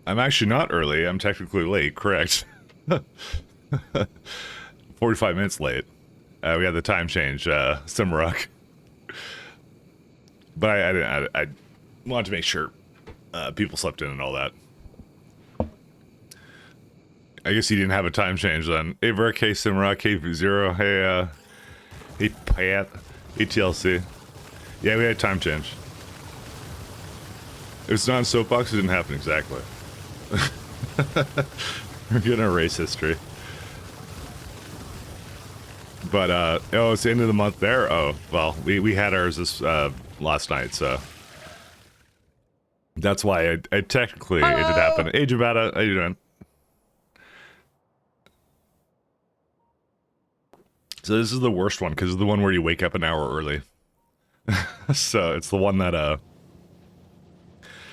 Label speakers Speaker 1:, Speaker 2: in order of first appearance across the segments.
Speaker 1: I'm actually not early. I'm technically late. Correct. 45 minutes late. We had the time change, Simrock. But I wanted to make sure people slept in and all that. I guess you didn't have a time change then. Hey, Verk, hey, Simrock, hey, Zero, hey, hey, Pat, hey, TLC. Yeah, we had a time change. If it's not in Soapbox, it didn't happen exactly. We're gonna erase history. But, oh, it's the end of the month there? Oh, well, we had ours this, last night, so. That's why I technically, it did happen. Hey, Jabata, how you doing? So this is the worst one, because it's the one where you wake up an hour early. So, it's the one that,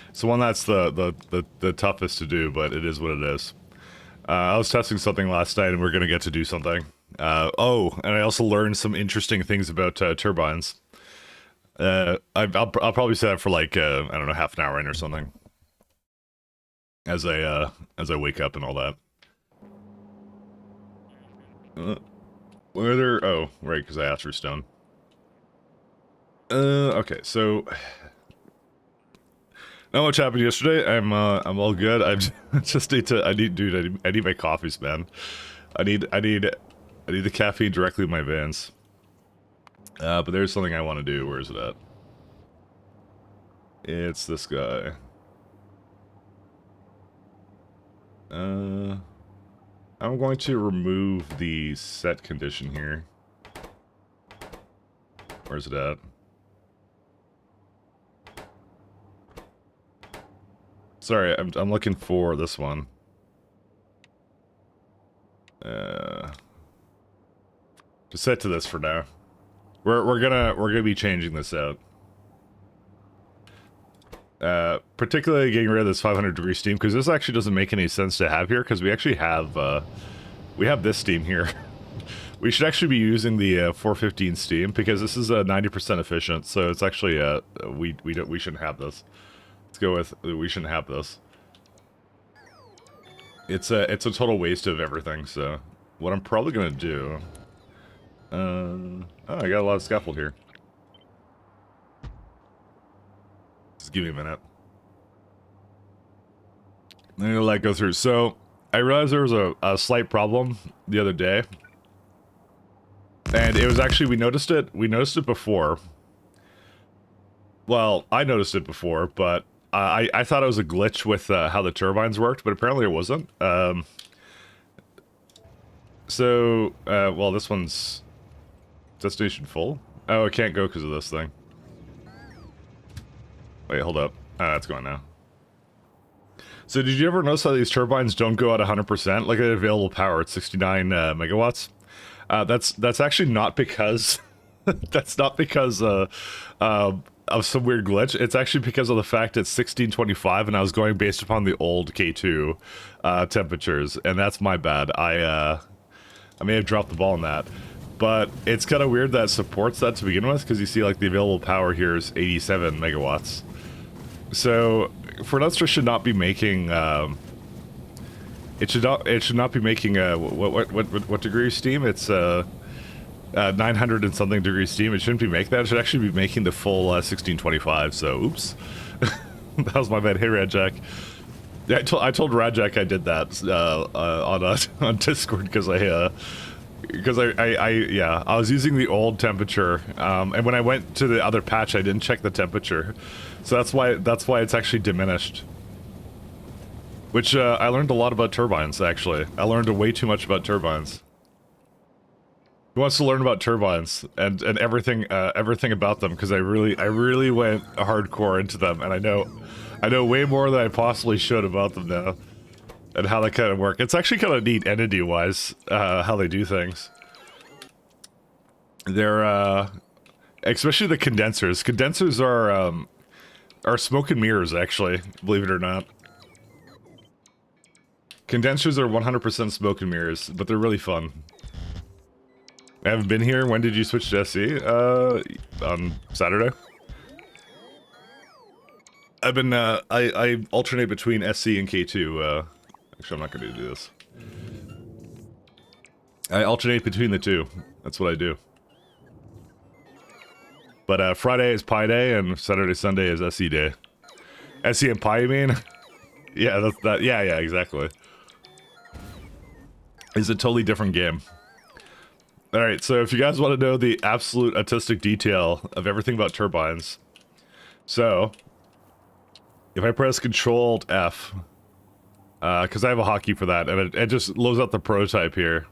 Speaker 1: it's the one that's the toughest to do, but it is what it is. I was testing something last night, and we're gonna get to do something. Oh, and I also learned some interesting things about turbines. I'll probably say that for like I don't know, half an hour in or something. As I wake up and all that. Where there? Oh, right, because I asked for stone. Okay, so not much happened yesterday. I'm all good. I just need to. Dude, I need my coffees, man. I need the caffeine directly in my veins. But there's something I want to do. Where is it at? It's this guy. I'm going to remove the set condition here. Where's it at? Sorry, I'm looking for this one. Just set to this for now. We're gonna be changing this out. Particularly getting rid of this 500 degree steam, because this actually doesn't make any sense to have here, because we actually have this steam here. We should actually be using the 415 steam, because this is 90% efficient, so it's actually we shouldn't have this. Let's go with we shouldn't have this. It's a total waste of everything. So what I'm probably gonna do. Oh, I got a lot of scaffold here. Just give me a minute. I'm gonna let it go through. So I realized there was a slight problem the other day, and it was actually we noticed it before. Well, I noticed it before, but I thought it was a glitch with how the turbines worked, but apparently it wasn't. Well, this one's destination full. Oh, it can't go because of this thing. Wait, hold up. It's going now. So did you ever notice how these turbines don't go at 100%? Look at the available power, it's 69 megawatts. That's actually not because that's not because of some weird glitch. It's actually because of the fact it's 1625 and I was going based upon the old K2 temperatures, and that's my bad. I may have dropped the ball on that. But it's kind of weird that it supports that to begin with, because you see like the available power here is 87 megawatts. So Fornuster should not be making it should not be making what degree of steam? It's 900 and something degrees steam. It shouldn't be making that. It should actually be making the full 1625. So oops. That was my bad. Hey Radjack. Yeah, I told Radjack I did that on Discord, because I was using the old temperature, and when I went to the other patch I didn't check the temperature, so that's why it's actually diminished. Which I learned a lot about turbines. Actually, I learned way too much about turbines. Who wants to learn about turbines and everything about them? Because I really went hardcore into them, and I know way more than I possibly should about them now. And how they kind of work. It's actually kind of neat entity-wise, how they do things. They're, especially the condensers. Condensers are smoke and mirrors, actually, believe it or not. Condensers are 100% smoke and mirrors, but they're really fun. I haven't been here. When did you switch to SC? On Saturday. I've been I alternate between SC and K2. Actually, I'm not going to do this. I alternate between the two. That's what I do. But Friday is Pi Day and Saturday Sunday is SC Day. SC and Pi, you mean? Yeah, that's that. Yeah, exactly. It's a totally different game. All right, so if you guys want to know the absolute artistic detail of everything about turbines, so if I press Control F, because I have a hotkey for that, and it just loads up the prototype here,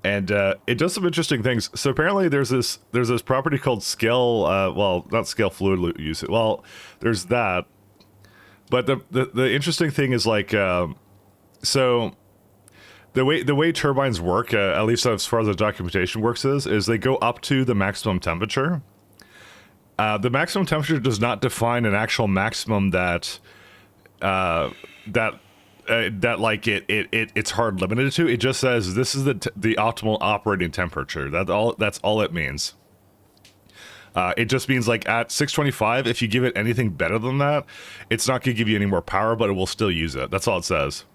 Speaker 1: and it does some interesting things. So apparently there's this property called scale, well, not scale fluid use. Well, there's that, but the interesting thing is like, so. The way turbines work, at least as far as the documentation works, is they go up to the maximum temperature. The maximum temperature does not define an actual maximum that like it's hard limited to. It just says this is the optimal operating temperature. That's all it means. It just means like at 625, if you give it anything better than that, it's not going to give you any more power, but it will still use it. That's all it says.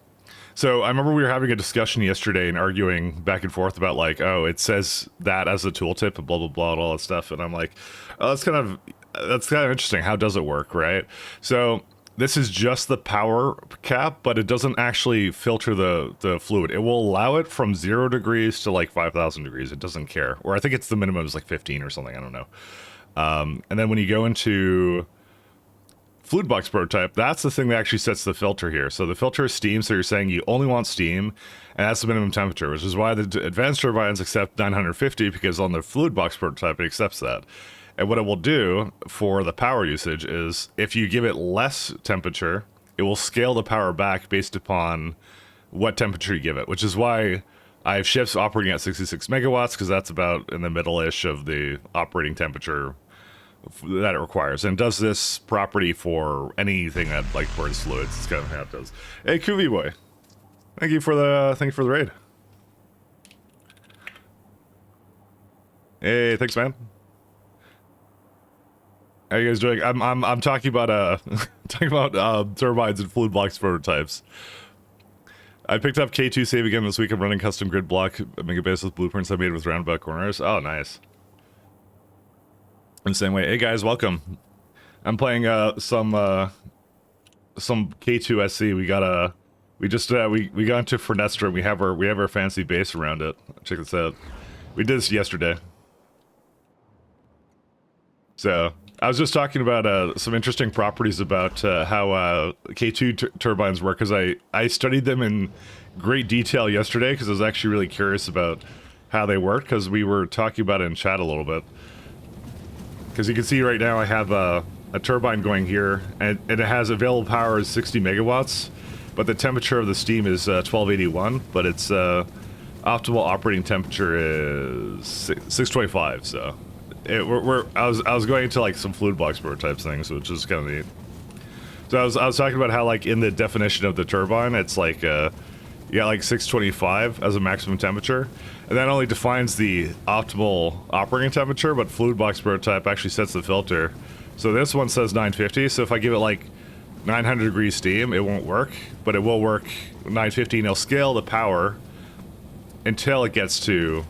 Speaker 1: So I remember we were having a discussion yesterday and arguing back and forth about like, oh, it says that as a tooltip and blah, blah, blah, and all that stuff. And I'm like, oh, that's kind of interesting. How does it work, right? So this is just the power cap, but it doesn't actually filter the fluid. It will allow it from 0 degrees to like 5,000 degrees. It doesn't care. Or I think it's the minimum is like 15 or something. I don't know. And then when you go into fluid box prototype, that's the thing that actually sets the filter here. So the filter is steam, so you're saying you only want steam, and that's the minimum temperature, which is why the advanced turbines accept 950, because on the fluid box prototype it accepts that. And what it will do for the power usage is if you give it less temperature, it will scale the power back based upon what temperature you give it, which is why I have ships operating at 66 megawatts, because that's about in the middle-ish of the operating temperature that it requires, and does this property for anything that like burns fluids. It's kind of how it does. Hey, Kuvi boy, thank you for the raid. Hey, thanks, man. How you guys doing? I'm talking about turbines and fluid box prototypes. I picked up K2 save again this week. I'm running custom grid block megabase with blueprints I made with roundabout corners. Oh, nice. In the same way. Hey guys, welcome. I'm playing some K2 SC. We got we got into Fernestra and we have our fancy base around it. Check this out. We did this yesterday. So I was just talking about some interesting properties about how K2 turbines work, because I studied them in great detail yesterday because I was actually really curious about how they work, because we were talking about it in chat a little bit. Because you can see right now I have a turbine going here, and it has available power is 60 megawatts, but the temperature of the steam is 1281, but its optimal operating temperature is 625. So I was going into like some fluid box prototypes things, which is kind of neat. So I was talking about how like in the definition of the turbine, it's like you got like 625 as a maximum temperature, and that only defines the optimal operating temperature, but fluid box prototype actually sets the filter. So this one says 950, so if I give it like 900 degrees steam, it won't work, but it will work 950, and it'll scale the power until it gets to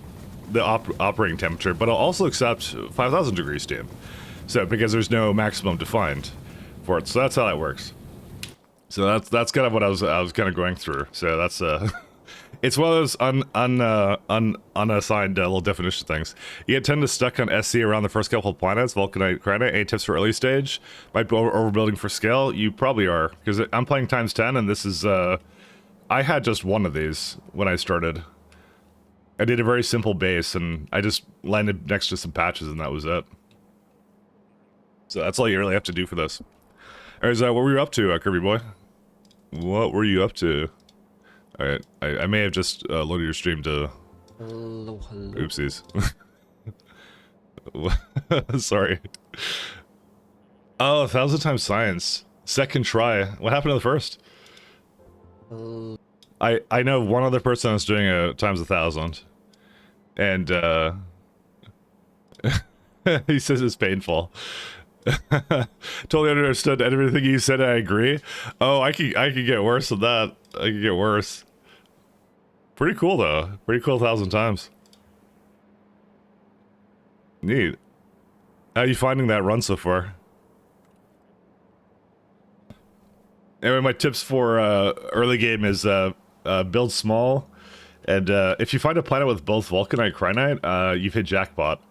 Speaker 1: the operating temperature, but it'll also accept 5,000 degrees steam. So because there's no maximum defined for it, so that's how that works. So that's kind of what I was kind of going through. So that's it's one of those unassigned little definition things. You get tend to stuck on SC around the first couple of planets, Vulcanite, Granite. Any tips for early stage? Might be overbuilding for scale. You probably are, because I'm playing times 10, and this is I had just one of these when I started. I did a very simple base, and I just landed next to some patches, and that was it. So that's all you really have to do for this. Alright, what were you up to, Kirby boy? What were you up to? Alright, I may have just loaded your stream to...
Speaker 2: Hello.
Speaker 1: Oopsies. Sorry. Oh, 1,000 times science. Second try. What happened to the first? I know one other person that's doing a times 1,000. And, he says it's painful. Totally understood everything you said. I agree. Oh, I could get worse than that. I could get worse. Pretty cool though. Pretty cool 1,000 times. Neat. How are you finding that run so far? Anyway, my tips for early game is build small, and if you find a planet with both Vulcanite Crinite, you've hit jackpot.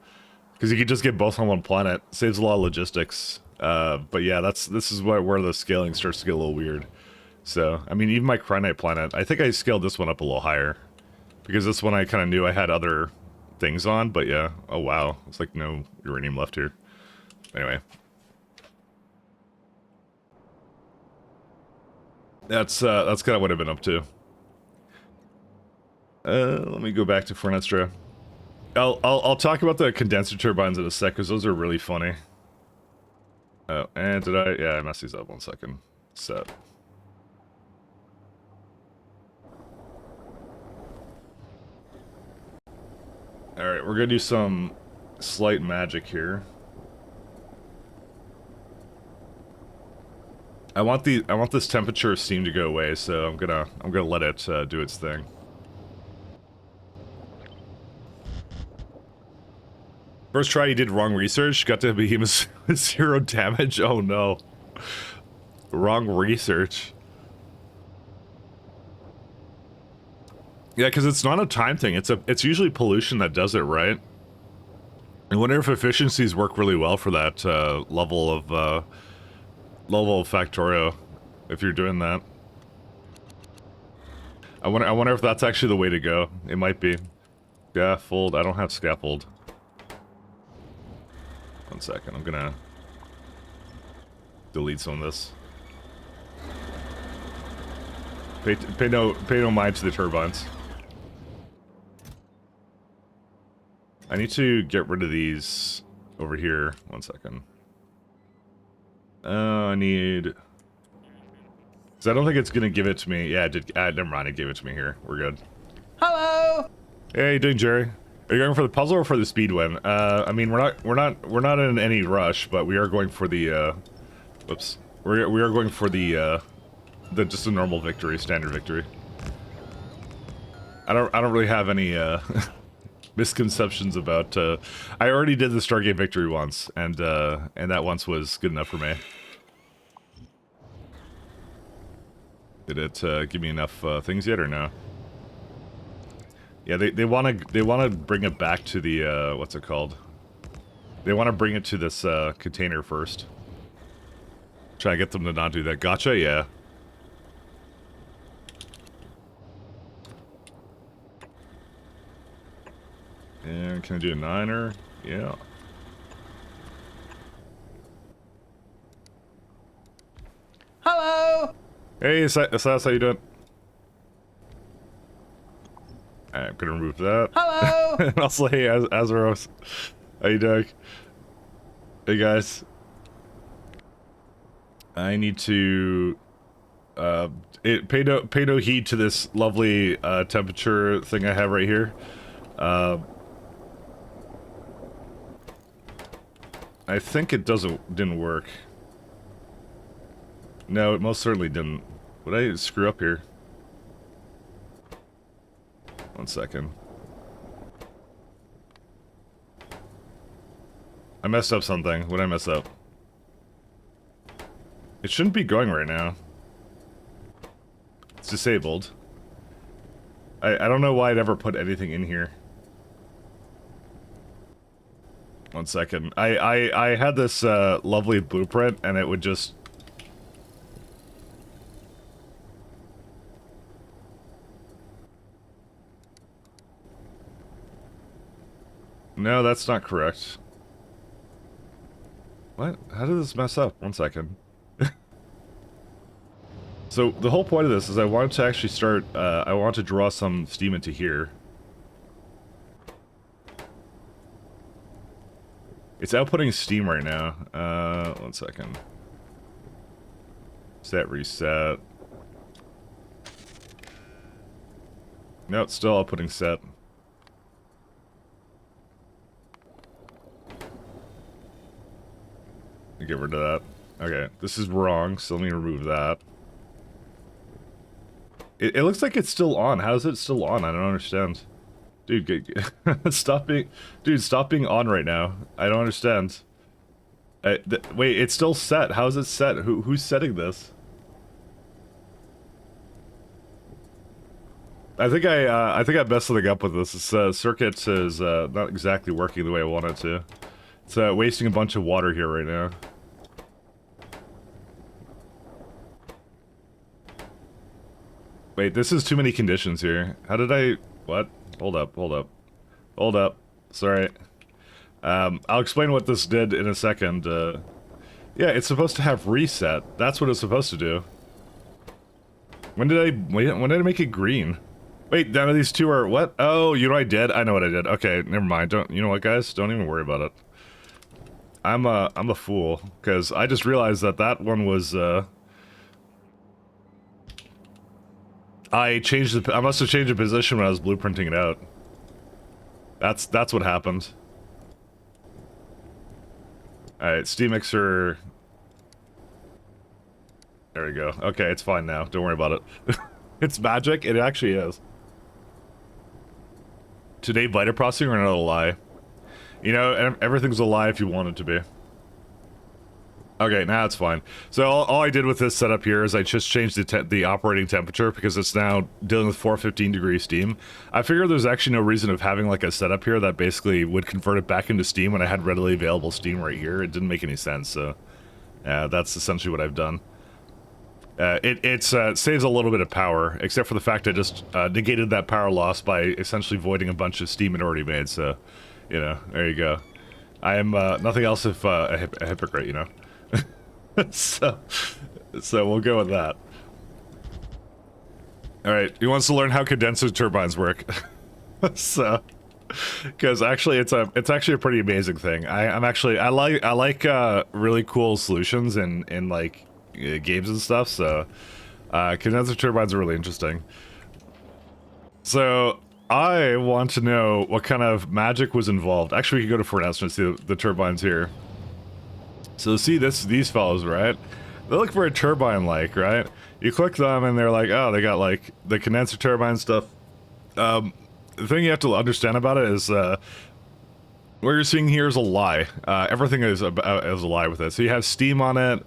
Speaker 1: Because you can just get both on one planet. Saves a lot of logistics. But yeah, this is where the scaling starts to get a little weird. So, I mean, even my Crinite planet, I think I scaled this one up a little higher. Because this one I kind of knew I had other things on, but yeah. Oh wow, it's like no uranium left here. Anyway. That's kind of what I've been up to. Let me go back to Fornestra. I'll talk about the condenser turbines in a sec, because those are really funny. Oh, and did I? Yeah, I messed these up. 1 second. Set. Alright, we're gonna do some slight magic here. I want this temperature of steam to go away, so I'm gonna let it do its thing. First try, you did wrong research. Got to behemoth with 0 damage. Oh no. Wrong research. Yeah, because it's not a time thing. It's usually pollution that does it, right? I wonder if efficiencies work really well for that level of factorio. If you're doing that, I wonder if that's actually the way to go. It might be. Scaffold. I don't have scaffold. 1 second. I'm gonna delete some of this. Pay no mind to the turbines. I need to get rid of these over here. 1 second. I need... Because I don't think it's gonna give it to me. Yeah, it did. Never mind. It gave it to me here. We're good.
Speaker 2: Hello.
Speaker 1: Hey, how you doing, Jerry? Are you going for the puzzle or for the speed win? I mean, we're not in any rush, but we are going for the. Whoops. We are going for the just a normal victory, standard victory. I don't really have any misconceptions about. I already did the Stargate victory once, and that once was good enough for me. Did it give me enough things yet, or no? Yeah, they wanna bring it back to the what's it called? They want to bring it to this container first. Try to get them to not do that. Gotcha, yeah. And can I do a 9er? Yeah.
Speaker 2: Hello.
Speaker 1: Hey, Sass, how you doing? I'm gonna remove that.
Speaker 2: Hello.
Speaker 1: And also, hey, Azeros. How you doing? Hey, guys. I need to pay no heed to this lovely temperature thing I have right here. I think it didn't work. No, it most certainly didn't. Would I screw up here? 1 second. I messed up something. What did I mess up? It shouldn't be going right now. It's disabled. I don't know why I'd ever put anything in here. 1 second. I had this lovely blueprint, and it would just... No, that's not correct. What? How did this mess up? 1 second. So, the whole point of this is I wanted to actually start, I want to draw some steam into here. It's outputting steam right now. 1 second. Set, reset. No, it's still outputting set. Get rid of that. Okay, this is wrong, so let me remove that. It looks like it's still on. How is it still on? I don't understand. Dude, stop being on right now. I don't understand. Wait, it's still set. How is it set? Who's setting this? I think I messed something up with this. This circuit is not exactly working the way I want it to. It's wasting a bunch of water here right now. Wait, this is too many conditions here. How did I... What? Hold up. Sorry. I'll explain what this did in a second. Yeah, it's supposed to have reset. That's what it's supposed to do. When did I make it green? Wait, none of these two are... What? Oh, you know what I did? I know what I did. Okay, never mind. You know what, guys? Don't even worry about it. I'm a fool, because I just realized that one was, I must have changed the position when I was blueprinting it out. That's what happened. Alright, steam mixer. There we go. Okay, it's fine now. Don't worry about it. It's magic. It actually is. Today, Vita processing or another lie? You know, everything's a lie if you want it to be. Okay, now it's fine. So all I did with this setup here is I just changed the operating temperature because it's now dealing with 415 degree steam. I figured there's actually no reason of having like a setup here that basically would convert it back into steam when I had readily available steam right here. It didn't make any sense, so that's essentially what I've done. It saves a little bit of power, except for the fact I just negated that power loss by essentially voiding a bunch of steam it already made, so, you know, there you go. I am nothing else if a hypocrite, you know? so we'll go with that. Alright, he wants to learn how condenser turbines work. So, because actually it's actually a pretty amazing thing. I like really cool solutions in like games and stuff, so condenser turbines are really interesting. So I want to know what kind of magic was involved. Actually, we can go to Furnace and see the turbines here. So see these fellows, right? They look very turbine-like, right? You click them and they're like, oh, they got like the condenser turbine stuff. The thing you have to understand about it is what you're seeing here is a lie. Everything is a lie with it. So you have steam on it,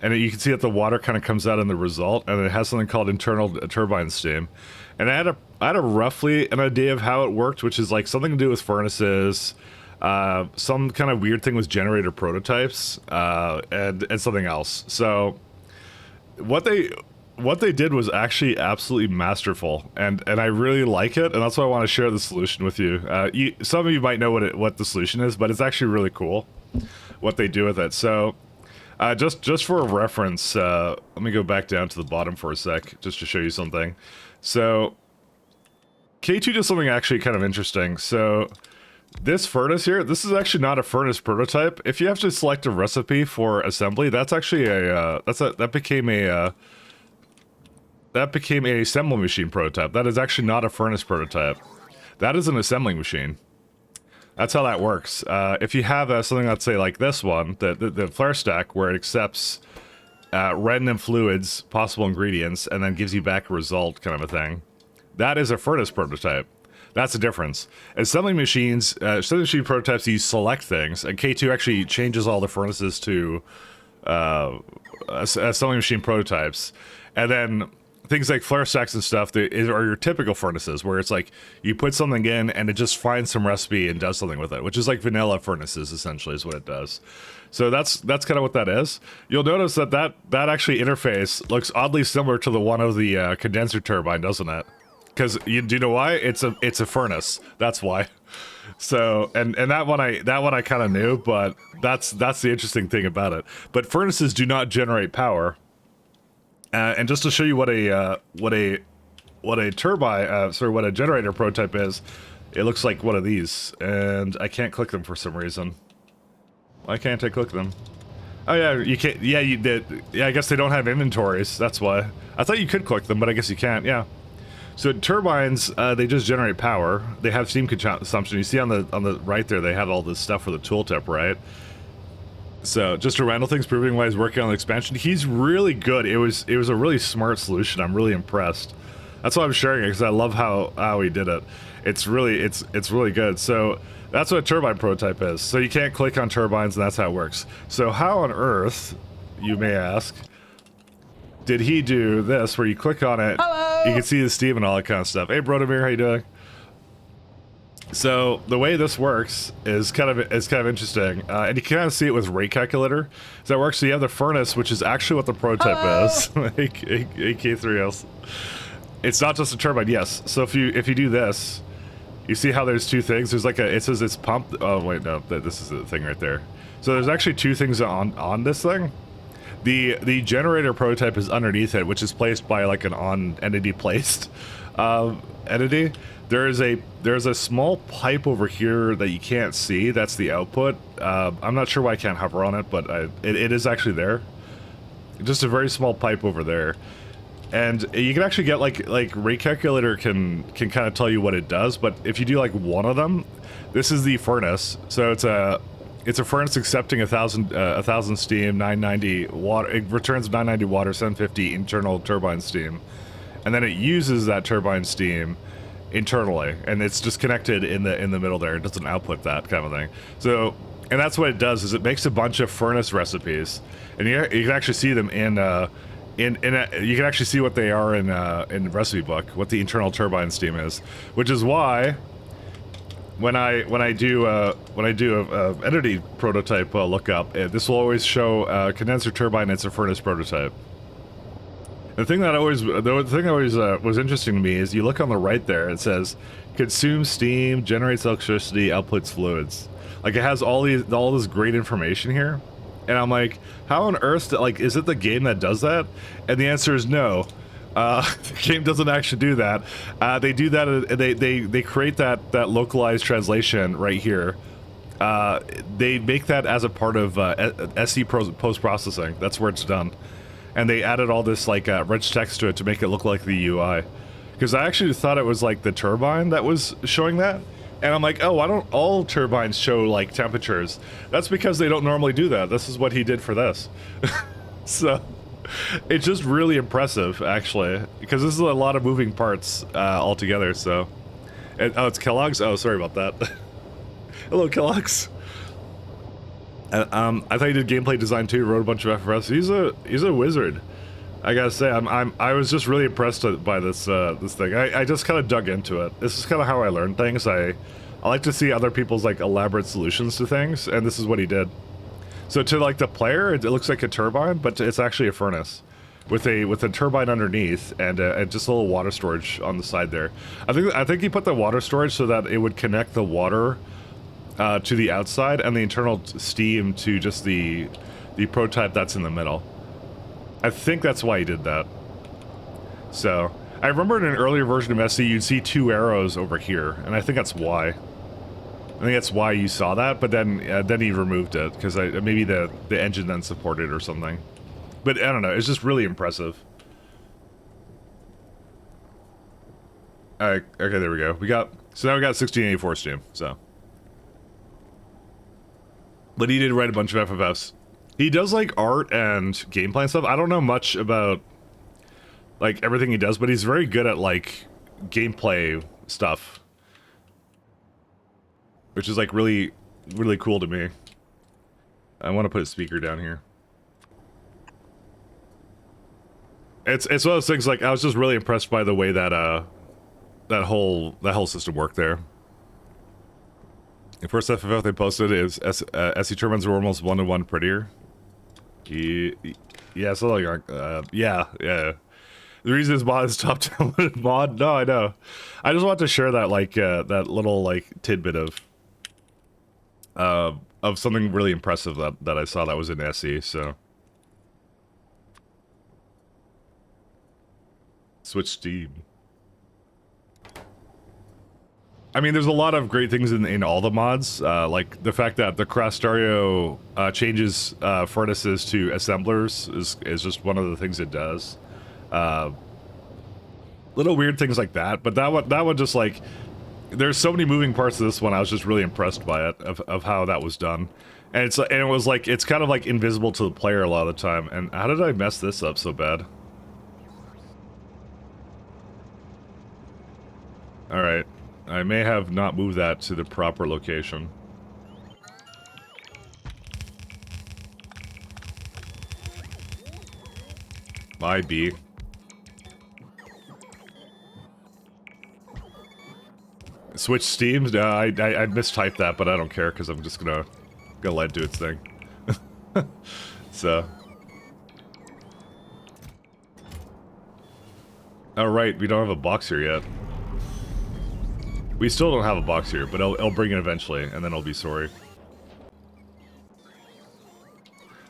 Speaker 1: and you can see that the water kind of comes out in the result, and it has something called internal turbine steam. And I had a roughly an idea of how it worked, which is like something to do with furnaces. Some kind of weird thing with generator prototypes, and something else. So what they did was actually absolutely masterful, and I really like it, and that's why I want to share the solution with you. Some of you might know what the solution is, but it's actually really cool what they do with it. So just for a reference, let me go back down to the bottom for a sec, just to show you something. So K2 does something actually kind of interesting. So this furnace here, this is actually not a furnace prototype. If you have to select a recipe for assembly, that's actually that became a assembly machine prototype. That is actually not a furnace prototype. That is an assembling machine. That's how that works. If you have something, let's say like this one, the flare stack, where it accepts random fluids, possible ingredients, and then gives you back a result kind of a thing, that is a furnace prototype. That's the difference. Assembly machine prototypes, you select things, and K2 actually changes all the furnaces to assembly machine prototypes. And then things like flare stacks and stuff are your typical furnaces, where it's like you put something in and it just finds some recipe and does something with it, which is like vanilla furnaces, essentially, is what it does. So that's kind of what that is. You'll notice that actually interface looks oddly similar to the one of the condenser turbine, doesn't it? Because do you know why? It's a furnace. That's why. So and that one I kind of knew, but that's the interesting thing about it. But furnaces do not generate power. And just to show you what a generator prototype is, it looks like one of these, and I can't click them for some reason. Why can't I click them? Oh yeah, you can't. Yeah, you did. Yeah, I guess they don't have inventories. That's why. I thought you could click them, but I guess you can't. Yeah. So turbines, they just generate power. They have steam consumption. You see on the right there, they have all this stuff for the tooltip, right? So just a random things proving why he's working on the expansion. He's really good. It was a really smart solution. I'm really impressed. That's why I'm sharing it, because I love how he did it. It's really good. So that's what a turbine prototype is. So you can't click on turbines, and that's how it works. So how on earth, you may ask, did he do this where you click on it,
Speaker 2: Hello!
Speaker 1: you can see the steam and all that kind of stuff. Hey Brodemir, how you doing? So the way this works is kind of interesting, and you can kind of see it with rate calculator. So that works. So you have the furnace, which is actually what the prototype is. AK3S. It's not just a turbine, yes. So if you do this, you see how there's two things. There's like it says it's pumped. Oh wait, no, this is the thing right there. So there's actually two things on this thing. The generator prototype is underneath it, which is placed by like an on entity placed entity. There's a small pipe over here that you can't see. That's the output. I'm not sure why I can't hover on it, but it is actually there. Just a very small pipe over there, and you can actually get like rate calculator can kind of tell you what it does. But if you do like one of them, this is the furnace. So it's a furnace accepting 1,000 steam, 990 water. It returns 990 water, 750 internal turbine steam, and then it uses that turbine steam internally, and it's just connected in the middle there. It doesn't output that kind of thing. So, and that's what it does, is it makes a bunch of furnace recipes, and you can actually see them you can actually see what they are in the recipe book, what the internal turbine steam is, which is why when I do a entity prototype lookup, this will always show condenser turbine. It's a furnace prototype. The thing that always was interesting to me is you look on the right there. It says consumes steam, generates electricity, outputs fluids. Like it has all this great information here, and I'm like, how on earth? Is it the game that does that? And the answer is no. The game doesn't actually do that. They do that. They create that localized translation right here. They make that as a part of SE post processing. That's where it's done. And they added all this like rich text to it to make it look like the UI, because I actually thought it was like the turbine that was showing that, and I'm like, oh, why don't all turbines show like temperatures? That's because they don't normally do that. This is what he did for this. So it's just really impressive, actually, because this is a lot of moving parts all together. So, oh, it's Kellogg's. Oh, sorry about that. Hello, Kellogg's. I thought he did gameplay design too. Wrote a bunch of FFS. He's a wizard. I gotta say, I was just really impressed by this this thing. I just kind of dug into it. This is kind of how I learn things. I like to see other people's like elaborate solutions to things, and this is what he did. So to like the player, it looks like a turbine, but it's actually a furnace with a turbine underneath and just a little water storage on the side there. I think he put the water storage so that it would connect the water to the outside and the internal steam to just the prototype that's in the middle. I think that's why he did that. So I remember in an earlier version of SE you'd see two arrows over here, and I think that's why. I think that's why you saw that, but then he removed it because maybe the engine then supported it or something. But I don't know. It's just really impressive. Okay, there we go. So now we got 1684 steam. So. But he did write a bunch of FFFs. He does like art and gameplay and stuff. I don't know much about like everything he does, but he's very good at like gameplay stuff, which is like really, really cool to me. I want to put a speaker down here. It's one of those things. Like I was just really impressed by the way that that whole system worked there. The first FFF they posted is SE turbines were almost 1-to-1 prettier. Yeah, so like, yeah. The reason his mod is top downloaded mod. No, I know. I just want to share that like that little like tidbit of something really impressive that I saw that was in SE. So switch Steam. I mean, there's a lot of great things in all the mods, like the fact that the Crastario changes furnaces to assemblers is just one of the things it does. Little weird things like that, but that one just like There's so many moving parts to this one. I was just really impressed by it, of how that was done. And it was like, it's kind of like invisible to the player a lot of the time. And how did I mess this up so bad? Alright. I may have not moved that to the proper location. My B. Switch Steam? I mistyped that, but I don't care because I'm just gonna let it do its thing. So. Oh right, we don't have a box here yet. We still don't have a box here, but I'll bring it eventually, and then I'll be sorry.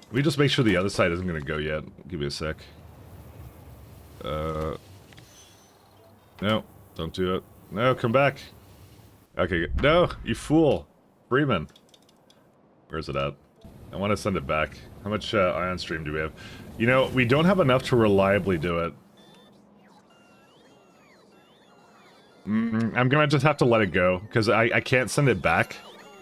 Speaker 1: Let me just make sure the other side isn't gonna go yet. Give me a sec. No, don't do it. No, come back. Okay, no, you fool. Freeman. Where's it at? I want to send it back. How much ion stream do we have? You know, we don't have enough to reliably do it. I'm gonna just have to let it go, because I can't send it back.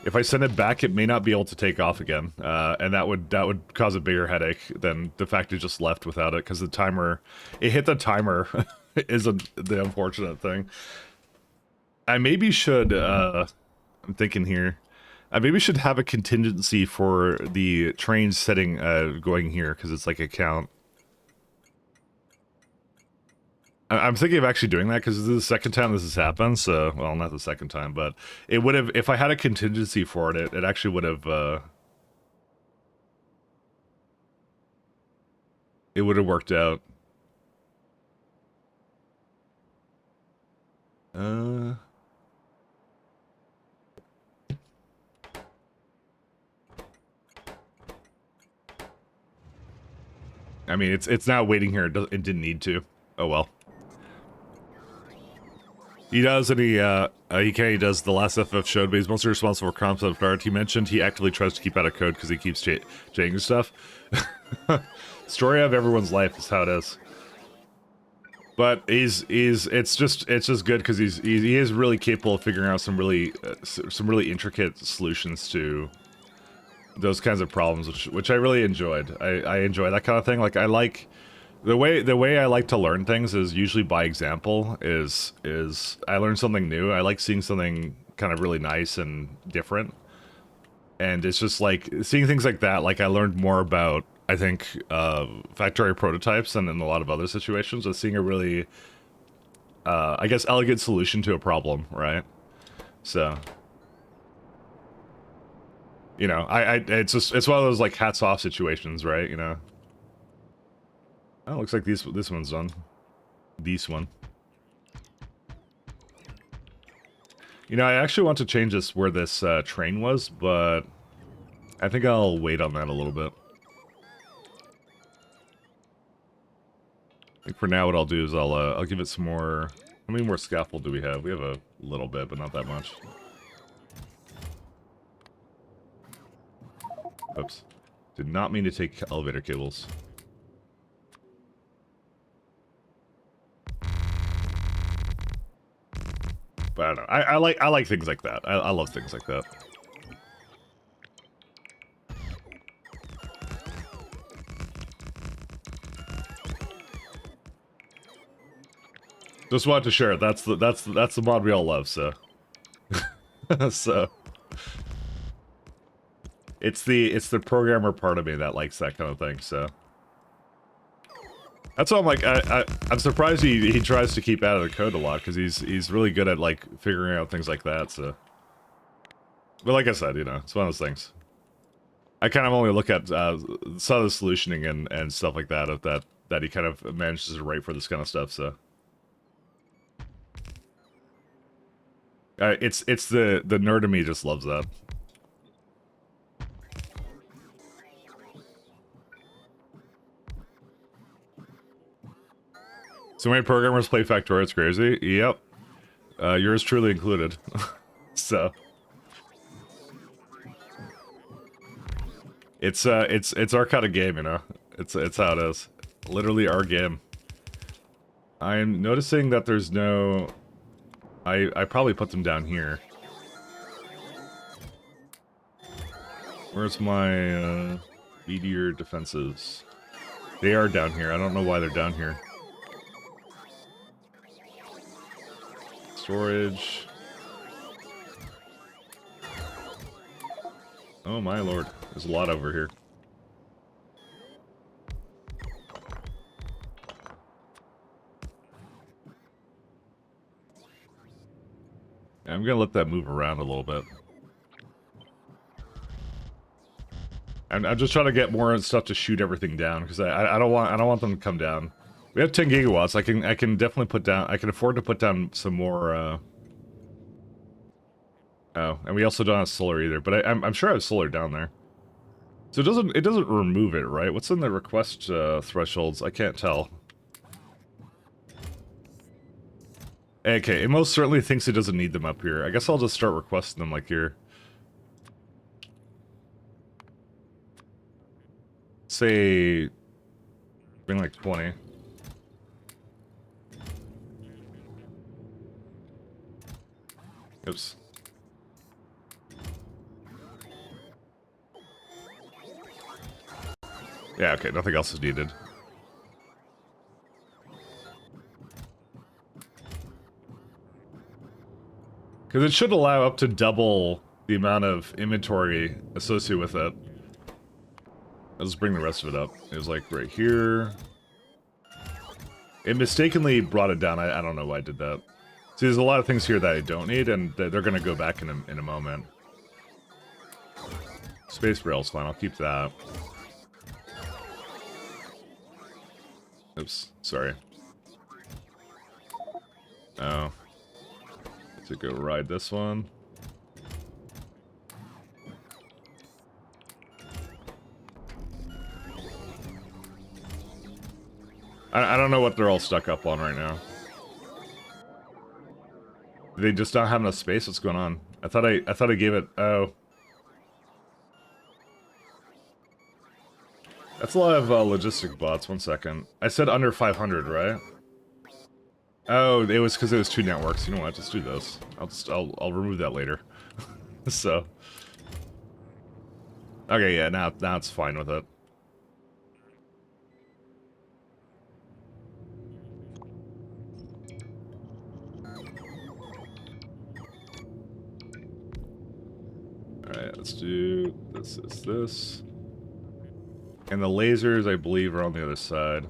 Speaker 1: If I send it back, it may not be able to take off again, and that would cause a bigger headache than the fact it just left without it, because the timer... It hit the timer, is the unfortunate thing. I maybe should, I'm thinking here, I maybe should have a contingency for the train setting going here, because it's like a count. I'm thinking of actually doing that because this is the second time this has happened, so... Well, not the second time, but... It would have... If I had a contingency for it, it actually would have, it would have worked out. I mean, it's now waiting here. It didn't need to. Oh well. He does, and he does the last FF showed, but he's mostly responsible for concept art. He mentioned he actively tries to keep out of code because he keeps changing stuff. Story of everyone's life is how it is. But it's just good because he is really capable of figuring out some really intricate solutions to those kinds of problems, which I really enjoyed. I enjoy that kind of thing. Like, I like... The way I like to learn things is usually by example, is I learn something new. I like seeing something kind of really nice and different. And it's just like, seeing things like that, like I learned more about, I think, factorio prototypes than in a lot of other situations, of seeing a really, I guess, elegant solution to a problem, right? So... You know, it's one of those, like, hats off situations, right, you know? Oh, looks like this one's done. This one. You know, I actually want to change this where this train was, but I think I'll wait on that a little bit. I think for now what I'll do is I'll give it some more... How many more scaffold do we have? We have a little bit, but not that much. Oops. Did not mean to take elevator cables. But I don't know. I like things like that. I love things like that. Just wanted to share it. That's the mod we all love, so. So it's the programmer part of me that likes that kind of thing, so. That's why I'm like, I'm surprised he tries to keep out of the code a lot, because he's really good at, like, figuring out things like that, so. But like I said, you know, it's one of those things. I kind of only look at some of the solutioning and stuff like that, that he kind of manages to write for this kind of stuff, so. It's the nerd in me just loves that. So many programmers play Factorio, it's crazy. Yep. Yours truly included. So. It's our kind of game, you know? It's how it is. Literally our game. I'm noticing that there's no I probably put them down here. Where's my meteor defenses? They are down here. I don't know why they're down here. Storage. Oh my lord. There's a lot over here. Yeah, I'm gonna let that move around a little bit. I'm just trying to get more stuff to shoot everything down because I don't want them to come down. We have 10 gigawatts. I can definitely put down. I can afford to put down some more. Oh, and we also don't have solar either. But I'm sure I have solar down there. So it doesn't remove it, right? What's in the request thresholds? I can't tell. Okay, it most certainly thinks it doesn't need them up here. I guess I'll just start requesting them like here. Say, bring like 20. Oops. Yeah, okay, nothing else is needed. Because it should allow up to double the amount of inventory associated with it. I'll just bring the rest of it up. It was like right here. It mistakenly brought it down. I don't know why I did that. See, there's a lot of things here that I don't need, and they're going to go back in a moment. Space rail's fine. I'll keep that. Oops. Sorry. Oh. To go ride this one. I don't know what they're all stuck up on right now. Do they just not have enough space? What's going on? I thought I gave it. Oh, that's a lot of logistic bots. 1 second. I said under 500, right? Oh, it was because it was 2 networks. You know what? Just do this. I'll remove that later. So. Okay, yeah. Now it's fine with it. Alright, let's do this. And the lasers, I believe, are on the other side.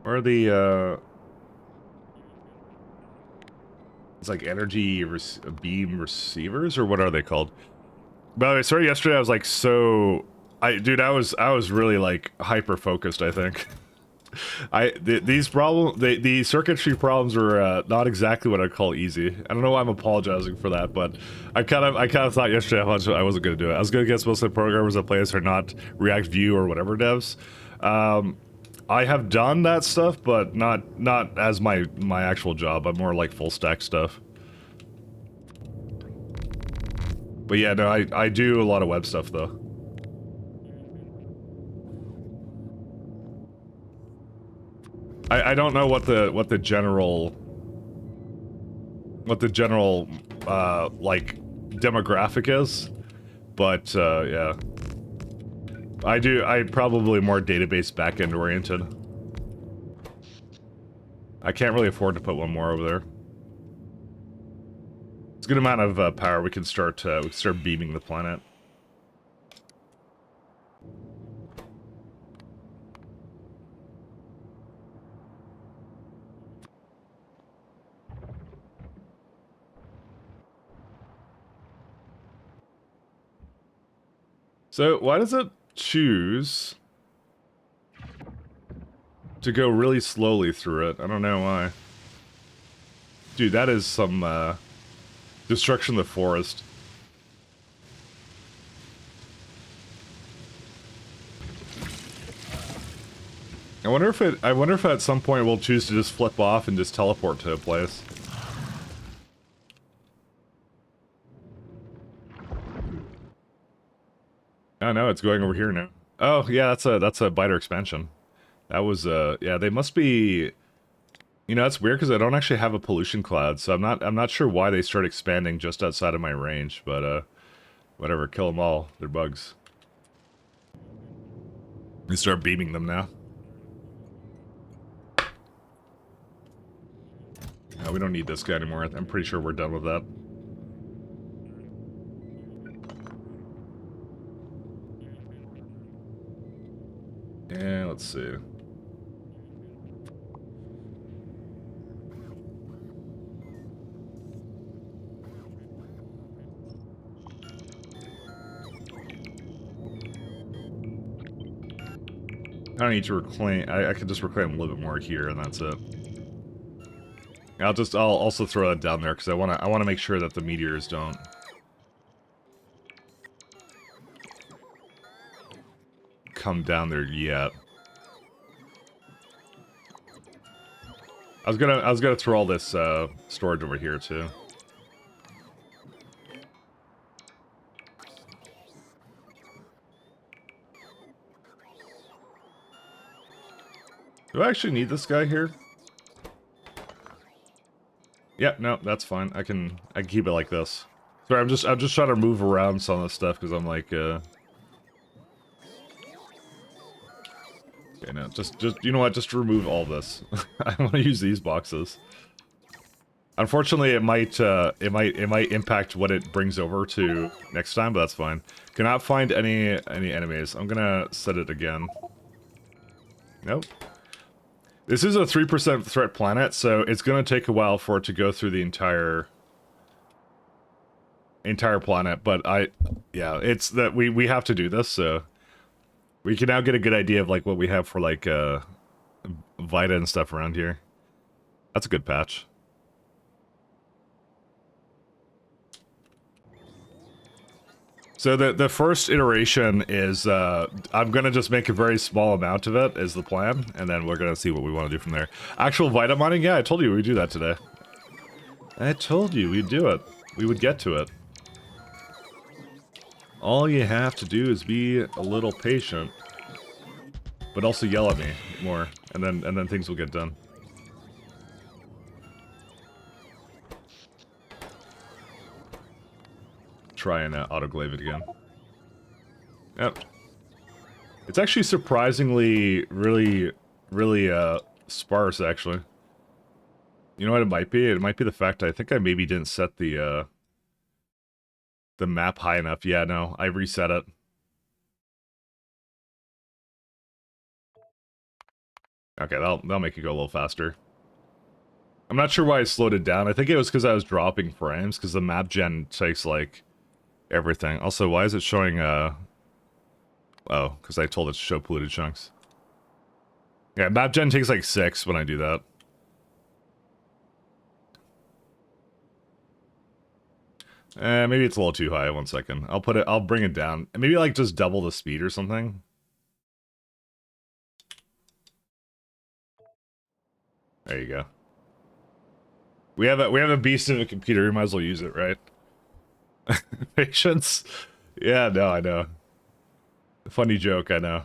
Speaker 1: Where are the, it's like energy beam receivers, or what are they called? By the way, sorry, yesterday I was like dude, I was really like hyper-focused, I think. The circuitry problems were not exactly what I'd call easy. I don't know why I'm apologizing for that, but I kind of thought yesterday how much I wasn't going to do it. I was going to get most of the programmers that play us are not React Vue or whatever devs. I have done that stuff, but not as my actual job. I'm more like full stack stuff. But yeah, no, I do a lot of web stuff though. I don't know what the general like demographic is, but yeah. I'm probably more database backend oriented. I can't really afford to put one more over there. It's a good amount of power. We can start beaming the planet. So why does it choose to go really slowly through it? I don't know why. Dude, that is some destruction of the forest. I wonder if at some point we'll choose to just flip off and just teleport to a place. Oh no, it's going over here now. Oh yeah, that's a biter expansion. That was, yeah, they must be... You know, that's weird because I don't actually have a pollution cloud, so I'm not sure why they start expanding just outside of my range, but, whatever, kill them all. They're bugs. We start beaming them now. We don't need this guy anymore. I'm pretty sure we're done with that. Yeah, let's see. I don't need to reclaim. I could just reclaim a little bit more here, and that's it. I'll also throw that down there because I wanna make sure that the meteors don't come down there yet. I was gonna throw all this storage over here too. Do I actually need this guy here? Yeah, no, that's fine. I can keep it like this. Sorry, I'm just trying to move around some of the stuff because I'm like okay, no, just you know what? Just remove all this. I want to use these boxes. Unfortunately, it might impact what it brings over to next time, but that's fine. Cannot find any enemies. I'm gonna set it again. Nope. This is a 3% threat planet, so it's gonna take a while for it to go through the entire planet. But yeah, it's that we have to do this, so we can now get a good idea of like what we have for like Vita and stuff around here. That's a good patch. So the first iteration is, I'm gonna just make a very small amount of it, is the plan, and then we're gonna see what we want to do from there. Actual Vita mining? Yeah, I told you we'd do that today. I told you we'd do it. We would get to it. All you have to do is be a little patient, but also yell at me more, and then things will get done. Try and autoclave it again. Yep. It's actually surprisingly really sparse, actually. You know what it might be? It might be the fact I think I maybe didn't set the map high enough. Yeah, no, I reset it. Okay, that'll make it go a little faster. I'm not sure why I slowed it down. I think it was because I was dropping frames, because the map gen takes, like, everything. Also, why is it showing, oh, because I told it to show polluted chunks. Yeah, map gen takes, like, 6 when I do that. Maybe it's a little too high. 1 second. I'll bring it down. Maybe, like, just double the speed or something. There you go. We have a beast in a computer. We might as well use it, right? Patience? Yeah, no, I know. Funny joke, I know.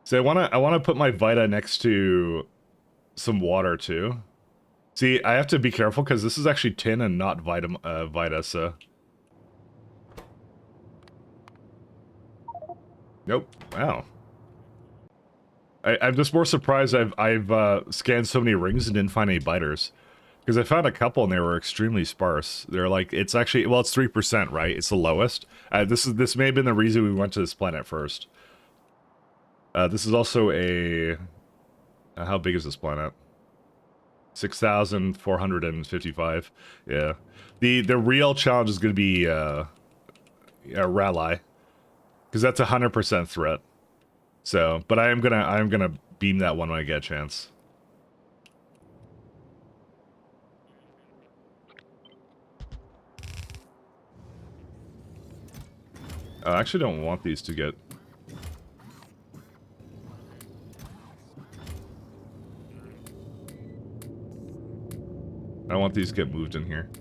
Speaker 1: So I wanna put my Vita next to some water too. See, I have to be careful because this is actually tin and not Vita, so. Nope. Wow. I'm just more surprised I've scanned so many rings and didn't find any biters. Because I found a couple and they were extremely sparse. They're like, it's actually, well, it's 3%, right? It's the lowest. This may have been the reason we went to this planet first. This is also a, how big is this planet? 6,455. Yeah. The real challenge is going to be Rally, because that's 100% threat. So, but I am gonna beam that one when I get a chance. I actually don't want these to get. I don't want these to get moved in here.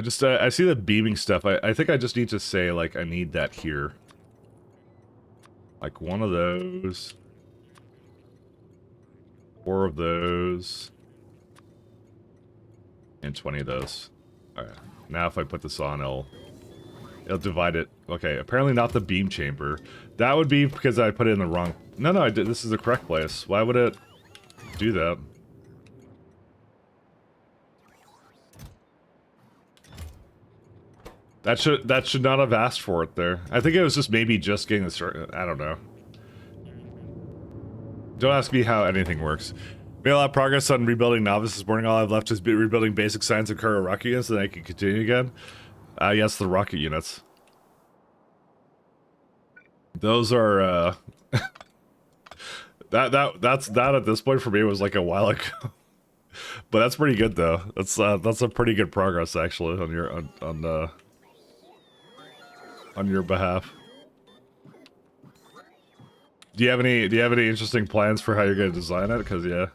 Speaker 1: I just, I see the beaming stuff. I think I just need to say, like, I need that here. Like, one of those. 4 of those. And 20 of those. Alright. Now if I put this on, it'll divide it. Okay, apparently not the beam chamber. That would be because I put it in the wrong... No, I did. This is the correct place. Why would it do that? That should not have asked for it there. I think it was just maybe just getting the start. I don't know. Don't ask me how anything works. Made a lot of progress on rebuilding Novice this morning. All I've left is rebuilding basic science and cargo rocket units, so then I can continue again. Yes, the rocket units. Those are that's at this point for me was like a while ago. But that's pretty good though. That's a pretty good progress actually on your on your behalf. Do you have any interesting plans for how you're gonna design it? Because yeah.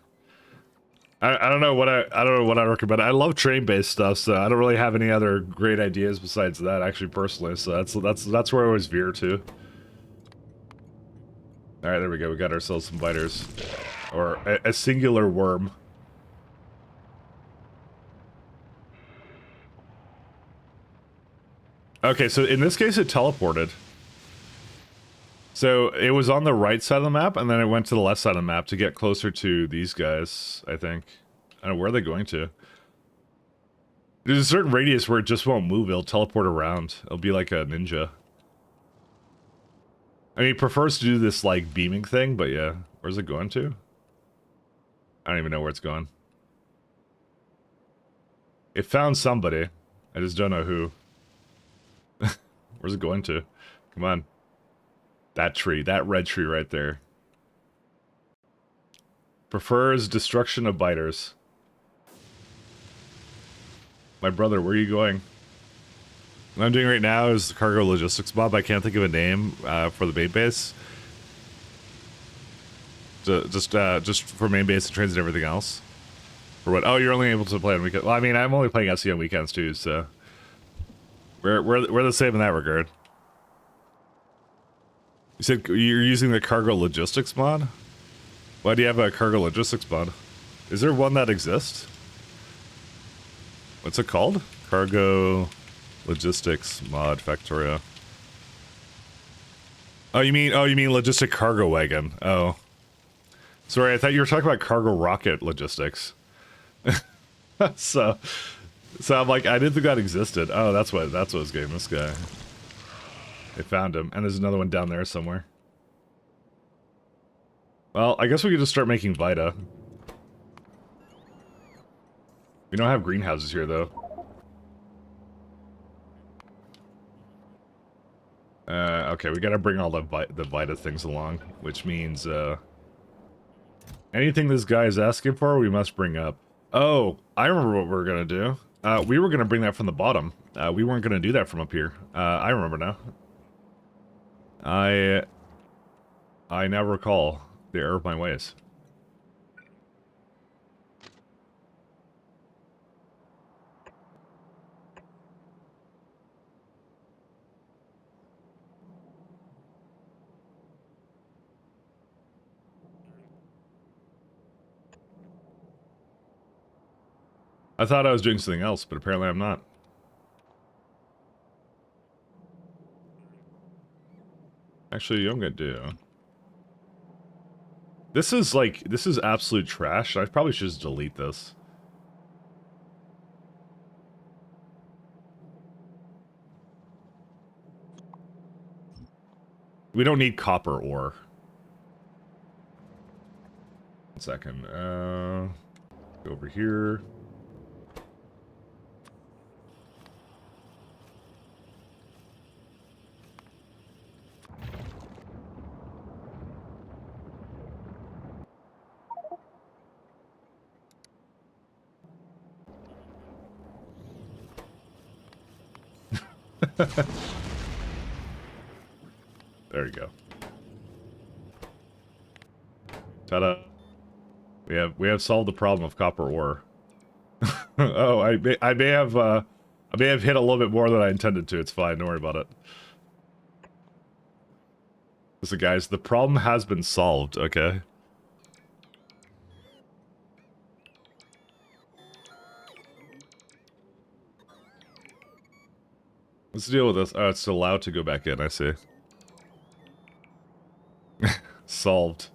Speaker 1: I don't know what I recommend. I love train-based stuff, so I don't really have any other great ideas besides that, actually, personally. So that's where I always veer to. All right, there we go. We got ourselves some biters, or a singular worm. Okay, so in this case, it teleported. So it was on the right side of the map, and then it went to the left side of the map to get closer to these guys, I think. I don't know, where are they going to? There's a certain radius where it just won't move, it'll teleport around. It'll be like a ninja. I mean, it prefers to do this, like, beaming thing, but yeah. Where's it going to? I don't even know where it's going. It found somebody. I just don't know who. Where's it going to? Come on. That tree, that red tree right there. Prefers destruction of biters. My brother, where are you going? What I'm doing right now is the cargo logistics mob. I can't think of a name for the main base. Just for main base and trains and everything else. For what? Oh, you're only able to play on weekends. Well, I mean, I'm only playing SC on weekends too, so we're the same in that regard. You said you're using the cargo logistics mod? Why do you have a cargo logistics mod? Is there one that exists? What's it called? Cargo logistics mod factorio. Oh, you mean logistic cargo wagon? Oh, sorry, I thought you were talking about cargo rocket logistics. so I'm like, I didn't think that existed. Oh, that's what's getting this guy. They found him, and there's another one down there somewhere. Well, I guess we could just start making Vita. We don't have greenhouses here, though. Okay, we gotta bring all the Vita things along, which means, anything this guy is asking for, we must bring up. Oh, I remember what we were gonna do. We were gonna bring that from the bottom. We weren't gonna do that from up here. I remember now. I now recall the error of my ways. I thought I was doing something else, but apparently I'm not. Actually, I'm gonna do... This is absolute trash. I probably should just delete this. We don't need copper ore. 1 second. Go over here. There you go. Ta-da. We have solved the problem of copper ore. Oh, I may have I may have hit a little bit more than I intended to. It's fine. Don't worry about it. Listen, guys, the problem has been solved, okay? Let's deal with this. Oh, it's allowed to go back in, I see. Solved.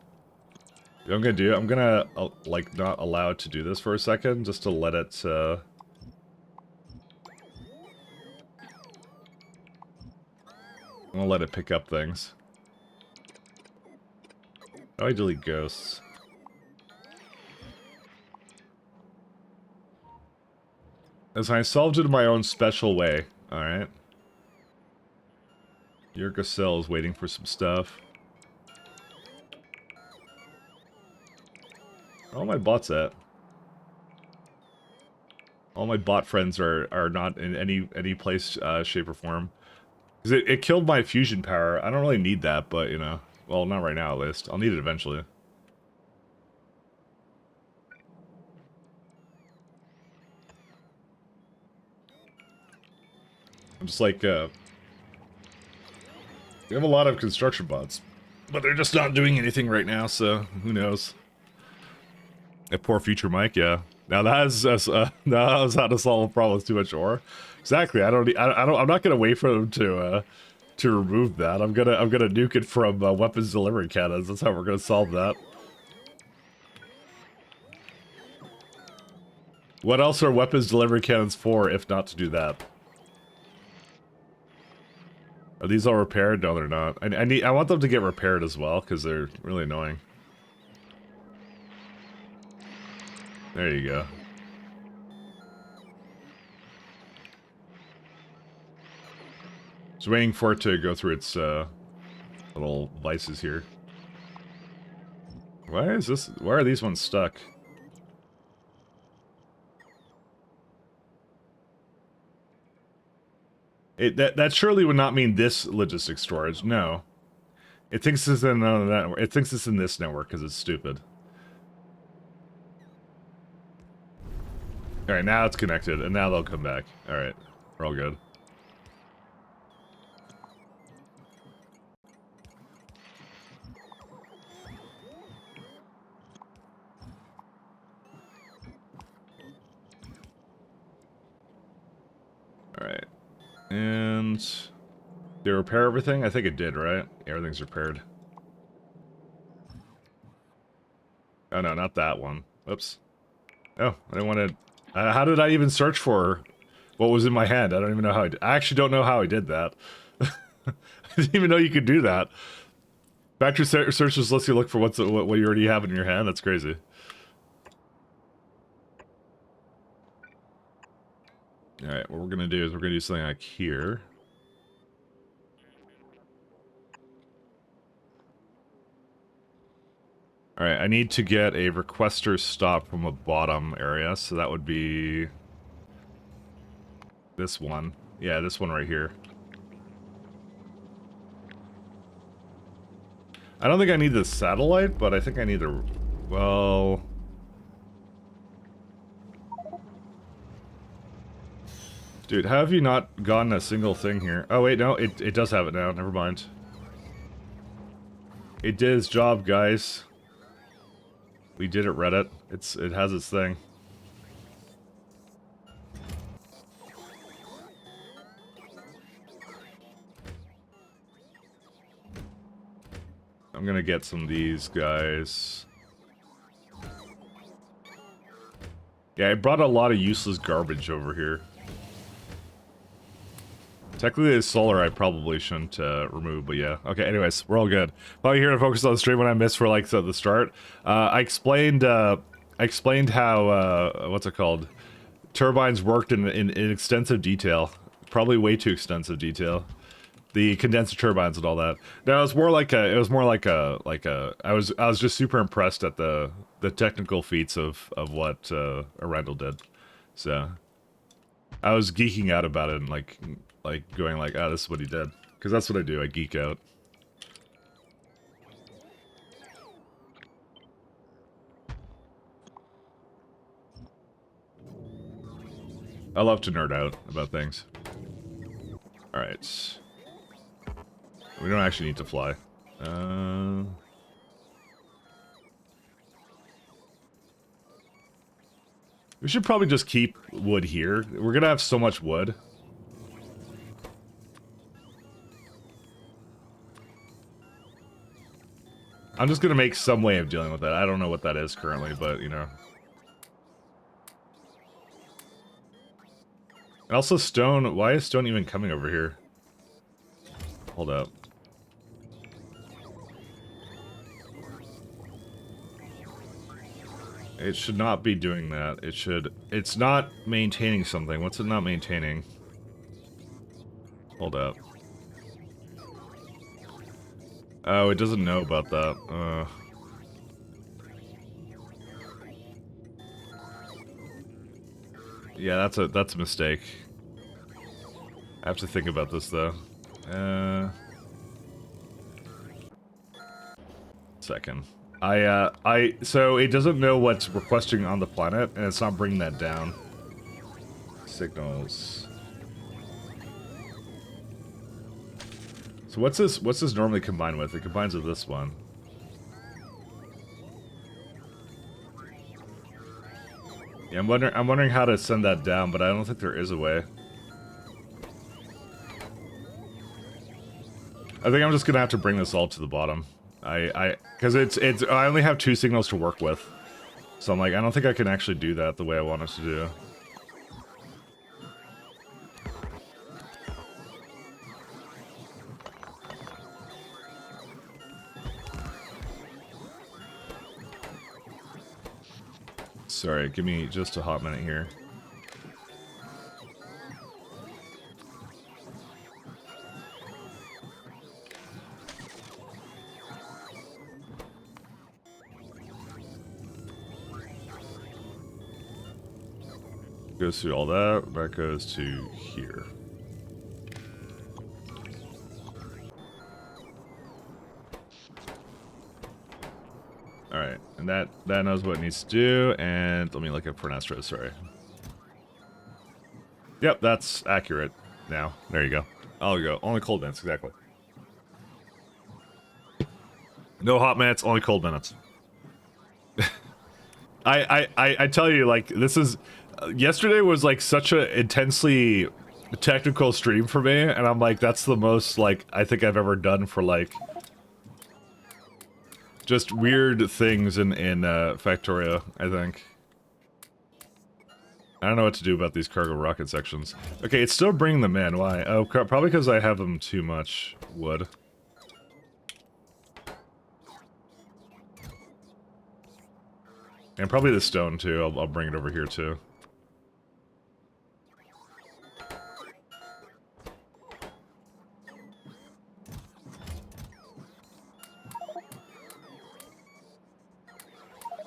Speaker 1: You know what I'm gonna do? I'm gonna, like, not allow it to do this for a second, just to let it, I'm gonna let it pick up things. How do I delete ghosts? As I solved it in my own special way, alright? Yurka Cell is waiting for some stuff. All my bots at? All my bot friends are not in any place, shape, or form. Because it killed my fusion power. I don't really need that, but, you know. Well, not right now, at least. I'll need it eventually. I'm just like, we have a lot of construction bots. But they're just not doing anything right now, so who knows. A poor future Mike, yeah. Now that is now that's how to solve a problem with too much ore. Exactly. I'm not gonna wait for them to remove that. I'm gonna nuke it from weapons delivery cannons. That's how we're gonna solve that. What else are weapons delivery cannons for if not to do that? Are these all repaired? No, they're not. I want them to get repaired as well because they're really annoying. There you go. Just waiting for it to go through its little vices here. Why are these ones stuck? That surely would not mean this logistics storage. No. It thinks it's in another network. It thinks it's in this network because it's stupid. Alright, now it's connected, and now they'll come back. Alright, we're all good. Alright. And... did it repair everything? I think it did, right? Everything's repaired. Oh no, not that one. Oops. Oh, I didn't want to... how did I even search for what was in my hand? I don't even know how I actually don't know how I did that. I didn't even know you could do that. Factory search just lets you look for what you already have in your hand. That's crazy. Alright, what we're gonna do is we're gonna do something like here. Alright, I need to get a requester stop from a bottom area, so that would be... this one. Yeah, this one right here. I don't think I need the satellite, but I think I need the... well... dude, how have you not gotten a single thing here? Oh wait, no, it does have it now, never mind. It did its job, guys. We did it, Reddit. It has its thing. I'm gonna get some of these guys. Yeah, I brought a lot of useless garbage over here. Technically, the solar I probably shouldn't remove, but yeah. Okay, anyways, we're all good. Probably here to focus on the stream when I missed for like the start. I explained how what's it called? Turbines worked in extensive detail, probably way too extensive detail. The condenser turbines and all that. No, it was more like I was just super impressed at the technical feats of what Arendelle did. So I was geeking out about it and like going like, ah, this is what he did, because that's what I do. I geek out. I love to nerd out about things. Alright. We don't actually need to fly. We should probably just keep wood here. We're gonna have so much wood. I'm just gonna make some way of dealing with that. I don't know what that is currently, but, you know. And also stone. Why is stone even coming over here? Hold up. It should not be doing that. It should... It's not maintaining something. What's it not maintaining? Hold up. Oh, it doesn't know about that. Yeah, that's a mistake. I have to think about this though. Second. So it doesn't know what's requesting on the planet, and it's not bringing that down. Signals. So what's this normally combined with? It combines with this one. Yeah, I'm wondering how to send that down, but I don't think there is a way. I think I'm just gonna have to bring this all to the bottom. Because I only have 2 signals to work with. So I'm like, I don't think I can actually do that the way I want it to do. Sorry, give me just a hot minute here. Goes through all that. That goes to here. Alright, and that knows what it needs to do, and let me look up for an Astro, sorry. Yep, that's accurate now. There you go. Oh, you go. Only cold minutes, exactly. No hot minutes, only cold minutes. I tell you, like, this is... yesterday was, like, such a intensely technical stream for me, and I'm like, that's the most, like, I think I've ever done for, like... just weird things in Factorio, I think. I don't know what to do about these cargo rocket sections. Okay, it's still bringing them in. Why? Oh, probably because I have them too much wood. And probably the stone, too. I'll bring it over here, too.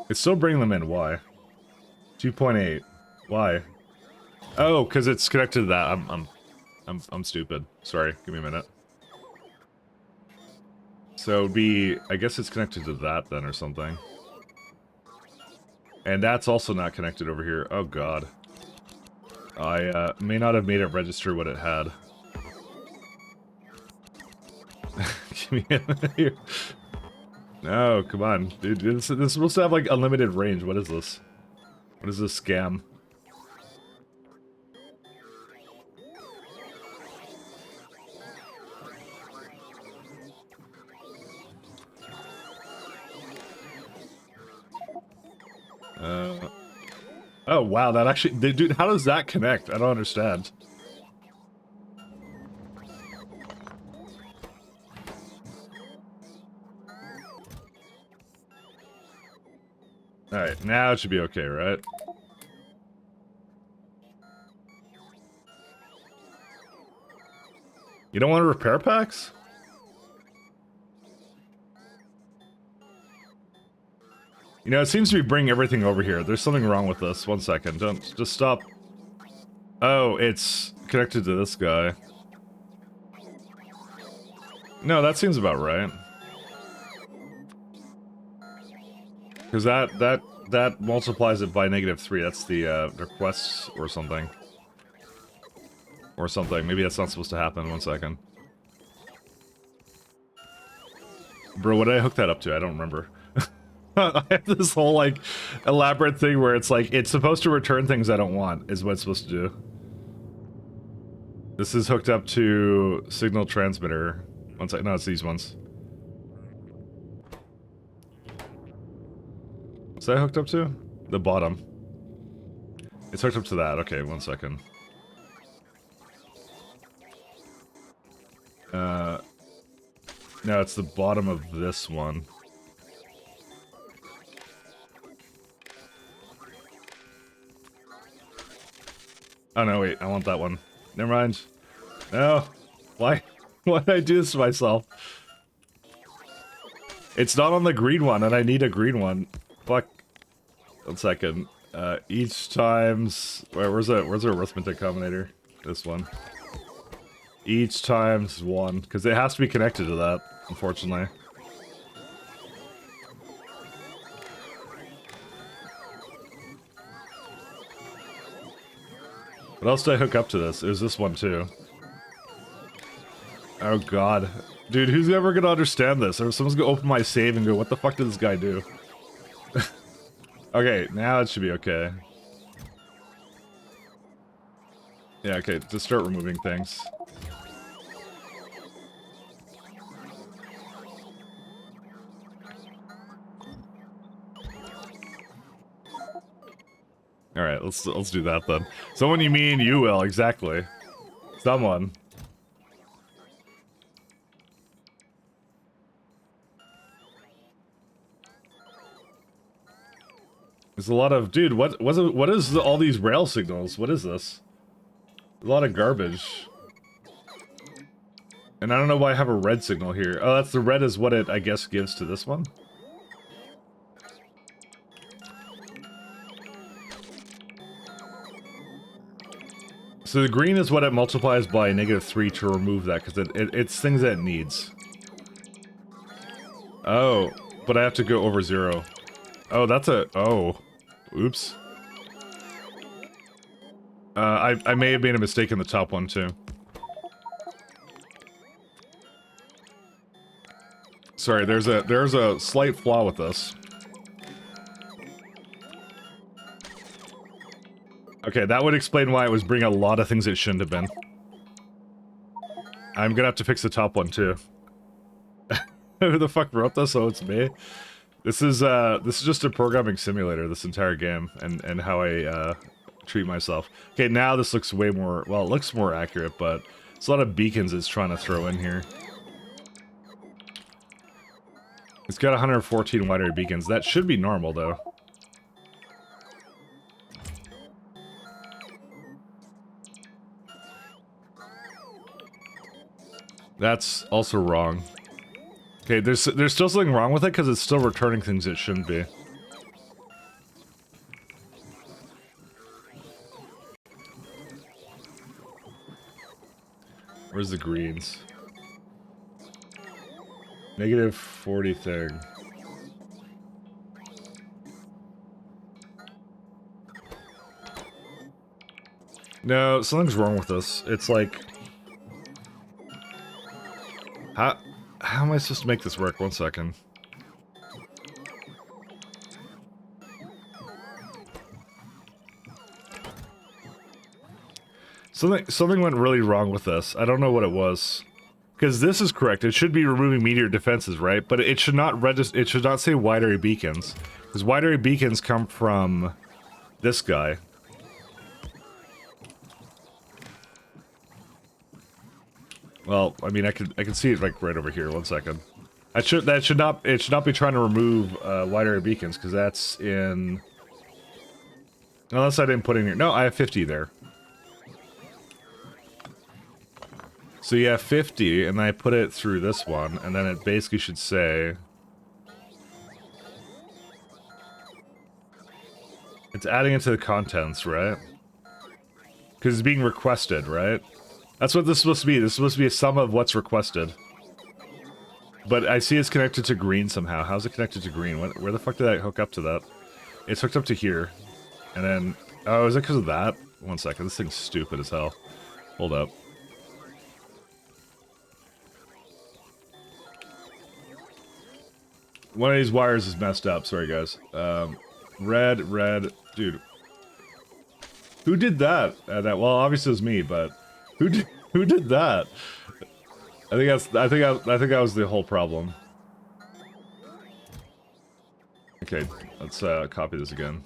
Speaker 1: It's still bringing them in. Why? 2.8. Why? Oh, because it's connected to that. I'm stupid. Sorry. Give me a minute. So it'd be... I guess it's connected to that then or something. And that's also not connected over here. Oh god. I may not have made it register what it had. Give me a minute here. No, come on. Dude, this is supposed to have, like, unlimited range. What is this? What is this scam? Oh, wow, that actually... Dude, how does that connect? I don't understand. Alright, now it should be okay, right? You don't want repair packs? You know, it seems to be bringing everything over here. There's something wrong with this. One second. Don't... Just stop. Oh, it's connected to this guy. No, that seems about right. Because that multiplies it by -3. That's the requests or something. Or something. Maybe that's not supposed to happen. 1 second. Bro, what did I hook that up to? I don't remember. I have this whole, like, elaborate thing where it's like, it's supposed to return things I don't want, is what it's supposed to do. This is hooked up to signal transmitter. 1 second. No, it's these ones. What's that hooked up to? The bottom. It's hooked up to that. Okay, 1 second. No, it's the bottom of this one. Oh no, wait, I want that one. Never mind. No. Why? Why did I do this to myself? It's not on the green one, and I need a green one. Fuck. 1 second. Each times... Where's our arithmetic combinator? This one. Each times 1. Because it has to be connected to that, unfortunately. What else did I hook up to this? It was this one, too. Oh, God. Dude, who's ever gonna understand this? Or someone's gonna open my save and go, what the fuck did this guy do? Okay, now it should be okay. Yeah, okay, just start removing things. Alright, let's do that then. Someone you mean you will, exactly. Someone. There's a lot of... Dude, what is all these rail signals? What is this? A lot of garbage. And I don't know why I have a red signal here. Oh, that's the red is what it, I guess, gives to this one? So the green is what it multiplies by -3 to remove that, because it's things that it needs. Oh, but I have to go over 0. Oh, that's a... Oh. Oops. I may have made a mistake in the top one, too. Sorry, there's a slight flaw with this. Okay, that would explain why it was bringing a lot of things it shouldn't have been. I'm gonna have to fix the top one, too. Who the fuck wrote this? Oh, it's me. This is just a programming simulator, this entire game, and how I, treat myself. Okay, now this looks way more... Well, it looks more accurate, but it's a lot of beacons it's trying to throw in here. It's got 114 wide area beacons. That should be normal, though. That's also wrong. Okay, there's still something wrong with it because it's still returning things it shouldn't be. Where's the greens? -40 thing. No, something's wrong with this. It's like... How am I supposed to make this work? 1 second. Something went really wrong with this. I don't know what it was. Because this is correct. It should be removing meteor defenses, right? But it should not it should not say wide area beacons. Because wide area beacons come from this guy. Well, I mean, I can see it like right over here. 1 second. It should not be trying to remove wide area beacons because that's in. Unless I didn't put in here. No, I have 50 there. So you have 50, and then I put it through this one, and then it basically should say... It's adding it to the contents, right? Because it's being requested, right? That's what this is supposed to be. This is supposed to be a sum of what's requested. But I see it's connected to green somehow. How's it connected to green? Where the fuck did I hook up to that? It's hooked up to here. And then... Oh, is it because of that? 1 second. This thing's stupid as hell. Hold up. One of these wires is messed up. Sorry, guys. Red. Dude. Who did that? Well, obviously it was me, but who did that? I think that was the whole problem. Okay, let's copy this again.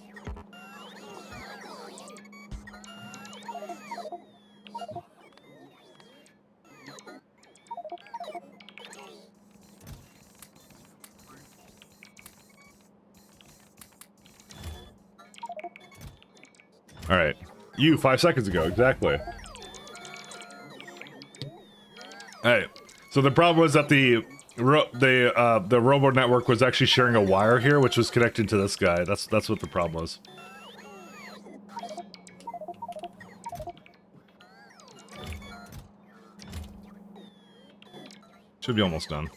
Speaker 1: Alright. You, 5 seconds ago, exactly. Alright. So the problem was that the robo network was actually sharing a wire here, which was connected to this guy. That's what the problem was. Should be almost done.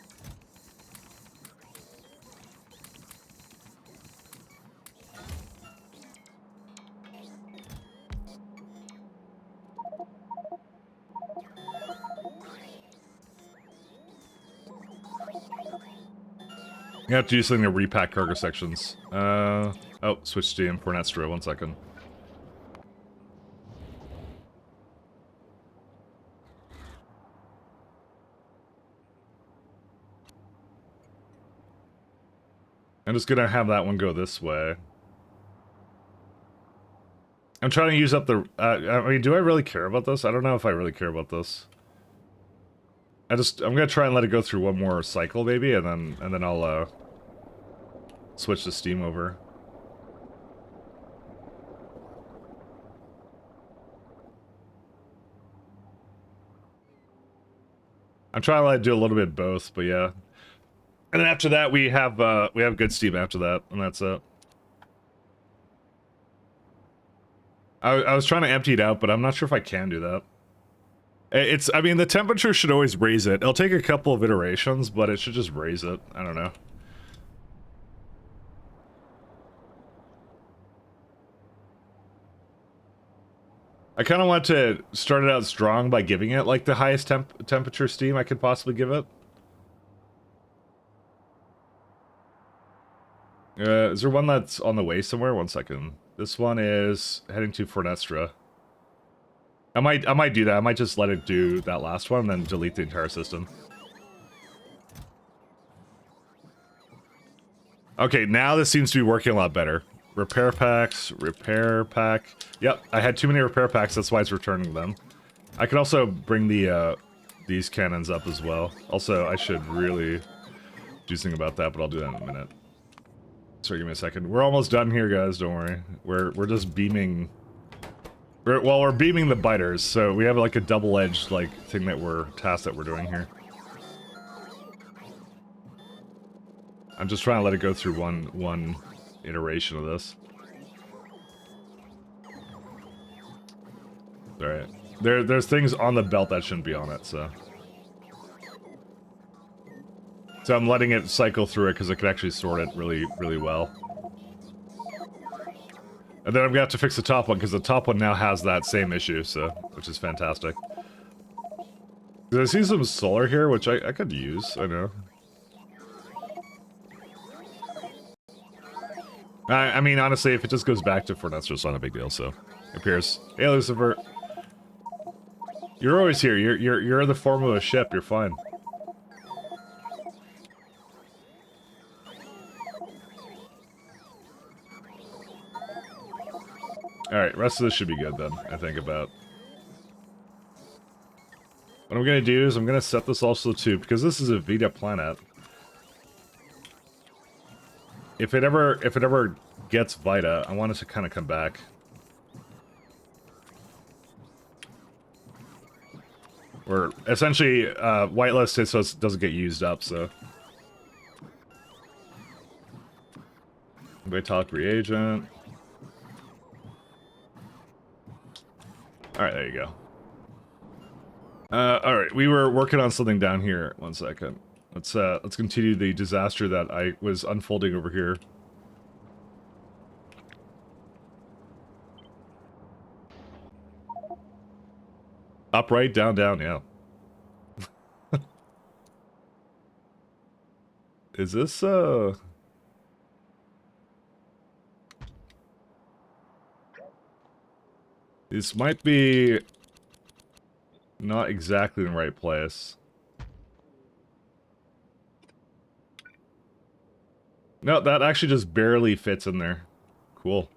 Speaker 1: You have to do something to repack cargo sections. Oh, switch to Fornestra, 1 second. I'm just gonna have that one go this way. I'm trying to use up the... I mean, do I really care about this? I don't know if I really care about this. I'm gonna try and let it go through one more cycle, maybe, and then I'll, switch the steam over. I'm trying to let it do a little bit of both, but yeah. And then after that, we have good steam after that, and that's it. I was trying to empty it out, but I'm not sure if I can do that. I mean, the temperature should always raise it. It'll take a couple of iterations, but it should just raise it. I don't know. I kind of want to start it out strong by giving it, like, the highest temperature steam I could possibly give it. Is there one that's on the way somewhere? 1 second. This one is heading to Fornestra. I might do that. I might just let it do that last one and then delete the entire system. Okay, now this seems to be working a lot better. Repair packs, repair pack. Yep, I had too many repair packs, that's why it's returning them. I could also bring the these cannons up as well. Also, I should really do something about that, but I'll do that in a minute. Sorry, give me a second. We're almost done here, guys, don't worry. We're just beaming... We're beaming the biters, so we have like a double-edged like thing that task that we're doing here. I'm just trying to let it go through one iteration of this. Alright. There's things on the belt that shouldn't be on it, so... So I'm letting it cycle through it because it can actually sort it really, really well. And then I'm gonna have to fix the top one because the top one now has that same issue, so which is fantastic. I see some solar here, which I could use, I know. I mean, honestly, if it just goes back to Fornestra, it's not a big deal, so... It appears. Hey, Lucifer. You're always here. You're in the form of a ship. You're fine. Alright, rest of this should be good then, I think about. What I'm gonna do is I'm gonna set this also to, because this is a Vita planet. If it ever gets Vita, I want it to kind of come back. Or essentially whitelisted so it doesn't get used up, so. Vitality reagent. Alright, there you go. Alright, we were working on something down here. 1 second. Let's continue the disaster that I was unfolding over here. Up, right, down, down, yeah. Is this, this might be not exactly in the right place. No, that actually just barely fits in there. Cool.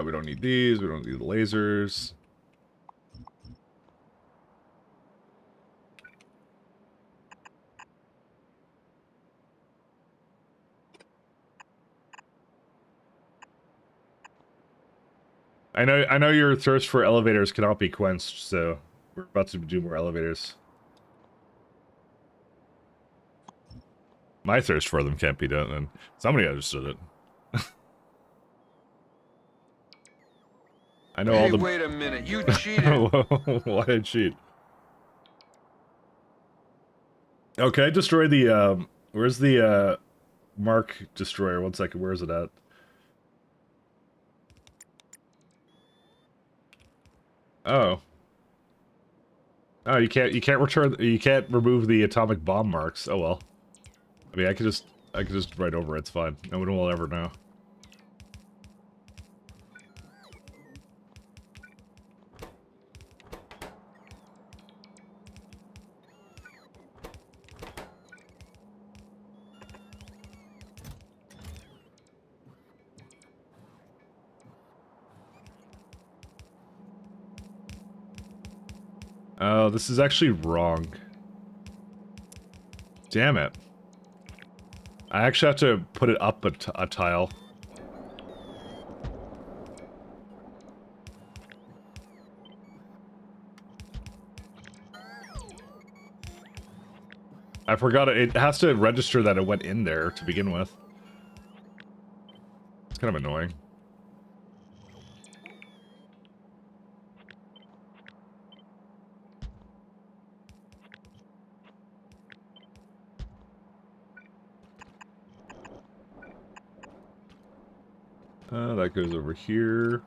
Speaker 1: We don't need these, we don't need the lasers. I know your thirst for elevators cannot be quenched, so we're about to do more elevators. My thirst for them can't be done, and somebody understood it. I know all the...
Speaker 2: Hey, wait a minute, you cheated!
Speaker 1: Why did I cheat? Okay, destroy the, where's the, Mark Destroyer? 1 second, where is it at? Oh. Oh, you can't return, you can't remove the atomic bomb marks. Oh well. I mean, I could just write over it, it's fine. No one will ever know. Oh, this is actually wrong. Damn it. I actually have to put it up a tile. I forgot it. It has to register that it went in there to begin with. It's kind of annoying. That goes over here.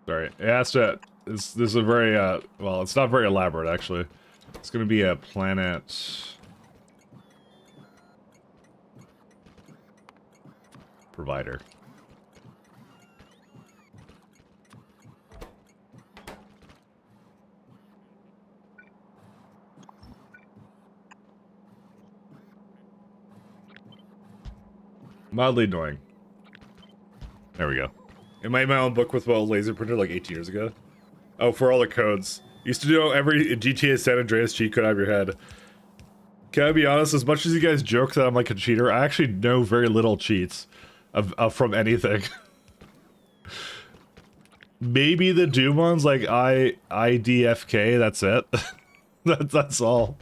Speaker 1: Sorry, it has to... This is a very, well, it's not very elaborate, actually. It's gonna be a planet... provider. Mildly annoying. There we go. I made my own book with a laser printer like 18 years ago. Oh, for all the codes. Used to know every GTA San Andreas cheat code out of your head. Can I be honest? As much as you guys joke that I'm like a cheater, I actually know very little cheats from anything. Maybe the Doom ones, like IDFK, that's it. That's all.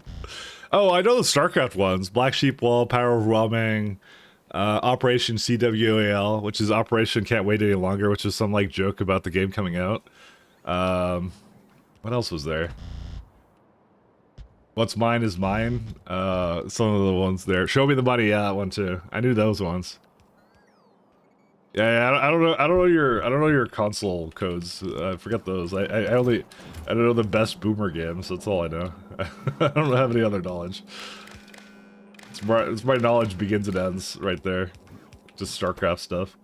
Speaker 1: Oh, I know the StarCraft ones. Black Sheep Wall, Power Overwhelming, Operation CWAL, which is Operation Can't Wait Any Longer, which is some like joke about the game coming out. What else was there? What's mine is mine. Some of the ones there. Show me the money. Yeah, that one too. I knew those ones. Yeah, I don't know. I don't know your console codes. I forget those. I don't know the best boomer games. That's all I know. I don't have any other knowledge. It's my knowledge begins and ends right there. Just StarCraft stuff.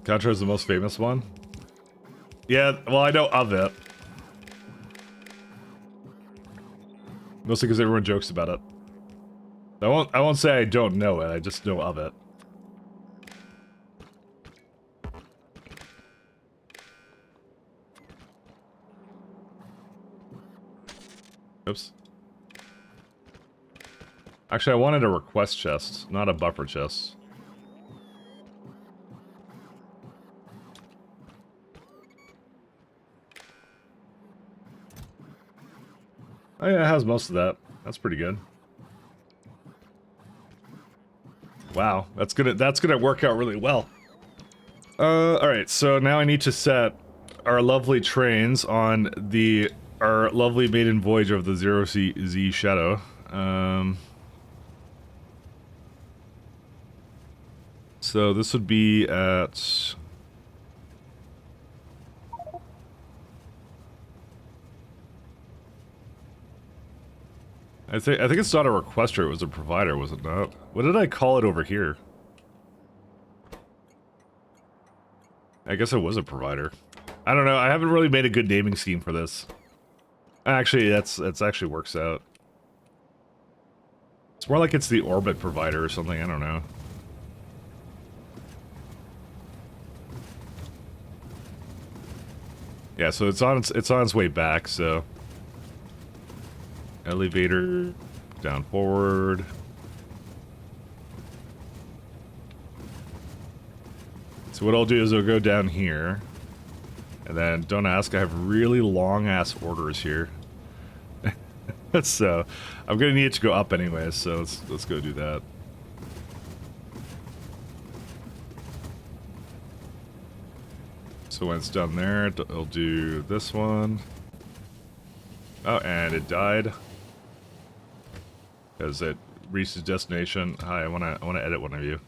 Speaker 1: Contra is the most famous one. Yeah, well, I know of it. Mostly because everyone jokes about it. I won't say I don't know it, I just know of it. Oops. Actually, I wanted a request chest, not a buffer chest. Oh yeah, it has most of that. That's pretty good. Wow, that's gonna work out really well. Alright, so now I need to set our lovely trains on our lovely maiden voyage of the Zero Z Shadow. So this would be at... I think it's not a requester, it was a provider, was it not? What did I call it over here? I guess it was a provider. I don't know, I haven't really made a good naming scheme for this. Actually, that's actually works out. It's more like it's the orbit provider or something, I don't know. Yeah, so it's on its way back, so elevator down forward. So what I'll do is I'll go down here, and then don't ask, I have really long ass orders here. So I'm gonna need it to go up anyways, so let's go do that. So when it's done there, it'll do this one. Oh, and it died because it reached its destination. Hi, I wanna edit one of you.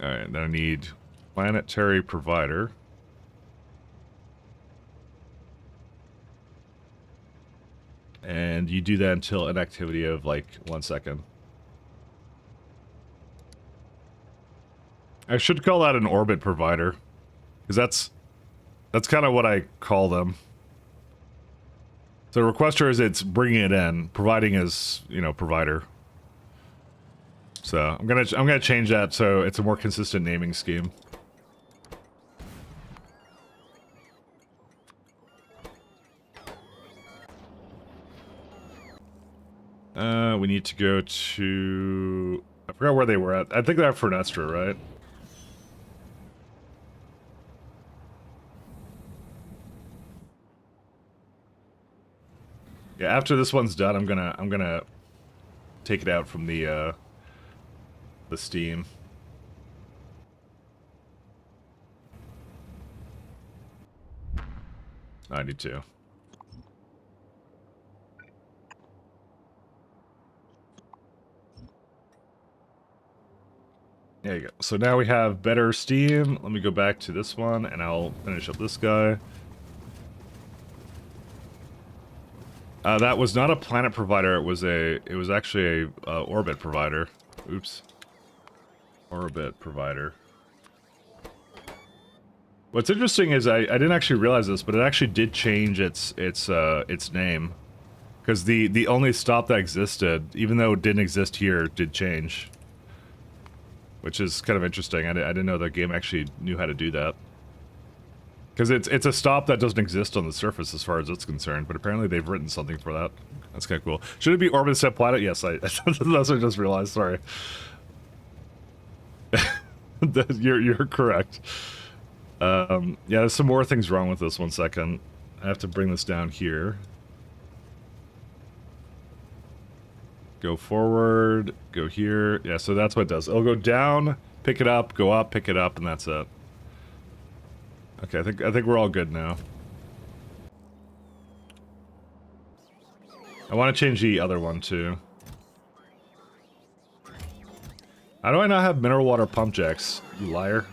Speaker 1: All right, then I need planetary provider. And you do that until an activity of like 1 second. I should call that an orbit provider, because that's kind of what I call them. So requester is it's bringing it in, providing is, you know, provider. So I'm gonna change that so it's a more consistent naming scheme. We need to go to... I forgot where they were at. I think they're at Fernestra, right? Yeah, after this one's done, I'm gonna take it out from the Steam. I need to. There you go. So now we have better Steam. Let me go back to this one, and I'll finish up this guy. That was not a planet provider. It was actually a orbit provider. Oops. Orbit provider. What's interesting is I didn't actually realize this, but it actually did change its name, because the only stop that existed, even though it didn't exist here, did change. Which is kind of interesting. I didn't know the game actually knew how to do that. Because it's a stop that doesn't exist on the surface as far as it's concerned, but apparently they've written something for that. That's kind of cool. Should it be orbit set planet? Yes, that's what I just realized, sorry. You're correct. Yeah, there's some more things wrong with this. 1 second. I have to bring this down here. Go forward, go here. Yeah, so that's what it does. It'll go down, pick it up, go up, pick it up, and that's it. Okay, I think we're all good now. I want to change the other one too. How do I not have mineral water pump jacks, you liar?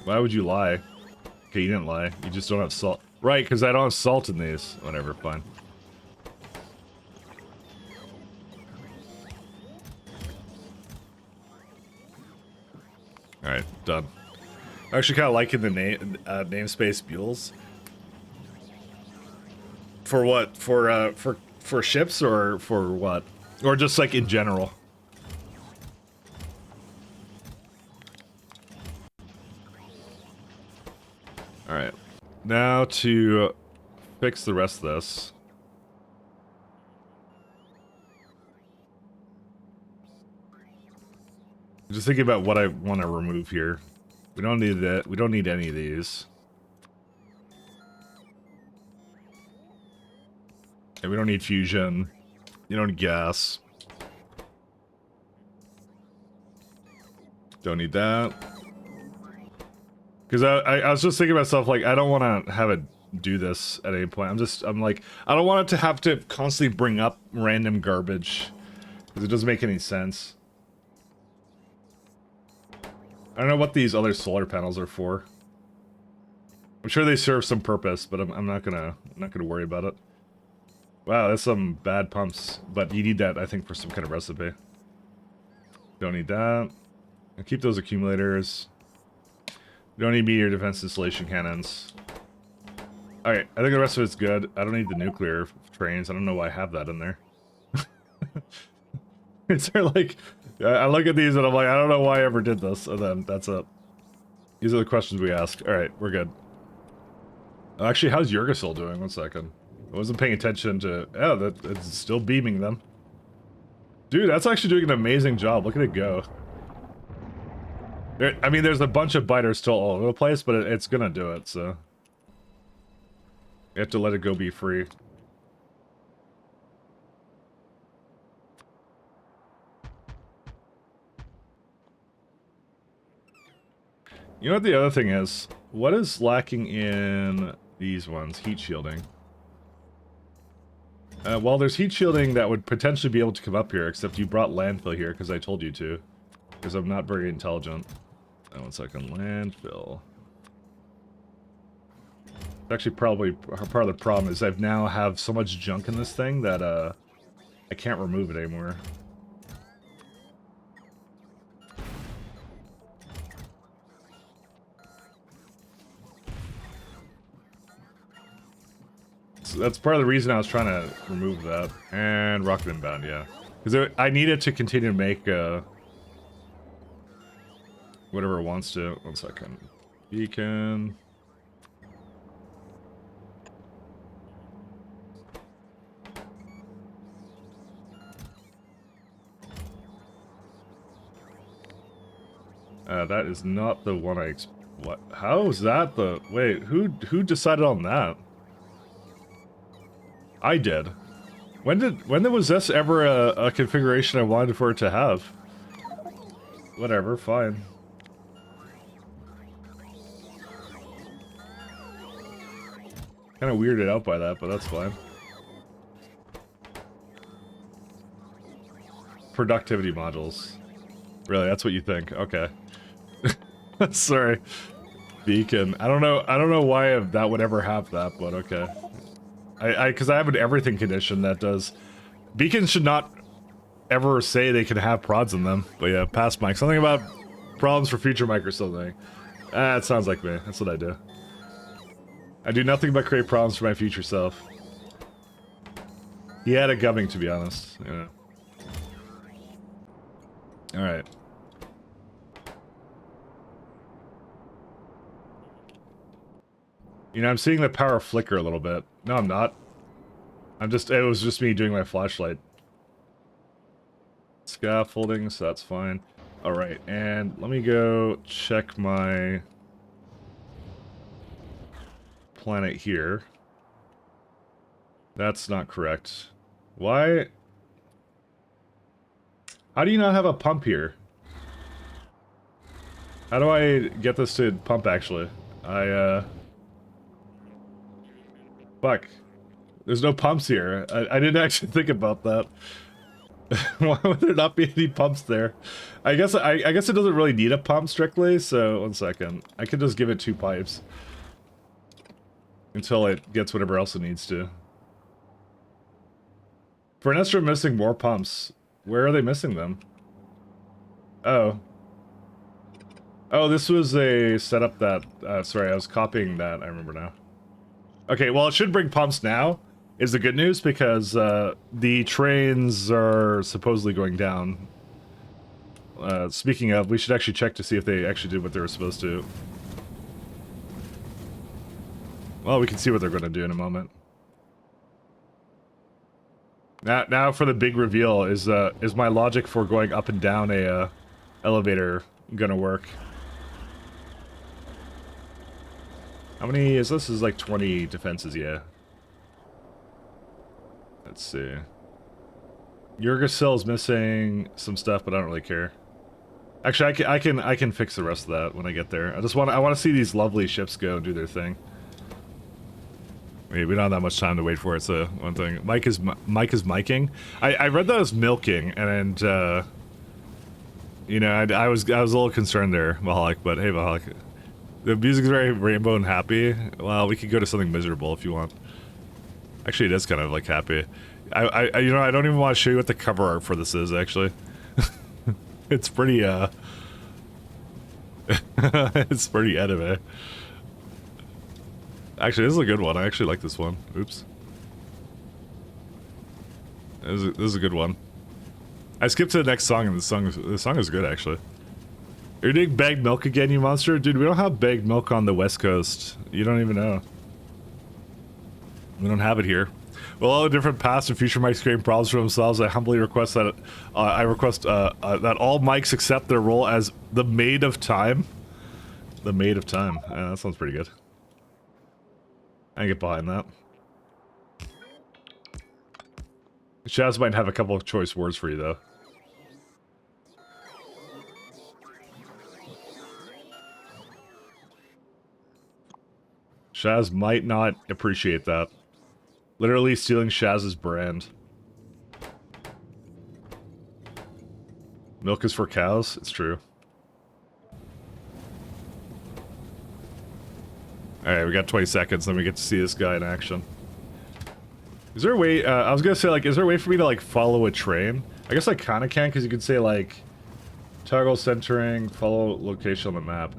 Speaker 1: Why would you lie? Okay, you didn't lie. You just don't have salt. Right, because I don't have salt in these. Whatever, fine. Alright, done. I'm actually kind of liking the namespace Buells. For what? For ships or for what? Or just like in general? Alright. Now to fix the rest of this. Just thinking about what I want to remove here. We don't need that. We don't need any of these. And we don't need fusion. You don't need gas. Don't need that. Because I was just thinking to myself, like, I don't want to have it do this at any point. I'm like, I don't want it to have to constantly bring up random garbage. Because it doesn't make any sense. I don't know what these other solar panels are for. I'm sure they serve some purpose, but I'm not gonna worry about it. Wow, that's some bad pumps, but you need that, I think, for some kind of recipe. Don't need that. I'll keep those accumulators. Don't need meteor defense installation cannons. Alright, I think the rest of it's good. I don't need the nuclear trains. I don't know why I have that in there. Is there like... I look at these and I'm like, I don't know why I ever did this, and then that's it. These are the questions we ask. Alright, we're good. Actually, how's Yurgasil doing? 1 second. I wasn't paying attention to... Oh, it's still beaming them. Dude, that's actually doing an amazing job. Look at it go. I mean, there's a bunch of biters still all over the place, but it's gonna do it, so... You have to let it go be free. You know what the other thing is? What is lacking in these ones? Heat shielding. Well, there's heat shielding that would potentially be able to come up here, except you brought landfill here because I told you to. Because I'm not very intelligent. 1 second. Landfill. Actually, probably part of the problem is I now have so much junk in this thing that I can't remove it anymore. So that's part of the reason I was trying to remove that. And rocket inbound, yeah. Because I need it to continue to make whatever it wants to. 1 second. Beacon. That is not the one I... What? How is that the... Wait, who decided on that? I did. When was this ever a configuration I wanted for it to have? Whatever, fine. Kind of weirded out by that, but that's fine. Productivity modules. Really, that's what you think? Okay. Sorry. Beacon. I don't know why that would ever have that, but okay. Because I have an everything condition that does... Beacons should not ever say they can have prods in them. But yeah, past mic. Something about problems for future mic or something. It sounds like me. That's what I do. I do nothing but create problems for my future self. He had it coming, to be honest. You know. Alright. You know, I'm seeing the power flicker a little bit. No, I'm not. It was just me doing my flashlight. Scaffolding, so that's fine. Alright, and let me go check my planet here. That's not correct. Why? How do you not have a pump here? How do I get this to pump, actually? Fuck. There's no pumps here. I didn't actually think about that. Why would there not be any pumps there? I guess it doesn't really need a pump strictly, so 1 second. I could just give it 2 pipes. Until it gets whatever else it needs to. Furnace are missing more pumps. Where are they missing them? Oh. Oh, this was a setup that... sorry, I was copying that. I remember now. Okay, well, it should bring pumps now, is the good news, because the trains are supposedly going down. Speaking of, we should actually check to see if they actually did what they were supposed to. Well, we can see what they're going to do in a moment. Now for the big reveal, is my logic for going up and down a elevator gonna work? How many is this? Is like 20 defenses, yeah. Let's see. Yurgasil is missing some stuff, but I don't really care. Actually, I can fix the rest of that when I get there. I want to see these lovely ships go and do their thing. We don't have that much time to wait for it, so one thing. Mike is miking. I read that as milking, and you know, I was a little concerned there, Mahalik, but hey, Mahalik. The music's very rainbow and happy. Well, we could go to something miserable if you want. Actually, it is kind of like happy. You know, I don't even want to show you what the cover art for this is, actually. It's pretty, it's pretty anime. Actually, this is a good one. I actually like this one. Oops. This is a good one. I skipped to the next song, and the song is good, actually. You're doing bagged milk again, you monster? Dude, we don't have bagged milk on the West Coast. You don't even know. We don't have it here. Well, all the different past and future mics creating problems for themselves. I humbly request that that all mics accept their role as the maid of time. The maid of time. That sounds pretty good. I can get behind that. Shaz might have a couple of choice words for you, though. Shaz might not appreciate that. Literally stealing Shaz's brand. Milk is for cows? It's true. Alright, we got 20 seconds, then we get to see this guy in action. Is there a way, I was gonna say, like, is there a way for me to, like, follow a train? I guess I kinda can, because you could say, like, toggle centering, follow location on the map.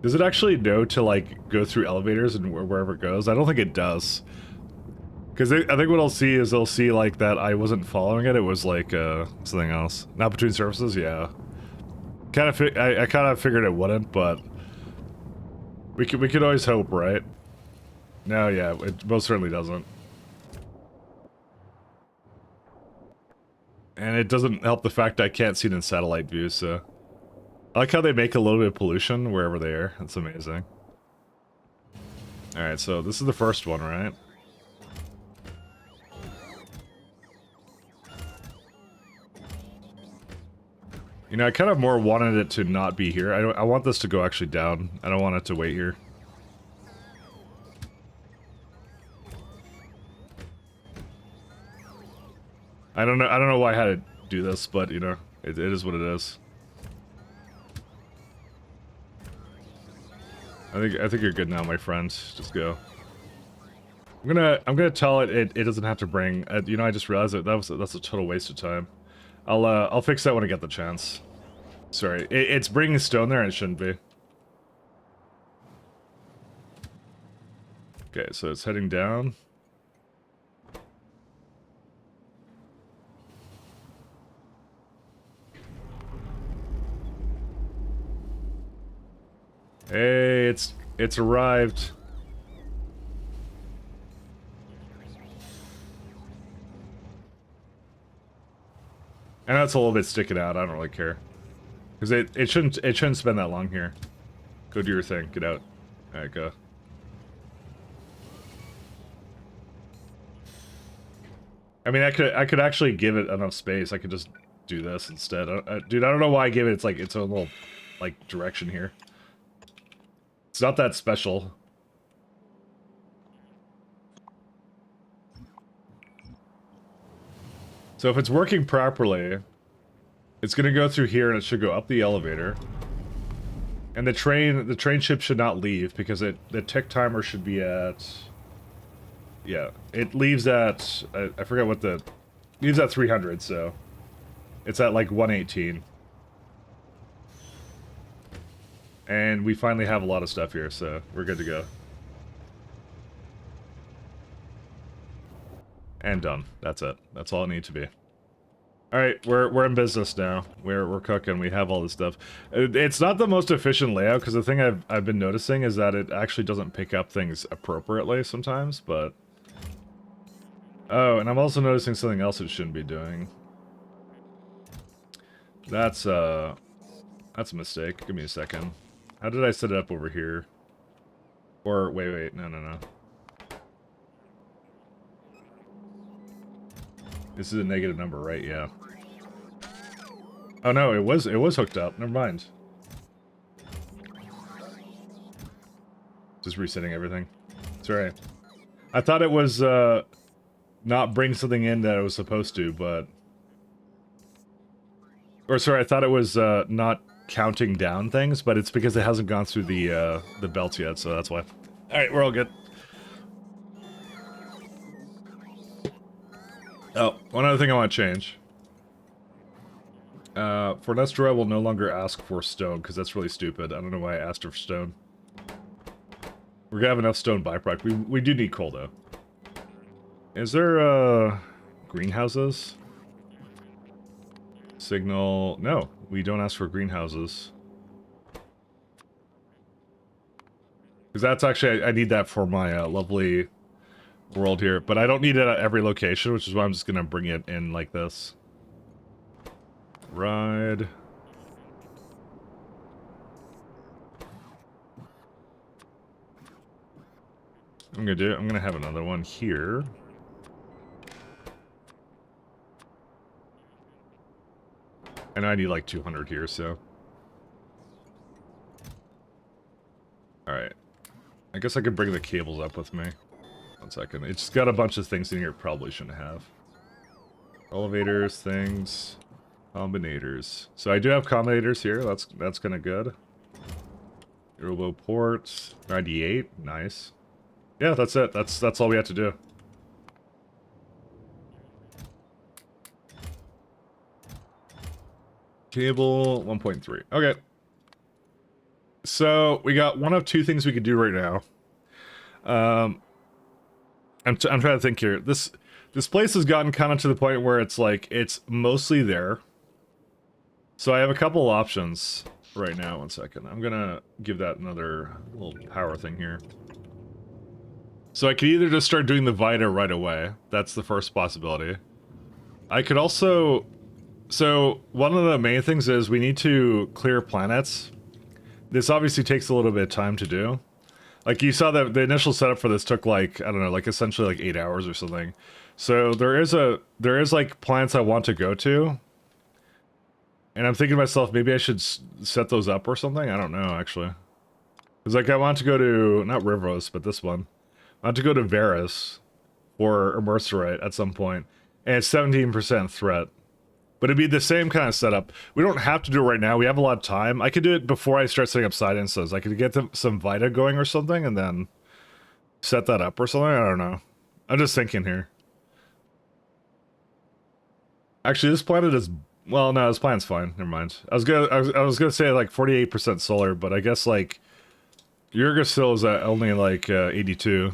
Speaker 1: Does it actually know to, like, go through elevators and wherever it goes? I don't think it does. Because I think what I'll see is they'll see, like, that I wasn't following it, it was, like, something else. Not between surfaces, yeah. I kind of figured it wouldn't, but... We could always hope, right? No, yeah, it most certainly doesn't. And it doesn't help the fact that I can't see it in satellite view, so... I like how they make a little bit of pollution wherever they are. That's amazing. Alright, so this is the first one, right? You know, I kind of more wanted it to not be here. I want this to go actually down. I don't want it to wait here. I don't know why I had to do this, but you know, it is what it is. I think you're good now, my friend. Just go. I'm gonna tell it doesn't have to bring. You know, I just realized that's a total waste of time. I'll fix that when I get the chance. Sorry, it's bringing stone there and it shouldn't be. Okay, so it's heading down. Hey, it's arrived. I know it's a little bit sticking out. I don't really care, because it shouldn't spend that long here. Go do your thing. Get out. All right, go. I mean, I could actually give it enough space. I could just do this instead. Dude, I don't know why I gave it. It's like its own little like direction here. It's not that special. So if it's working properly, it's gonna go through here and it should go up the elevator. And the train ship should not leave because the tick timer should be at... Yeah, it leaves at... I forget what the... Leaves at 300, so... It's at like 118. And we finally have a lot of stuff here, so we're good to go. And done. That's it. That's all it needs to be. Alright, we're in business now. We're cooking. We have all this stuff. It's not the most efficient layout, because the thing I've been noticing is that it actually doesn't pick up things appropriately sometimes, but... Oh, and I'm also noticing something else it shouldn't be doing. That's a mistake. Give me a second. How did I set it up over here? Or, wait, no. This is a negative number, right? Yeah. Oh no, it was hooked up. Never mind. Just resetting everything. It's alright. I thought it was not bring something in that it was supposed to, but... Or sorry, I thought it was not counting down things, but it's because it hasn't gone through the belts yet, so that's why. Alright, we're all good. Oh, one other thing I want to change. For Nestor, I will no longer ask for stone, because that's really stupid. I don't know why I asked her for stone. We're gonna have enough stone byproduct. We do need coal, though. Is there, greenhouses? Signal... No, we don't ask for greenhouses. Because that's actually... I need that for my, lovely world here. But I don't need it at every location, which is why I'm just gonna bring it in like this. Ride... I'm gonna have another one here. And I need like 200 here, so. Alright. I guess I could bring the cables up with me. 1 second. It's got a bunch of things in here it probably shouldn't have. Elevators, things, combinators. So I do have combinators here. That's kind of good. Robo ports, 98, nice. Yeah, that's it. That's all we have to do. Cable 1.3. Okay. So we got one of two things we could do right now. I'm trying to think here. This place has gotten kind of to the point where it's like it's mostly there. So I have a couple options right now. 1 second. I'm gonna give that another little power thing here. So I could either just start doing the Vita right away. That's the first possibility. I could also... So, one of the main things is we need to clear planets. This obviously takes a little bit of time to do. Like, you saw that the initial setup for this took like, I don't know, like essentially like 8 hours or something. So, there is like planets I want to go to. And I'm thinking to myself, maybe I should set those up or something? I don't know, actually. Because like, I want to go to, not Rivros, but this one. I want to go to Varus or Mercerite at some point, and it's 17% threat. But it'd be the same kind of setup. We don't have to do it right now. We have a lot of time. I could do it before I start setting up side instances. I could get some Vita going or something, and then set that up or something. I don't know. I'm just thinking here. Actually, this planet is... Well, no, this planet's fine. Never mind. I was gonna say like 48% solar, but I guess like Yggdrasil is at only like 82.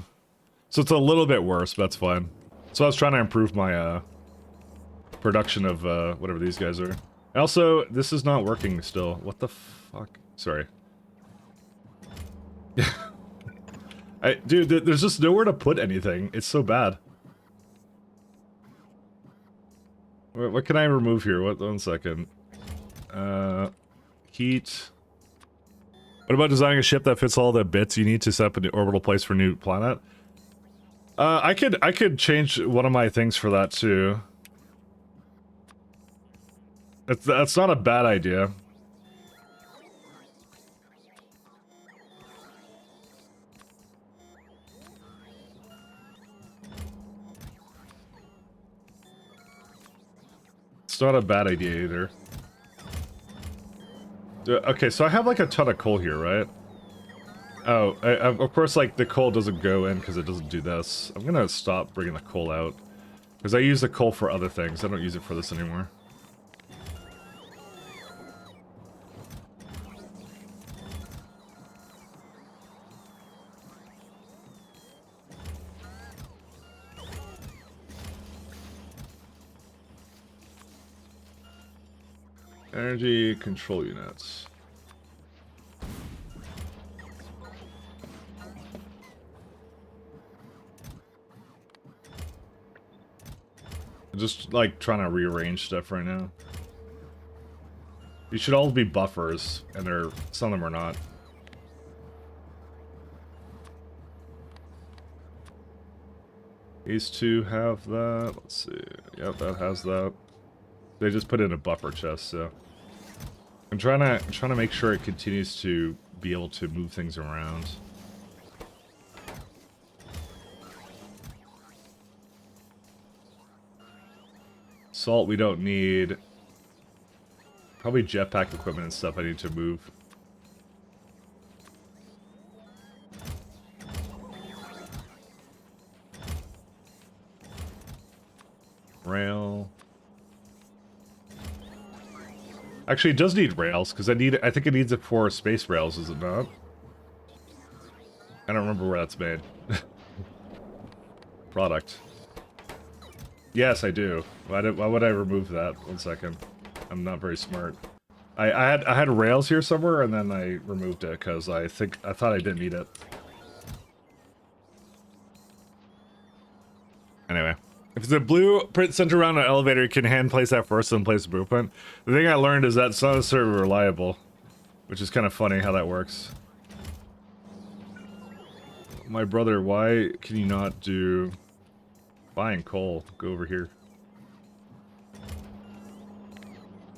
Speaker 1: So it's a little bit worse, but that's fine. So I was trying to improve my production of whatever these guys are. Also, this is not working still. What the fuck? Sorry. Dude, there's just nowhere to put anything. It's so bad. What can I remove here? 1 second. Heat. What about designing a ship that fits all the bits you need to set up an orbital place for a new planet? I could change one of my things for that too. That's not a bad idea. It's not a bad idea either. Okay, so I have like a ton of coal here, right? Oh, of course, like, the coal doesn't go in because it doesn't do this. I'm gonna stop bringing the coal out. Because I use the coal for other things. I don't use it for this anymore. Energy control units. I'm just like trying to rearrange stuff right now. These should all be buffers, and some of them are not. These two have that. Let's see. Yep, that has that. They just put in a buffer chest, so I'm trying to make sure it continues to be able to move things around. Salt we don't need. Probably jetpack equipment and stuff I need to move. Rail. Actually, it does need rails, because I think it needs it for space rails, is it not? I don't remember where that's made. Product. Yes, I do. Why would I remove that? 1 second. I'm not very smart. I had rails here somewhere, and then I removed it, because I thought I didn't need it. Anyway. If the blueprint centered around an elevator, you can hand place that first and place the blueprint. The thing I learned is that it's not necessarily reliable, which is kind of funny how that works. My brother, why can you not do buying coal? Go over here.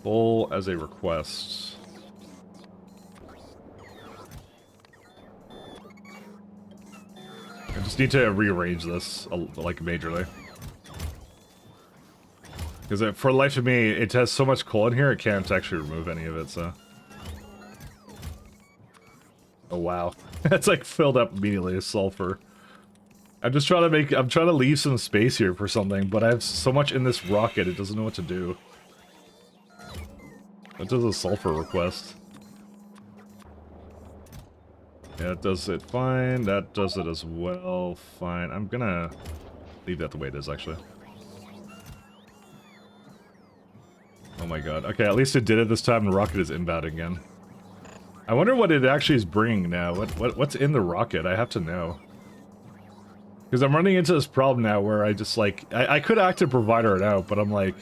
Speaker 1: Coal as a request. I just need to rearrange this, like, majorly. Because for the life of me, it has so much coal in here, I can't actually remove any of it, so... Oh wow. That's like filled up immediately with sulfur. I'm trying to leave some space here for something, but I have so much in this rocket, it doesn't know what to do. What does a sulfur request? Yeah, it does it fine. That does it as well. Fine. I'm gonna leave that the way it is, actually. Oh my god. Okay, at least it did it this time. The rocket is inbound again. I wonder what it actually is bringing now. What's in the rocket? I have to know. Because I'm running into this problem now where I just like... I could active provider it out, but I'm like...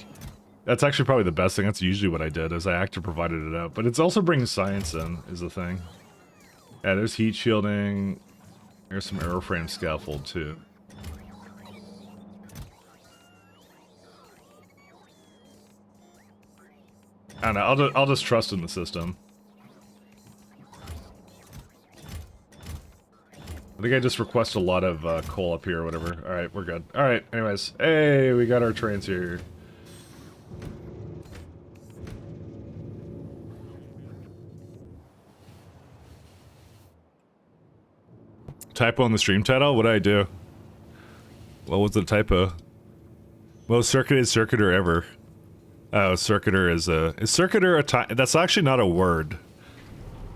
Speaker 1: That's actually probably the best thing. That's usually what I did, is I active provided it out. But it's also bringing science in, is the thing. Yeah, there's heat shielding. There's some aeroframe scaffold, too. I don't know, I'll just trust in the system. I think I just request a lot of coal up here or whatever. Alright, we're good. Alright, anyways. Hey, we got our trains here. Typo in the stream title? What did I do? What was the typo? Most circuited circuiter ever. Oh, circuiter is a... Is circuiter a time... That's actually not a word.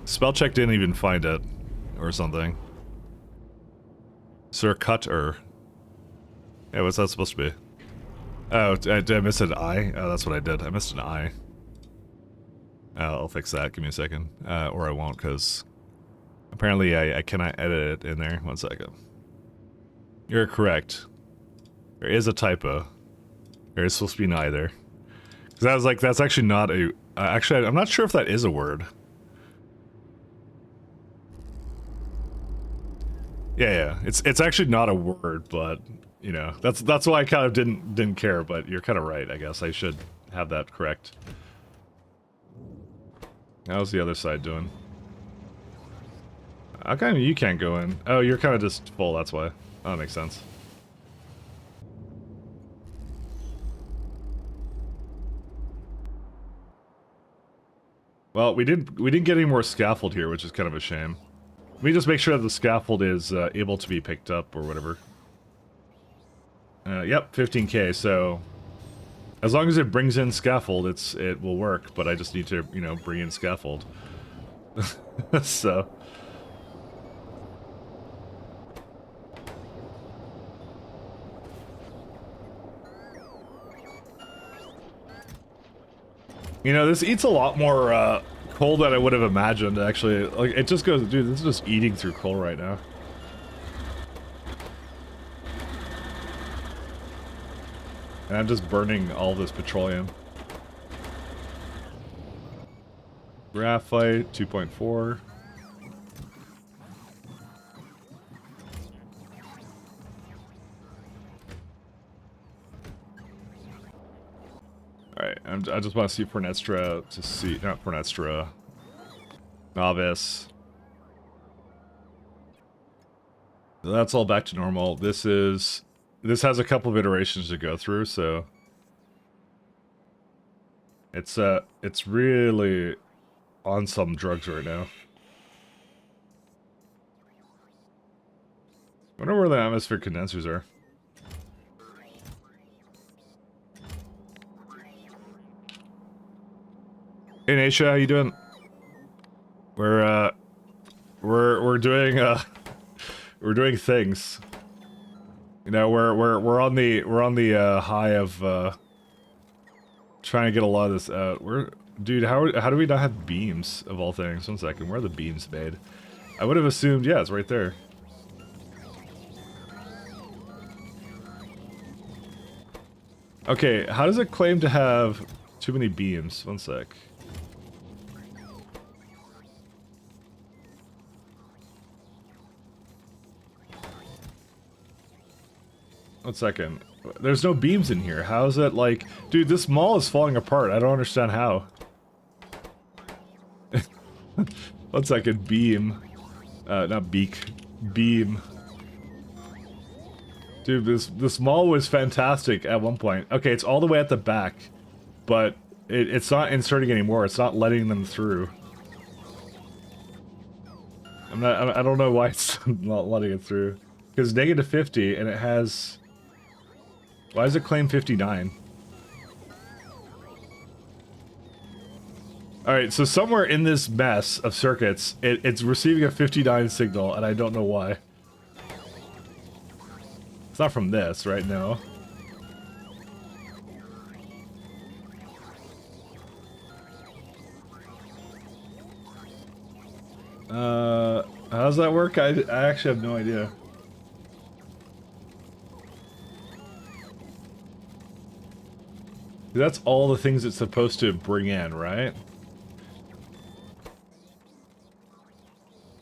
Speaker 1: Spell check didn't even find it. Or something. Circuiter. Yeah, what's that supposed to be? Oh, did I miss an I? Oh, that's what I did. I missed an I. Oh, I'll fix that. Give me a second. Or I won't, because... Apparently I cannot edit it in there. 1 second. You're correct. There is a typo. There is supposed to be neither. Because I was like, that's actually not a... actually, I'm not sure if that is a word. Yeah. It's actually not a word, but... You know, that's why I kind of didn't care, but you're kind of right, I guess. I should have that correct. How's the other side doing? How come you can't go in? Oh, you're kind of just full, that's why. Oh, that makes sense. Well, we didn't get any more scaffold here, which is kind of a shame. Let me just make sure that the scaffold is able to be picked up or whatever. Yep, 15k, so... As long as it brings in scaffold, it will work, but I just need to, you know, bring in scaffold. So... You know, this eats a lot more coal than I would have imagined, actually. Like, it just goes... Dude, this is just eating through coal right now. And I'm just burning all this petroleum. Graphite, 2.4. I just want to see Fornestra to see, not Fornestra. Novice. That's all back to normal. This has a couple of iterations to go through, so it's really on some drugs right now. I wonder where the atmospheric condensers are. Hey Naisha, how you doing? We're doing we're doing things. You know, we're on the high of trying to get a lot of this out. Dude, how do we not have beams of all things? 1 second, where are the beams made? I would have assumed, yeah, it's right there. Okay, how does it claim to have too many beams? 1 sec. One second. There's no beams in here. How is it like... Dude, this mall is falling apart. I don't understand how. 1 second. Beam. Not beak. Beam. Dude, this mall was fantastic at one point. Okay, it's all the way at the back. But it's not inserting anymore. It's not letting them through. I don't know why it's not letting it through. Because negative 50 and it has... Why does it claim 59? Alright, so somewhere in this mess of circuits, it's receiving a 59 signal, and I don't know why. It's not from this, right? No. How does that work? I actually have no idea. That's all the things it's supposed to bring in, right?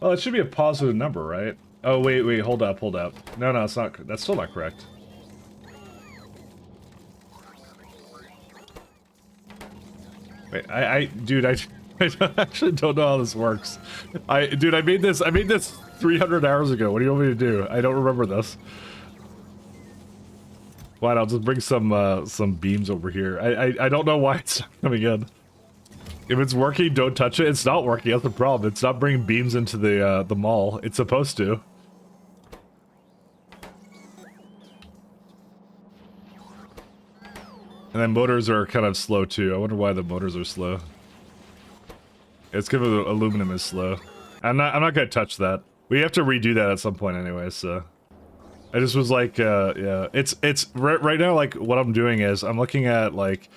Speaker 1: Well, it should be a positive number, right? Oh, wait, hold up. No, it's not. That's still not correct. Wait, dude, I actually don't know how this works. Dude, I made this 300 hours ago. What do you want me to do? I don't remember this. Fine, I'll just bring some beams over here. I don't know why it's not coming in. If it's working, don't touch it. It's not working. That's the problem. It's not bringing beams into the mall. It's supposed to. And then motors are kind of slow too. I wonder why the motors are slow. It's because the aluminum is slow. I'm not gonna touch that. We have to redo that at some point anyway, so. I just was like, yeah, it's right now, like, what I'm doing is I'm looking at, like,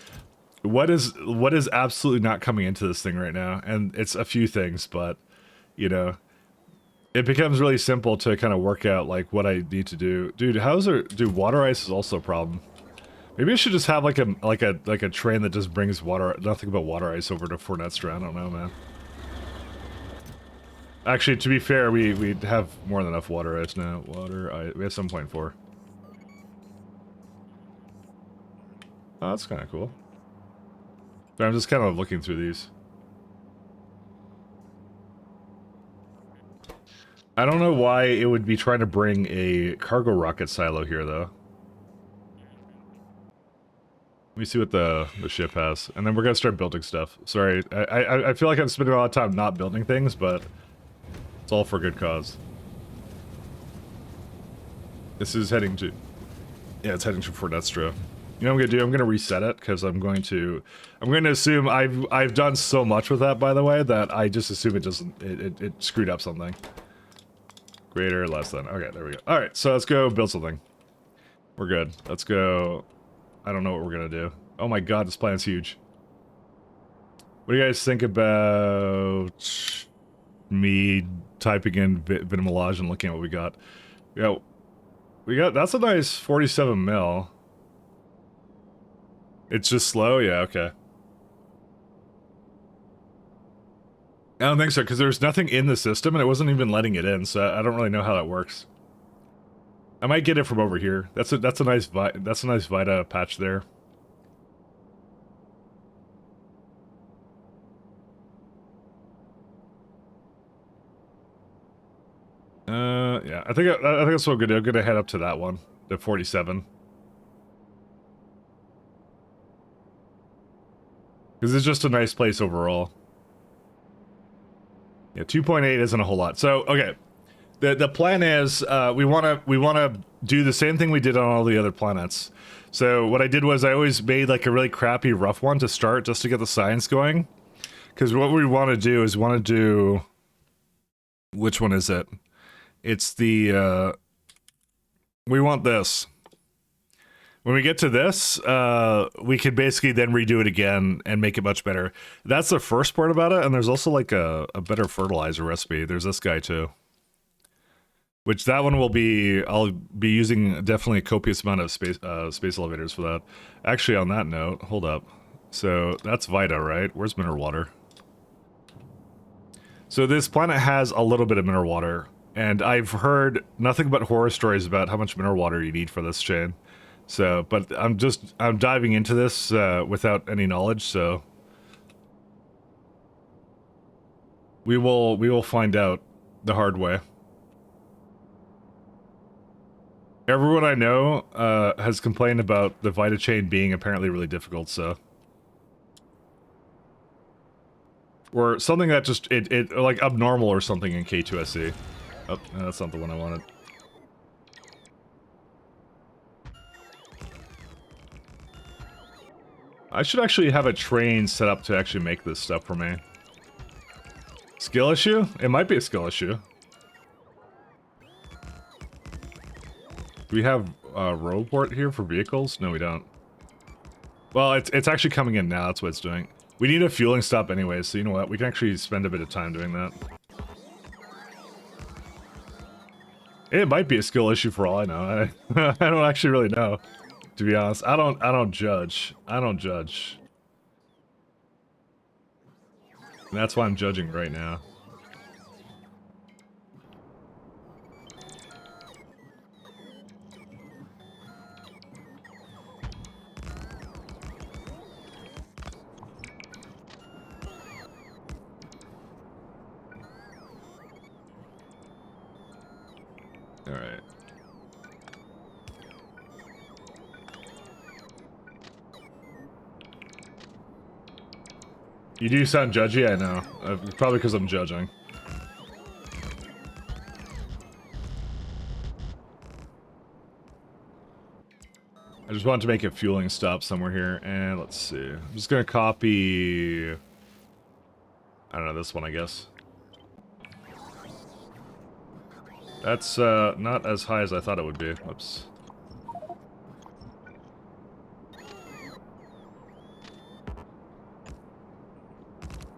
Speaker 1: what is absolutely not coming into this thing right now, and it's a few things, but, you know, it becomes really simple to kind of work out, like, what I need to do. Dude, dude, water ice is also a problem. Maybe I should just have, like a train that just brings nothing but water ice over to Fornestra. I don't know, man. Actually, to be fair, we have more than enough water ice now. Water ice, we have 7.4. Oh, that's kind of cool. But I'm just kind of looking through these. I don't know why it would be trying to bring a cargo rocket silo here, though. Let me see what the ship has, and then we're gonna start building stuff. Sorry, I feel like I'm spending a lot of time not building things, but it's all for a good cause. This is heading to... Yeah, it's heading to Fornestra. You know what I'm gonna do? I'm gonna reset it, because I'm going to assume I've done so much with that, by the way, that I just assume it doesn't... It screwed up something. Greater, less than. Okay, there we go. Alright, so let's go build something. We're good. Let's go... I don't know what we're gonna do. Oh my god, this planet's huge. What do you guys think about... me typing in Vinimolage and looking at what we got? Yeah, we got... That's a nice 47 mil. It's just slow? Yeah, okay. I don't think so, because there's nothing in the system, and it wasn't even letting it in, so I don't really know how that works. I might get it from over here. That's a nice Vita patch there. Yeah, I think that's what I'm gonna head up to that one, the 47. Because it's just a nice place overall. Yeah, 2.8 isn't a whole lot. So, okay. The plan is we wanna do the same thing we did on all the other planets. So what I did was I always made like a really crappy rough one to start just to get the science going. Because what we want to do is which one is it? It's the we want this. When we get to this, we can basically then redo it again and make it much better. That's the first part about it, and there's also like a better fertilizer recipe. There's this guy too. Which that one will be, I'll be using definitely a copious amount of space elevators for that. Actually, on that note, hold up. So that's Vita, right? Where's mineral water? So this planet has a little bit of mineral water, and I've heard nothing but horror stories about how much mineral water you need for this chain. So, but I'm diving into this without any knowledge, so we will find out the hard way. Everyone I know has complained about the Vita chain being apparently really difficult, so. Or something that just, it like abnormal or something in K2SC. Oh, no, that's not the one I wanted. I should actually have a train set up to actually make this stuff for me. Skill issue? It might be a skill issue. Do we have a road port here for vehicles? No, we don't. Well, it's actually coming in now, that's what it's doing. We need a fueling stop anyway, so you know what? We can actually spend a bit of time doing that. It might be a skill issue for all I know. I don't actually really know, to be honest. I don't judge. I don't judge. And that's why I'm judging right now. Alright. You do sound judgy, I know. Probably because I'm judging. I just wanted to make a fueling stop somewhere here, and let's see. I'm just gonna copy... I don't know, this one, I guess. That's not as high as I thought it would be. Whoops.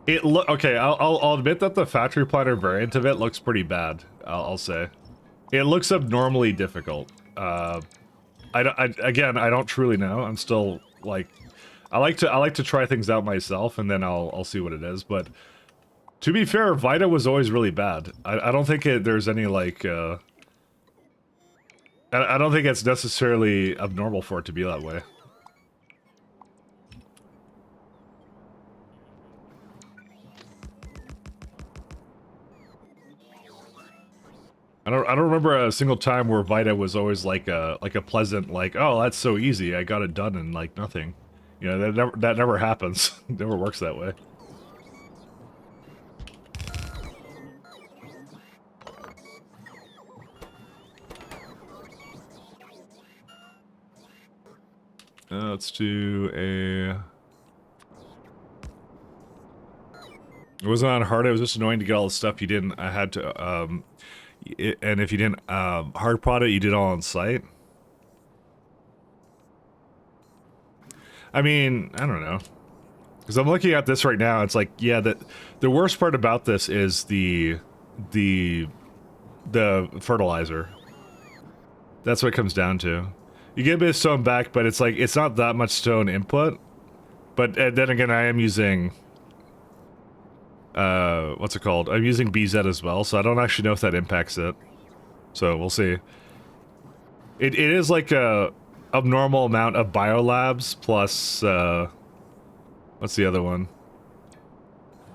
Speaker 1: Okay, I'll admit that the factory planner variant of it looks pretty bad. I'll say. It looks abnormally difficult. Again, I don't truly know. I'm still like, I like to try things out myself, and then I'll see what it is. But to be fair, Vita was always really bad. I don't think there's any like. I don't think it's necessarily abnormal for it to be that way. I don't remember a single time where Vita was always like a pleasant, like, oh, that's so easy, I got it done in like nothing. You know, that never happens. It never works that way. Let's do a... It wasn't on hard, it was just annoying to get all the stuff you didn't, I had to, and if you didn't hard prod it, you did all on site. I mean, I don't know. Because I'm looking at this right now, it's like, yeah, the worst part about this is the fertilizer. That's what it comes down to. You get a bit of stone back, but it's like, it's not that much stone input. But then again, I am using... what's it called? I'm using BZ as well, so I don't actually know if that impacts it. So, we'll see. It is like a abnormal amount of biolabs plus, what's the other one?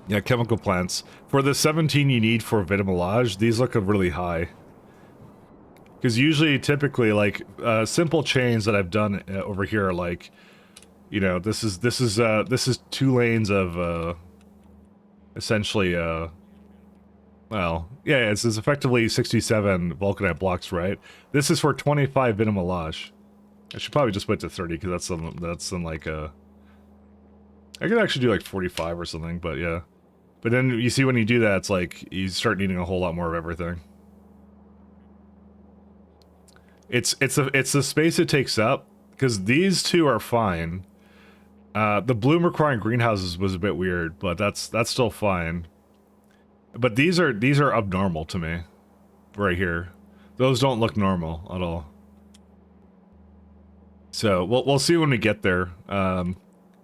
Speaker 1: Yeah, chemical plants. For the 17 you need for Vitamelage, these look really high. Because usually, typically, like simple chains that I've done over here are like, you know, this is 2 lanes of essentially well, yeah, it's effectively 67 vulcanite blocks, right? This is for 25 Vinamalage. I should probably just put it to 30 because that's some like I could actually do like 45 or something, but yeah. But then you see when you do that, it's like you start needing a whole lot more of everything. It's the space it takes up because these two are fine. The bloom requiring greenhouses was a bit weird, but that's still fine. But these are abnormal to me, right here. Those don't look normal at all. So we'll see when we get there. I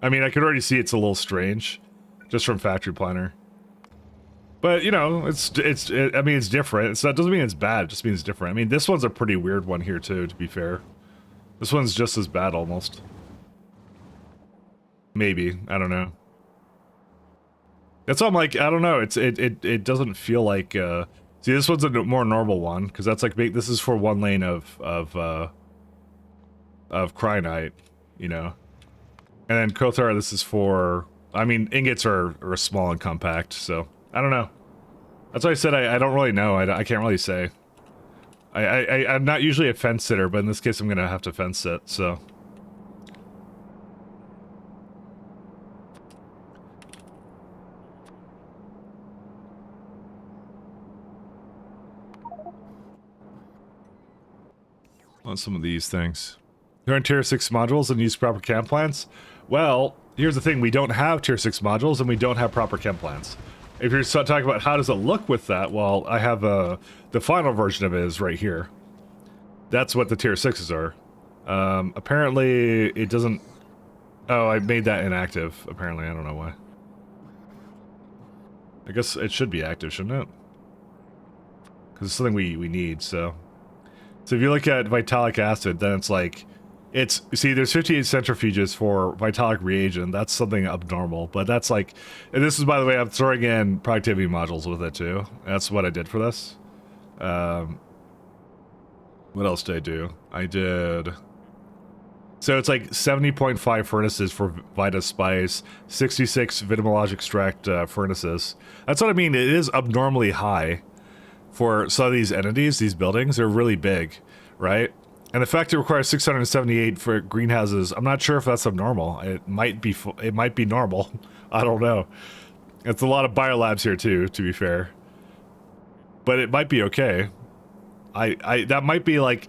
Speaker 1: mean, I could already see it's a little strange, just from Factory Planner. But you know, I mean, it's different. That doesn't mean it's bad. It just means it's different. I mean, this one's a pretty weird one here too. To be fair, this one's just as bad almost. Maybe, I don't know. That's why I'm like, I don't know. It doesn't feel like. See, this one's a more normal one because that's like this is for 1 lane of Cryonite, you know, and then Kothar. This is for. I mean, ingots are small and compact, so I don't know. That's why I said I don't really know. I can't really say. I'm not usually a fence sitter, but in this case, I'm gonna have to fence sit. So. On some of these things. They're in tier 6 modules and use proper chem plants? Well, here's the thing, we don't have tier 6 modules and we don't have proper chem plants. If you're talking about how does it look with that, well, I have the final version of it is right here. That's what the tier 6s are. Apparently it doesn't... Oh, I made that inactive, apparently, I don't know why. I guess it should be active, shouldn't it? Because it's something we need, so... So if you look at vitalic acid, then it's like, see, there's 58 centrifuges for vitalic reagent. That's something abnormal, but that's like, and this is, by the way, I'm throwing in productivity modules with it too. That's what I did for this. What else did I do? I did, so it's like 70.5 furnaces for Vita Spice, 66 Vitamologic extract furnaces. That's what I mean, it is abnormally high. For some of these entities, these buildings, they're really big, right? And the fact it requires 678 for greenhouses, I'm not sure if that's abnormal. It might be normal. I don't know. It's a lot of biolabs here too, to be fair. But it might be okay. That might be like,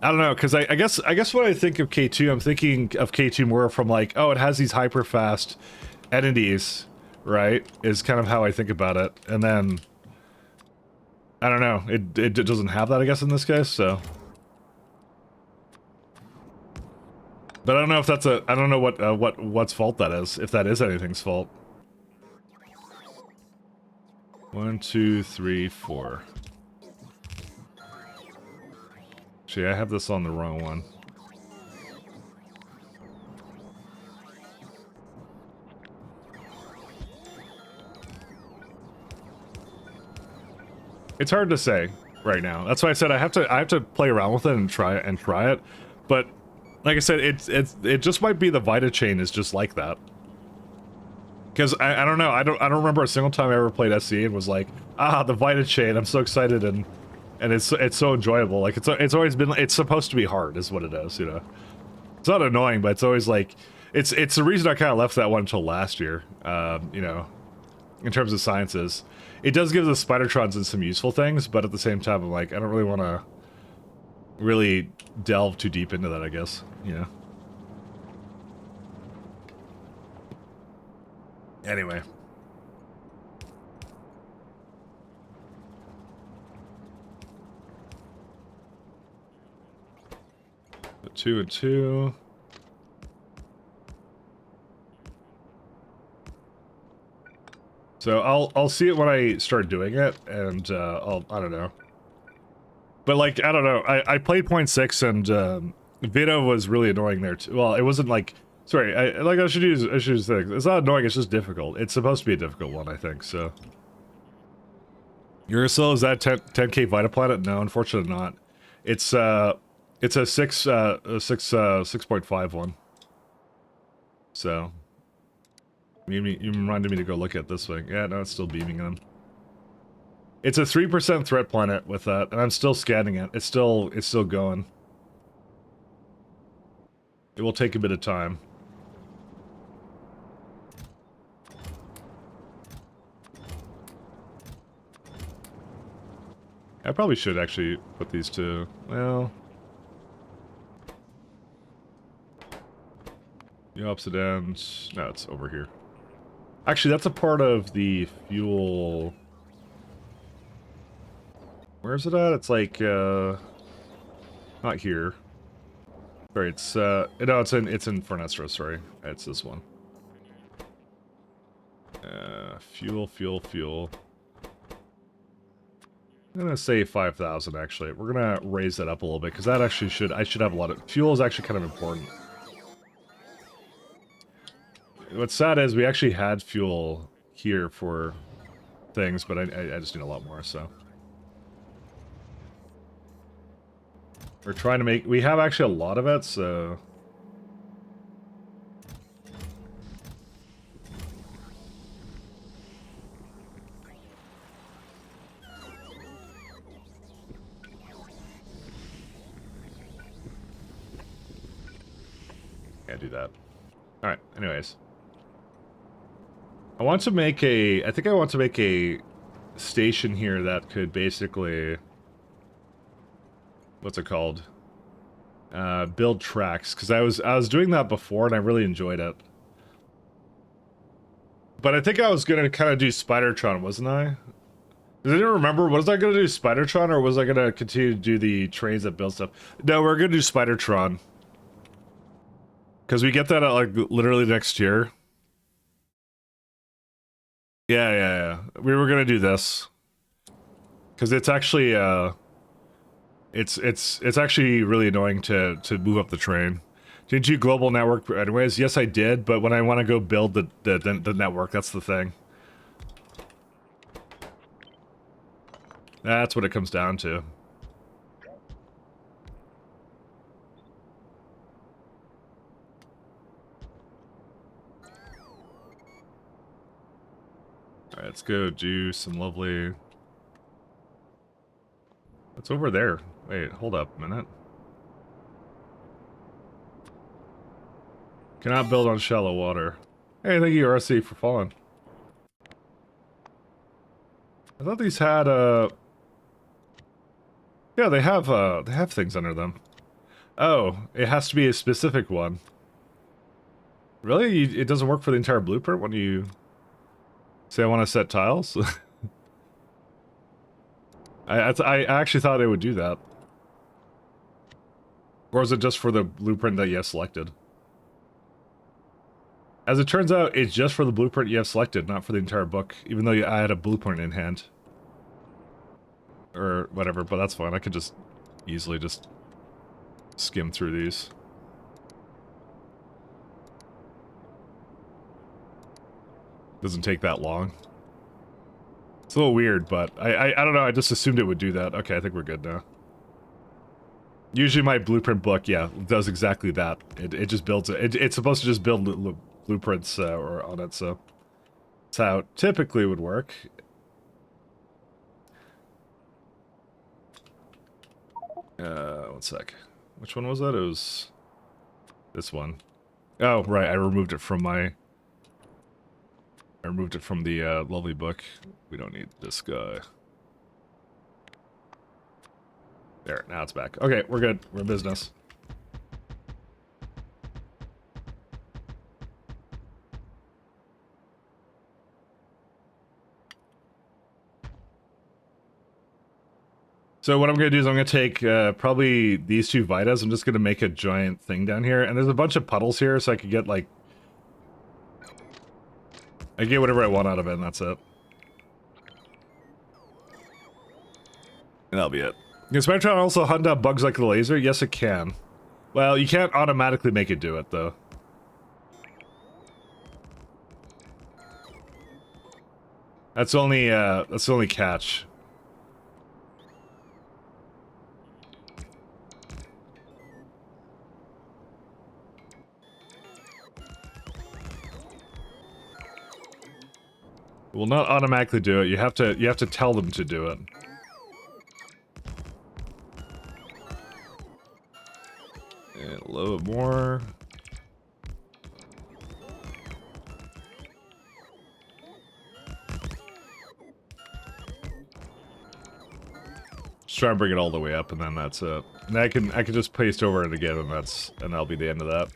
Speaker 1: I don't know, because I guess when I think of K2, I'm thinking of K2 more from like, oh, it has these hyper fast entities, right? Is kind of how I think about it, and then. I don't know. It doesn't have that, I guess, in this case, so. But I don't know if that's I don't know what's fault that is, if that is anything's fault. 1, 2, 3, 4. Actually, I have this on the wrong one. It's hard to say right now. That's why I said I have to play around with it and try it. But like I said, it just might be the Vita chain is just like that. Because I don't know. I don't remember a single time I ever played SC and was like, the Vita chain. I'm so excited and it's so enjoyable. Like it's always been, it's supposed to be hard is what it is, you know. It's not annoying, but it's always like it's the reason I kind of left that one until last year. You know, in terms of sciences. It does give the Spidertrons and some useful things, but at the same time, I'm like, I don't really want to really delve too deep into that, I guess. Yeah. Anyway. Put 2 and 2. So I'll see it when I start doing it, and I don't know. But like, I don't know, I played 0.6 and Vita was really annoying there too. Well, it wasn't like, sorry, I should use things. It's not annoying, it's just difficult. It's supposed to be a difficult one, I think, so. Uracil, is that 10k Vita Planet? No, unfortunately not. It's a 6.5 one. So you reminded me to go look at this thing. Yeah, no, it's still beaming on. It's a 3% threat planet with that, and I'm still scanning it. It's still going. It will take a bit of time. I probably should actually put these to, well... The opposite end... No, it's over here. Actually, that's a part of the fuel... Where is it at? It's like, not here. Sorry, it's, no, it's in Fornestro, sorry. It's this one. Fuel. I'm gonna say 5,000, actually. We're gonna raise that up a little bit, because that actually I should have a lot of... Fuel is actually kind of important. What's sad is we actually had fuel here for things, but I just need a lot more, so... We're trying to make... We have actually a lot of it, so... Can't do that. Alright, anyways. I want to make a... I think I want to make a station here that could basically... What's it called? Build tracks, because I was doing that before and I really enjoyed it. But I think I was gonna kind of do Spidertron, wasn't I? Does anyone remember? Was I gonna do Spidertron, or was I gonna continue to do the trains that build stuff? No, we're gonna do Spidertron. Because we get that at, like, literally next year. Yeah. We were gonna do this. Because it's actually, It's actually really annoying to move up the train. Did you global network anyways? Yes, I did, but when I want to go build the network, that's the thing. That's what it comes down to. Alright, let's go do some lovely... What's over there? Wait, hold up a minute. Cannot build on shallow water. Hey, thank you, RC, for following. I thought these had, yeah, they have things under them. Oh, it has to be a specific one. Really? It doesn't work for the entire blueprint when you say I want to set tiles? I actually thought it would do that. Or is it just for the blueprint that you have selected? As it turns out, it's just for the blueprint you have selected, not for the entire book, even though I had a blueprint in hand. Or whatever, but that's fine. I could just easily just skim through these. Doesn't take that long. It's a little weird, but I don't know, I just assumed it would do that. Okay, I think we're good now. Usually my blueprint book, yeah, does exactly that. It just builds it. It's supposed to just build blueprints or on it, so that's how it typically would work. One sec. Which one was that? It was this one. Oh, right, I removed it from my... I removed it from the lovely book. We don't need this guy. There, now it's back. Okay, we're good. We're in business. So what I'm going to do is I'm going to take probably these two Vitas. I'm just going to make a giant thing down here. And there's a bunch of puddles here, so I could get, like... I get whatever I want out of it, and that's it. And that'll be it. Can Spidertron also hunt down bugs like the laser? Yes, it can. Well, you can't automatically make it do it, though. That's the only catch. It will not automatically do it. You have to tell them to do it. And a little bit more. Just try and bring it all the way up, and then that's it. And I can just paste over it again, and that'll be the end of that.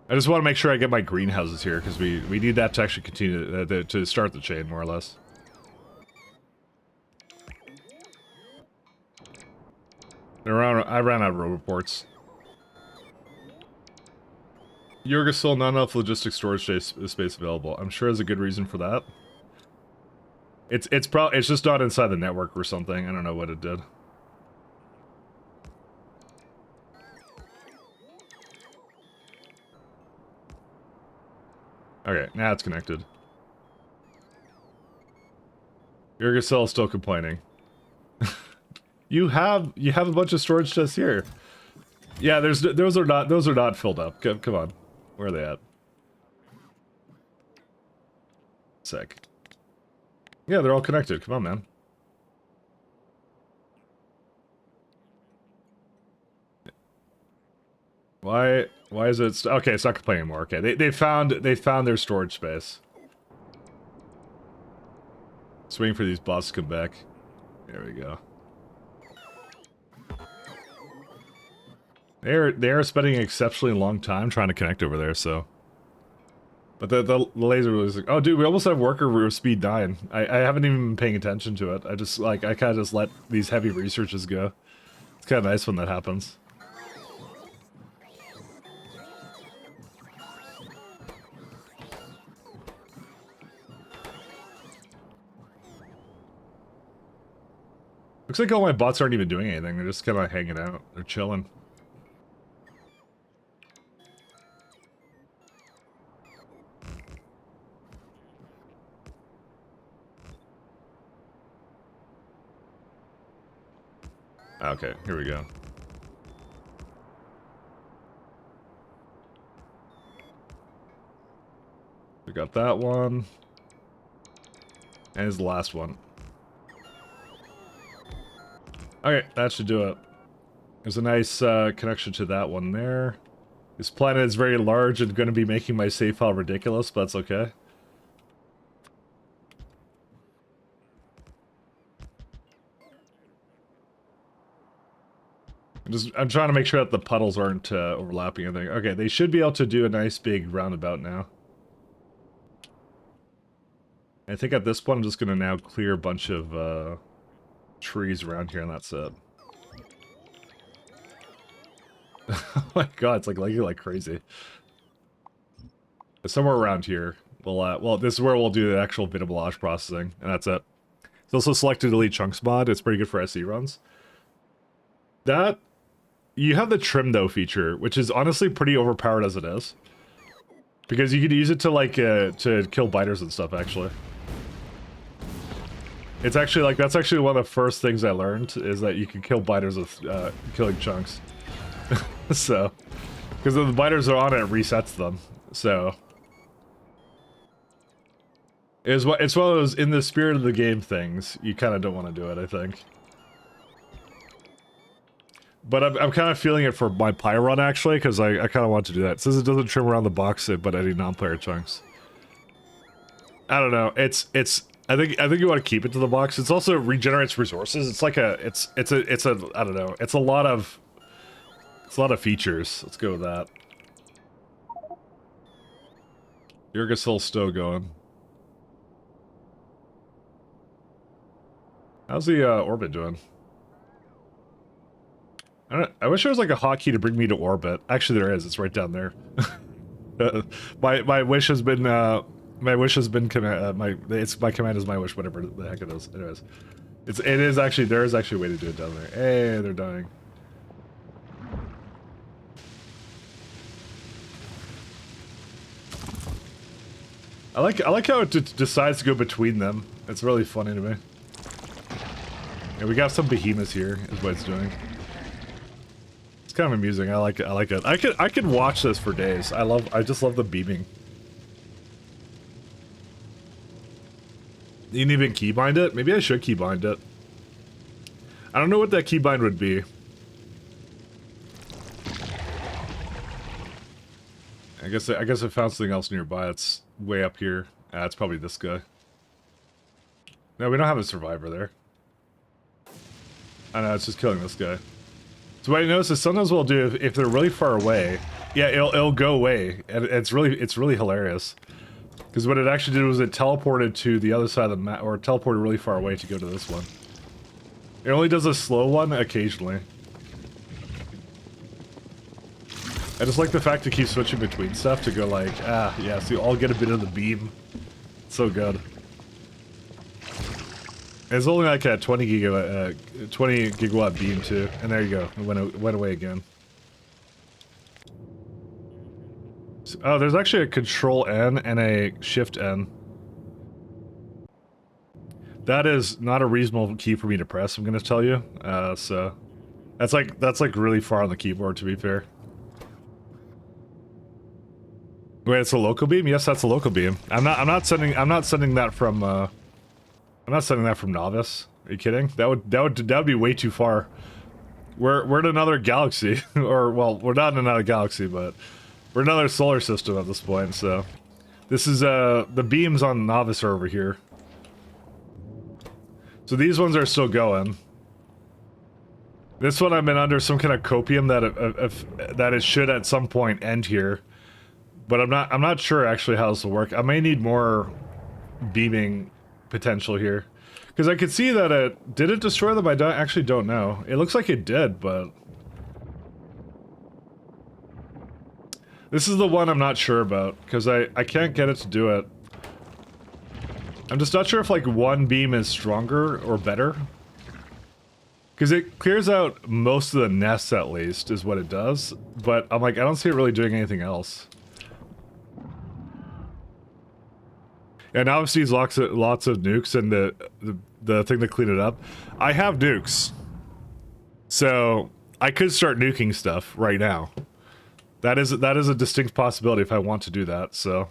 Speaker 1: I just want to make sure I get my greenhouses here, because we need that to actually continue to start the chain, more or less. I ran out of road reports. Yurgasil, not enough logistics storage space available. I'm sure there's a good reason for that. It's just not inside the network or something. I don't know what it did. Okay, now it's connected. Yurgasil is still complaining. You have a bunch of storage chests here. Yeah, those are not filled up. Come on. Where are they at? Sec. Yeah, they're all connected. Come on, man. Why is it okay, it's not complaining anymore. Okay. They found their storage space. Just waiting for these bots to come back. There we go. They're spending an exceptionally long time trying to connect over there, so. But the laser was like, oh dude, we almost have worker speed 9. I haven't even been paying attention to it. I kind of just let these heavy researches go. It's kind of nice when that happens. Looks like all my bots aren't even doing anything. They're just kind of hanging out. They're chilling. Okay, here we go. We got that one. And it's the last one. Okay, that should do it. There's a nice connection to that one there. This planet is very large and going to be making my save file ridiculous, but that's okay. I'm trying to make sure that the puddles aren't overlapping anything. Okay, they should be able to do a nice big roundabout now. I think at this point I'm just going to now clear a bunch of trees around here and that's it. Oh my god, it's like crazy. Somewhere around here, well, this is where we'll do the actual vintage processing, and that's it. It's also selected delete chunks mod. It's pretty good for SE runs. That you have the trim though feature, which is honestly pretty overpowered as it is, because you could use it to like to kill biters and stuff. Actually, it's actually like that's actually one of the first things I learned is that you can kill biters with killing chunks. So, because if the biters are on it, it resets them. So, it's one of those in the spirit of the game things. You kind of don't want to do it, I think. But I'm kind of feeling it for my Pyro run actually, because I kind of want to do that. It says it doesn't trim around the box, but any non-player chunks. I don't know. I think you want to keep it to the box. It's also regenerates resources. It's like it's a I don't know. It's a lot of features. Let's go with that. Yurgasil's still going. How's the orbit doing? I wish there was like a hotkey to bring me to orbit. Actually, there is. It's right down there. My wish has been my command is my wish. Whatever the heck it is. Anyways, it is actually there is actually a way to do it down there. Hey, they're dying. I like how it decides to go between them. It's really funny to me. Yeah, we got some behemoths here. Is what it's doing. It's kind of amusing. I like it. I like it. I could watch this for days. I just love the beaming. You didn't even keybind it? Maybe I should keybind it. I don't know what that keybind would be. I guess I found something else nearby. It's way up here. It's probably this guy. No, we don't have a survivor there. I know, it's just killing this guy. So what I notice is sometimes we'll do if they're really far away, yeah, it'll go away, and it's really hilarious. Because what it actually did was it teleported to the other side of the map, or teleported really far away to go to this one. It only does a slow one occasionally. I just like the fact to keep switching between stuff to go like, yeah, so you all get a bit of the beam. It's so good. It's only like a 20 gigawatt beam too, and there you go. It went away again. So, oh, there's actually a Control N and a Shift N. That is not a reasonable key for me to press, I'm gonna tell you. So that's like really far on the keyboard, to be fair. Wait, it's a local beam? Yes, that's a local beam. I'm not sending that from Novice. Are you kidding? That would be way too far. We're in another galaxy, or well, we're not in another galaxy, but we're in another solar system at this point. So this is the beams on Novice are over here. So these ones are still going. This one I've been under some kind of copium that it should at some point end here. But I'm not sure actually how this will work. I may need more beaming potential here. Because I could see that did it destroy them? I actually don't know. It looks like it did, but... This is the one I'm not sure about, because I can't get it to do it. I'm just not sure if like one beam is stronger or better. Because it clears out most of the nests at least, is what it does. But I'm like, I don't see it really doing anything else. And obviously it's lots of nukes and the thing to clean it up. I have nukes. So I could start nuking stuff right now. That is a distinct possibility if I want to do that, so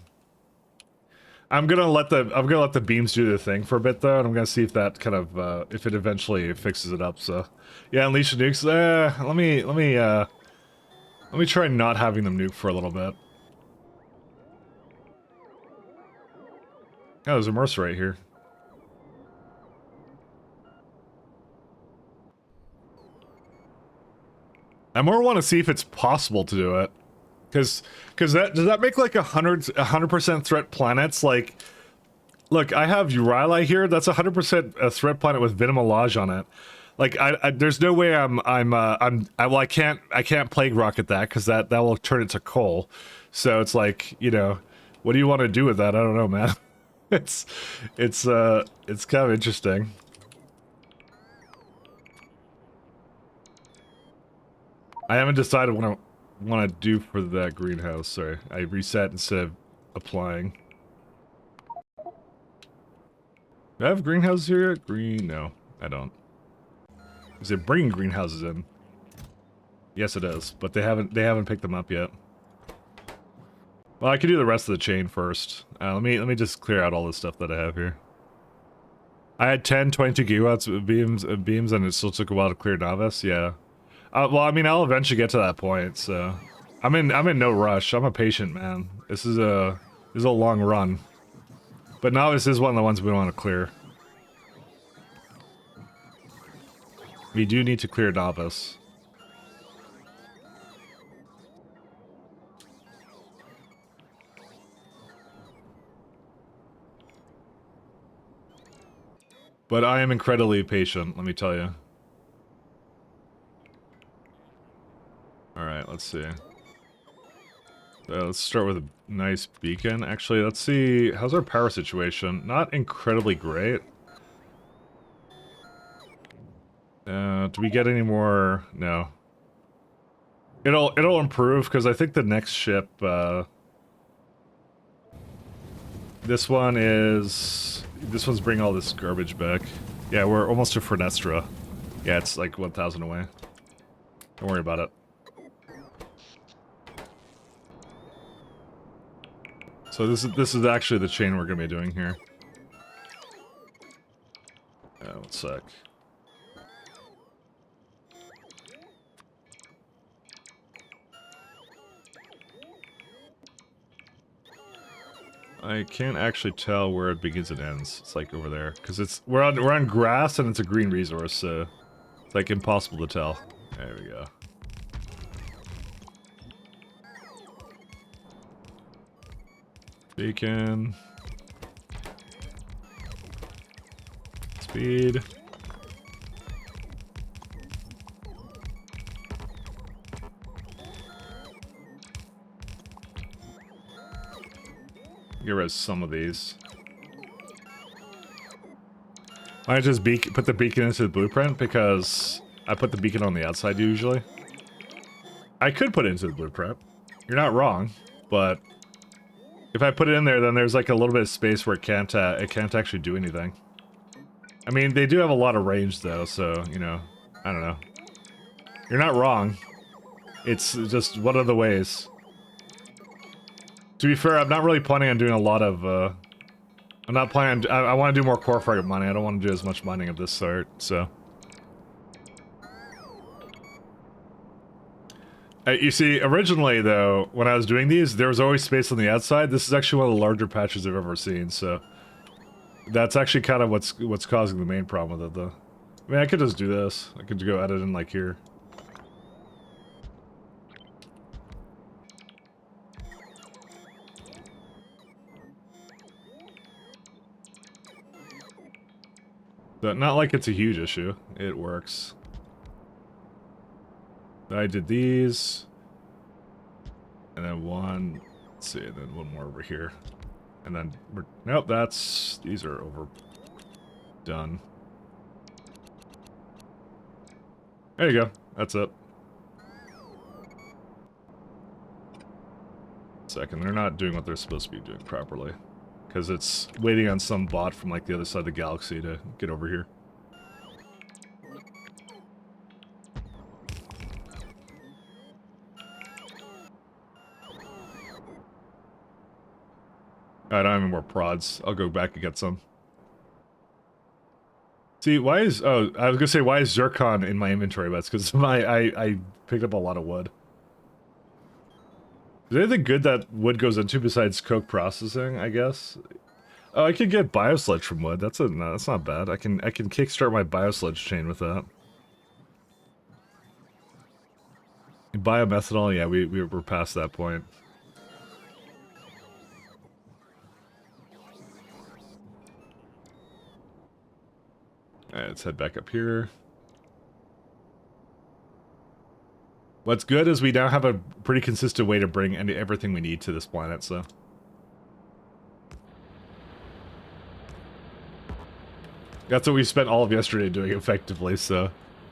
Speaker 1: I'm gonna let the beams do their thing for a bit though, and I'm gonna see if that kind of if it eventually fixes it up, so yeah, unleash the nukes. Let me try not having them nuke for a little bit. Oh, there's a Mercer right here. I more want to see if it's possible to do it. Because does that make like 100% threat planets? Like, look, I have Urieli here. That's 100% a threat planet with Venomolage on it. Like, there's no way I can't plague rocket that because that will turn it to coal. So it's like, you know, what do you want to do with that? I don't know, man. It's kind of interesting. I haven't decided what I want to do for that greenhouse. Sorry, I reset instead of applying. Do I have greenhouses here yet? Green? No, I don't. Is it bringing greenhouses in? Yes, it is, but they haven't picked them up yet. Well, I could do the rest of the chain first. Let me just clear out all the stuff that I have here. I had 22 gigawatts of beams, and it still took a while to clear Novice. Yeah. Well, I mean, I'll eventually get to that point. So, I'm in no rush. I'm a patient man. This is a long run. But Novice is one of the ones we want to clear. We do need to clear Novice. But I am incredibly patient, let me tell you. Alright, let's see. Let's start with a nice beacon. Actually, let's see. How's our power situation? Not incredibly great. Do we get any more? No. It'll improve, because I think the next ship, this one's bringing all this garbage back. Yeah, we're almost to Fernestra. Yeah, it's like 1,000 away. Don't worry about it. So this is actually the chain we're gonna be doing here. One sec. I can't actually tell where it begins and ends. It's like over there, because we're on grass and it's a green resource, so it's like impossible to tell. There we go. Beacon. Speed. Get rid of some of these. I just put the beacon into the blueprint because I put the beacon on the outside usually. I could put it into the blueprint. You're not wrong, but if I put it in there, then there's like a little bit of space where it can't actually do anything. I mean, they do have a lot of range though, so, you know, I don't know. You're not wrong. It's just one of the ways. To be fair, I'm not really planning on doing a lot of, I'm not planning on, I want to do more core fragment mining. I don't want to do as much mining of this sort, so. You see, originally though, when I was doing these, there was always space on the outside. This is actually one of the larger patches I've ever seen, so. That's actually kind of what's causing the main problem with it, though. I mean, I could just do this. I could go edit in, like, here. But not like it's a huge issue. It works. I did these. And then one. Let's see, and then one more over here. And then, nope, these are overdone. There you go. That's it. Second, they're not doing what they're supposed to be doing properly. Because it's waiting on some bot from like the other side of the galaxy to get over here. I don't have any more prods. I'll go back and get some. See, why is... Oh, I was gonna say, why is zircon in my inventory? That's because I picked up a lot of wood. Is there anything good that wood goes into besides coke processing, I guess? Oh, I could get biosludge from wood. That's no, that's not bad. I can kickstart my biosludge chain with that. Biomethanol, yeah, we're past that point. Alright, let's head back up here. What's good is we now have a pretty consistent way to bring everything we need to this planet, so... That's what we spent all of yesterday doing, effectively, so...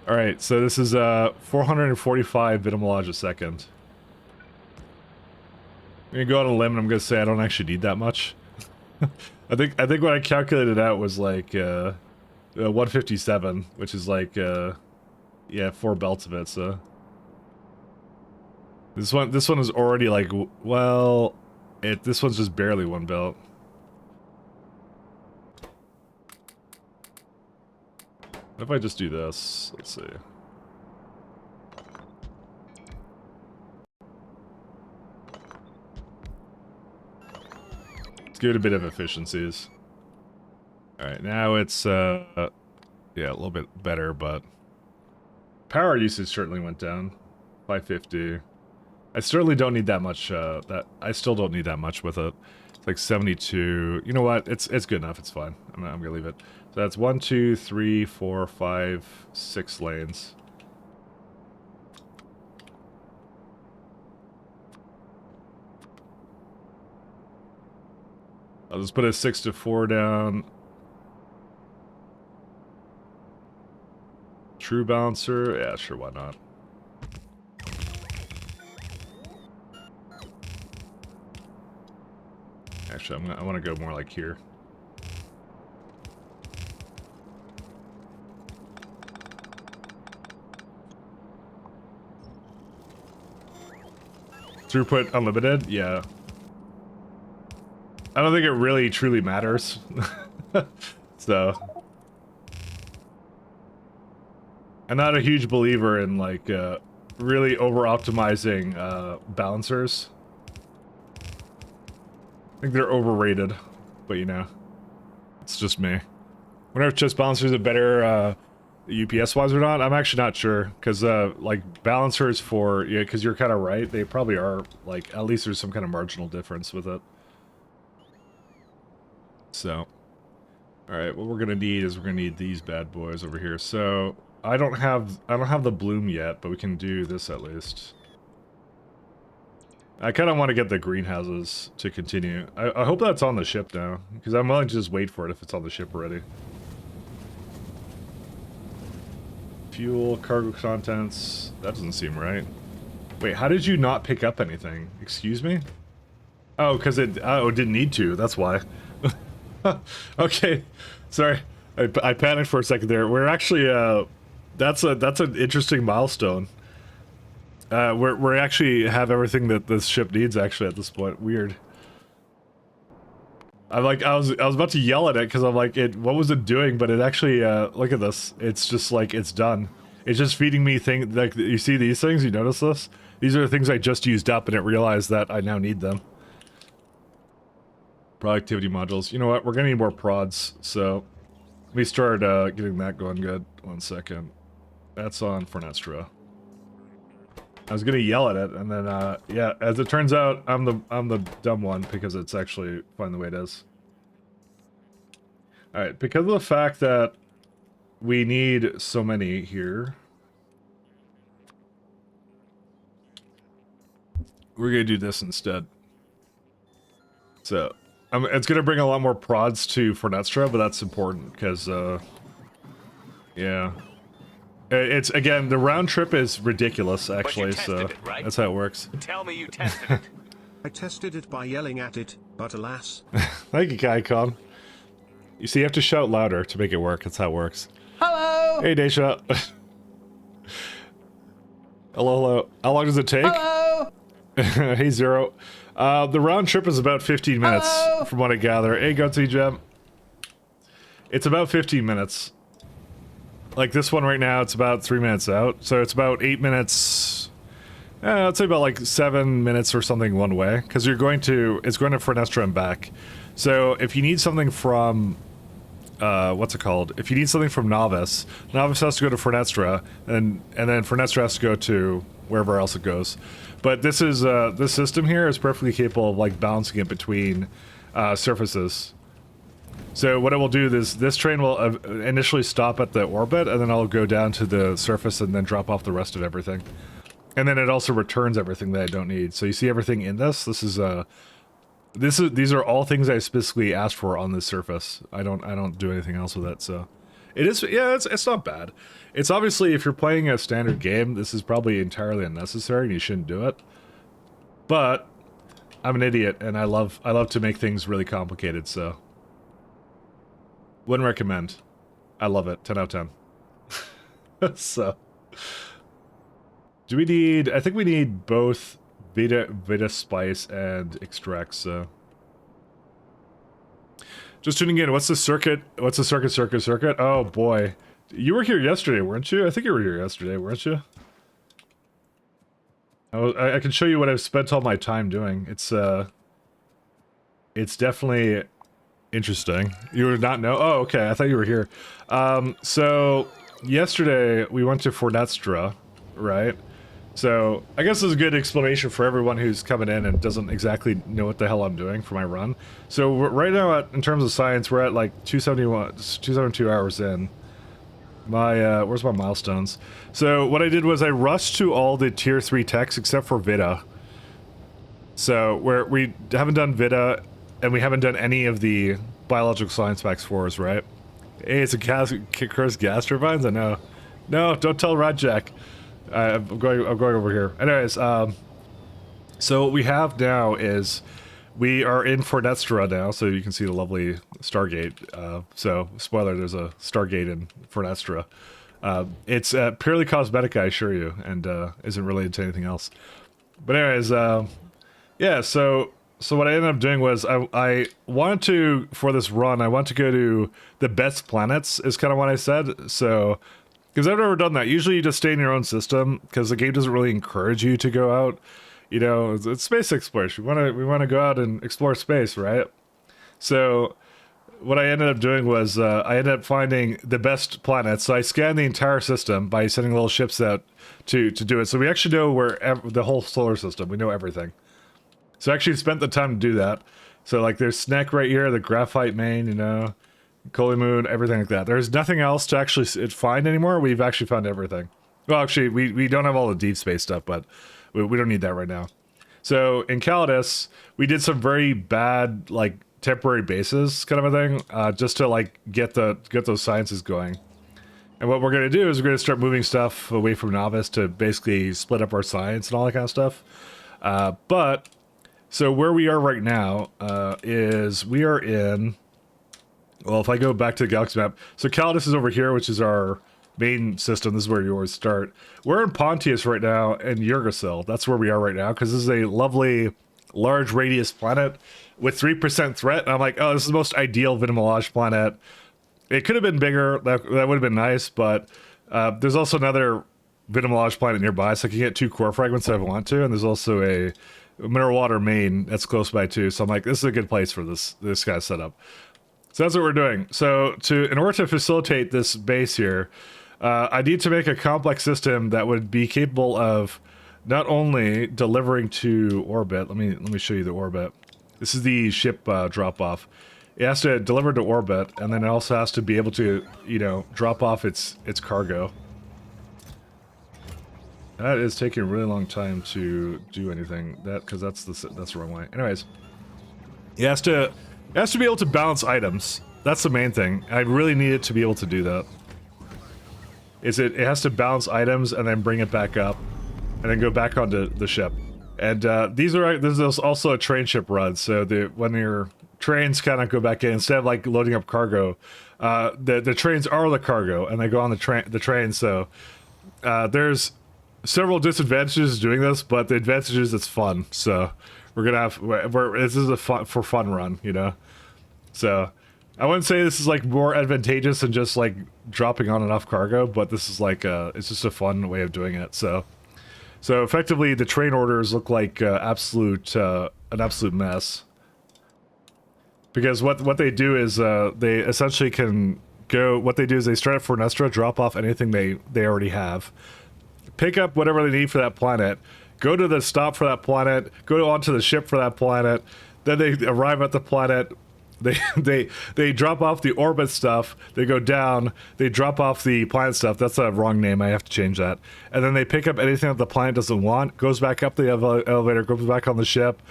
Speaker 1: Alright, so this is 445 bitmolage a second. I'm gonna go on a limb and I'm gonna say I don't actually need that much. I think what I calculated out was like 157, which is like yeah, 4 belts of it, so... This one is already like, well, this one's just barely 1 belt. What if I just do this? Let's see. Let's give it a bit of efficiencies. Alright, now it's, yeah, a little bit better, but... Power usage certainly went down. 550. I certainly don't need that much, I still don't need that much with it. It's like 72. You know what? It's good enough. It's fine. I'm gonna leave it. So that's 1, 2, 3, 4, 5, 6 lanes. I'll just put a 6 to 4 down. True balancer? Yeah, sure, why not? Actually, I want to go more like here. Throughput unlimited? Yeah. I don't think it really truly matters. So, I'm not a huge believer in like really over-optimizing balancers. I think they're overrated, but you know, it's just me. I wonder if chest balancers are better UPS-wise or not. I'm actually not sure, because like balancers for, yeah, because you're kind of right, they probably are, like, at least there's some kind of marginal difference with it. So, alright, what we're gonna need is we're gonna need these bad boys over here. So, I don't have the bloom yet, but we can do this at least. I kind of want to get the greenhouses to continue. I hope that's on the ship now, because I'm willing to just wait for it if it's on the ship already. Fuel, cargo contents, that doesn't seem right. Wait, how did you not pick up anything? Excuse me? Oh, because it didn't need to, that's why. Okay, sorry. I panicked for a second there. We're actually, that's an interesting milestone. We actually have everything that this ship needs actually at this point. Weird. I'm like, I was about to yell at it because I'm like, what was it doing? But it actually, look at this. It's just like, it's done. It's just feeding me things, like, you see these things? You notice this? These are the things I just used up and it realized that I now need them. Productivity modules. You know what? We're gonna need more prods, so let me start getting that going good. 1 second. That's on Fornestra. I was gonna yell at it, and then, yeah, as it turns out, I'm the dumb one, because it's actually fine the way it is. Alright, because of the fact that we need so many here, we're gonna do this instead. So, it's gonna bring a lot more prods to Fornestra, but that's important, because, yeah. It's, again, the round trip is ridiculous, actually, so
Speaker 2: it, right?
Speaker 1: that's how it works.
Speaker 2: Tell me you tested it.
Speaker 3: I tested it by yelling at it, but alas.
Speaker 1: Thank you, Kaikon. You see, you have to shout louder to make it work. That's how it works.
Speaker 4: Hello!
Speaker 1: Hey, Daisha. Hello, hello. How long does it take?
Speaker 4: Hello!
Speaker 1: Hey, Zero. The round trip is about 15 minutes,
Speaker 4: Hello?
Speaker 1: from what I gather. Hey, Gutsy Gem. It's about 15 minutes. Like this one right now, it's about 3 minutes out. So it's about 8 minutes... I'd say about like 7 minutes or something one way. Because it's going to Fornestra and back. So if you need something from... what's it called? If you need something from Novice, Novice has to go to Fornestra, and then Fornestra has to go to wherever else it goes. But this is, this system here is perfectly capable of like balancing it between surfaces. So what it will do is this train will initially stop at the orbit, and then I'll go down to the surface and then drop off the rest of everything. And then it also returns everything that I don't need. So you see everything in this? These are all things I specifically asked for on this surface. I don't do anything else with it, so it is, yeah, it's not bad. It's obviously, if you're playing a standard game, this is probably entirely unnecessary and you shouldn't do it. But I'm an idiot and I love to make things really complicated, so wouldn't recommend. I love it. 10 out of 10. So, do we need... I think we need both Vita Spice and Extract, so... Just tuning in. What's the circuit? What's the circuit? Oh, boy. You were here yesterday, weren't you? I think you were here yesterday, weren't you? I can show you what I've spent all my time doing. It's definitely... interesting. You would not know? Oh, okay. I thought you were here. So, yesterday, we went to Fornestra, right? So, I guess this is a good explanation for everyone who's coming in and doesn't exactly know what the hell I'm doing for my run. So, right now, in terms of science, we're at like 272 hours in. Where's my milestones? So, what I did was I rushed to all the tier 3 techs except for Vita. So, we haven't done Vita... and we haven't done any of the biological science packs 4s, right? Hey, it's a cursed gas turbines? I know. No, don't tell Radjack. I'm going over here. Anyways, so what we have now is we are in Fornestra now, so you can see the lovely Stargate. So, spoiler, there's a Stargate in Fornestra. It's purely cosmetic, I assure you, and isn't related to anything else. But anyways, yeah, so So what I ended up doing was I wanted to, for this run, I want to go to the best planets, is kind of what I said. So, because I've never done that. Usually you just stay in your own system, because the game doesn't really encourage you to go out. You know, it's space exploration. We want to go out and explore space, right? So what I ended up doing was I ended up finding the best planets. So I scanned the entire system by sending little ships out to do it. So we actually know the whole solar system. We know everything. So I actually spent the time to do that. So like there's Sneck right here, the graphite main, you know, Coley Moon, everything like that. There's nothing else to actually find anymore. We've actually found everything. Well, actually, we don't have all the deep space stuff, but we don't need that right now. So in Calidus, we did some very bad, like, temporary bases kind of a thing, just to like get those sciences going. And what we're going to do is we're going to start moving stuff away from novice to basically split up our science and all that kind of stuff. But so where we are right now is we are in, well, if I go back to the galaxy map, so Calidus is over here, which is our main system. This is where you always start. We're in Pontius right now and Yggdrasil. That's where we are right now, because this is a lovely large radius planet with 3% threat. And I'm like, oh, this is the most ideal Vinamilage planet. It could have been bigger. That would have been nice, but there's also another Vinamilage planet nearby, so I can get 2 core fragments if I want to, and there's also a mineral water main that's close by too. So I'm like, this is a good place for this guy's setup. So that's what we're doing. So in order to facilitate this base here, I need to make a complex system that would be capable of not only delivering to orbit. Let me show you the orbit. This is the ship drop off. It has to deliver to orbit, and then it also has to be able to, you know, drop off its cargo. That is taking a really long time to do anything. Because that's the wrong way. Anyways, it has to be able to balance items. That's the main thing. I really need it to be able to do that. It has to balance items and then bring it back up, and then go back onto the ship. And this is also a train ship run. So when your trains kind of go back in, instead of like loading up cargo, the trains are the cargo, and they go on the train. So there's several disadvantages to doing this, but the advantage is it's fun. So this is a fun run, you know. So I wouldn't say this is like more advantageous than just like dropping on and off cargo, but this is like it's just a fun way of doing it. So effectively, the train orders look like an absolute mess, because what they do is they essentially can go. What they do is they start at Fornestra, drop off anything they already have, pick up whatever they need for that planet, go to the stop for that planet, go onto the ship for that planet, then they arrive at the planet. They drop off the orbit stuff, they go down, they drop off the planet stuff. That's a wrong name, I have to change that. And then they pick up anything that the planet doesn't want, goes back up the elevator, goes back on the ship,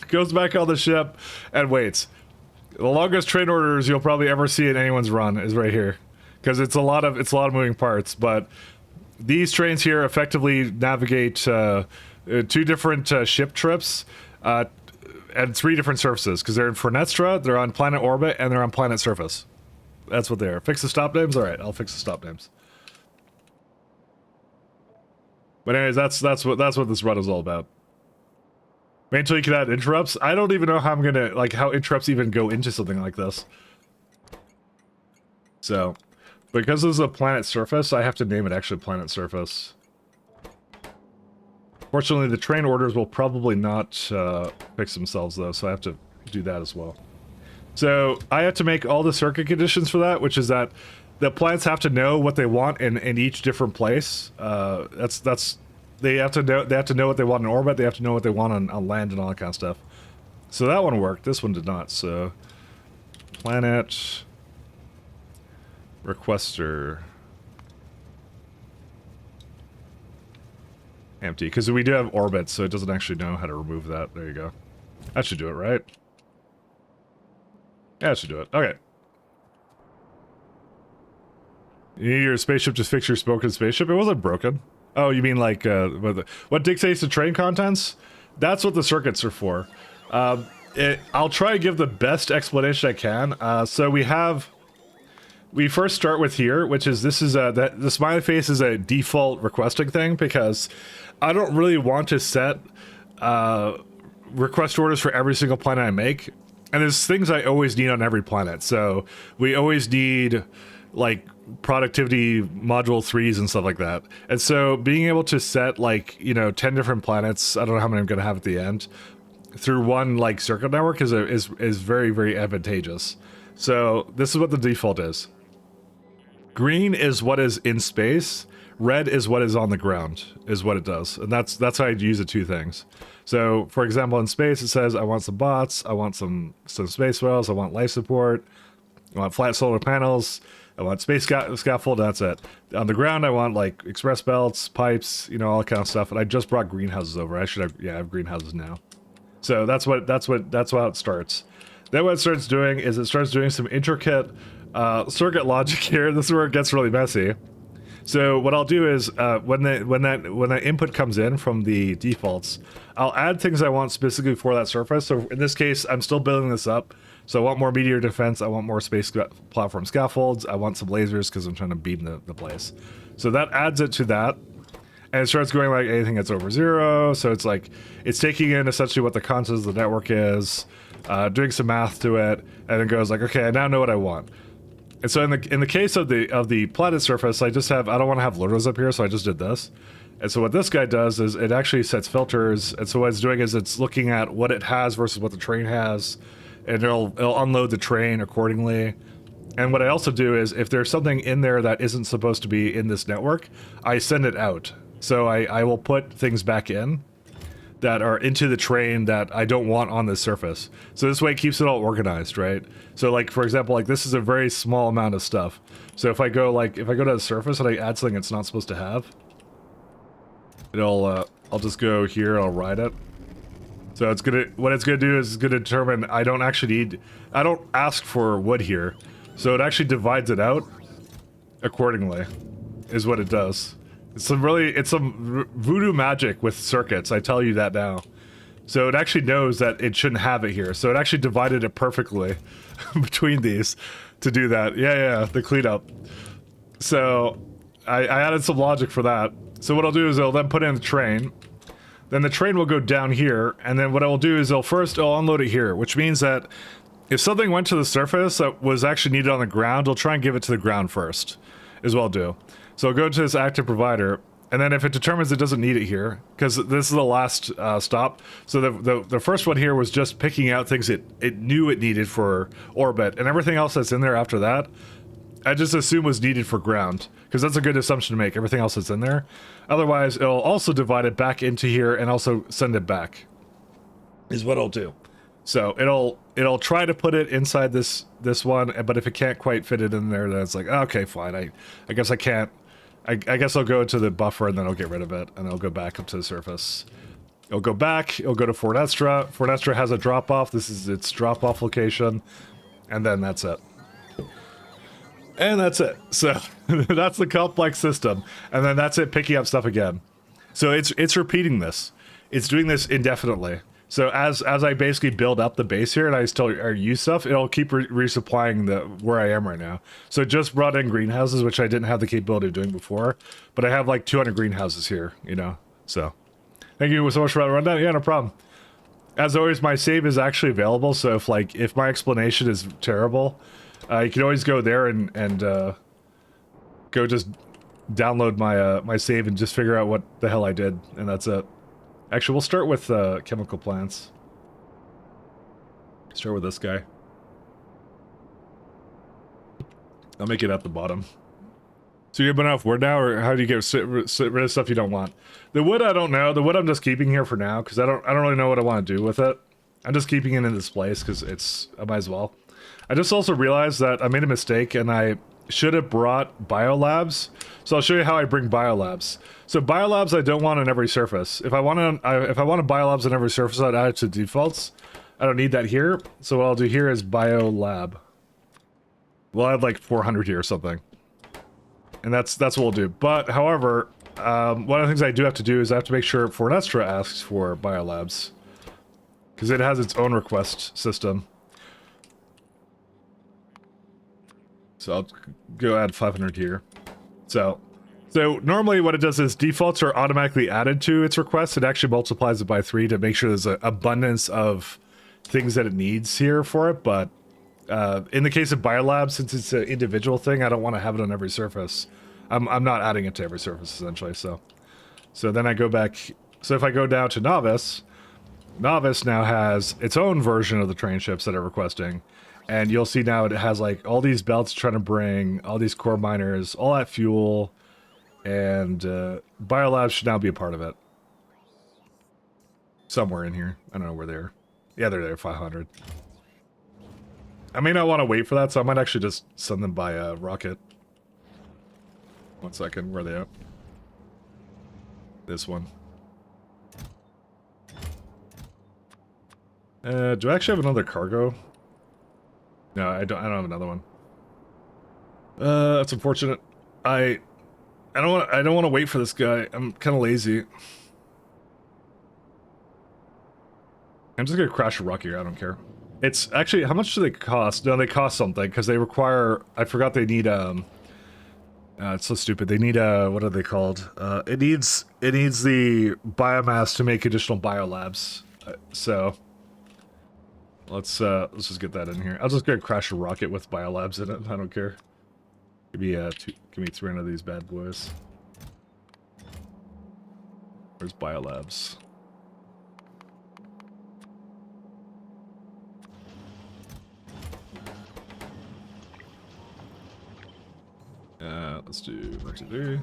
Speaker 1: goes back on the ship, and waits. The longest train orders you'll probably ever see in anyone's run is right here, because it's a lot of moving parts. But these trains here effectively navigate 2 different ship trips, and 3 different surfaces, because they're in Fornestra, they're on planet orbit, and they're on planet surface. That's what they are. Fix the stop names? Alright, I'll fix the stop names. But anyways, that's what this run is all about. Wait until you can add interrupts. I don't even know how I'm gonna, like, how interrupts even go into something like this. So, because this is a planet surface, I have to name it actually planet surface. Fortunately, the train orders will probably not fix themselves, though, so I have to do that as well. So I have to make all the circuit conditions for that, which is that the planets have to know what they want in each different place. They have to know what they want in orbit. They have to know what they want on land and all that kind of stuff. So that one worked. This one did not. So planet requester. Empty, because we do have orbits, so it doesn't actually know how to remove that. There you go. That should do it, right? Yeah, that should do it. Okay. You need your spaceship to fix your broken spaceship? It wasn't broken. Oh, you mean like, what dictates the train contents? That's what the circuits are for. I'll try to give the best explanation I can. So we first start with here, which is the smiley face is a default requesting thing, because I don't really want to set request orders for every single planet I make, and there's things I always need on every planet. So we always need like productivity module 3s and stuff like that. And so being able to set like, you know, 10 different planets, I don't know how many I'm going to have at the end, through one like circuit network is very, very advantageous. So this is what the default is. Green is what is in space. Red is what is on the ground, is what it does. And that's how I'd use the two things. So for example, in space, it says, I want some bots, I want some space whales, I want life support, I want flat solar panels, I want space scaffold, that's it. On the ground, I want like express belts, pipes, you know, all that kind of stuff. And I just brought greenhouses over. I should have, yeah, I have greenhouses now. So that's how it starts. Then what it starts doing is it starts doing some intricate circuit logic here. This is where it gets really messy. So what I'll do is when that input comes in from the defaults, I'll add things I want specifically for that surface. So in this case, I'm still building this up. So I want more meteor defense. I want more space platform scaffolds. I want some lasers because I'm trying to beam the place. So that adds it to that. And it starts going like anything that's over 0. So it's like, it's taking in essentially what the contours of the network is, doing some math to it, and it goes like, okay, I now know what I want. And so in the case of the planet surface, I don't want to have loaders up here, so I just did this. And so what this guy does is it actually sets filters. And so what it's doing is it's looking at what it has versus what the terrain has, and it'll unload the terrain accordingly. And what I also do is if there's something in there that isn't supposed to be in this network, I send it out. So I will put things back in that are into the terrain that I don't want on this surface. So this way it keeps it all organized, right? So like, for example, like this is a very small amount of stuff. So if I go to the surface and I add something it's not supposed to have, it'll, I'll just go here, I'll ride it. So what it's gonna do is it's gonna determine I don't ask for wood here. So it actually divides it out accordingly, is what it does. It's some voodoo magic with circuits, I tell you that now. So it actually knows that it shouldn't have it here. So it actually divided it perfectly between these to do that. Yeah, the cleanup. So I added some logic for that. So what I'll do is I'll then put in the train. Then the train will go down here. And then what I will do is I'll unload it here, which means that if something went to the surface that was actually needed on the ground, I'll try and give it to the ground first, is what I'll do. So I'll go to this active provider, and then if it determines it doesn't need it here, because this is the last stop. So the first one here was just picking out things it knew it needed for orbit, and everything else that's in there after that, I just assume was needed for ground, because that's a good assumption to make, everything else that's in there. Otherwise, it'll also divide it back into here and also send it back, is what it'll do. So it'll try to put it inside this one, but if it can't quite fit it in there, then it's like, okay, fine, I guess I can't. I guess I'll go to the buffer and then I'll get rid of it and I'll go back up to the surface. It'll go back, it'll go to Fort Estra. Fort Estra has a drop-off. This is its drop-off location. And then that's it. And that's it. So that's the complex system. And then that's it picking up stuff again. So it's repeating this. It's doing this indefinitely. So as I basically build up the base here and I still use stuff, it'll keep resupplying where I am right now. So it just brought in greenhouses, which I didn't have the capability of doing before, but I have like 200 greenhouses here, you know. So thank you so much for that rundown. Yeah, no problem. As always, my save is actually available. So if my explanation is terrible, you can always go there and go just download my save and just figure out what the hell I did, and that's it. Actually, we'll start with chemical plants. Start with this guy. I'll make it at the bottom. So you have enough wood now, or how do you get rid of stuff you don't want? The wood, I don't know. The wood I'm just keeping here for now because I don't really know what I want to do with it. I'm just keeping it in this place because I might as well. I just also realized that I made a mistake and I should have brought biolabs. So I'll show you how I bring biolabs. So biolabs I don't want on every surface. If I want biolabs on every surface, I'd add it to defaults. I don't need that here. So what I'll do here is biolab. We'll add like 400 here or something. And that's what we'll do. But however, one of the things I do have to do is I have to make sure Fort Estra asks for biolabs. Because it has its own request system. So I'll go add 500 here. So So normally what it does is defaults are automatically added to its request. It actually multiplies it by 3 to make sure there's an abundance of things that it needs here for it. But in the case of Biolab, since it's an individual thing, I don't want to have it on every surface. I'm not adding it to every surface essentially. So then I go back. So if I go down to Novice, Novice now has its own version of the train ships that are requesting. And you'll see now it has like all these belts trying to bring all these core miners, all that fuel. And Biolabs should now be a part of it. Somewhere in here. I don't know where they are. Yeah, they're there, 500. I may not want to wait for that, so I might actually just send them by rocket. 1 second, where are they at? This one. Do I actually have another cargo? No, I don't have another one. That's unfortunate. I don't want to wait for this guy. I'm kind of lazy. I'm just gonna crash a rock here. I don't care. It's actually, how much do they cost? No, they cost something because they require. I forgot they need it's so stupid. They need what are they called? It needs the biomass to make additional biolabs. So let's just get that in here. I'll just go crash a rocket with biolabs in it. I don't care. Give me 300 of these bad boys. Where's biolabs? Let's do 1, 2, 3.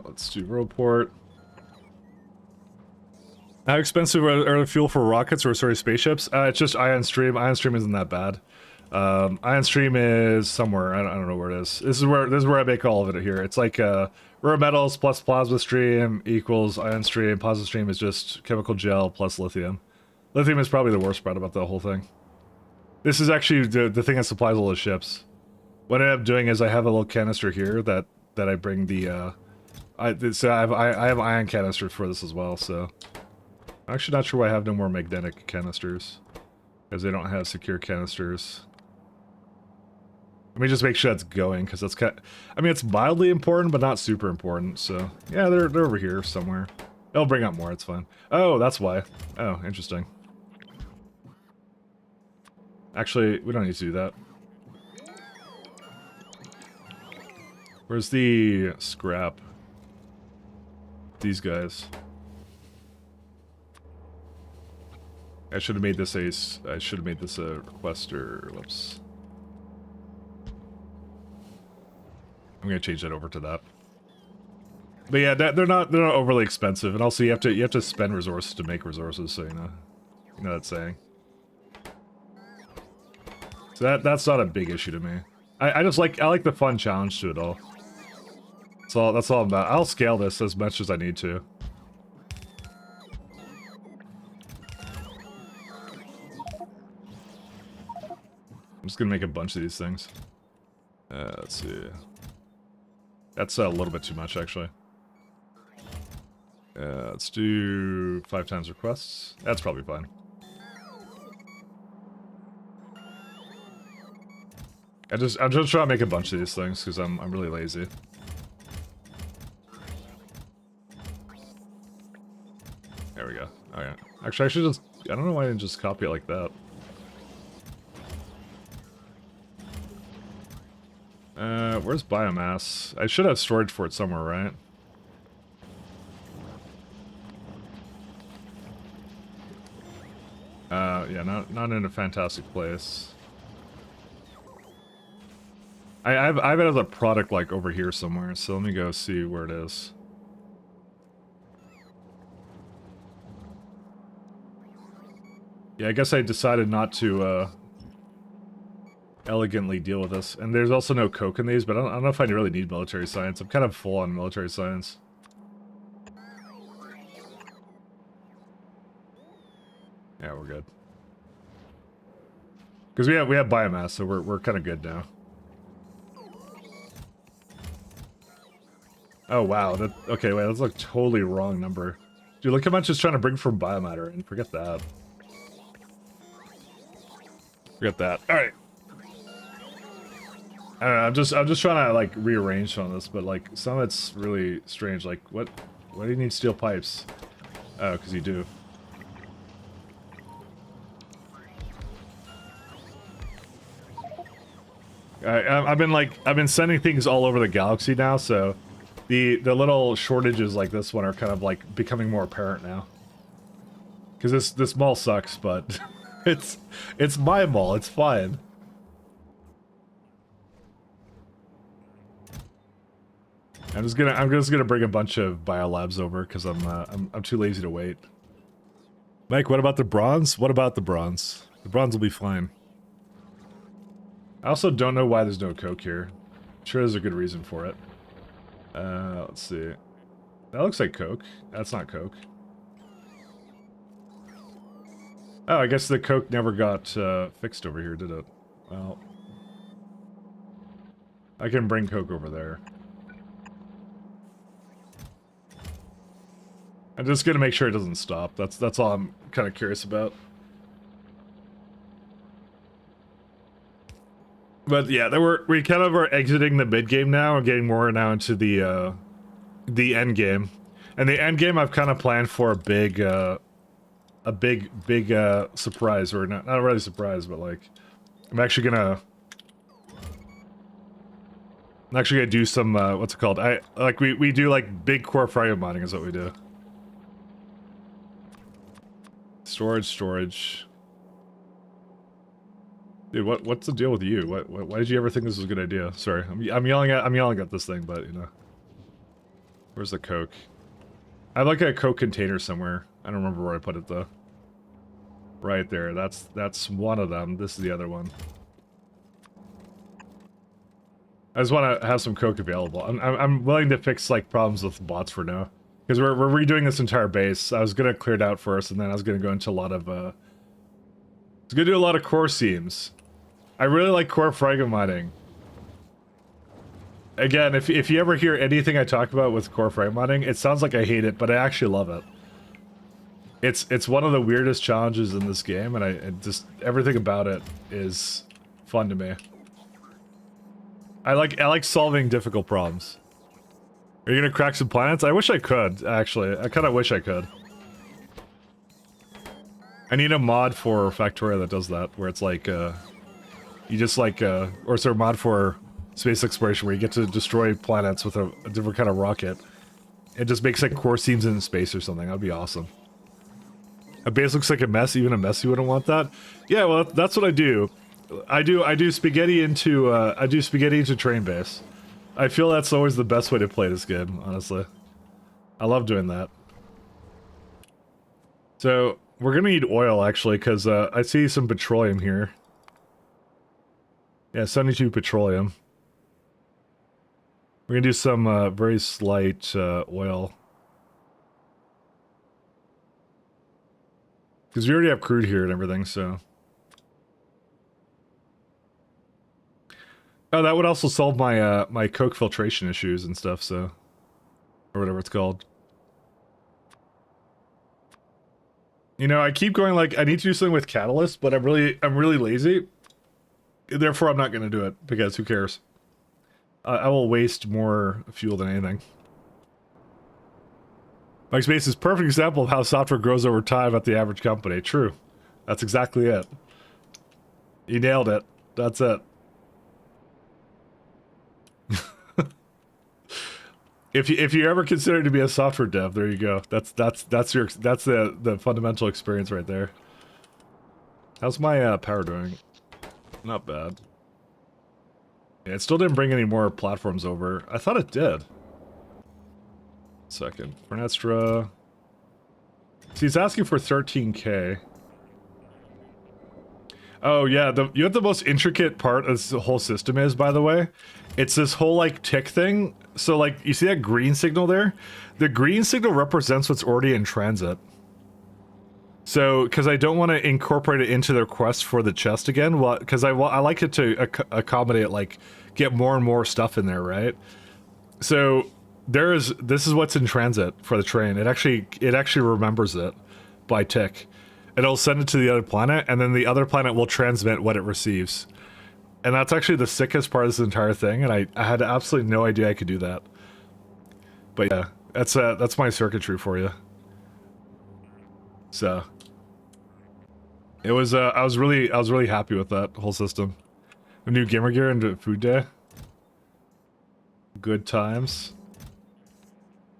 Speaker 1: Let's do Roadport. How expensive are the fuel for rockets or sorry spaceships? It's just Ion Stream. Ion Stream isn't that bad. Ion Stream is somewhere. I don't know where it is. This is where I make all of it here. It's like rare metals plus plasma stream equals Ion Stream. Plasma stream is just chemical gel plus lithium. Lithium is probably the worst part about the whole thing. This is actually the thing that supplies all the ships. What I end up doing is I have a little canister here that I bring the I have ion canisters for this as well. So I'm actually not sure why I have no more magnetic canisters, because they don't have secure canisters. Let me just make sure that's going, because that's kind. I mean, it's mildly important, but not super important. So yeah, they're over here somewhere. They'll bring up more. It's fine. Oh, that's why. Oh, interesting. Actually, we don't need to do that. Where's the scrap? These guys. I should have made this a requester. Whoops. I'm gonna change that over to that. But yeah, they're not overly expensive, and also you have to spend resources to make resources, so you know that saying. So that's not a big issue to me. I like the fun challenge to it all. That's all I'm about. I'll scale this as much as I need to. I'm just gonna make a bunch of these things. Let's see. That's a little bit too much, actually. Let's do 5 times requests. That's probably fine. I'm just trying to make a bunch of these things because I'm really lazy. There we go. Okay. Actually, I should just. I don't know why I didn't just copy it like that. Where's biomass? I should have storage for it somewhere, right? Yeah, not in a fantastic place. I have it as a product like over here somewhere, so let me go see where it is. Yeah, I guess I decided not to elegantly deal with this. And there's also no coke in these, but I don't know if I really need military science. I'm kind of full on military science. Yeah, we're good. Because we have biomass, so we're kind of good now. Oh wow, okay, wait, that's like totally wrong number. Dude, look how much it's trying to bring from biomatter in. Forget that. Forget that. Alright. I don't know, I'm just trying to like rearrange some of this, but like some of it's really strange. Like what do you need steel pipes? Oh, because you do. I've been sending things all over the galaxy now, so the little shortages like this one are kind of like becoming more apparent now. Because this mall sucks, but it's my mall. It's fine. I'm just gonna bring a bunch of biolabs over because I'm too lazy to wait. Mike, what about the bronze? What about the bronze? The bronze will be fine. I also don't know why there's no coke here. I'm sure there's a good reason for it. Let's see. That looks like coke. That's not coke. Oh, I guess the coke never got fixed over here, did it? Well, I can bring coke over there. I'm just gonna make sure it doesn't stop. That's all I'm kind of curious about. But yeah, we kind of are exiting the mid game now and getting more now into the end game. And the end game I've kind of planned for a big surprise, or not really surprise, but like I'm actually gonna do some what's it called? We do like big core fragment mining is what we do. Storage. Dude, what's the deal with you? Why did you ever think this was a good idea? Sorry, I'm yelling at this thing, but you know. Where's the coke? I have like a coke container somewhere. I don't remember where I put it though. Right there. That's one of them. This is the other one. I just want to have some coke available. I'm willing to fix like problems with bots for now, because we're redoing this entire base. I was gonna clear it out first, and then I was gonna go into a lot of I was gonna do a lot of core seams. I really like core fragment mining. Again, if you ever hear anything I talk about with core fragment mining, it sounds like I hate it, but I actually love it. It's one of the weirdest challenges in this game, and I just everything about it is fun to me. I like solving difficult problems. Are you gonna crack some planets? I wish I could, actually. I kind of wish I could. I need a mod for Factorio that does that, where it's like, you just like, or is there a mod for space exploration where you get to destroy planets with a different kind of rocket? It just makes like core seams in space or something. That'd be awesome. A base looks like a mess. Even a mess, you wouldn't want that. Yeah, well, that's what I do. I do spaghetti into train base. I feel that's always the best way to play this game, honestly. I love doing that. So we're gonna need oil actually, because I see some petroleum here. Yeah, 72 petroleum. We're gonna do some very slight oil. Because we already have crude here and everything, so... Oh, that would also solve my my coke filtration issues and stuff, so... Or whatever it's called. You know, I keep going like, I need to do something with catalyst, but I'm really lazy. Therefore, I'm not gonna do it, because who cares? I will waste more fuel than anything. Mike's Base is a perfect example of how software grows over time at the average company. True. That's exactly it. You nailed it. That's it. If you ever consider to be a software dev, there you go. That's the fundamental experience right there. How's my power doing? Not bad. Yeah, it still didn't bring any more platforms over. I thought it did. Second. Fernestra. See, it's asking for 13k. Oh, yeah. You know what the most intricate part of the whole system is, by the way? It's this whole, like, tick thing. So, like, you see that green signal there? The green signal represents what's already in transit. So, because I don't want to incorporate it into the request for the chest again, well, because I like it to accommodate, like, get more and more stuff in there, right? So... this is what's in transit for the train. It actually remembers it by tick. It'll send it to the other planet, and then the other planet will transmit what it receives. And that's actually the sickest part of this entire thing, and I had absolutely no idea I could do that. But yeah, that's my circuitry for you. So it was I was really happy with that whole system. A new gamer gear into food day. Good times.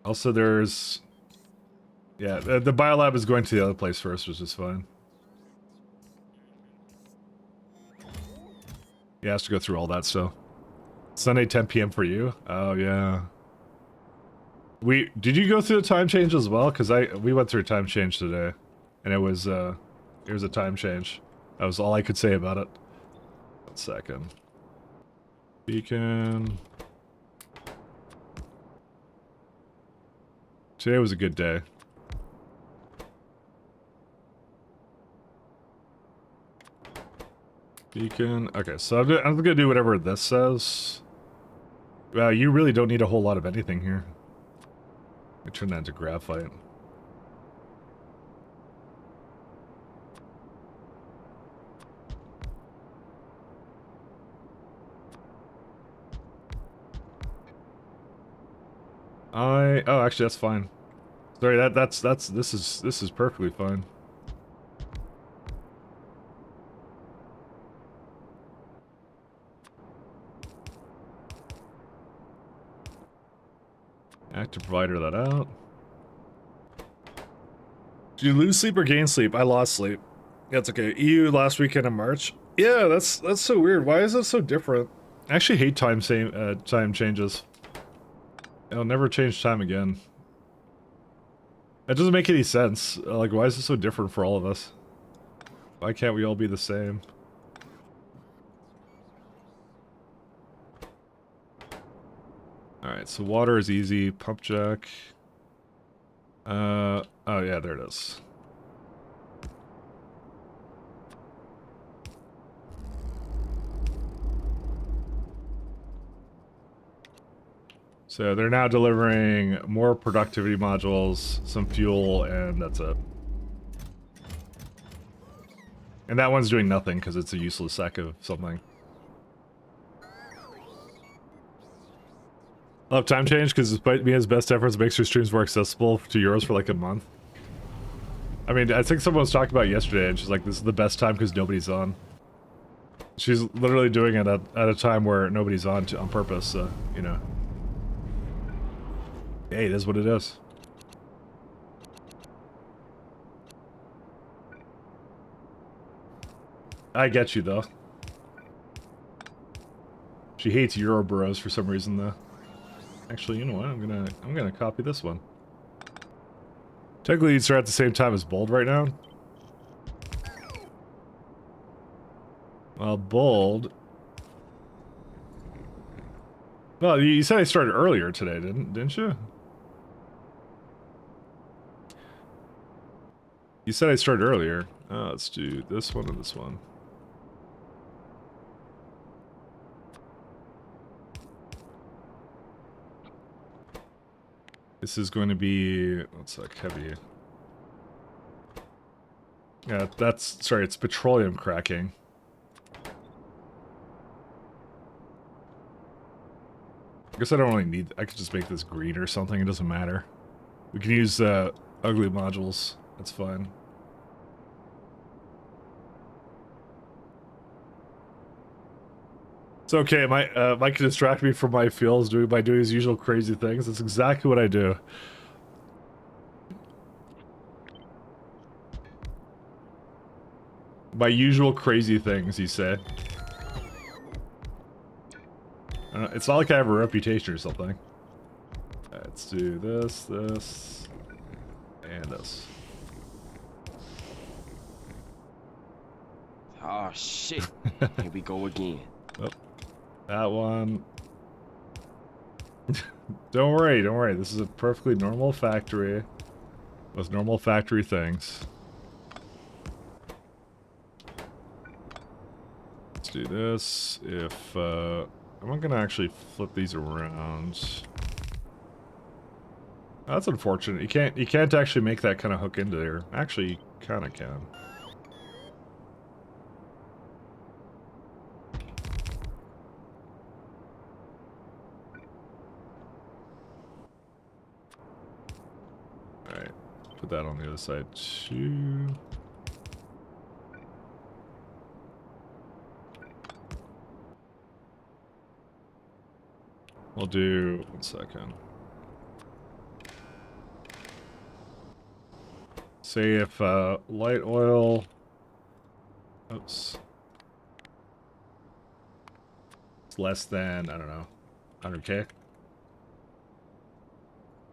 Speaker 1: Also, there's yeah, the biolab is going to the other place first, which is fine. Yeah, has to go through all that still. Sunday 10 p.m. for you? Oh yeah. Did you go through the time change as well? Because we went through a time change today, and it was a time change. That was all I could say about it. 1 second. Beacon. Today was a good day. Beacon. Okay, so I'm gonna do whatever this says. Wow, you really don't need a whole lot of anything here. Let me turn that into graphite. Oh, actually that's fine. Sorry, this is perfectly fine. Active provider that out. Did you lose sleep or gain sleep? I lost sleep. That's okay. EU last weekend in March. Yeah, that's so weird. Why is it so different? I actually hate time changes. I'll never change time again. That doesn't make any sense. Like, why is it so different for all of us? Why can't we all be the same? Alright, so water is easy. Pump jack. Oh yeah, there it is. So they're now delivering more productivity modules, some fuel, and that's it. And that one's doing nothing because it's a useless sack of something. Love time change because despite Mia's best efforts, makes her streams more accessible to Euros for like a month. I mean, I think someone was talking about it yesterday, and she's like, "This is the best time because nobody's on." She's literally doing it at a time where nobody's on purpose. So, you know. Hey, it is what it is. I get you though. She hates Euro bros for some reason though. Actually, you know what? I'm gonna copy this one. Technically, these are at the same time as Bold right now. Well, Bold. Well, you said I started earlier today, didn't you? You said I started earlier. Let's do this one and this one. This is going to be, what's like heavy? Yeah, sorry, it's petroleum cracking. I guess I don't really need, I could just make this green or something, it doesn't matter. We can use ugly modules, that's fine. It's okay, Mike can distract me from my feels by doing his usual crazy things. That's exactly what I do. My usual crazy things, you say. It's not like I have a reputation or something. Let's do this, this, and this.
Speaker 2: Oh shit! Here we go again.
Speaker 1: Oh, that one. Don't worry. This is a perfectly normal factory with normal factory things. Let's do this. If I'm gonna actually flip these around. Oh, that's unfortunate. You can't actually make that kind of hook into there. Actually, you kind of can. Put that on the other side too. We'll do 1 second. Say if light oil, oops, it's less than, I don't know, 100k.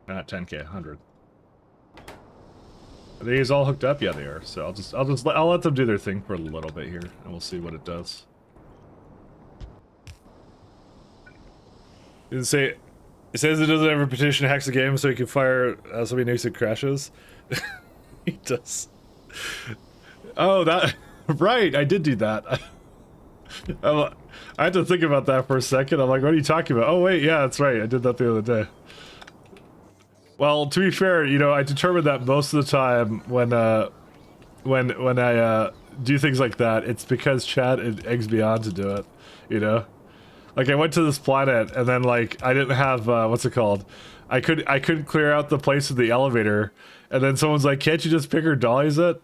Speaker 1: Not 10k, 100. Are these all hooked up? Yeah, they are. So I'll let them do their thing for a little bit here, and we'll see what it does. It says it doesn't have a petition to hack the game, so you can fire so many nukes it crashes. He does. Oh, that right. I did do that. I had to think about that for a second. I'm like, what are you talking about? Oh wait, yeah, that's right. I did that the other day. Well, to be fair, you know, I determined that most of the time when I do things like that, it's because chat eggs me on to do it, you know? Like, I went to this planet, and then, like, I didn't have, what's it called? I couldn't clear out the place of the elevator, and then someone's like, can't you just pick her dollies it?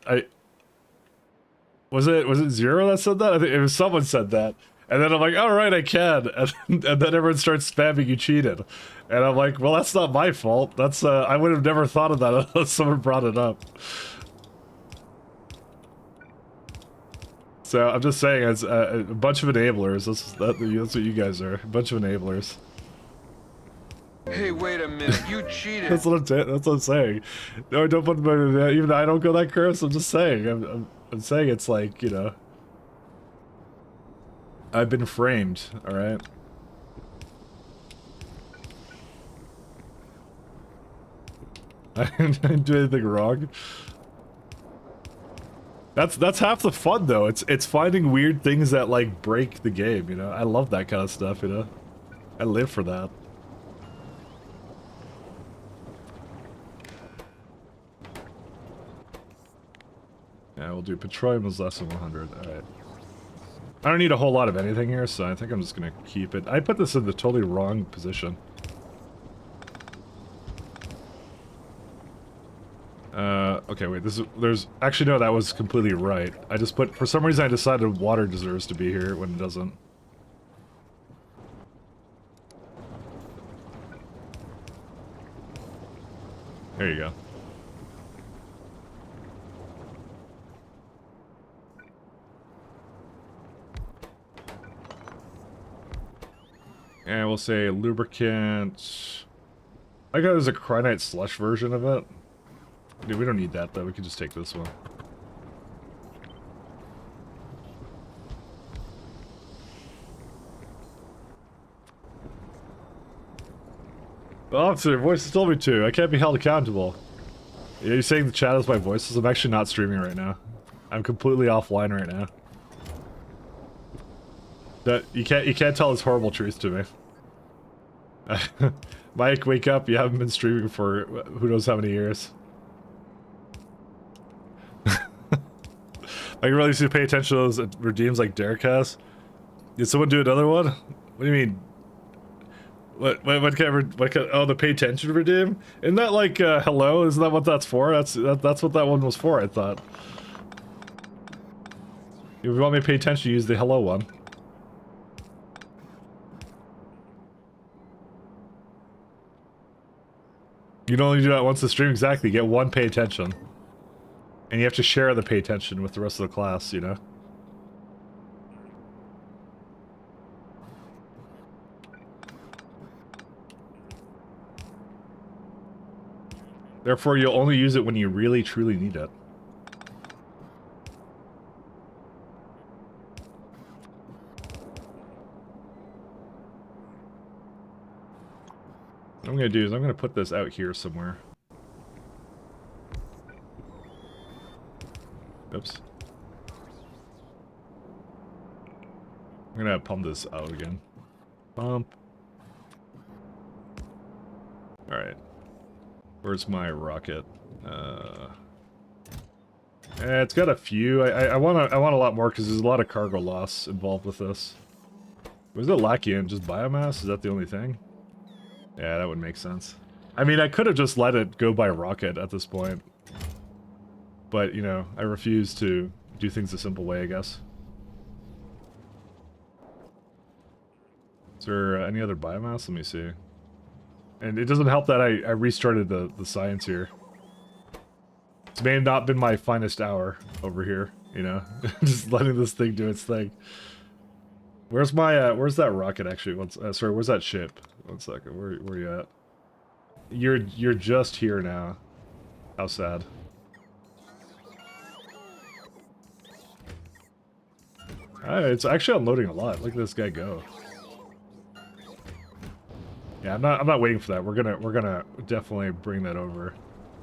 Speaker 1: Was it Zero that said that? I think it was someone said that. And then I'm like, all right, I can. And then everyone starts spamming, you cheated. And I'm like, well, that's not my fault. That's, I would have never thought of that unless someone brought it up. So I'm just saying, it's a bunch of enablers. That's what you guys are. A bunch of enablers.
Speaker 4: Hey, wait a minute! You cheated.
Speaker 1: That's what I'm saying. No, don't put my, even though I don't go that curse. I'm just saying. I'm saying it's like, you know. I've been framed. All right. I didn't do anything wrong. That's half the fun, though. It's finding weird things that, like, break the game, you know? I love that kind of stuff, you know? I live for that. Yeah, we'll do petroleum is less than 100. Alright. I don't need a whole lot of anything here, so I think I'm just gonna keep it. I put this in the totally wrong position. Okay, wait, there's, actually no, that was completely right. I just put, for some reason I decided water deserves to be here when it doesn't. There you go. And we'll say lubricant. I got there's a chrynite slush version of it. Dude, we don't need that though, we can just take this one. The officer, voices told me to. I can't be held accountable. Yeah, you're saying the chat is my voices? I'm actually not streaming right now. I'm completely offline right now. That you can't tell this horrible truth to me. Mike, wake up! You haven't been streaming for who knows how many years. I can really see pay attention to those redeems like Derek has. Did someone do another one? What do you mean? What kind of, oh, the pay attention redeem? Isn't that like hello? Isn't that what that's for? That's what that one was for, I thought. If you want me to pay attention, use the hello one. You can only do that once a stream, exactly. You get one pay attention. And you have to share the pay attention with the rest of the class, you know? Therefore, you'll only use it when you really, truly need it. What I'm gonna do is I'm gonna put this out here somewhere. Oops. I'm gonna pump this out again. Pump. Alright. Where's my rocket? It's got a few. I want a lot more because there's a lot of cargo loss involved with this. Was it lacking just biomass? Is that the only thing? Yeah, that would make sense. I mean, I could have just let it go by rocket at this point. But, you know, I refuse to do things a simple way, I guess. Is there any other biomass? Let me see. And it doesn't help that I restarted the science here. This may have not been my finest hour over here, you know? Just letting this thing do its thing. Where's my, where's that rocket actually? Sorry, where's that ship? 1 second, where are you at? You're just here now. How sad. It's actually unloading a lot. Look at this guy go. Yeah, I'm not waiting for that. We're gonna definitely bring that over.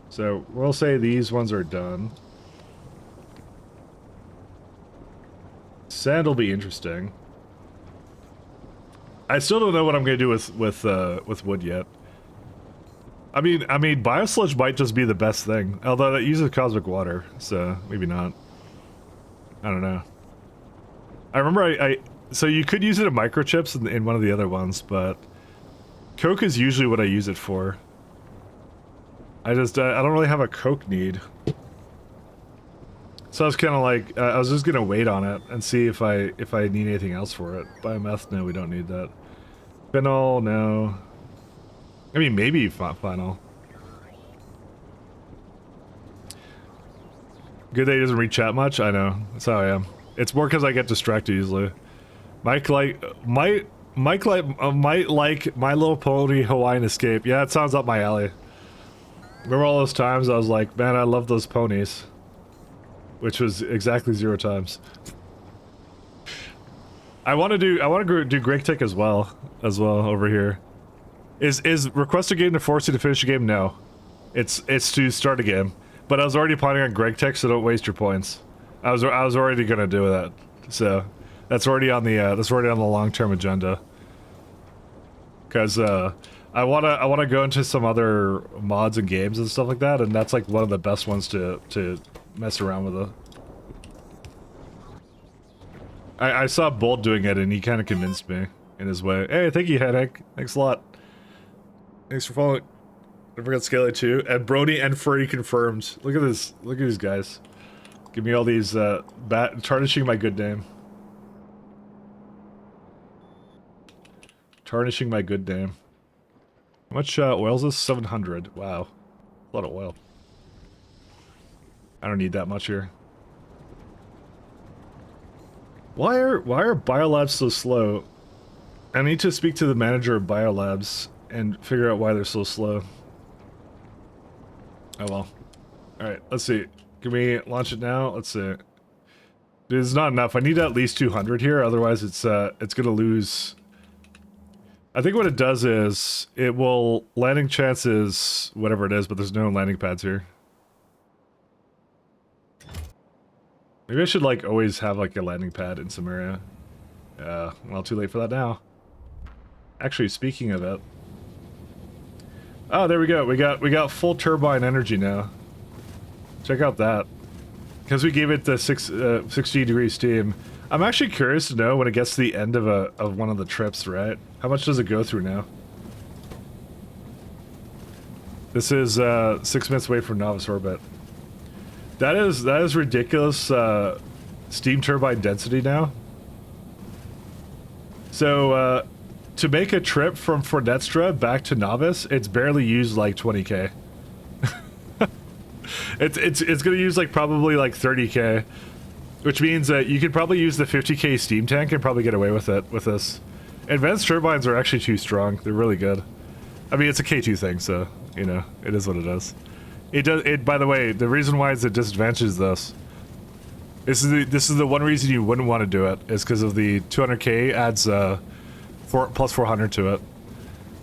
Speaker 1: So we'll say these ones are done. Sand will be interesting. I still don't know what I'm gonna do with wood yet. I mean, biosludge might just be the best thing. Although that uses cosmic water, so maybe not. I don't know. I remember so you could use it in microchips in one of the other ones, but coke is usually what I use it for. I don't really have a coke need. So I was kind of like, I was just gonna wait on it and see if I need anything else for it. Biometh, no, we don't need that. Phenol, no. I mean, maybe phenol. Good that he doesn't read chat much. I know, that's how I am. It's more because I get distracted easily. Mike might like My Little Pony Hawaiian Escape. Yeah, it sounds up my alley. Remember all those times I was like, man, I love those ponies. Which was exactly 0 times. I want to do GregTech as well over here. Is request a game to force you to finish a game? No. It's to start a game. But I was already planning on GregTech, so don't waste your points. I was already gonna do that. So that's already on the long-term agenda. Cause I wanna go into some other mods and games and stuff like that, and that's like one of the best ones to mess around with it. I saw Bolt doing it and he kind of convinced me in his way. Hey, thank you, Headache. Thanks a lot. Thanks for following. Don't forget Scaly too. And Brony and Furry confirmed. Look at this. Look at these guys. Give me all these tarnishing my good name. Tarnishing my good name. How much oil is this? 700. Wow. A lot of oil. I don't need that much here. Why are biolabs so slow? I need to speak to the manager of biolabs and figure out why they're so slow. Oh well. Alright, let's see. Can we launch it now? Let's see. It's not enough. I need at least 200 here, otherwise it's gonna lose. I think what it does is it will landing chances whatever it is, but there's no landing pads here. Maybe I should like always have like a landing pad in some area. Well, too late for that now. Actually, speaking of it. Oh, there we go. We got full turbine energy now. Check out that. Because we gave it the 60 degree steam. I'm actually curious to know when it gets to the end of one of the trips, right? How much does it go through now? This is 6 minutes away from Novice orbit. That is ridiculous steam turbine density now. So to make a trip from Fornetstra back to Novice, it's barely used like 20k. it's gonna use like probably like 30k, which means that you could probably use the 50k steam tank and probably get away with it with this. Advanced turbines are actually too strong. They're really good. I mean, it's a K2 thing, so you know it is what it is. It does. It. By the way, the reason why it's a disadvantage is this. This is the one reason you wouldn't want to do it is because of the 200k adds plus 400 to it,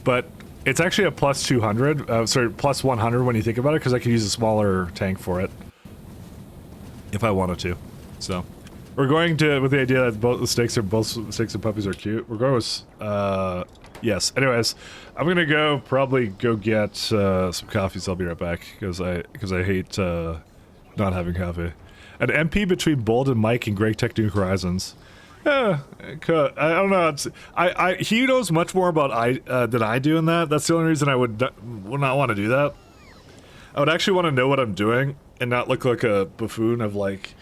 Speaker 1: but it's actually a plus 200. Sorry, plus 100 when you think about it, because I could use a smaller tank for it if I wanted to. So we're going to with the idea that both snakes and puppies are cute. We're going with yes. Anyways, I'm gonna probably go get some coffee, so I'll be right back because I hate not having coffee. An MP between Bold and Mike and GregTech New Horizons. I don't know. He knows much more about than I do in that. That's the only reason I would not want to do that. I would actually want to know what I'm doing and not look like a buffoon of like,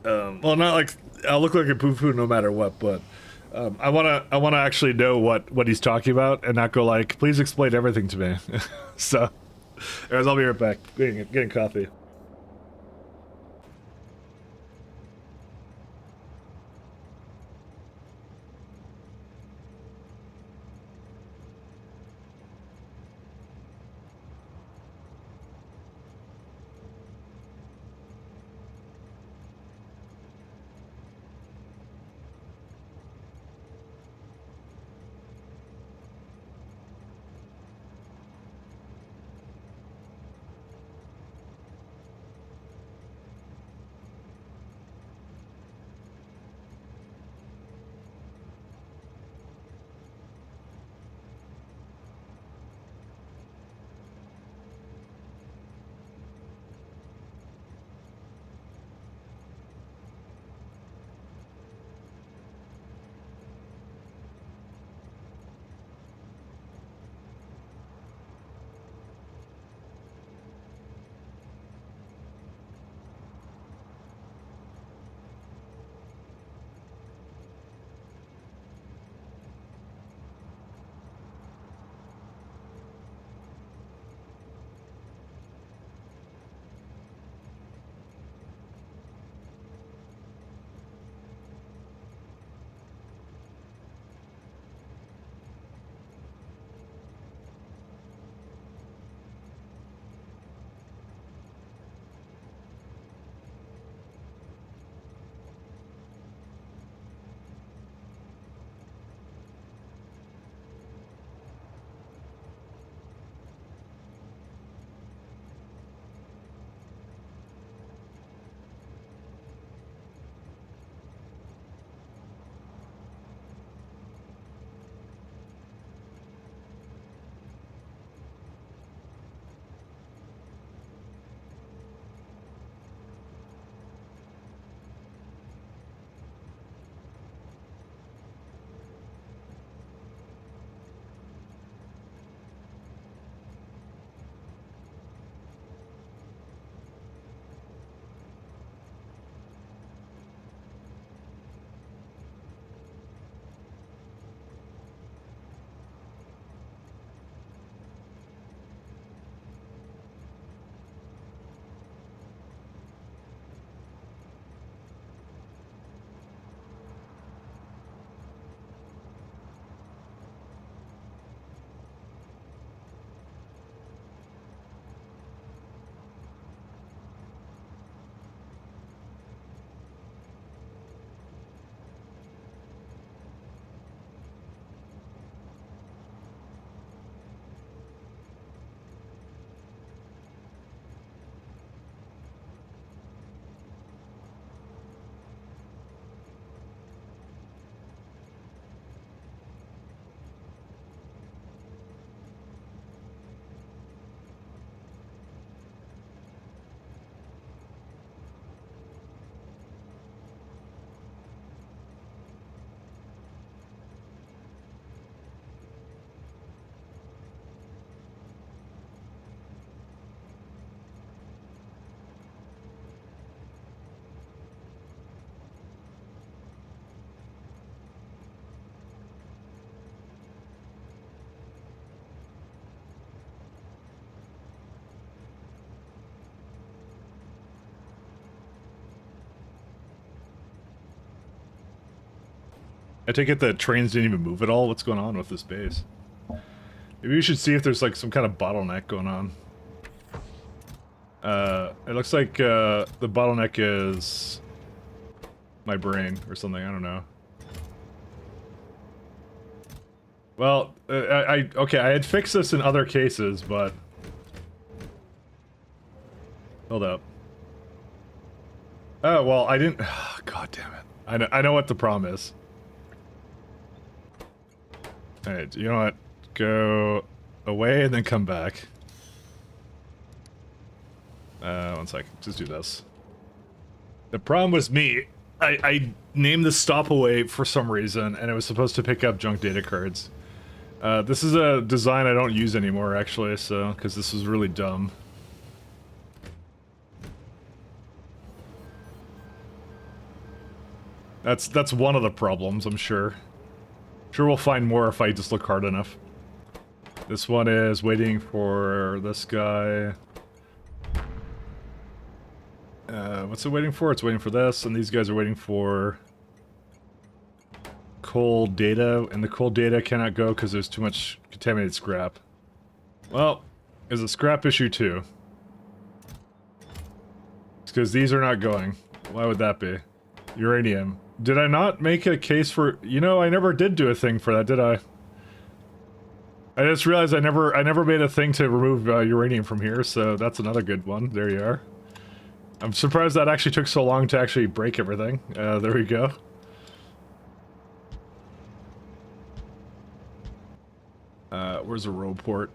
Speaker 1: well, not like I'll look like a buffoon no matter what, but I wanna actually know what he's talking about and not go like, please explain everything to me. So, anyways, I'll be right back. Getting coffee. I take it that trains didn't even move at all? What's going on with this base? Maybe we should see if there's like some kind of bottleneck going on. It looks like the bottleneck is my brain or something, I don't know. Well, okay, I had fixed this in other cases, but... Hold up. Oh, well, I didn't... God damn it. I know what the problem is. Alright, you know what? Go away and then come back. 1 second. Just do this. The problem was me. I named the stop away for some reason, and it was supposed to pick up junk data cards. This is a design I don't use anymore, actually, so... Because this was really dumb. That's one of the problems, I'm sure. Sure we'll find more if I just look hard enough. This one is waiting for this guy. What's it waiting for? It's waiting for this, and these guys are waiting for cold data, and the cold data cannot go because there's too much contaminated scrap. Well, there's a scrap issue too. It's because these are not going. Why would that be? Uranium. Did I not make a case for... You know, I never did do a thing for that, did I? I just realized I never made a thing to remove uranium from here, so that's another good one. There you are. I'm surprised that actually took so long to actually break everything. There we go. Where's the row port?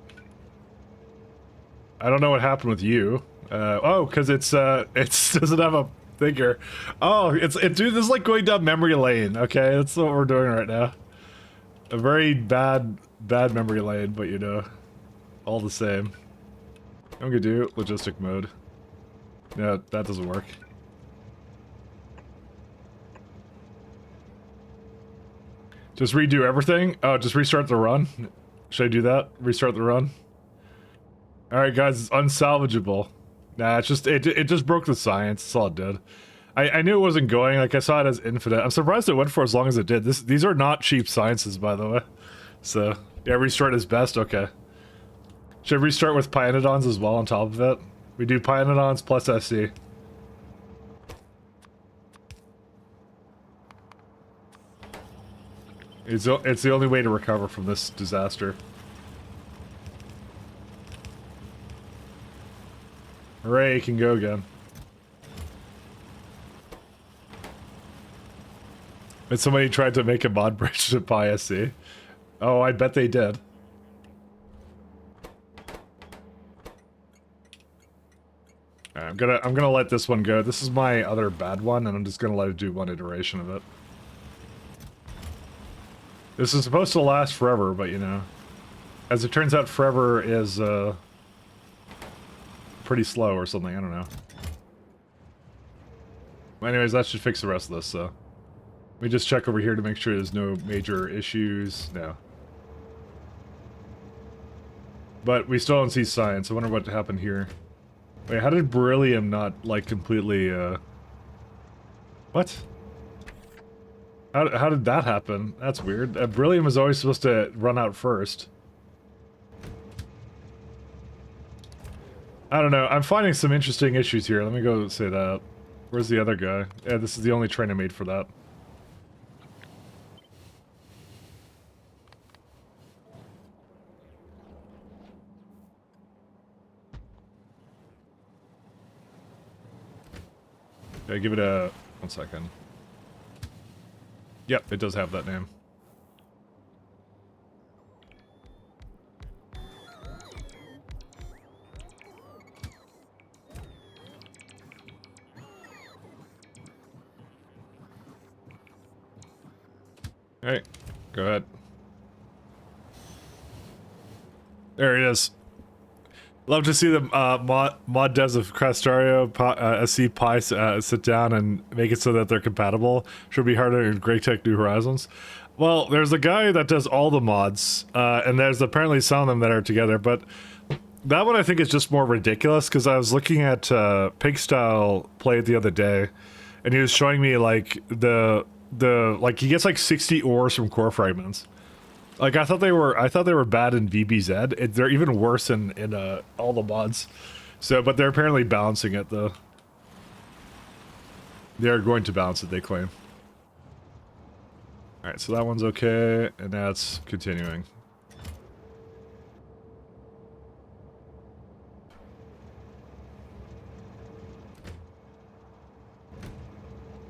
Speaker 1: I don't know what happened with you. Oh, because it doesn't have a figure. Oh, dude, this is like going down memory lane. Okay, that's what we're doing right now. A very bad memory lane, but you know, all the same. I'm gonna do logistic mode. No, that doesn't work. Just redo everything? Oh, just restart the run? Should I do that? Restart the run? Alright guys, it's unsalvageable. Nah, it just broke the science, that's all it did. I knew it wasn't going, like I saw it as infinite. I'm surprised it went for as long as it did. These are not cheap sciences, by the way. So, yeah, restart is best, okay. Should I restart with Pyanodons as well on top of it? We do Pyanodons plus SC. It's the only way to recover from this disaster. Hooray, it can go again. And somebody tried to make a mod bridge to PySC. Oh, I bet they did. I'm gonna let this one go. This is my other bad one, and I'm just gonna let it do one iteration of it. This is supposed to last forever, but you know, as it turns out, forever is pretty slow or something. I don't know. Anyways, that should fix the rest of this. So let me just check over here to make sure there's no major issues. No. But we still don't see science. I wonder what happened here. Wait, how did beryllium not, like, completely, What? How did that happen? That's weird. Beryllium is always supposed to run out first. I don't know. I'm finding some interesting issues here. Let me go say that. Where's the other guy? Yeah, this is the only train I made for that. Okay, give it a... 1 second. Yep, it does have that name. Hey, go ahead. There it is. Love to see the mod devs of Crastario SC Pi sit down and make it so that they're compatible. Should be harder in Great Tech New Horizons. Well, there's a guy that does all the mods, and there's apparently some of them that are together, but that one I think is just more ridiculous, because I was looking at Pigstyle play it the other day, and he was showing me, like, like, he gets, like, 60 ores from core fragments. Like, I thought they were bad in VBZ. They're even worse in all the mods. So, but they're apparently balancing it, though. They're going to balance it, they claim. Alright, so that one's okay, and that's continuing.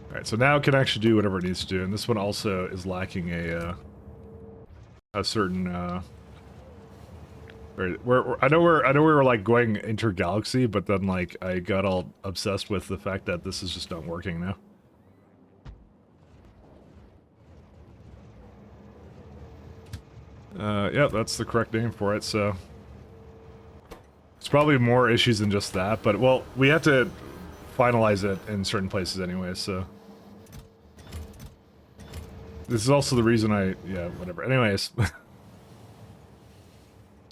Speaker 1: Alright, so now it can actually do whatever it needs to do, and this one also is lacking a certain I know we were like going intergalaxy, but then like I got all obsessed with the fact that this is just not working now. Yeah, that's the correct name for it, so it's probably more issues than just that, but well, we have to finalize it in certain places anyway, so This is also the reason yeah, whatever. Anyways.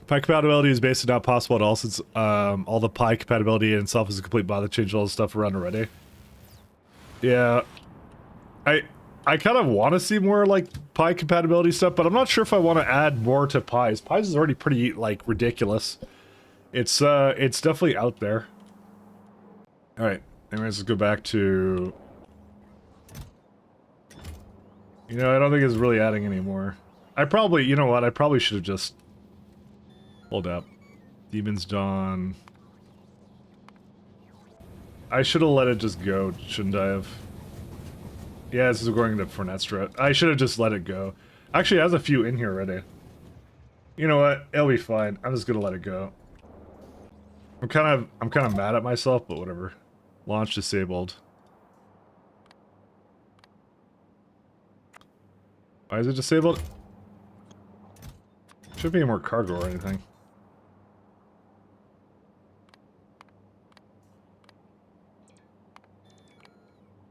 Speaker 1: Pi compatibility is basically not possible at all since all the Pi compatibility in itself is a complete bot that changed all the stuff around already. Yeah. I kind of want to see more like Pi compatibility stuff, but I'm not sure if I want to add more to Pi's. Pi's is already pretty like ridiculous. It's definitely out there. All right. Anyways, let's go back to. You know, I don't think it's really adding any more. I probably, you know what? I probably should have just. Hold up. Demon's Dawn. I should have let it just go, shouldn't I have? Yeah, this is going to Fornestra. I should have just let it go. Actually, it has a few in here already. You know what? It'll be fine. I'm just gonna let it go. I'm kind of mad at myself, but whatever. Launch disabled. Why is it disabled? Should be more cargo or anything.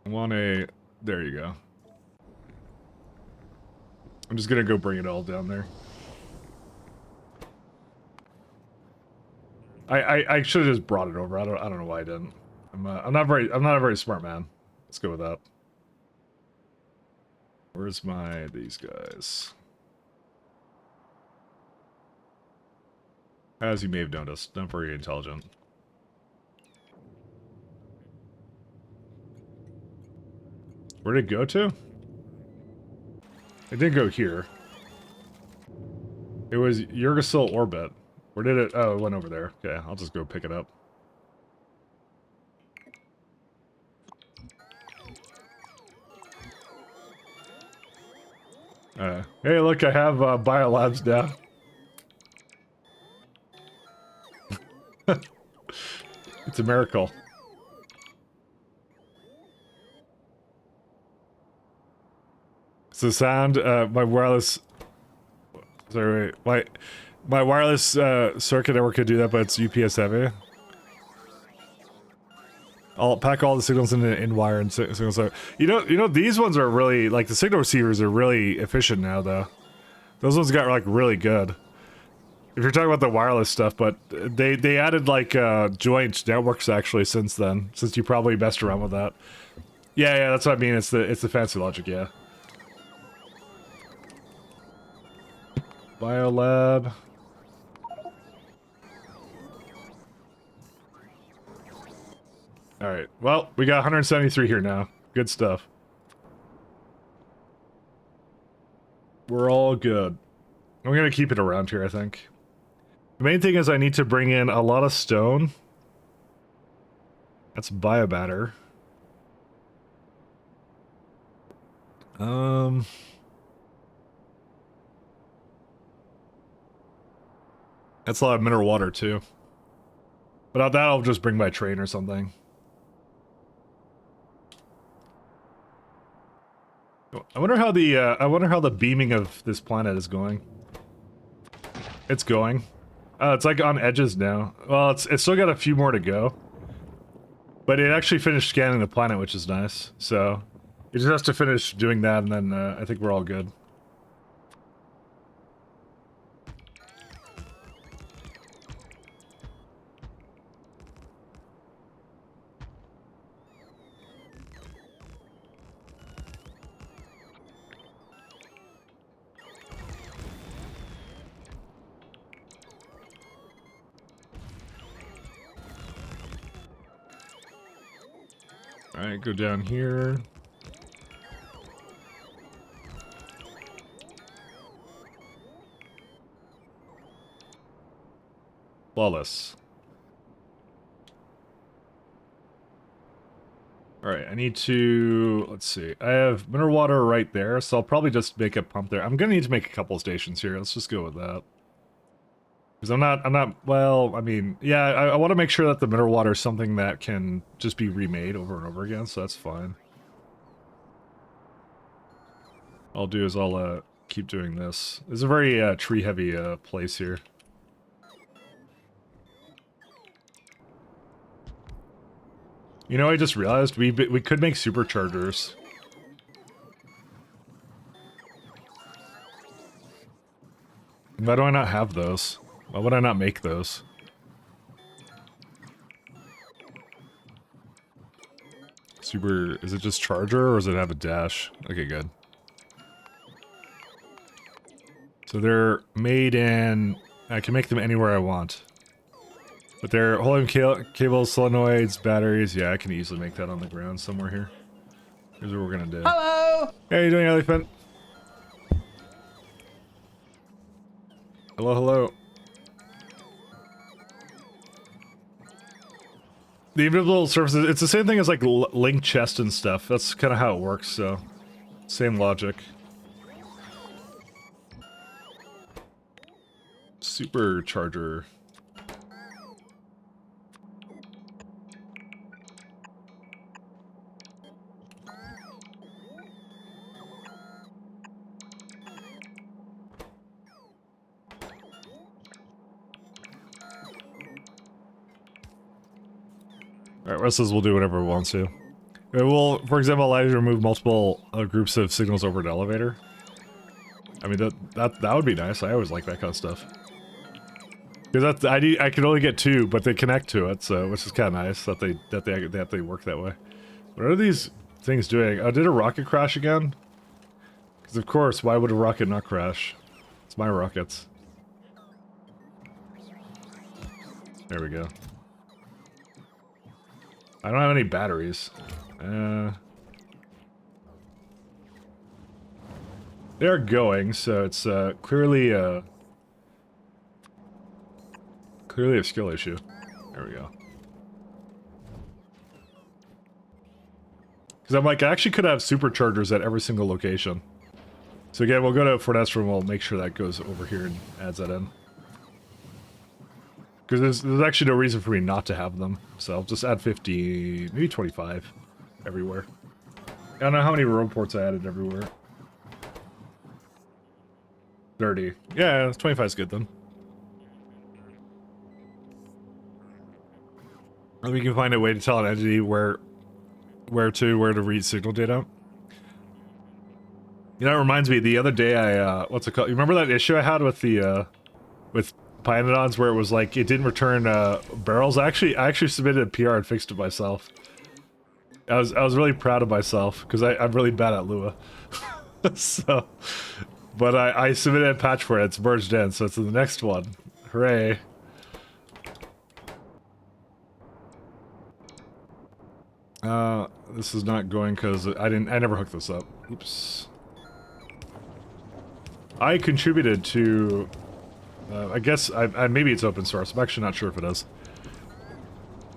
Speaker 1: I want a... There you go. I'm just gonna go bring it all down there. I should have just brought it over. I don't know why I didn't. I'm not a very smart man. Let's go with that. Where's these guys? As you may have noticed, not very intelligent. Where did it go to? It didn't go here. It was Yggdrasil orbit. Where did it? Oh, it went over there. Okay, I'll just go pick it up. Hey, look, I have biolabs down. It's a miracle. So sound, my wireless... Sorry, wait. My wireless circuit network could do that, but it's UPS heavy. I'll pack all the signals in wire and signal. So you know these ones are really like the signal receivers are really efficient now though. Those ones got like really good. If you're talking about the wireless stuff, but they added like joint networks actually since then. Since you probably messed around with that. Yeah, that's what I mean. It's the fancy logic, yeah. Biolab. Alright, well, we got 173 here now. Good stuff. We're all good. I'm gonna keep it around here, I think. The main thing is I need to bring in a lot of stone. That's biobatter. That's a lot of mineral water, too. But that I'll just bring by train or something. I wonder how the beaming of this planet is going. It's going. It's like on edges now. Well, it's still got a few more to go. But it actually finished scanning the planet, which is nice. So it just has to finish doing that, and then I think we're all good. Alright, go down here. Flawless. Alright, I need to... Let's see. I have mineral water right there, so I'll probably just make a pump there. I'm gonna need to make a couple stations here. Let's just go with that. Because I'm not, well, I mean, yeah, I want to make sure that the mineral water is something that can just be remade over and over again, so that's fine. All I'll do is I'll keep doing this. It's a very tree-heavy place here. You know, I just realized we could make superchargers. Why do I not have those? Why would I not make those? Super, is it just charger or does it have a dash? Okay, good. So they're made in, I can make them anywhere I want. But they're holding cables, solenoids, batteries. Yeah, I can easily make that on the ground somewhere here. Here's what we're gonna do.
Speaker 5: Hello!
Speaker 1: Hey, how you doing, elephant? Hello, hello. The invisible surfaces, it's the same thing as like link chest and stuff. That's kind of how it works, so same logic. Supercharger. Alright, Russell's will do whatever it wants to. It will, for example, allow you to remove multiple groups of signals over an elevator. I mean, that would be nice. I always like that kind of stuff. Because I can only get 2, but they connect to it, so which is kind of nice that they work that way. What are these things doing? Oh, did a rocket crash again? Because of course, why would a rocket not crash? It's my rockets. There we go. I don't have any batteries. They're going, so it's clearly a skill issue. There we go. Because I'm like, I actually could have superchargers at every single location. So again, we'll go to Fornestra and we'll make sure that goes over here and adds that in. Because there's actually no reason for me not to have them. So I'll just add 50, maybe 25 everywhere. I don't know how many road ports I added everywhere. 30. Yeah, 25 is good then. And we can find a way to tell an entity where to read signal data. You know, it reminds me, the other day I, what's it called? You remember that issue I had with the, with Pionodons where it was like, it didn't return, barrels? I actually submitted a PR and fixed it myself. I was really proud of myself, because I'm really bad at Lua. So, but I submitted a patch for it, it's merged in, so it's in the next one. Hooray. This is not going because I never hooked this up. Oops. I contributed to, I guess, maybe it's open source. I'm actually not sure if it is.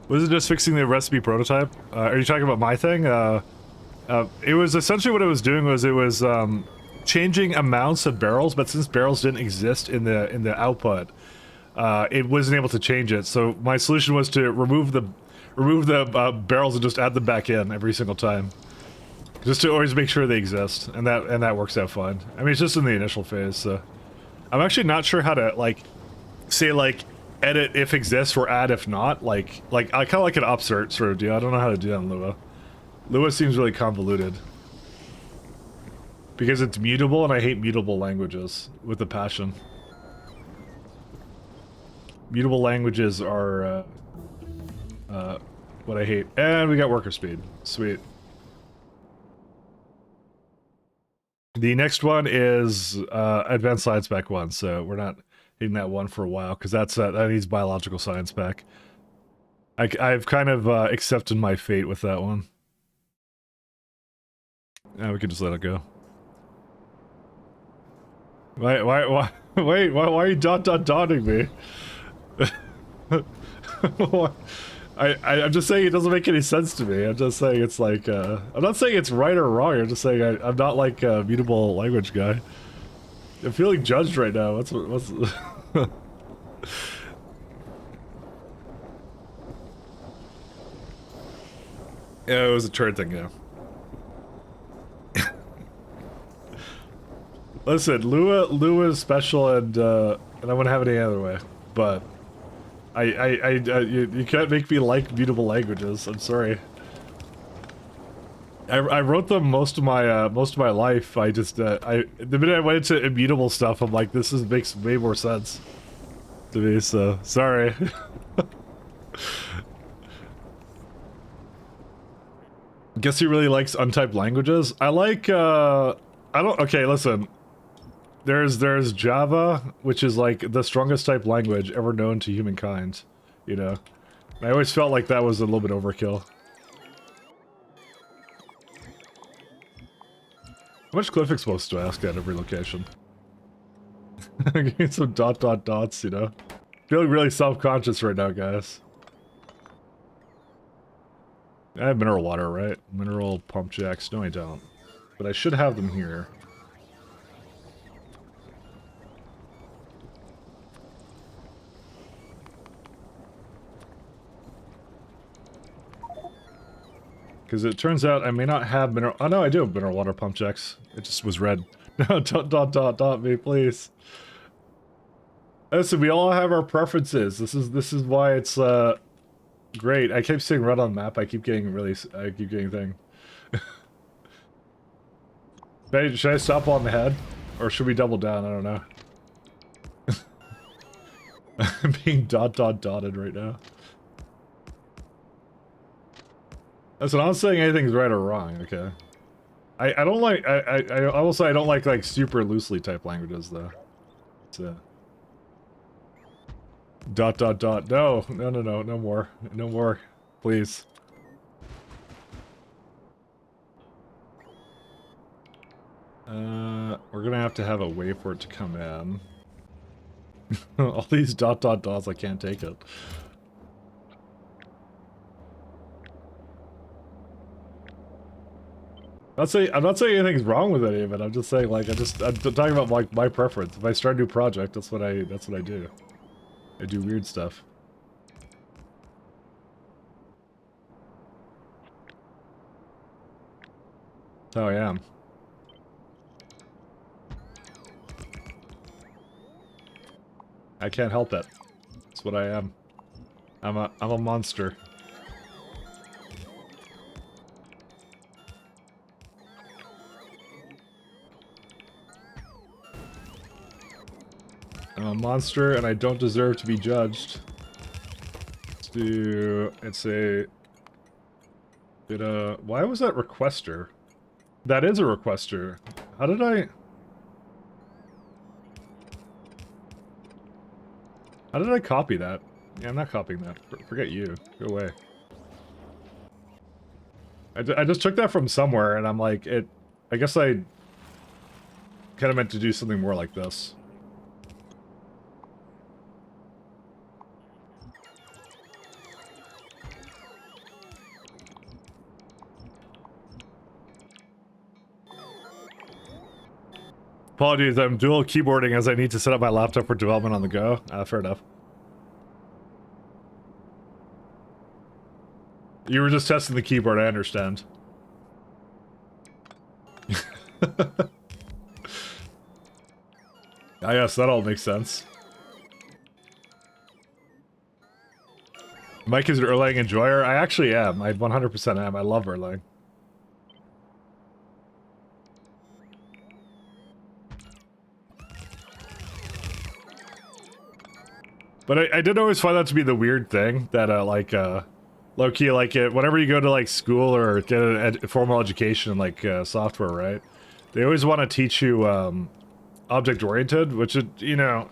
Speaker 1: Was it just fixing the recipe prototype? Are you talking about my thing? It was essentially what it was doing was it was, changing amounts of barrels, but since barrels didn't exist in the output, it wasn't able to change it. So my solution was to remove the barrels and just add them back in every single time, just to always make sure they exist, and that works out fine. I mean, it's just in the initial phase, so I'm actually not sure how to say edit if exists or add if not. Like I kind of like an upsert sort of deal. I don't know how to do that in Lua. Lua seems really convoluted because it's mutable, and I hate mutable languages with a passion. Mutable languages are what I hate. And we got worker speed. Sweet. The next one is Advanced Science Pack 1, so we're not hitting that one for a while, because that needs Biological Science Pack. I've kind of accepted my fate with that one. Yeah, we can just let it go. Why are you dotting me? I'm just saying it doesn't make any sense to me. I'm just saying it's like, I'm not saying it's right or wrong, I'm just saying I'm not like a mutable language guy. I'm feeling judged right now, what's Yeah, it was a turd thing, yeah. Listen, Lua is special, and I wouldn't have it any other way, but you can't make me like mutable languages. I'm sorry. I wrote them most of my life. I just the minute I went into immutable stuff, I'm like, this makes way more sense to me. So sorry. Guess he really likes untyped languages. I like okay, listen. There's Java, which is like the strongest typed language ever known to humankind, you know. I always felt like that was a little bit overkill. How much cliff explosives do I ask at every location? Getting some dots, you know. Feeling really self-conscious right now, guys. I have mineral water, right? Mineral pump jacks. No, I don't. But I should have them here. Because it turns out I may not have mineral... Oh, no, I do have mineral water pump jacks. It just was red. No, dot me, please. Listen, we all have our preferences. This is why it's, great. I keep seeing red on the map. I keep getting thing. Should I stop on the head? Or should we double down? I don't know. I'm being dotted right now. Listen, I'm not saying anything's right or wrong, okay? I don't like, I will say I don't like super loosely typed languages, though. So... No more. No more. Please. We're gonna have to have a way for it to come in. All these dots, I can't take it. I'm not saying anything's wrong with any of it. I'm just saying, like, I'm talking about like my preference. If I start a new project, that's what I do. I do weird stuff. That's how I am. I can't help it. That's what I am. I'm a monster. I'm a monster and I don't deserve to be judged. Why was that requester? That is a requester. How did I copy that? Yeah, I'm not copying that. Forget you. Go away. I just took that from somewhere and I'm like, I guess I kind of meant to do something more like this. Apologies, I'm dual keyboarding as I need to set up my laptop for development on the go. Fair enough. You were just testing the keyboard, I understand. I guess that all makes sense. Mike is an Erlang enjoyer? I actually am. I 100% am. I love Erlang. But I did always find that to be the weird thing, that, low-key, like, whenever you go to, like, school or get a formal education in, like, software, right? They always want to teach you, object-oriented, which, you know,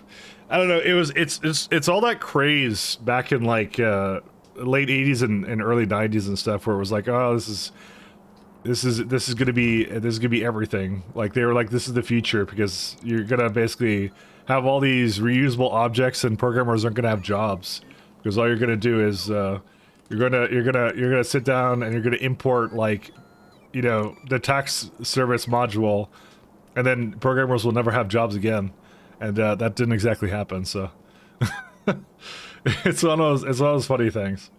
Speaker 1: I don't know, it's all that craze back in, like, late 80s and early 90s and stuff, where it was like, oh, this is gonna be everything. Like, they were like, this is the future, because you're gonna basically have all these reusable objects and programmers aren't gonna have jobs, because all you're gonna do is you're gonna sit down and you're gonna import, like, you know, the tax service module, and then programmers will never have jobs again, and that didn't exactly happen. So it's one of those funny things.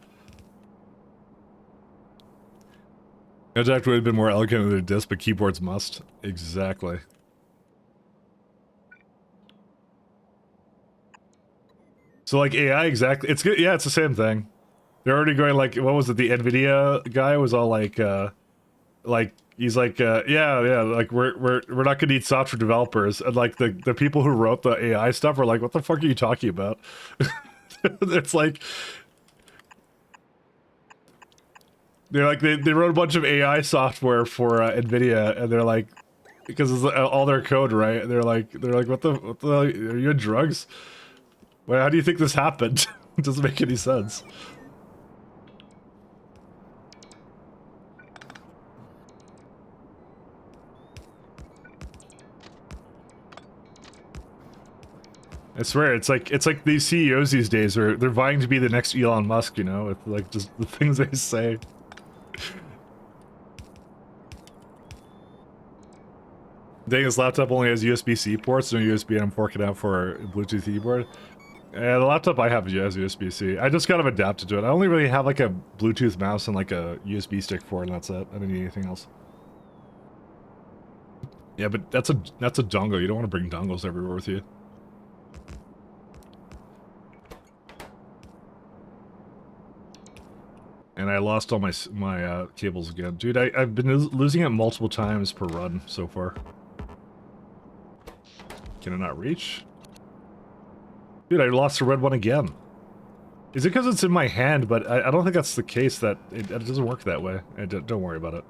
Speaker 1: Eject would have been more elegant than a disk, but keyboards must. Exactly. So, like, AI, exactly. It's good. Yeah, it's the same thing. They're already going, like, what was it? The NVIDIA guy was all like, Like he's like, yeah, like we're not gonna need software developers, and like the people who wrote the AI stuff are like, what the fuck are you talking about? It's like they're like they wrote a bunch of AI software for Nvidia, and they're like, because it's all their code, right? They're like, what the hell, are you on drugs? Well, how do you think this happened? It doesn't make any sense. I swear, it's like these CEOs these days are they're vying to be the next Elon Musk, you know, with like just the things they say. Dang, this laptop only has USB-C ports, no USB, and I'm forking out for a Bluetooth keyboard. Yeah, the laptop I have has USB-C. I just kind of adapted to it. I only really have like a Bluetooth mouse and like a USB stick for it, and that's it. I don't need anything else. Yeah, but that's a dongle. You don't want to bring dongles everywhere with you. And I lost all my cables again. Dude, I've been losing it multiple times per run so far. Can I not reach? Dude, I lost the red one again. Is it because it's in my hand? But I don't think that's the case, that it doesn't work that way. Don't worry about it.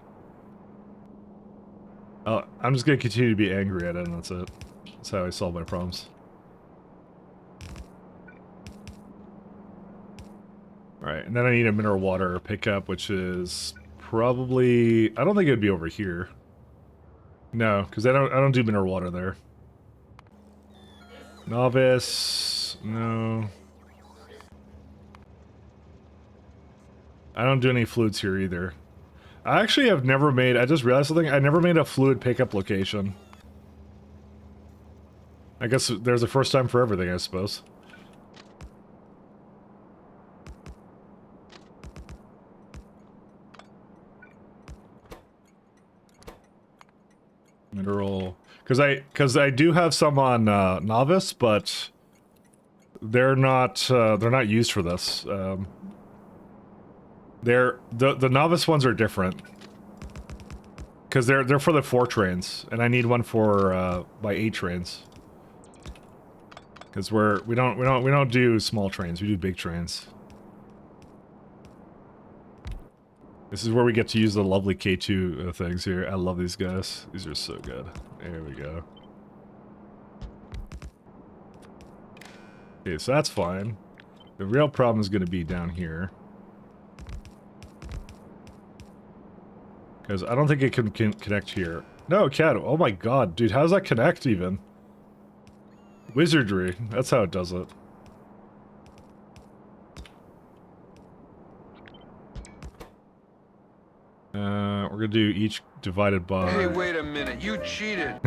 Speaker 1: I'm just gonna continue to be angry at it, and that's it. That's how I solve my problems. Alright, and then I need a mineral water pickup, which is probably... I don't think it'd be over here. No, because I don't do mineral water there. Novice... no. I don't do any fluids here either. I actually have never made... I just realized something. I never made a fluid pickup location. I guess there's a first time for everything, I suppose. Mineral... Because I do have some on Novice, but... they're not used for this. The Novice ones are different. Because they're for the 4 trains, and I need one for my 8 trains. Because we don't do small trains, we do big trains. This is where we get to use the lovely K2 things here. I love these guys. These are so good. There we go. Okay, so that's fine. The real problem is going to be down here. Because I don't think it can connect here. No, it can. Oh my god, dude, how does that connect even? Wizardry. That's how it does it. We're gonna do each divided by...
Speaker 4: Hey, wait a minute. You cheated.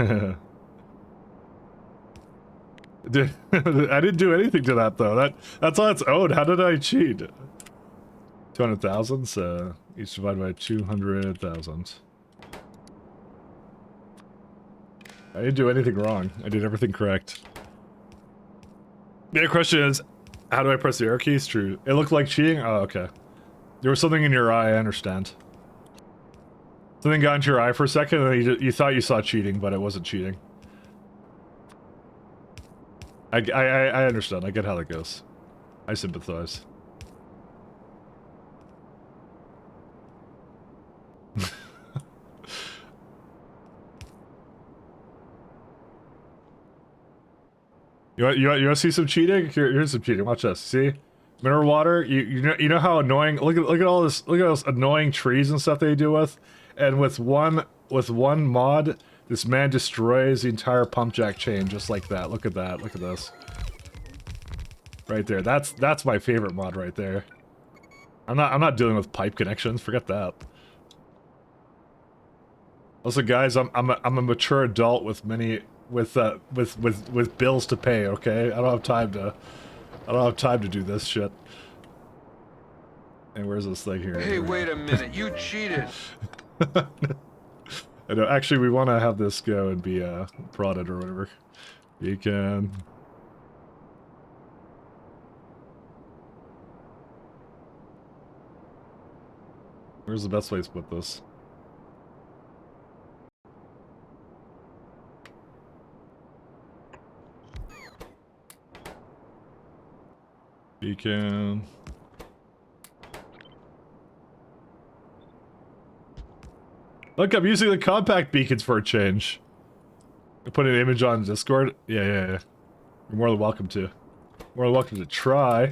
Speaker 1: Dude, I didn't do anything to that though. That's on its own. How did I cheat? 200,000, so each divided by 200,000. I didn't do anything wrong. I did everything correct. The question is, how do I press the arrow keys? True. It looked like cheating? Oh, okay. There was something in your eye, I understand. Something got into your eye for a second, and then you thought you saw cheating, but it wasn't cheating. I understand. I get how that goes. I sympathize. You want to see some cheating? Here's some cheating. Watch this. See, mineral water. You know how annoying. Look at all this. Look at those annoying trees and stuff they do with, and with one mod, this man destroys the entire pump jack chain just like that. Look at that. Look at this. Right there. That's my favorite mod right there. I'm not dealing with pipe connections. Forget that. Also, guys, I'm a mature adult with many with bills to pay. Okay, I don't have time to do this shit. And where's this thing here?
Speaker 4: Hey, wait a minute. You cheated.
Speaker 1: I know. Actually, we want to have this go and be prodded or whatever. You can. Where's the best place to put this? Beacon. Look, I'm using the compact beacons for a change. I put an image on Discord. Yeah. You're more than welcome to. More than welcome to try.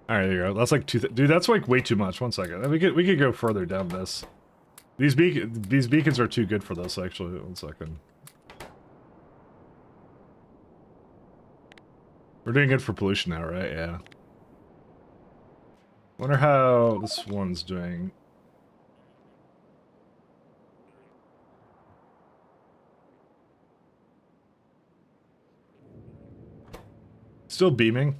Speaker 1: Alright, there you go. That's like dude, that's like way too much. 1 second. We could go further down this. These beacons are too good for this, actually. 1 second. We're doing good for pollution now, right? Yeah. Wonder how this one's doing. Still beaming.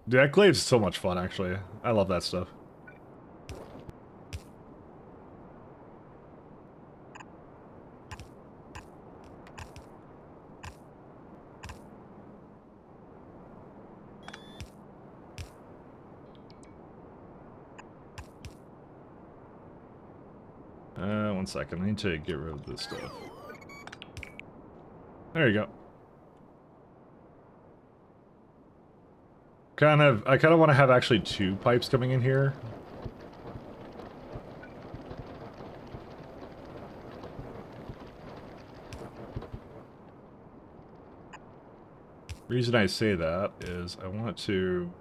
Speaker 1: Dude, that glaive's so much fun, actually. I love that stuff. One second. I need to get rid of this stuff. There you go. I kind of want to have actually 2 pipes coming in here. The reason I say that is I want to...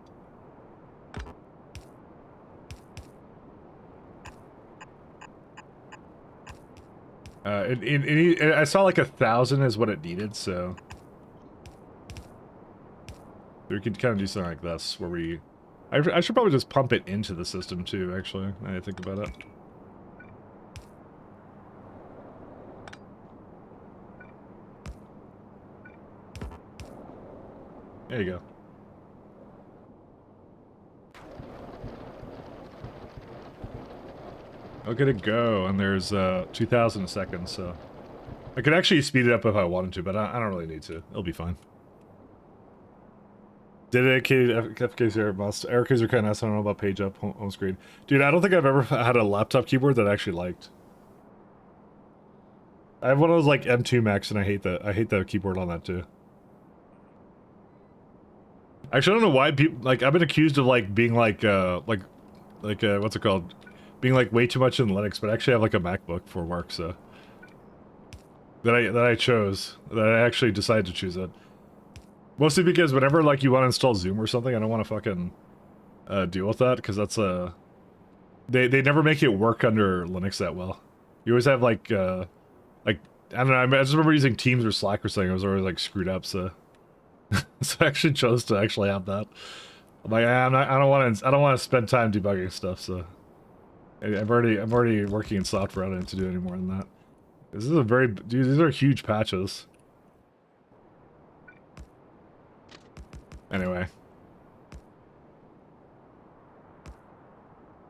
Speaker 1: I saw like 1,000 is what it needed, so... We could kind of do something like this, where we... I should probably just pump it into the system too, actually, now I think about it. There you go. Okay to go, and there's 2,000 a second, so... I could actually speed it up if I wanted to, but I don't really need to. It'll be fine. Dedicated FKs must. Erica's are kind of nice. I don't know about page up, home screen. Dude, I don't think I've ever had a laptop keyboard that I actually liked. I have one of those like M2 Max, and I hate that. I hate the keyboard on that too. Actually, I don't know why people like. I've been accused of like being like what's it called? Being like way too much in Linux, but I actually have like a MacBook for work, so that I chose. That I actually decided to choose it. Mostly because whenever like you want to install Zoom or something, I don't want to fucking deal with that because that's they never make it work under Linux that well. You always have like I don't know. I just remember using Teams or Slack or something. It was always like screwed up. So so I actually chose to actually have that. I'm like I don't want to spend time debugging stuff. So I'm already working in software. I don't have to do any more than that. This is a very dude. These are huge patches. Anyway.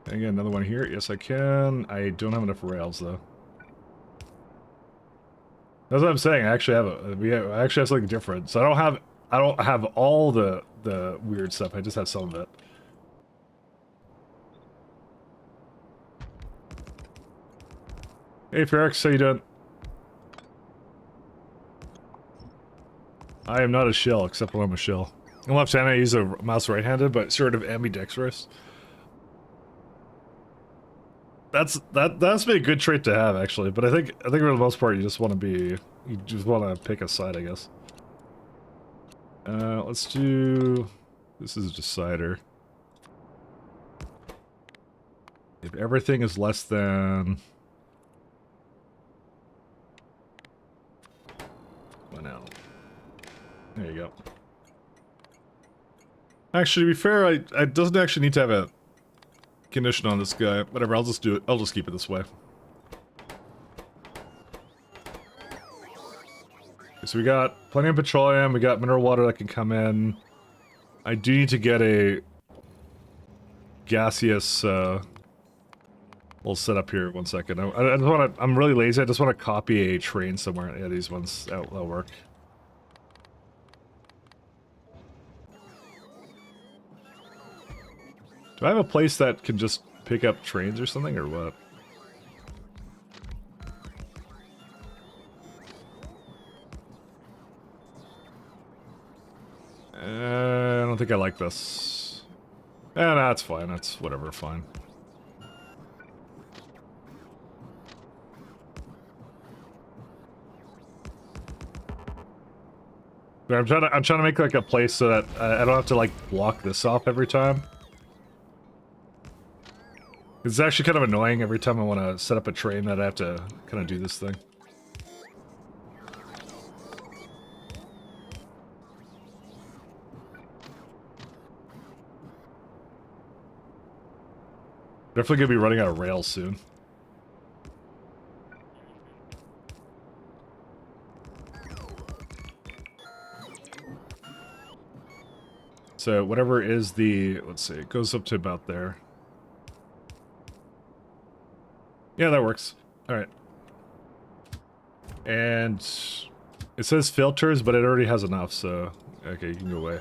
Speaker 1: Can I get another one here? Yes, I can. I don't have enough rails, though. That's what I'm saying. I actually have I actually have something different. So I don't have all the weird stuff. I just have some of it. Hey, Ferrex, how you doing? I am not a shell, except when I'm a shell. On left-handed, I use a mouse right-handed, but sort of ambidextrous. That's been a good trait to have, actually. But I think for the most part, you just want to pick a side, I guess. Let's do. This is a decider. If everything is less than. Well, now. There you go. Actually, to be fair, I doesn't actually need to have a condition on this guy. Whatever, I'll just do it. I'll just keep it this way. Okay, so we got plenty of petroleum. We got mineral water that can come in. I do need to get a gaseous little setup here. 1 second. I just want to. I'm really lazy. I just want to copy a train somewhere. Yeah, these ones that'll work. Do I have a place that can just pick up trains or something, or what? I don't think I like this. No, that's fine. That's whatever, fine. But I'm trying to make like a place so that I don't have to like block this off every time. It's actually kind of annoying every time I want to set up a train that I have to kind of do this thing. Definitely gonna be running out of rails soon. So whatever is the, let's see, it goes up to about there. Yeah, that works. All right. And it says filters, but it already has enough, so okay, you can go away.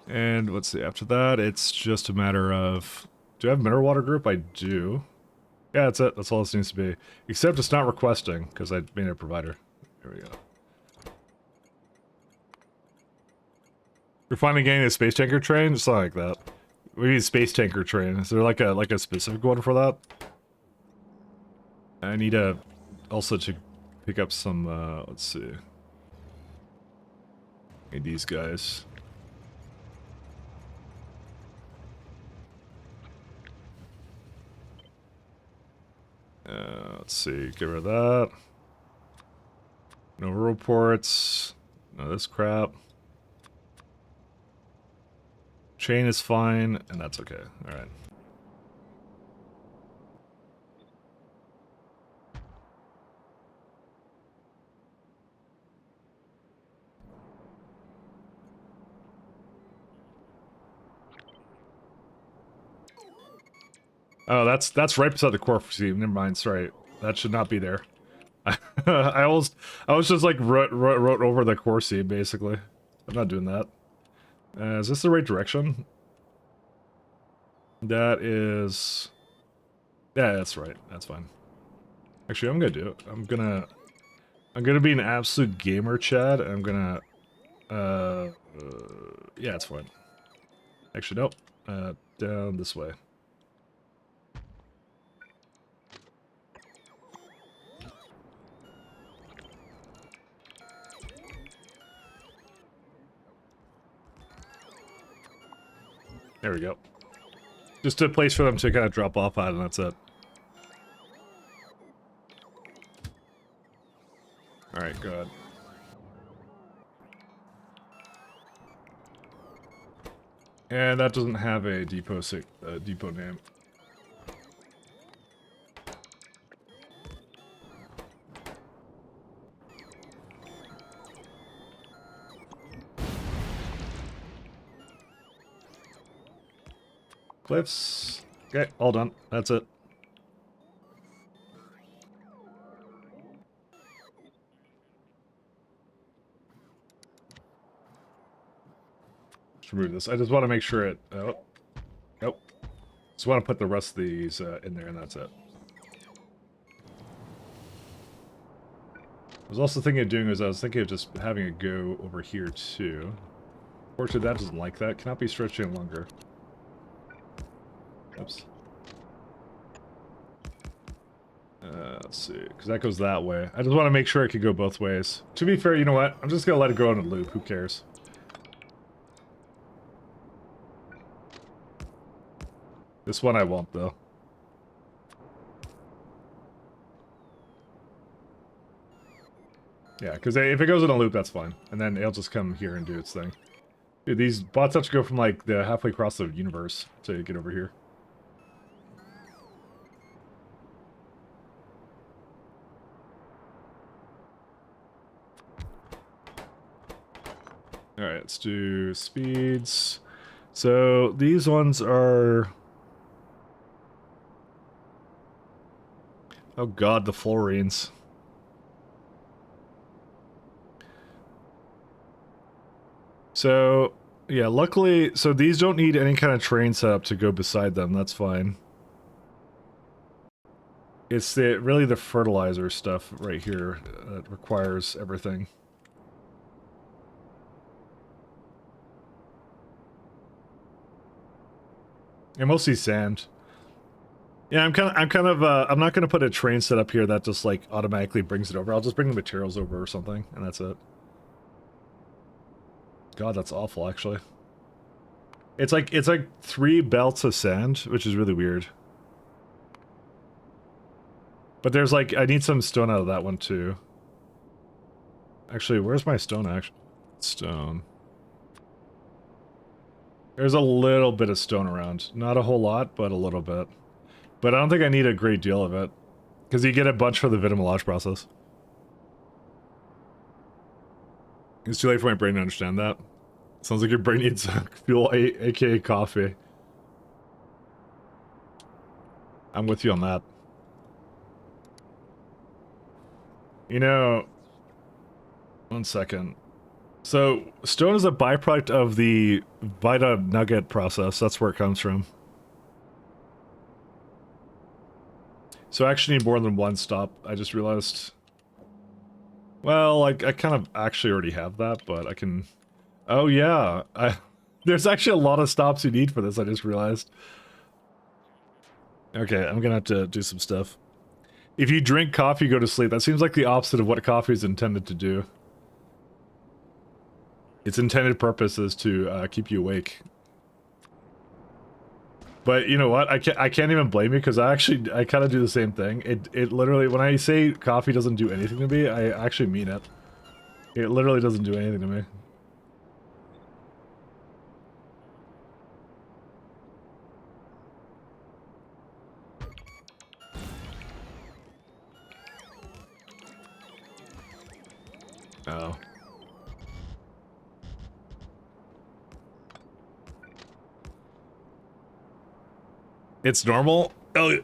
Speaker 1: And let's see, after that, it's just a matter of, do I have mineral water group? I do. Yeah, that's it. That's all this needs to be. Except it's not requesting, because I made a provider. There we go. We're finally getting a space tanker train? It's not like that. We need a space tanker train. Is there like a specific one for that? I need also to pick up some, let's see. Need these guys. Let's see, get rid of that. No reports. No this crap. Chain is fine, and that's okay. Alright. Oh, that's right beside the core seam. Never mind, sorry. That should not be there. I was just like wrote over the core seam, basically. I'm not doing that. Is this the right direction? That is... Yeah, that's right. That's fine. Actually, I'm gonna do it. I'm gonna be an absolute gamer, Chad. I'm gonna... yeah, it's fine. Actually, nope. Down this way. There we go. Just a place for them to kind of drop off at, and that's it. Alright, go ahead. And that doesn't have a depot name. Cliffs. Okay, all done. That's it. Just remove this. I just want to make sure it... Oh. Nope. Just want to put the rest of these in there, and that's it. I was also thinking of doing is I was thinking of just having it go over here too. Fortunately, that doesn't like that. Cannot be stretched any longer. Oops. Let's see, because that goes that way. I just want to make sure it could go both ways. To be fair, you know what? I'm just going to let it go on a loop. Who cares? This one I won't, though. Yeah, because if it goes in a loop, that's fine. And then it'll just come here and do its thing. Dude, these bots have to go from, like, the halfway across the universe to get over here. Alright, let's do speeds. So, these ones are... Oh god, the fluorines. So, yeah, luckily... So, these don't need any kind of train setup to go beside them. That's fine. It's really the fertilizer stuff right here that requires everything. And mostly sand. Yeah, I'm not gonna put a train set up here that just like automatically brings it over. I'll just bring the materials over or something, and that's it. God, that's awful, actually. It's like 3 belts of sand, which is really weird. But there's like, I need some stone out of that one too. Actually, where's my stone stone? There's a little bit of stone around. Not a whole lot, but a little bit. But I don't think I need a great deal of it. Because you get a bunch for the vitamelage process. It's too late for my brain to understand that. Sounds like your brain needs fuel, aka coffee. I'm with you on that. You know... One second. So, stone is a byproduct of the Vita Nugget process. That's where it comes from. So I actually need more than one stop. I just realized... Well, I kind of actually already have that, but I can... Oh yeah, there's actually a lot of stops you need for this, I just realized. Okay, I'm gonna have to do some stuff. If you drink coffee, go to sleep. That seems like the opposite of what coffee is intended to do. Its intended purpose is to keep you awake. But you know what? I can't even blame you because I kind of do the same thing. It literally, when I say coffee doesn't do anything to me, I actually mean it. It literally doesn't do anything to me. Oh. It's normal? Oh,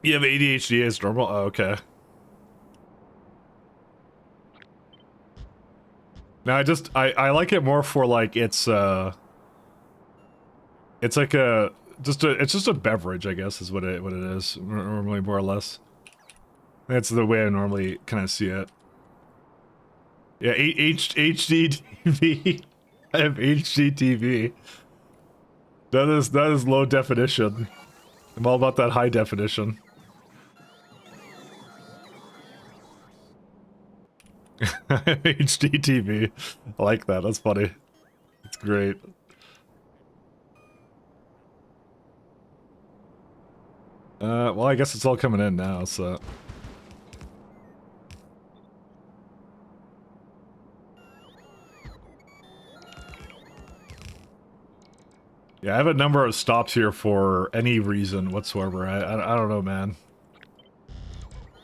Speaker 1: you have ADHD, it's normal? Oh, okay. No, I like it more for like, it's like it's just a beverage, I guess, is what it is, normally, more or less. That's the way I normally kind of see it. Yeah, HD TV. I have HD TV. That is low definition. I'm all about that high definition. HD TV. I like that. That's funny. It's great. Well, I guess it's all coming in now, so... Yeah, I have a number of stops here for any reason whatsoever. I don't know, man.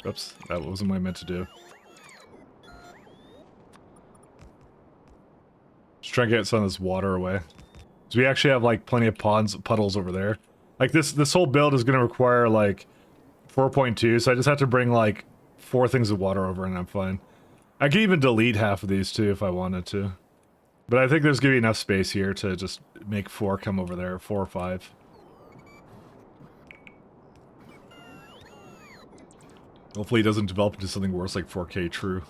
Speaker 1: Oops, that wasn't what I meant to do. Just trying to get some of this water away. So we actually have like plenty of puddles over there. Like this whole build is going to require like 4.2, so I just have to bring like 4 things of water over and I'm fine. I could even delete half of these too if I wanted to. But I think there's going to be enough space here to just make 4 come over there, 4 or 5. Hopefully it doesn't develop into something worse like 4K True.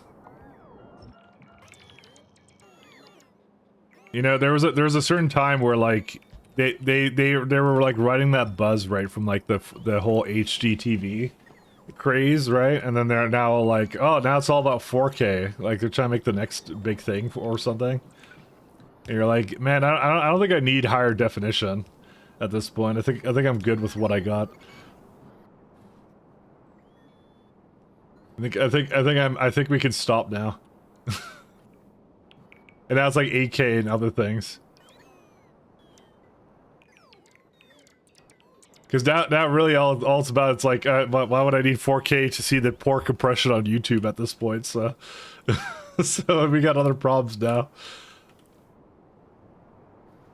Speaker 1: You know, there was a certain time where like they were like riding that buzz right from like the whole HD TV craze, right? And then they're now like, oh, now it's all about 4K. Like they're trying to make the next big thing or something. And you're like, man, I don't think I need higher definition at this point. I think I'm good with what I got. I think we can stop now. And now it's like 8K and other things. Because now really all it's about, it's like, why would I need 4K to see the poor compression on YouTube at this point, so... so we got other problems now.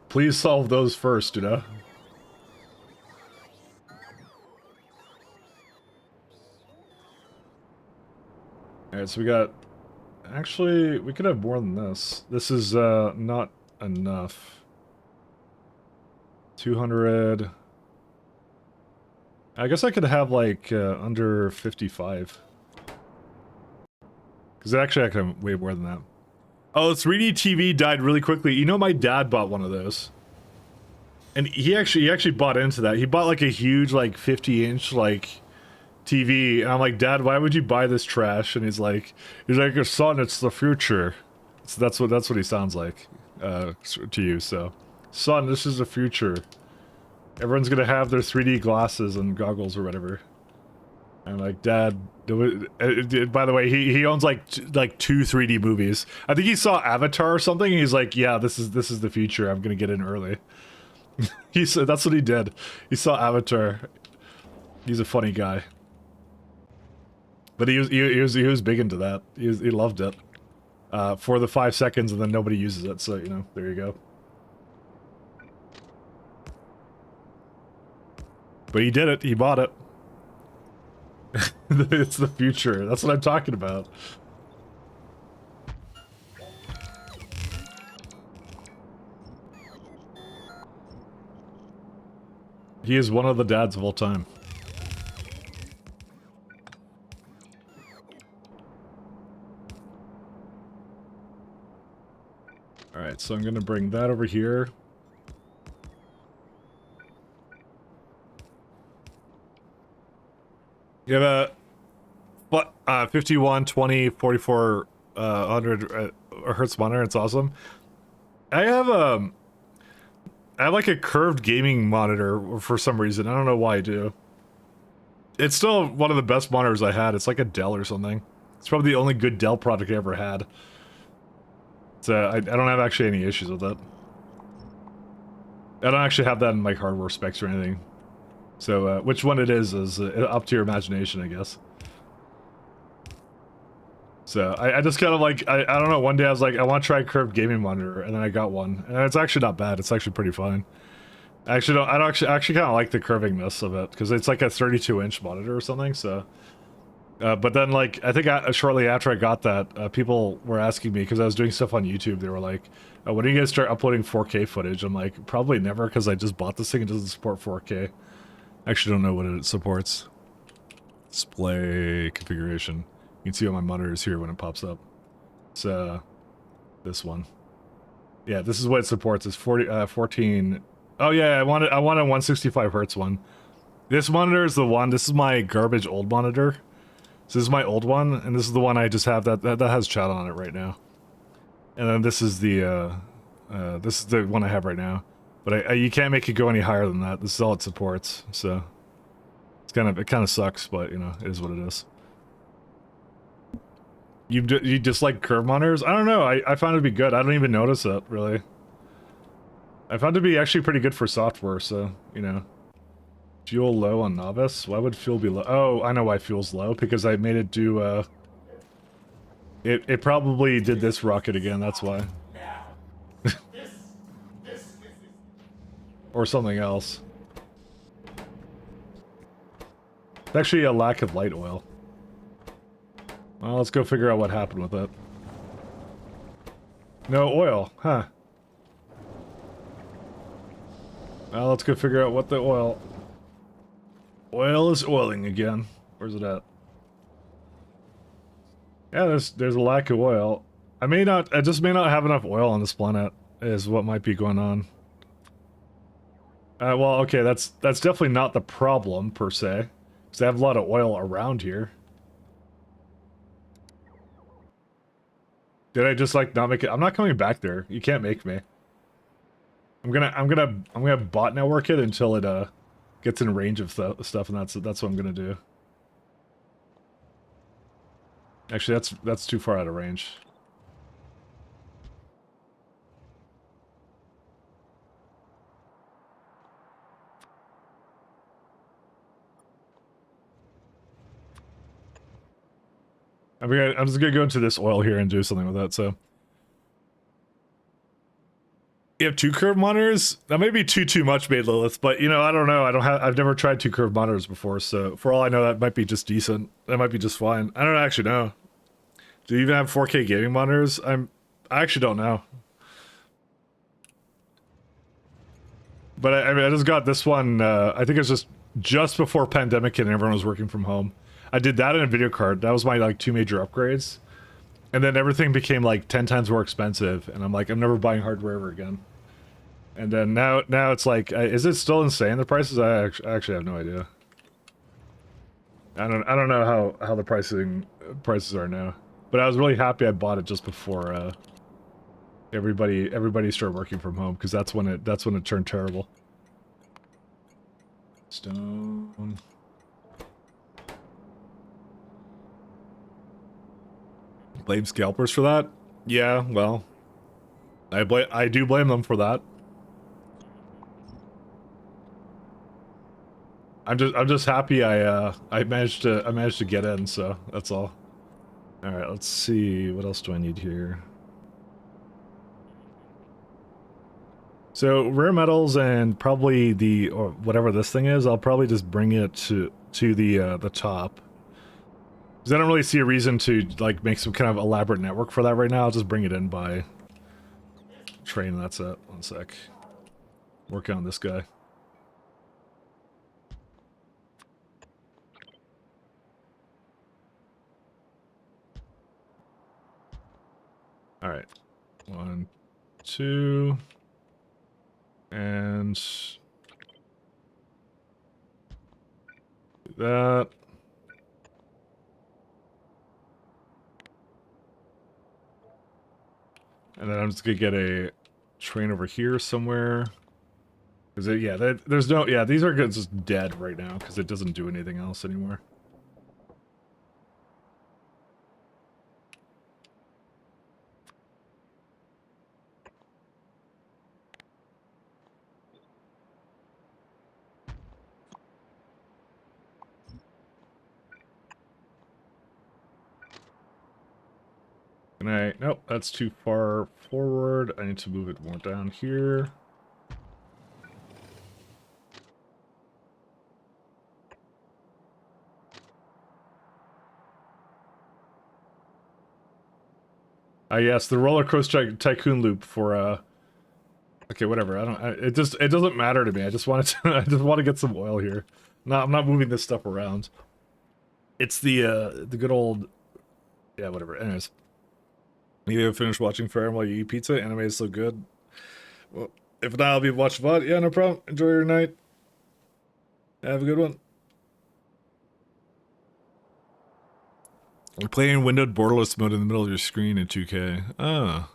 Speaker 1: Please solve those first, you know? Alright, so we got... Actually, we could have more than this. This is, not enough. 200... I guess I could have, like, under 55. Because actually I could have way more than that. Oh, 3D TV died really quickly. You know, my dad bought one of those. And he actually bought into that. He bought like a huge like 50-inch like TV, and I'm like, Dad, why would you buy this trash? And he's like, son, it's the future. So that's what he sounds like to you. So, son, this is the future. Everyone's gonna have their 3D glasses and goggles or whatever. And like, Dad, by the way, he owns like two 3D movies. I think he saw Avatar or something. And he's like, yeah, this is the future. I'm gonna get in early. He said that's what he did. He saw Avatar. He's a funny guy. But he was big into that. He loved it. For the 5 seconds, and then nobody uses it. So you know, there you go. But he did it. He bought it. It's the future. That's what I'm talking about. He is one of the dads of all time. Alright, so I'm gonna bring that over here. You have a 51, 20, 44, 100 hertz monitor. It's awesome. I have like a curved gaming monitor for some reason. I don't know why I do. It's still one of the best monitors I had. It's like a Dell or something. It's probably the only good Dell product I ever had. So I don't have actually any issues with it. I don't actually have that in my hardware specs or anything. So which one it is up to your imagination, I guess. So I just kind of like, I don't know, one day I was like, I want to try a curved gaming monitor, and then I got one. And it's actually not bad. It's actually pretty fine. I don't actually kind of like the curvingness of it, because it's like a 32-inch monitor or something, so... but then, like, I think shortly after I got that, people were asking me, because I was doing stuff on YouTube, they were like, when are you going to start uploading 4K footage? I'm like, probably never, because I just bought this thing and it doesn't support 4K. I actually don't know what it supports. Display configuration. You can see all my monitors here when it pops up. So, this one. Yeah, this is what it supports. It's 14... Oh yeah, I want a 165 hertz one. This monitor is the one. This is my garbage old monitor. So this is my old one, and this is the one I just have that has chat on it right now. And then this is the one I have right now. But you can't make it go any higher than that. This is all it supports. So it kind of sucks, but you know, it is what it is. You dislike curve monitors? I don't know. I found it to be good. I don't even notice it really. I found it to be actually pretty good for software, so, you know. Fuel low on novice? Why would fuel be low? Oh, I know why fuel's low, because I made it do, It probably did this rocket again, that's why. Or something else. It's actually a lack of light oil. Well, let's go figure out what happened with it. No oil, huh? Well, let's go figure out what the oil... Oil is oiling again. Where's it at? Yeah, there's a lack of oil. I just may not have enough oil on this planet, is what might be going on. Well, okay, that's definitely not the problem, per se. Because I have a lot of oil around here. Did I just, like, not make it? I'm not coming back there. You can't make me. I'm gonna bot network it until it gets in range of stuff, and that's what I'm gonna do. Actually, that's too far out of range. I'm just gonna go into this oil here and do something with that. So. You have two curved monitors? That may be too much, made Lilith, but you know, I don't know. I've never tried two curved monitors before, so for all I know, that might be just decent. That might be just fine. I don't actually know. Do you even have 4K gaming monitors? I actually don't know. But I mean, I just got this one. I think it was just before pandemic hit and everyone was working from home. I did that in a video card. That was my like 2 major upgrades, and then everything became like 10 times more expensive. And I'm like, I'm never buying hardware ever again. And then now it's like, is it still insane, the prices? I actually have no idea. I don't know how the prices are now. But I was really happy I bought it just before everybody started working from home, because that's when it turned terrible. Stone. Blame scalpers for that? Yeah, well, I do blame them for that. I'm just happy I managed to get in, so that's all. All right, let's see, what else do I need here? So rare metals and probably or whatever this thing is, I'll probably just bring it to the top. Because I don't really see a reason to like make some kind of elaborate network for that right now. I'll just bring it in by train and that's it. One sec. Working on this guy. All right. 1, 2, and do that. And then I'm just gonna get a train over here somewhere. Cause there's no, these are just dead right now because it doesn't do anything else anymore. Nope, that's too far forward. I need to move it more down here. Yes, the roller coaster tycoon loop for okay, whatever. It doesn't matter to me. I just want to I just want to get some oil here. No, I'm not moving this stuff around. It's the good old, yeah, whatever. Anyways, you finish watching Fire Emblem while you eat pizza. Anime is so good. Well, if not, I'll be watching VOD. Yeah, no problem. Enjoy your night. Have a good one. You're playing windowed borderless mode in the middle of your screen in 2K. Oh.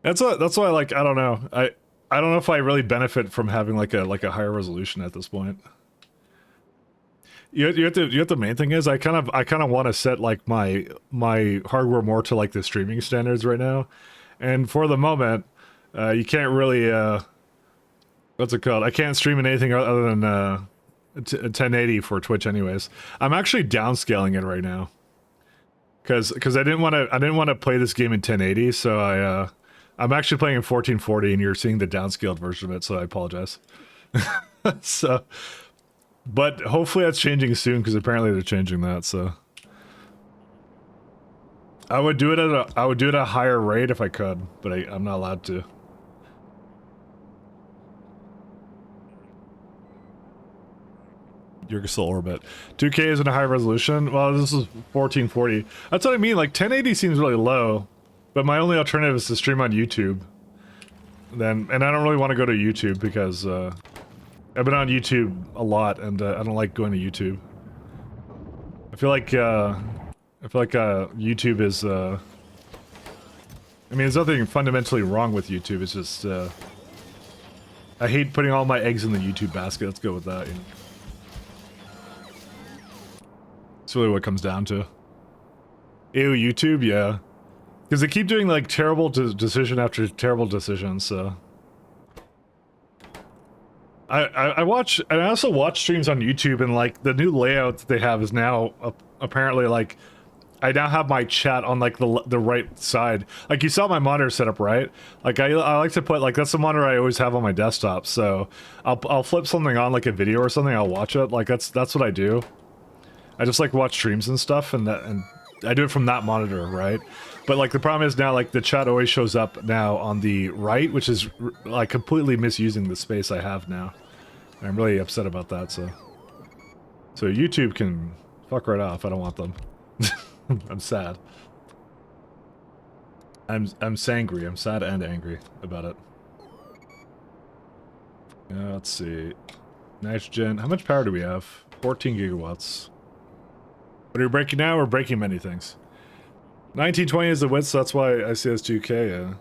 Speaker 1: That's why like I don't know. I don't know if I really benefit from having like a higher resolution at this point. You have the main thing is I kind of want to set like my hardware more to like the streaming standards right now. And for the moment, you can't really what's it called? I can't stream in anything other than 1080 for Twitch anyways. I'm actually downscaling it right now. Cuz I didn't want to play this game in 1080, so I'm actually playing in 1440 and you're seeing the downscaled version of it, so I apologize. So but hopefully that's changing soon because apparently they're changing that, so I would do it at a higher rate if I could, but I'm not allowed to. Urgasol orbit. 2K is in a high resolution. Well, this is 1440. That's what I mean. Like 1080 seems really low, but my only alternative is to stream on YouTube. And I don't really want to go to YouTube because I've been on YouTube a lot, and I don't like going to YouTube. I feel like YouTube is. I mean, there's nothing fundamentally wrong with YouTube. It's just I hate putting all my eggs in the YouTube basket. Let's go with that. You know? That's really what it comes down to. Ew, YouTube, yeah. Because they keep doing like terrible decision after terrible decision, so. I also watch streams on YouTube, and like the new layout that they have is now apparently like I now have my chat on like the right side. Like you saw my monitor setup, right? Like I like to put like that's the monitor I always have on my desktop. So I'll flip something on like a video or something. I'll watch it. Like that's what I do. I just like watch streams and stuff, and I do it from that monitor, right? But like the problem is now like the chat always shows up now on the right, which is like completely misusing the space I have now. And I'm really upset about that. So YouTube can fuck right off. I don't want them. I'm sad. I'm sangry. I'm sad and angry about it. Let's see. Nitrogen. How much power do we have? 14 gigawatts. What are we breaking now? We're breaking many things. 1920 is the width, so that's why I say it's 2K, yeah.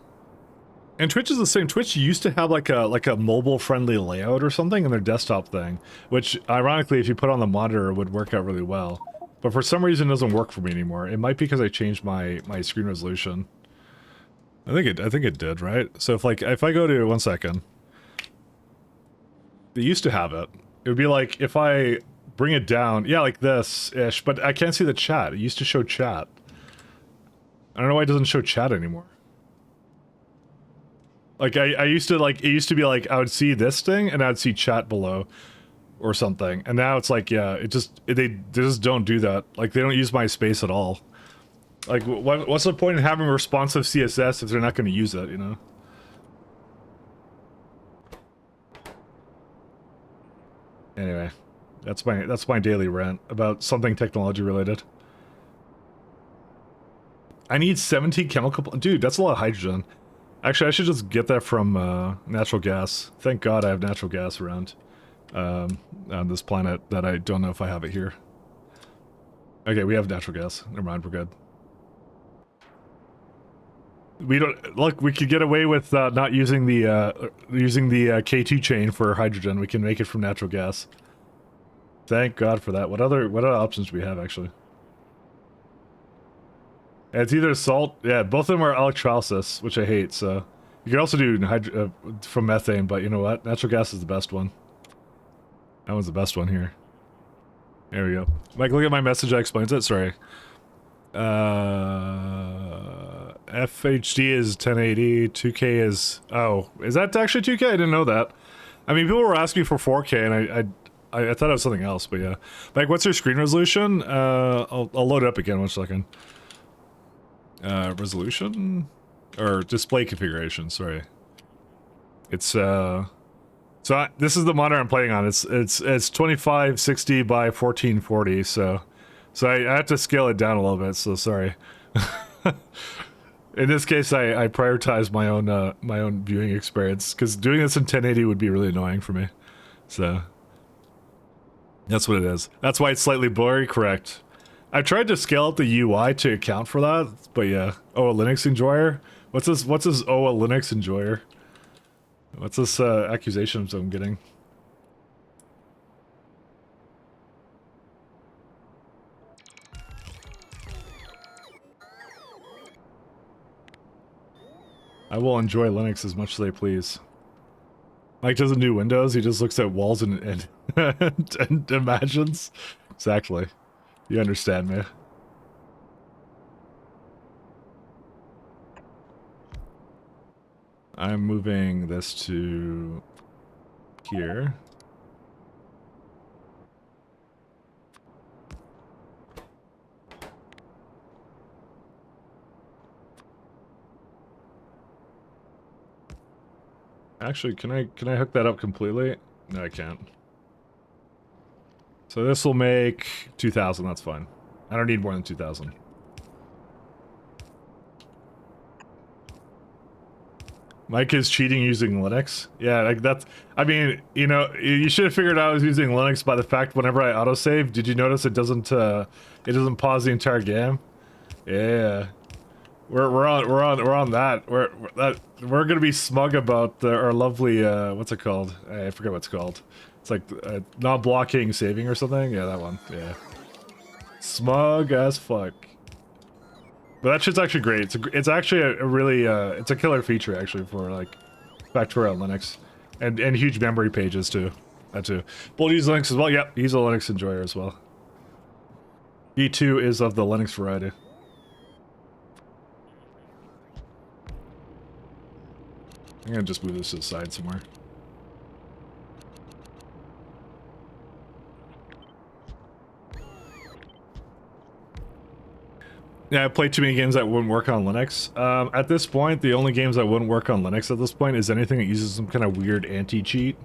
Speaker 1: And Twitch is the same. Twitch used to have like a mobile-friendly layout or something in their desktop thing, which, ironically, if you put on the monitor, would work out really well. But for some reason, it doesn't work for me anymore. It might be because I changed my screen resolution. I think it did, right? So if I go to 1 second, they used to have it. It would be like if I bring it down, yeah, like this-ish, but I can't see the chat. It used to show chat. I don't know why it doesn't show chat anymore. Like I used to like, it used to be like I would see this thing and I'd see chat below or something. And now it's like, yeah, they just don't do that. Like they don't use my space at all. Like what's the point in having responsive CSS if they're not going to use it, you know? Anyway, that's my daily rant about something technology related. I need 17 chemical... Dude, that's a lot of hydrogen. Actually, I should just get that from natural gas. Thank God I have natural gas around on this planet that I don't know if I have it here. Okay, we have natural gas. Never mind, we're good. We don't... Look, we could get away with not using the K2 chain for hydrogen. We can make it from natural gas. Thank God for that. What other options do we have, actually? It's either salt, yeah, both of them are electrolysis, which I hate, so... You can also do from methane, but you know what? Natural gas is the best one. That one's the best one here. There we go. Mike, look at my message, I explained it, sorry. FHD is 1080, 2K is... Oh, is that actually 2K? I didn't know that. I mean, people were asking for 4K, and I thought it was something else, but yeah. Mike, what's your screen resolution? I'll load it up again, 1 second. Resolution? Or display configuration, sorry. It's, this is the monitor I'm playing on. It's 2560 by 1440, so I have to scale it down a little bit, so sorry. In this case, I prioritize my own viewing experience, because doing this in 1080 would be really annoying for me. So, that's what it is. That's why it's slightly blurry, correct. I tried to scale up the UI to account for that, but yeah. Oh, a Linux enjoyer? What's this oh, a Linux enjoyer? What's this accusations I'm getting? I will enjoy Linux as much as they please. Mike doesn't do Windows, he just looks at walls and imagines. Exactly. You understand me. I'm moving this to here. Actually, can I hook that up completely? No, I can't. So this will make 2,000, that's fine. I don't need more than 2,000. Mike is cheating using Linux. Yeah, like that's... I mean, you know, you should have figured out I was using Linux by the fact whenever I autosave. Did you notice it doesn't pause the entire game? Yeah. We're on that. We're gonna be smug about our lovely what's it called? I forget what it's called. It's like not blocking saving or something. Yeah, that one. Yeah. Smug as fuck. But that shit's actually great. It's actually a really it's a killer feature actually for like factorio Linux and huge memory pages too. That too. Bull use Linux as well. Yep, he's a Linux enjoyer as well. He too is of the Linux variety. I'm gonna just move this to the side somewhere. Yeah, I played too many games that wouldn't work on Linux. At this point, the only games that wouldn't work on Linux at this point is anything that uses some kind of weird anti-cheat.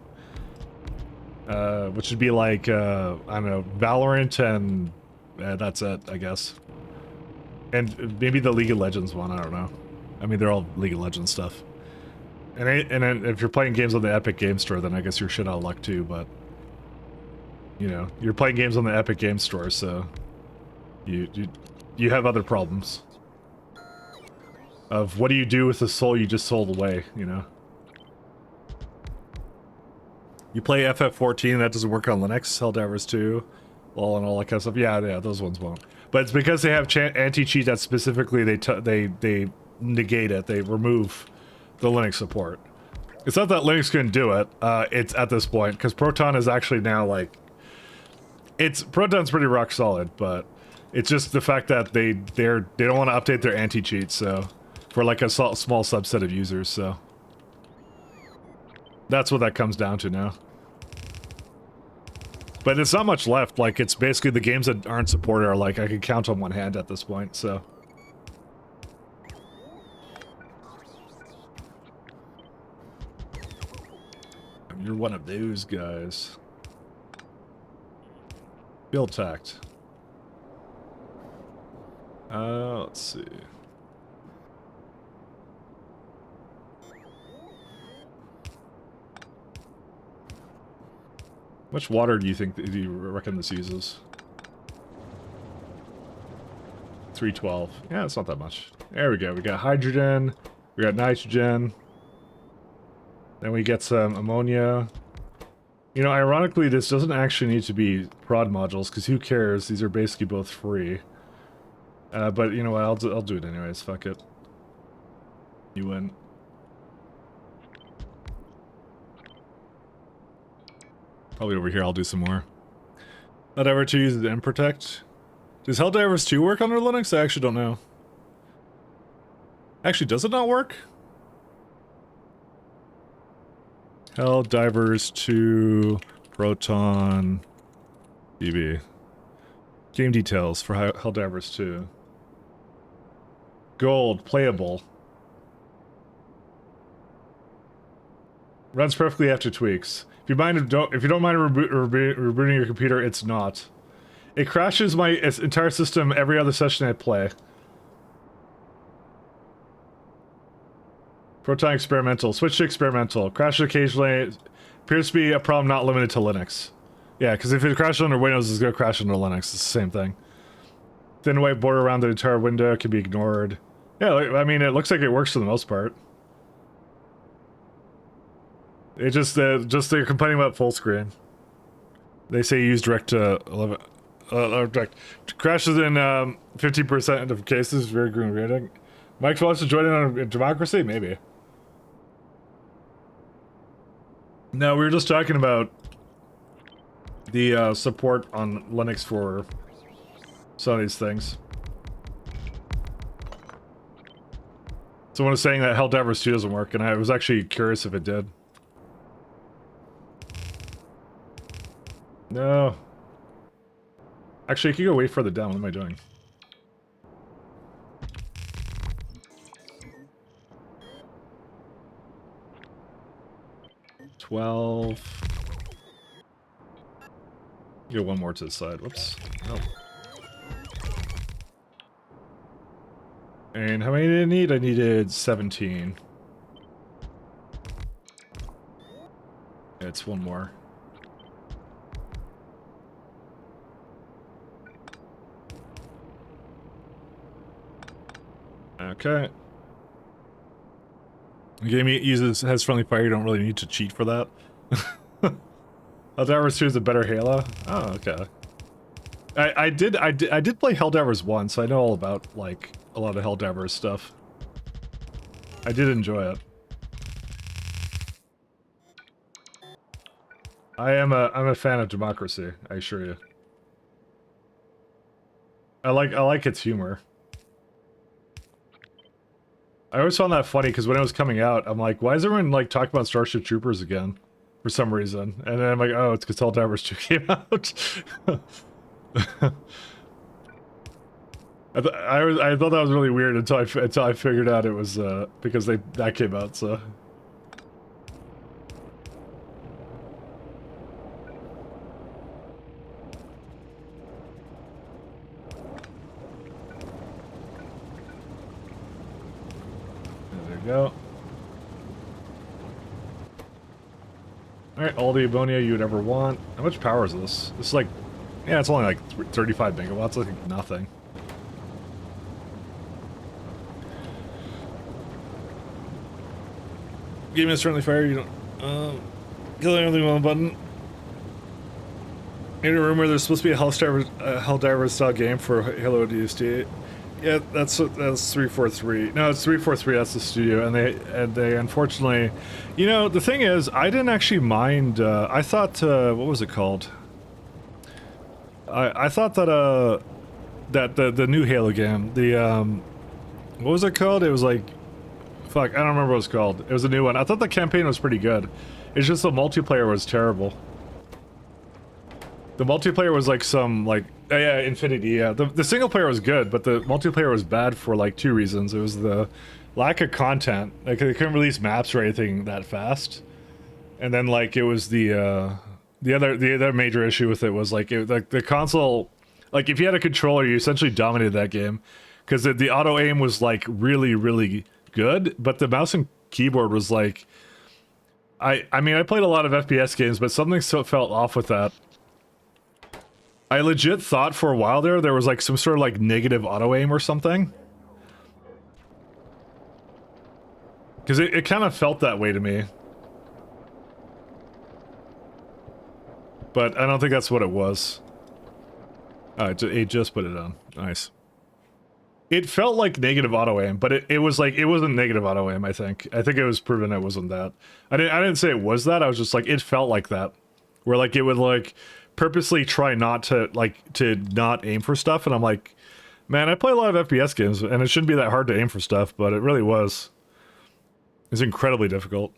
Speaker 1: Which would be like, I don't know, Valorant and that's it, I guess. And maybe the League of Legends one, I don't know. I mean, they're all League of Legends stuff. And then if you're playing games on the Epic Game Store, then I guess you're shit out of luck too, but... You know, you're playing games on the Epic Game Store, so... You have other problems. Of what do you do with the soul you just sold away, you know? You play FF14, that doesn't work on Linux, Helldivers 2, LOL and all that kind of stuff. Yeah, those ones won't. But it's because they have anti-cheat that specifically they negate it, they remove the Linux support. It's not that Linux couldn't do it, it's at this point, because Proton is actually now like... Proton's pretty rock solid, but it's just the fact that they don't want to update their anti-cheat, so... For like a small subset of users, so... That's what that comes down to now. But it's not much left, like, it's basically the games that aren't supported are like, I can count on one hand at this point, so... You're one of those guys. Build tact. Let's see. How much water do you reckon this uses? 312. Yeah, it's not that much. There we go. We got hydrogen. We got nitrogen. Then we get some ammonia. You know, ironically, this doesn't actually need to be prod modules, because who cares? These are basically both free. But you know what? I'll do it anyways. Fuck it. You win. Probably over here I'll do some more. Helldivers 2 uses mprotect. Does Helldivers 2 work under Linux? I actually don't know. Actually, does it not work? Helldivers 2 Proton DB. Game details for Helldivers 2. Gold, playable. Runs perfectly after tweaks. If you don't mind rebooting your computer, it's not. It crashes my entire system every other session I play. Proton experimental. Switch to experimental. Crashes occasionally. Appears to be a problem not limited to Linux. Yeah, because if it crashes under Windows, it's going to crash under Linux. It's the same thing. Thin white border around the entire window can be ignored. Yeah, I mean, it looks like it works for the most part. It just they're complaining about full screen. They say use direct to 11. Direct crashes in 50% of cases. Very green rating. Mike wants to join in on democracy, maybe. No, we were just talking about the support on Linux for some of these things. Someone was saying that Helldivers 2 doesn't work, and I was actually curious if it did. No. Actually, I could go way further down. What am I doing? $12. Go one more to the side. Whoops. Nope. And how many did I need? I needed 17. It's one more. Okay. The game has friendly fire, you don't really need to cheat for that. Helldivers 2 is a better Halo? Oh, okay. I did play Helldivers 1, so I know all about, like, a lot of Helldivers stuff. I did enjoy it. I'm a fan of democracy, I assure you. I like its humor. I always found that funny because when it was coming out, I'm like, why is everyone like talking about Starship Troopers again? For some reason. And then I'm like, oh, it's because Helldivers 2 came out. I thought that was really weird until I figured out it was because that came out, so. go. Alright, all the ammonia you would ever want. How much power is this? This is like... Yeah, it's only like 35 megawatts, like nothing. Game is certainly fire, you don't... killing everything on the button. In a rumor, there's supposed to be a Helldiver style game for Halo DST. Yeah, that's 343. No, it's 343. That's the studio, and they unfortunately, you know, the thing is, I didn't actually mind. I thought, what was it called? I thought that that the new Halo game, what was it called? It was like, fuck, I don't remember what it was called. It was a new one. I thought the campaign was pretty good. It's just the multiplayer was terrible. The multiplayer was like some, like, yeah, Infinity, yeah. The single player was good, but the multiplayer was bad for like 2 reasons. It was the lack of content. Like, they couldn't release maps or anything that fast. And then, like, it was the other major issue with it was, like, like the console, like, if you had a controller, you essentially dominated that game. Because the auto-aim was, like, really, really good, but the mouse and keyboard was, like... I mean, I played a lot of FPS games, but something still felt off with that. I legit thought for a while there was like some sort of like negative auto-aim or something. Because it kind of felt that way to me. But I don't think that's what it was. It just put it on. Nice. It felt like negative auto-aim, but it was like, it wasn't negative auto-aim, I think. I think it was proven it wasn't that. I didn't say it was that, I was just like, it felt like that. Where like, it would like... purposely try not to, like, to not aim for stuff, and I'm like, man, I play a lot of FPS games, and it shouldn't be that hard to aim for stuff, but it really was. It's incredibly difficult.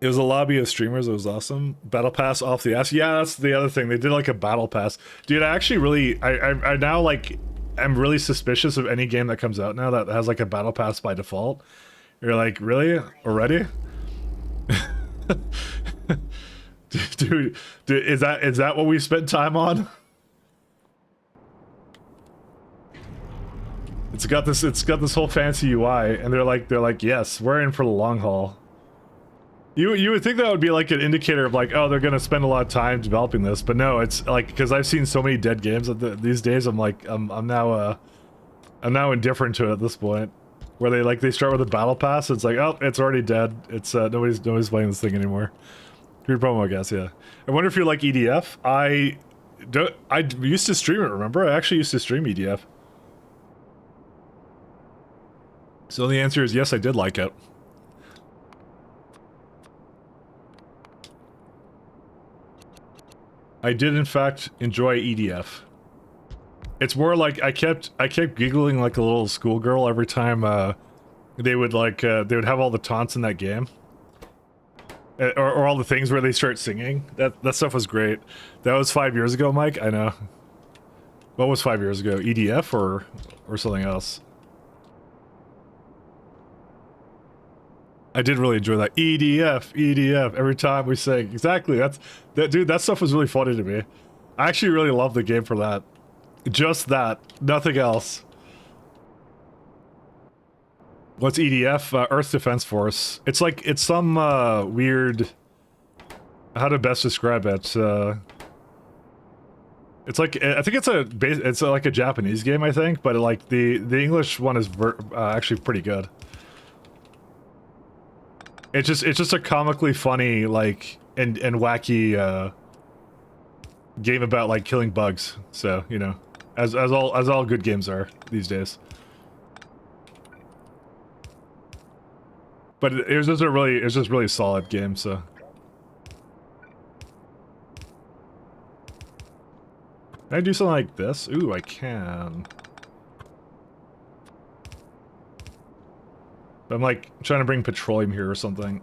Speaker 1: It was a lobby of streamers, it was awesome. Battle Pass off the ass. Yeah, that's the other thing, they did like a Battle Pass. Dude, I actually really, I now, like, I'm really suspicious of any game that comes out now that has, like, a Battle Pass by default. You're like, really? Already? dude, is that what we spent time on? It's got this whole fancy UI, and they're like, yes, we're in for the long haul. You would think that would be like an indicator of like, oh, they're gonna spend a lot of time developing this, but no, it's like, because I've seen so many dead games these days. I'm like, I'm now indifferent to it at this point. Where they start with a battle pass, it's like, oh, it's already dead. It's nobody's playing this thing anymore. Weird promo, I guess. Yeah. I wonder if you like EDF. I used to stream it. Remember, I actually used to stream EDF. So the answer is yes, I did like it. I did in fact enjoy EDF. It's more like I kept giggling like a little schoolgirl every time they would have all the taunts in that game. Or all the things where they start singing. That stuff was great. That was 5 years ago, Mike, I know. What was 5 years ago? EDF or something else? I did really enjoy that. EDF, every time we sing. Exactly, dude, that stuff was really funny to me. I actually really love the game for that. Just that, nothing else. What's EDF? Earth Defense Force. It's like, it's some weird... How to best describe it? It's like, I think it's like a Japanese game, I think, but like the English one is actually pretty good. It's just a comically funny, like, and wacky game about like killing bugs. So, you know, as all good games are these days. But it was just really solid game, so. Can I do something like this? Ooh, I can. I'm like trying to bring petroleum here or something.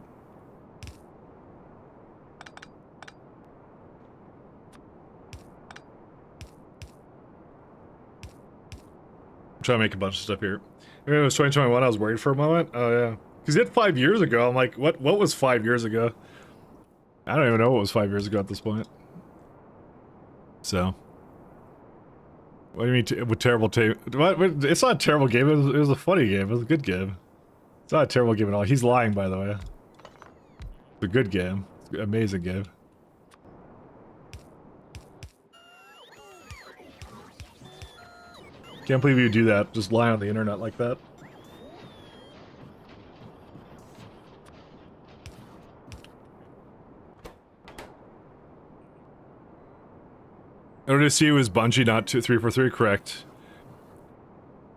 Speaker 1: I'm trying to make a bunch of stuff here. I mean, it was 2021, I was worried for a moment. Oh yeah. Because he had 5 years ago. I'm like, what was 5 years ago? I don't even know what was 5 years ago at this point. So. What do you mean with terrible tape? It's not a terrible game. It was a funny game. It was a good game. It's not a terrible game at all. He's lying, by the way. It's a good game. It's an amazing game. Can't believe you do that. Just lie on the internet like that. ODST was Bungie, not 343, correct.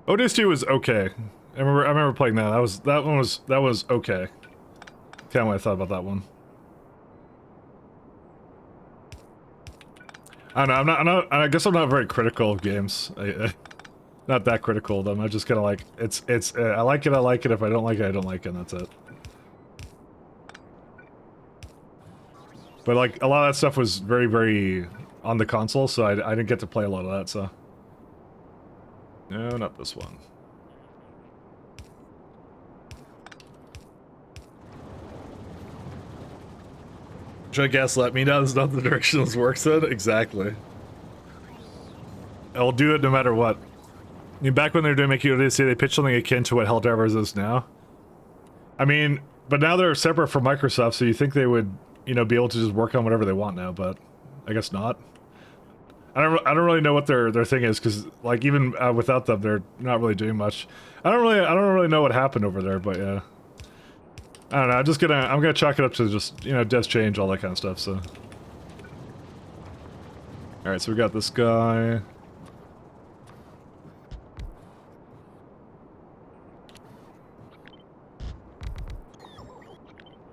Speaker 1: ODST was okay. I remember playing that. That was okay. Kind of what I thought about that one. I don't know. I guess I'm not very critical of games. Not that critical of them. I'm just kind of like I like it. I like it. If I don't like it, I don't like it. And that's it. But like a lot of that stuff was very, very on the console, so I didn't get to play a lot of that. So no, not this one. Should I gaslight me now? That's not the direction this works in? Exactly. I'll do it no matter what. I mean, back when they were doing Making Odyssey, they pitched something akin to what Helldivers is now. I mean, but now they're separate from Microsoft, so you think they would, you know, be able to just work on whatever they want now, but I guess not. I don't really know what their thing is, because like even without them, they're not really doing much. I don't really know what happened over there, but yeah. I don't know. I'm gonna chalk it up to just, you know, devs change, all that kind of stuff. So, all right. So we got this guy.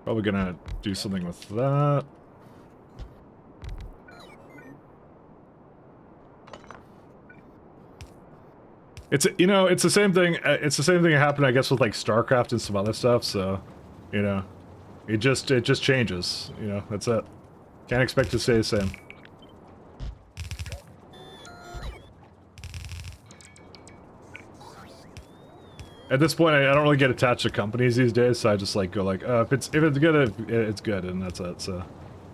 Speaker 1: Probably gonna do something with that. It's, you know, it's the same thing. It's the same thing that happened, I guess, with like StarCraft and some other stuff. So, you know, it just changes. You know, that's it. Can't expect to stay the same. At this point, I don't really get attached to companies these days, so I just like go like, if it's good, it's good, and that's it. So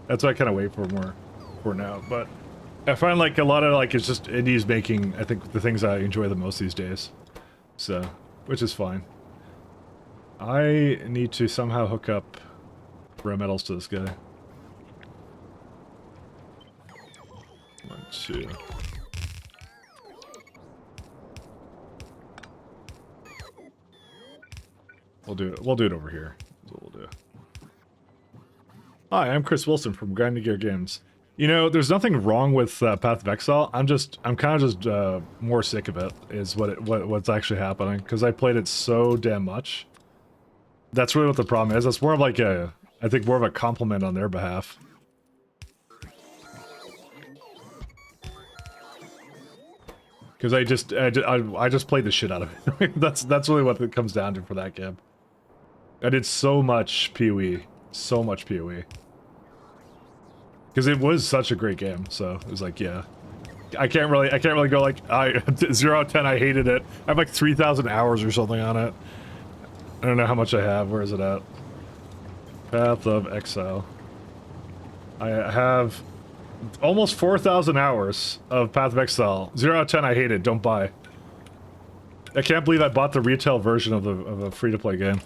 Speaker 1: that's what I kind of wait for more for now. But I find like a lot of like it's just indies making, I think, the things I enjoy the most these days. So, which is fine. I need to somehow hook up rare metals to this guy. 1, 2. We'll do it over here. That's what we'll do. Hi, I'm Chris Wilson from Grinding Gear Games. You know, there's nothing wrong with Path of Exile. I'm kind of just more sick of it. Is what's actually happening, because I played it so damn much. That's really what the problem is. That's more of like I think more of a compliment on their behalf. Because I just played the shit out of it. that's really what it comes down to for that game. I did so much PoE, so much PoE. Because it was such a great game, so it was like, yeah. I can't really go like 0 out of 10. I hated it. I have like 3,000 hours or something on it. I don't know how much I have. Where is it at? Path of Exile. I have almost 4,000 hours of Path of Exile. 0 out of 10. I hate it. Don't buy. I can't believe I bought the retail version of a free-to-play game.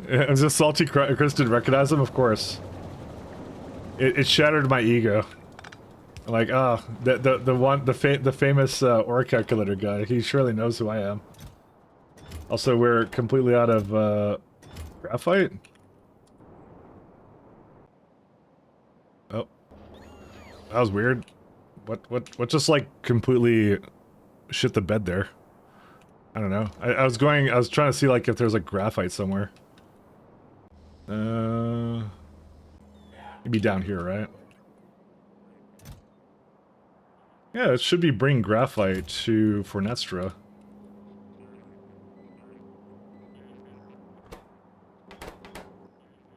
Speaker 1: Is this salty Chris didn't recognize him? Of course. It shattered my ego. Like, the famous ore calculator guy. He surely knows who I am. Also, we're completely out of graphite. Oh, that was weird. What just like completely shit the bed there? I don't know. I was trying to see like if there's like graphite somewhere. Maybe down here, right? Yeah, it should be bringing graphite to Fornestra.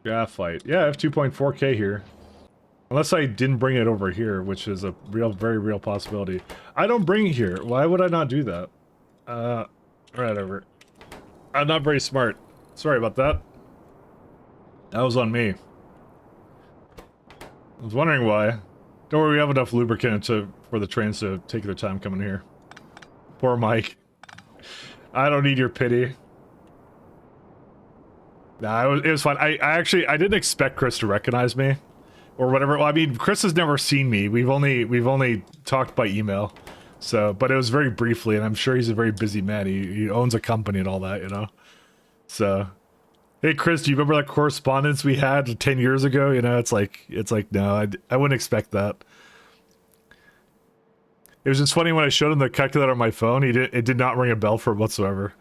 Speaker 1: Graphite. Yeah, I have 2.4K here. Unless I didn't bring it over here, which is a very real possibility. I don't bring it here. Why would I not do that? Right over. I'm not very smart. Sorry about that. That was on me. I was wondering why. Don't worry, we have enough lubricant for the trains to take their time coming here. Poor Mike. I don't need your pity. Nah, it was fun. I didn't expect Chris to recognize me, or whatever. Well, I mean, Chris has never seen me. We've only talked by email, so but it was very briefly, and I'm sure he's a very busy man. He owns a company and all that, you know. So, hey Chris, do you remember that correspondence we had 10 years ago? You know, it's like no, I wouldn't expect that. It was just funny when I showed him the calculator on my phone. It did not ring a bell for him whatsoever.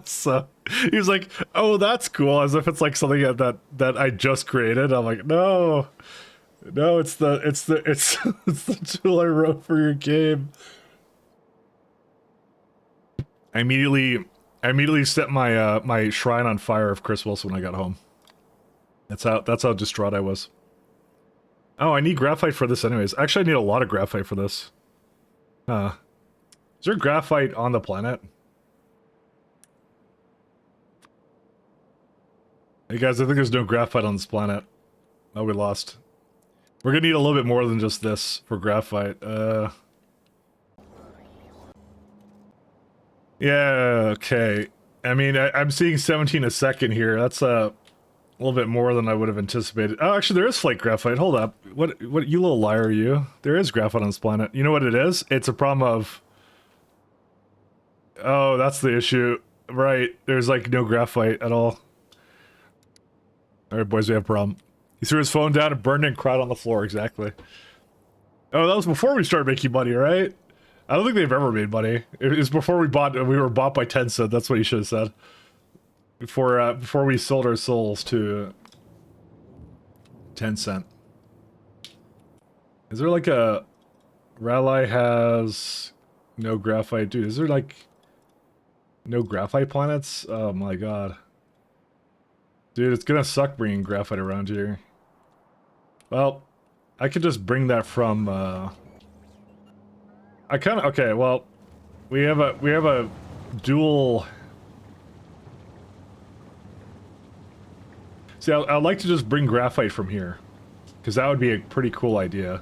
Speaker 1: So he was like, "Oh, that's cool," as if it's like something that I just created. I'm like, no, it's the tool I wrote for your game. I immediately set my my shrine on fire of Chris Wilson when I got home. That's how distraught I was. Oh, I need graphite for this anyways. Actually, I need a lot of graphite for this. Is there graphite on the planet? Hey guys, I think there's no graphite on this planet. Oh, we lost. We're gonna need a little bit more than just this for graphite. Yeah, okay. I mean, I'm seeing 17 a second here. That's a little bit more than I would have anticipated. Oh, actually, there is flake graphite. Hold up. What, you little liar are you? There is graphite on this planet. You know what it is? It's a problem of... Oh, that's the issue. Right. There's, like, no graphite at all. Alright, boys, we have a problem. He threw his phone down and burned it and cried on the floor, exactly. Oh, that was before we started making money, right? I don't think they've ever made money. It was before we were bought by Tencent. That's what you should have said. Before we sold our souls to Tencent. Is there like a... Rally has no graphite. Dude, is there like no graphite planets? Oh my god. Dude, it's gonna suck bringing graphite around here. Well, I could just bring that from, I kinda... Okay, well... We have a dual... See, I'd like to just bring graphite from here. Because that would be a pretty cool idea.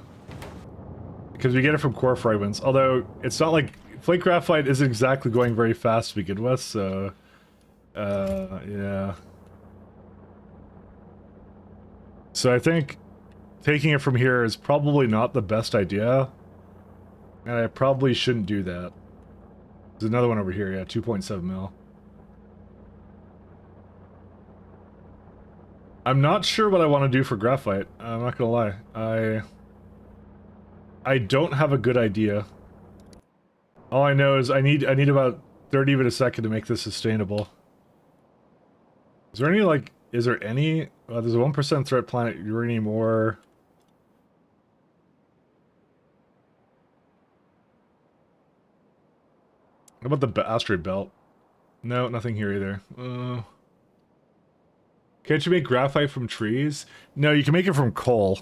Speaker 1: Because we get it from core fragments. Although, it's not like... Flake graphite isn't exactly going very fast to begin with, so... yeah. So I think taking it from here is probably not the best idea. And I probably shouldn't do that. There's another one over here, yeah, 2.7 mil. I'm not sure what I want to do for graphite. I'm not gonna lie. I don't have a good idea. All I know is I need about 30 of it a second to make this sustainable. Is there any, like, is there any... there's a 1% threat planet uranium ore. What about the asteroid belt? No, nothing here either. Can't you make graphite from trees? No, you can make it from coal.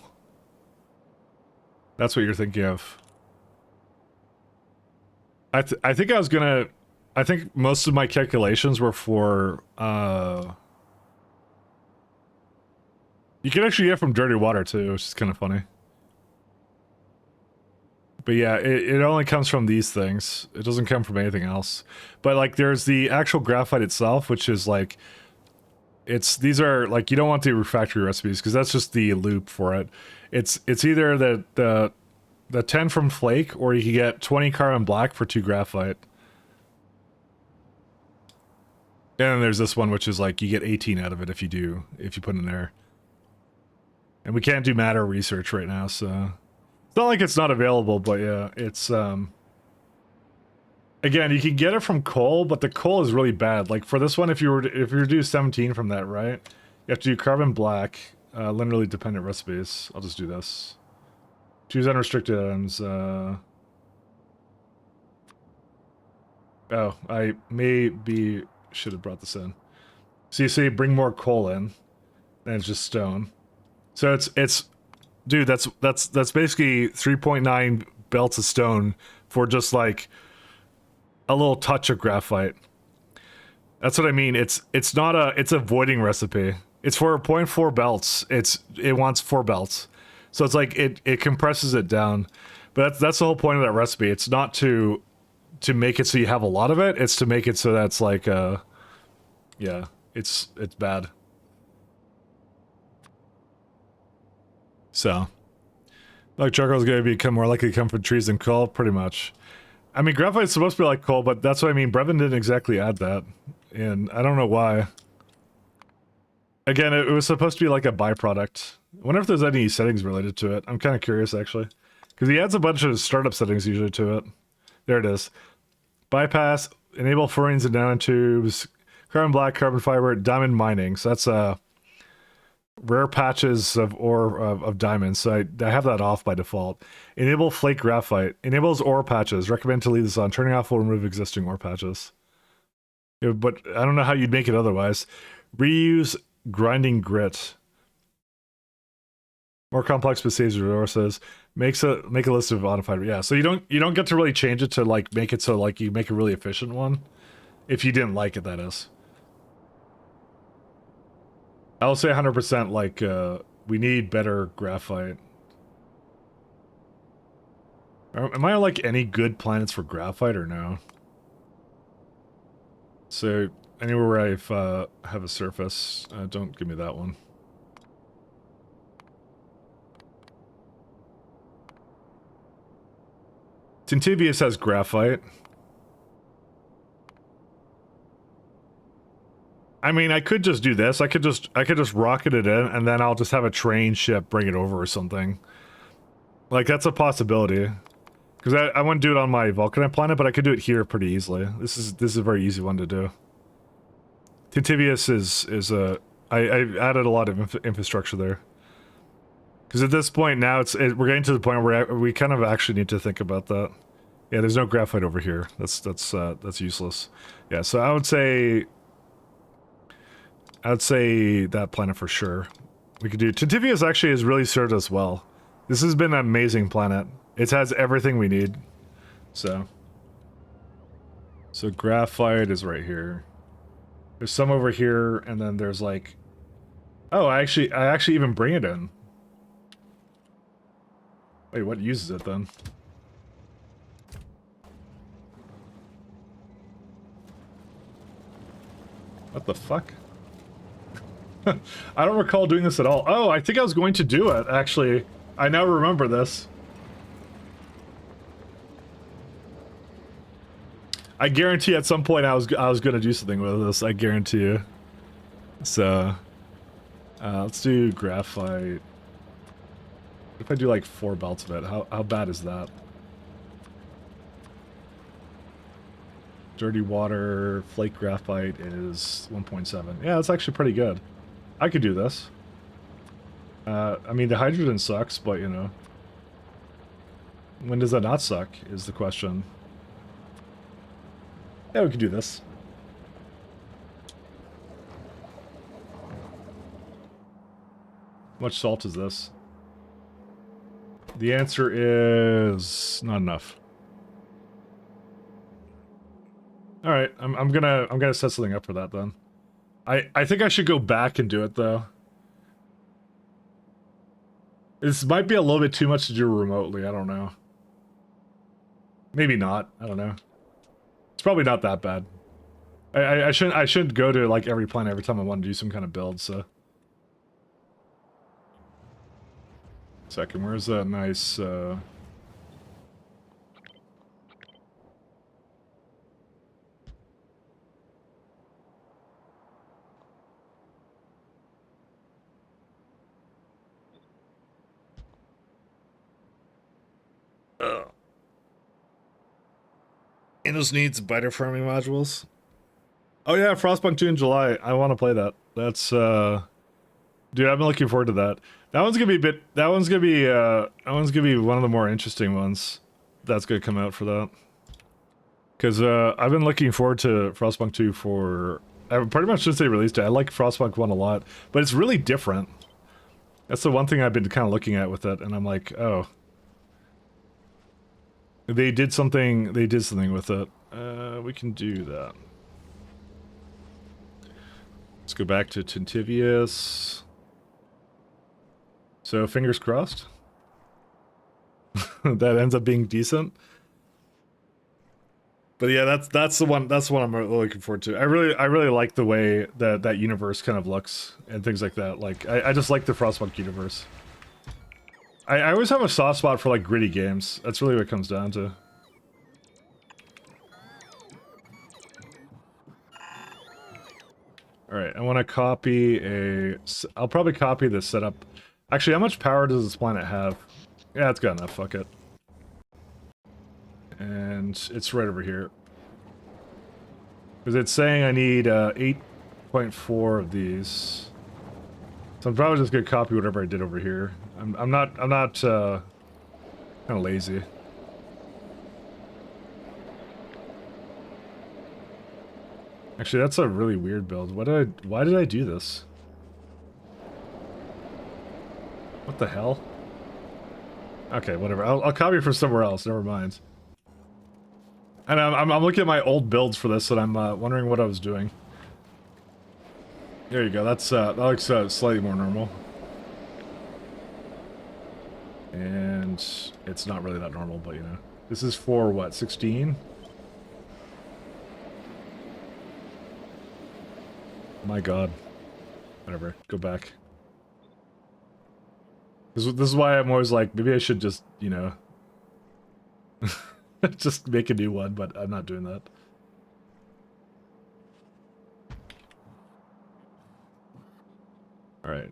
Speaker 1: That's what you're thinking of. I think I was gonna... I think most of my calculations were for, You can actually get from dirty water too, which is kind of funny. But yeah, it only comes from these things. It doesn't come from anything else. But like, there's the actual graphite itself, which is like... These are, like, you don't want the factory recipes, because that's just the loop for it. It's either the 10 from flake, or you can get 20 carbon black for 2 graphite. And then there's this one, which is like, you get 18 out of it if you put in there. And we can't do matter research right now, so... It's not like it's not available, but yeah, it's, Again, you can get it from coal, but the coal is really bad. Like, for this one, if you were to do 17 from that, right? You have to do carbon black, linearly dependent recipes. I'll just do this. Choose unrestricted items, Oh, I maybe should have brought this in. So you say bring more coal in, and it's just stone. So it's dude, that's basically 3.9 belts of stone for just like a little touch of graphite. That's what I mean. It's a voiding recipe. It's for 0.4 belts. It wants 4 belts. So it's like it compresses it down. But that's the whole point of that recipe. It's not to to make it so you have a lot of it. It's to make it so that's like, yeah, it's bad. So, like charcoal is going to become more likely to come from trees than coal, pretty much. I mean, graphite's supposed to be like coal, but that's what I mean. Brevin didn't exactly add that, and I don't know why. Again, it was supposed to be like a byproduct. I wonder if there's any settings related to it. I'm kind of curious, actually. Because he adds a bunch of startup settings usually to it. There it is. Bypass, enable furrings and nanotubes, carbon black, carbon fiber, diamond mining. So that's rare patches of ore of diamonds. So I have that off by default. Enable flake graphite. Enables ore patches. Recommend to leave this on. Turning off will remove existing ore patches. Yeah, but I don't know how you'd make it otherwise. Reuse grinding grit. More complex but saves resources. Make a list of modified. Yeah, so you don't get to really change it to like make it so like you make a really efficient one. If you didn't like it, that is. I'll say 100% like we need better graphite. Am I on like any good planets for graphite or no? So anywhere where I have a surface, don't give me that one. Tintivius has graphite. I mean, I could just do this. I could just rocket it in, and then I'll just have a train ship bring it over or something. Like, that's a possibility. Because I wouldn't do it on my Vulcanite planet, but I could do it here pretty easily. This is a very easy one to do. Tintivius is a... I added a lot of infrastructure there. Because at this point now, we're getting to the point where we kind of actually need to think about that. Yeah, there's no graphite over here. That's useless. Yeah, so I would say that planet for sure. We could do... Tintivius actually has really served us well. This has been an amazing planet. It has everything we need. So graphite is right here. There's some over here, and then there's like... Oh, I actually even bring it in. Wait, what uses it then? What the fuck? I don't recall doing this at all. Oh, I think I was going to do it, actually. I now remember this. I guarantee at some point I was going to do something with this. I guarantee you. So, let's do graphite. If I do like 4 belts of it, how bad is that? Dirty water, flake graphite is 1.7. Yeah, that's actually pretty good. I could do this. I mean, the hydrogen sucks, but you know. When does that not suck, is the question. Yeah, we could do this. How much salt is this? The answer is not enough. All right, I'm gonna set something up for that then. I think I should go back and do it though. This might be a little bit too much to do remotely. I don't know. Maybe not. I don't know. It's probably not that bad. I shouldn't go to like every planet every time I want to do some kind of build. So. Second, where's that nice, Innos needs better farming modules. Oh yeah, Frostpunk 2 in July. I want to play that. That's, dude, I've been looking forward to that. That one's gonna be one of the more interesting ones that's gonna come out for that. Because I've been looking forward to Frostpunk 2 for pretty much since they released it. I like Frostpunk 1 a lot, but it's really different. That's the one thing I've been kind of looking at with it, and I'm like, oh, they did something with it. We can do that. Let's go back to Tintivius. So, fingers crossed. That ends up being decent. But yeah, that's the one. That's what I'm really looking forward to. I really like the way that universe kind of looks and things like that. Like I just like the Frostpunk universe. I always have a soft spot for like gritty games. That's really what it comes down to. All right, I want to copy a. I'll probably copy this setup. Actually, how much power does this planet have? Yeah, it's got enough. Fuck it. And it's right over here. Because it's saying I need 8.4 of these. So I'm probably just gonna copy whatever I did over here. I'm not kind of lazy. Actually, that's a really weird build. Why did I do this? What the hell? Okay, whatever. I'll copy from somewhere else. Never mind. And I'm looking at my old builds for this, and I'm wondering what I was doing. There you go. That looks slightly more normal. And it's not really that normal, but you know. This is for what, 16? My god. Whatever. Go back. This is why I'm always like, maybe I should just, you know, just make a new one, but I'm not doing that. Alright.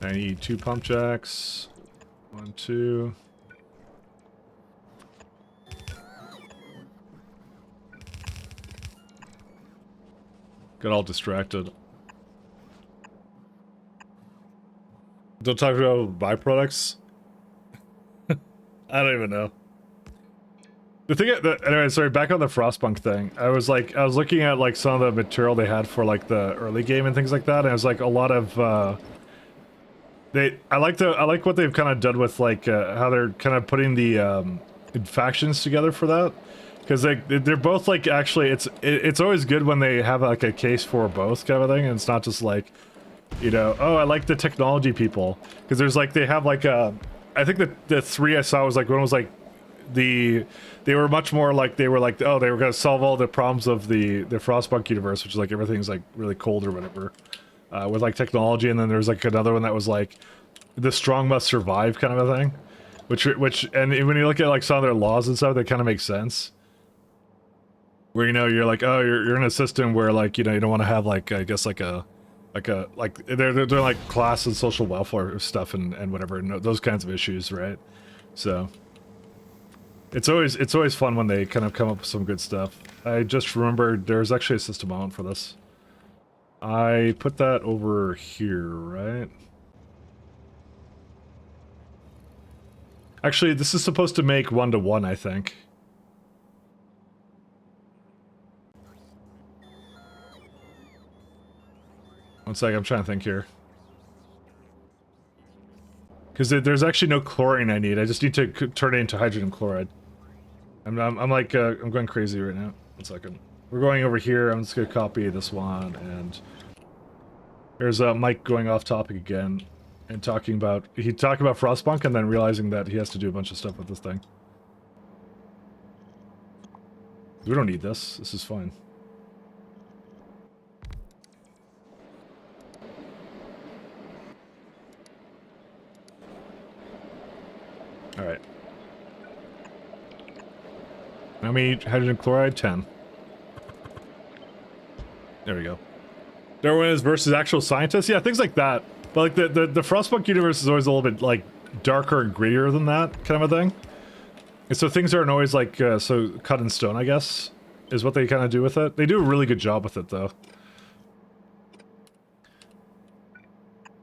Speaker 1: I need 2 pump jacks. 1, 2. Got all distracted. Don't talk about byproducts. I don't even know. The thing, anyway, sorry, back on the Frostpunk thing. I was looking at like some of the material they had for like the early game and things like that, and it was like a lot of, I like what they've kind of done with like, how they're kind of putting the, factions together for that. Because they're both like, actually, it's always good when they have like a case for both kind of thing, and it's not just like, you know, oh, I like the technology people. Because there's like, they have like, I think the 3 I saw was like, one was like, they were much more like, they were like, oh, they were going to solve all the problems of the Frostpunk universe, which is like, everything's like really cold or whatever, with like technology. And then there's like another one that was like, the strong must survive kind of a thing. Which, and when you look at like some of their laws and stuff, they kind of make sense. Where, you know, you're like, oh, you're in a system where, like, you know, you don't want to have, like, I guess, like they're doing, like, class and social welfare stuff and whatever, and those kinds of issues, right? So, it's always fun when they kind of come up with some good stuff. I just remembered there's actually a system element for this. I put that over here, right? Actually, this is supposed to make 1-to-1, I think. One sec, I'm trying to think here. Because there's actually no chlorine I need. I just need to turn it into hydrogen chloride. I'm like, I'm going crazy right now. 1 second. We're going over here. I'm just going to copy this one. And there's Mike going off topic again. And talking about Frostpunk and then realizing that he has to do a bunch of stuff with this thing. We don't need this. This is fine. Alright. How many hydrogen chloride? 10. There we go. Darwin is versus actual scientists? Yeah, things like that. But like the Frostpunk universe is always a little bit like darker and grittier than that kind of a thing. And so things aren't always like so cut in stone, I guess, is what they kind of do with it. They do a really good job with it though.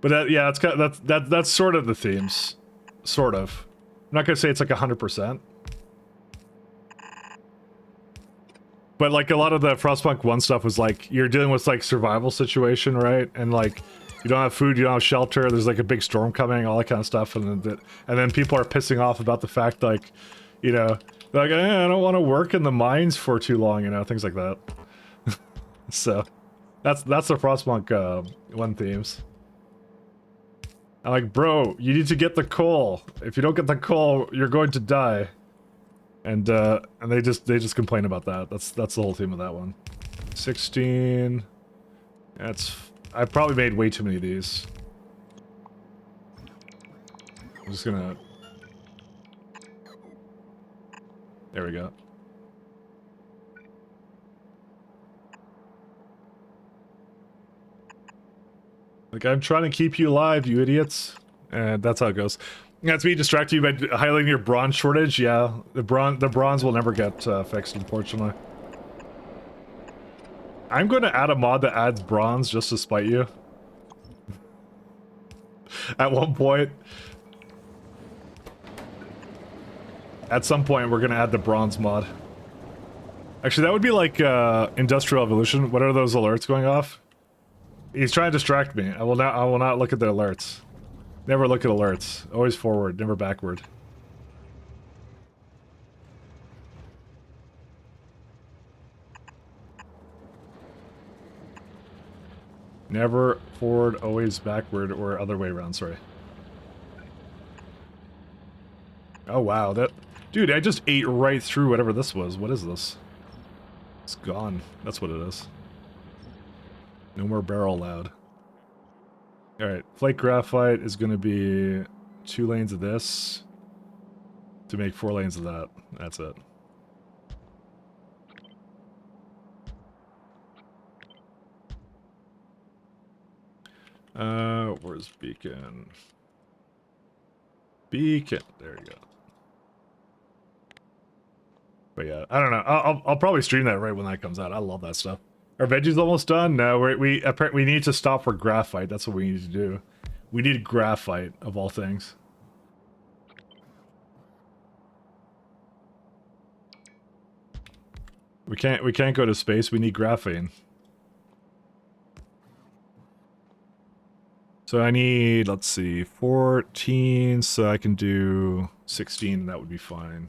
Speaker 1: But that, yeah, it's kind of, that's sort of the themes. Sort of. I'm not gonna say it's like 100%. But like a lot of the Frostpunk 1 stuff was like, you're dealing with like survival situation, right? And like, you don't have food, you don't have shelter, there's like a big storm coming, all that kind of stuff. And then people are pissing off about the fact like, you know, like, I don't want to work in the mines for too long, you know, things like that. So, that's the Frostpunk 1 themes. I'm like, bro, you need to get the coal. If you don't get the coal, you're going to die. And they just complain about that. That's the whole theme of that one. 16. I probably made way too many of these. I'm just gonna. There we go. Like, I'm trying to keep you alive, you idiots. And that's how it goes. That's me distracting you by highlighting your bronze shortage. Yeah, the bronze will never get fixed, unfortunately. I'm going to add a mod that adds bronze just to spite you. At one point. At some point, we're going to add the bronze mod. Actually, that would be like Industrial Evolution. What are those alerts going off? He's trying to distract me. I will not look at the alerts. Never look at alerts. Always forward, never backward. Never forward, always backward, or other way around, sorry. Oh wow, that... Dude, I just ate right through whatever this was. What is this? It's gone. That's what it is. No more barrel allowed. Alright, flake graphite is going to be 2 lanes of this to make 4 lanes of that. That's it. Where's Beacon? Beacon. There you go. But yeah, I don't know. I'll probably stream that right when that comes out. I love that stuff. Our veggie's almost done. No, we need to stop for graphite. That's what we need to do. We need graphite of all things. We can't go to space. We need graphene. So I need, let's see, 14, so I can do 16, that would be fine.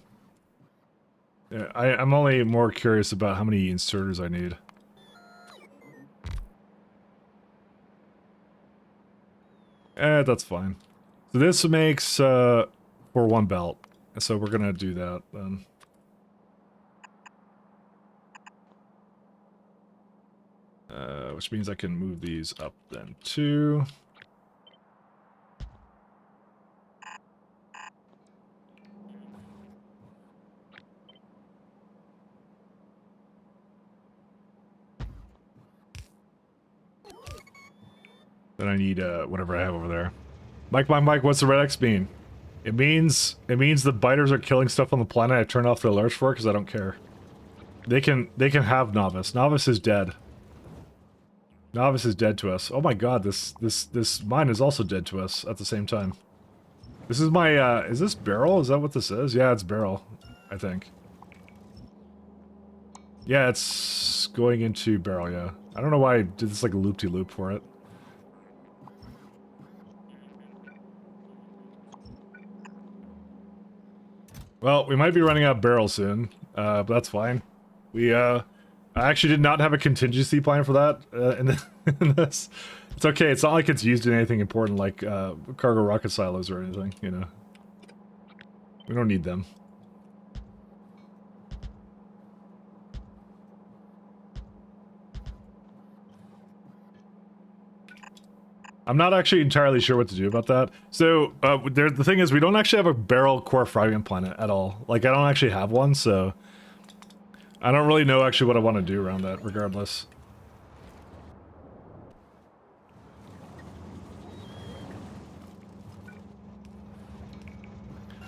Speaker 1: Yeah, I'm only more curious about how many inserters I need. That's fine. So this makes, for 1 belt. So we're gonna do that, then. Which means I can move these up, then, too. Then I need whatever I have over there. Mike, what's the red X mean? It means the biters are killing stuff on the planet I turned off the alerts for because I don't care. They can have Novice. Novice is dead. Novice is dead to us. Oh my god, this mine is also dead to us at the same time. This is my is this barrel? Is that what this is? Yeah, it's barrel, I think. Yeah, it's going into barrel, yeah. I don't know why I did this like a loop-de-loop for it. Well, we might be running out of barrels soon, but that's fine. I actually did not have a contingency plan for that in this. It's okay, it's not like it's used in anything important like cargo rocket silos or anything, you know. We don't need them. I'm not actually entirely sure what to do about that. So, the thing is, we don't actually have a barrel core fragment planet at all. Like, I don't actually have one, so... I don't really know actually what I want to do around that, regardless.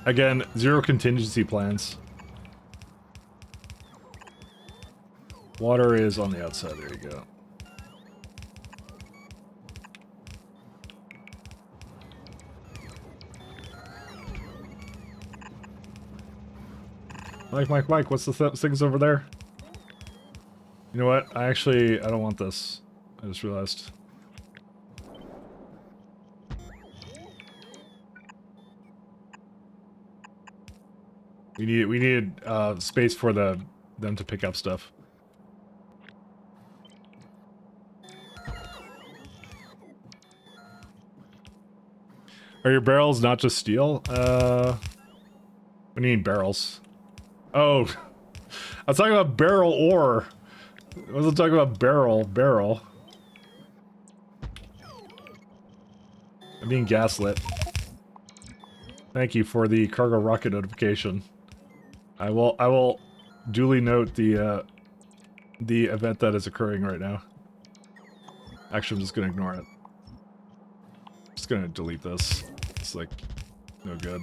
Speaker 1: Again, 0 contingency plans. Water is on the outside, there you go. Mike, what's the things over there? You know what? I don't want this. I just realized. We needed space for them to pick up stuff. Are your barrels not just steel? What do you mean barrels? Oh, I was talking about barrel ore. I wasn't talking about barrel. I'm being gaslit. Thank you for the cargo rocket notification. I will duly note the event that is occurring right now. Actually, I'm just gonna ignore it. Just gonna delete this. It's like no good.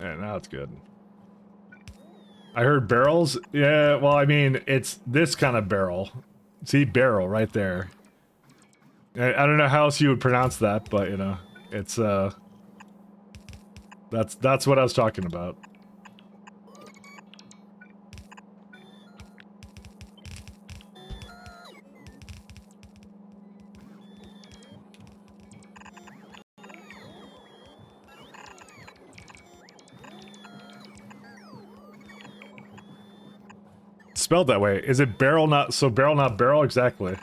Speaker 1: Yeah, now it's good. I heard barrels. Yeah, well, I mean, it's this kind of barrel. See, barrel right there. I don't know how else you would pronounce that, but you know, it's that's what I was talking about. Spelled that way. Is it barrel not so barrel not barrel? Exactly.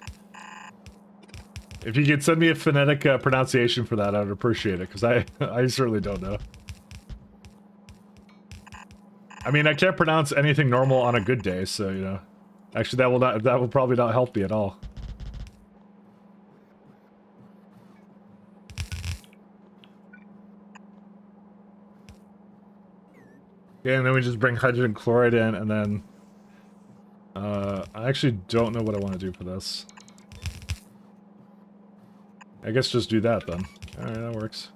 Speaker 1: If you could send me a phonetic pronunciation for that, I would appreciate it, because I certainly don't know. I mean, I can't pronounce anything normal on a good day, so you know. Actually, that will probably not help me at all. Yeah, and then we just bring hydrogen chloride in, and then I actually don't know what I want to do for this. I guess just do that then. Alright, that works.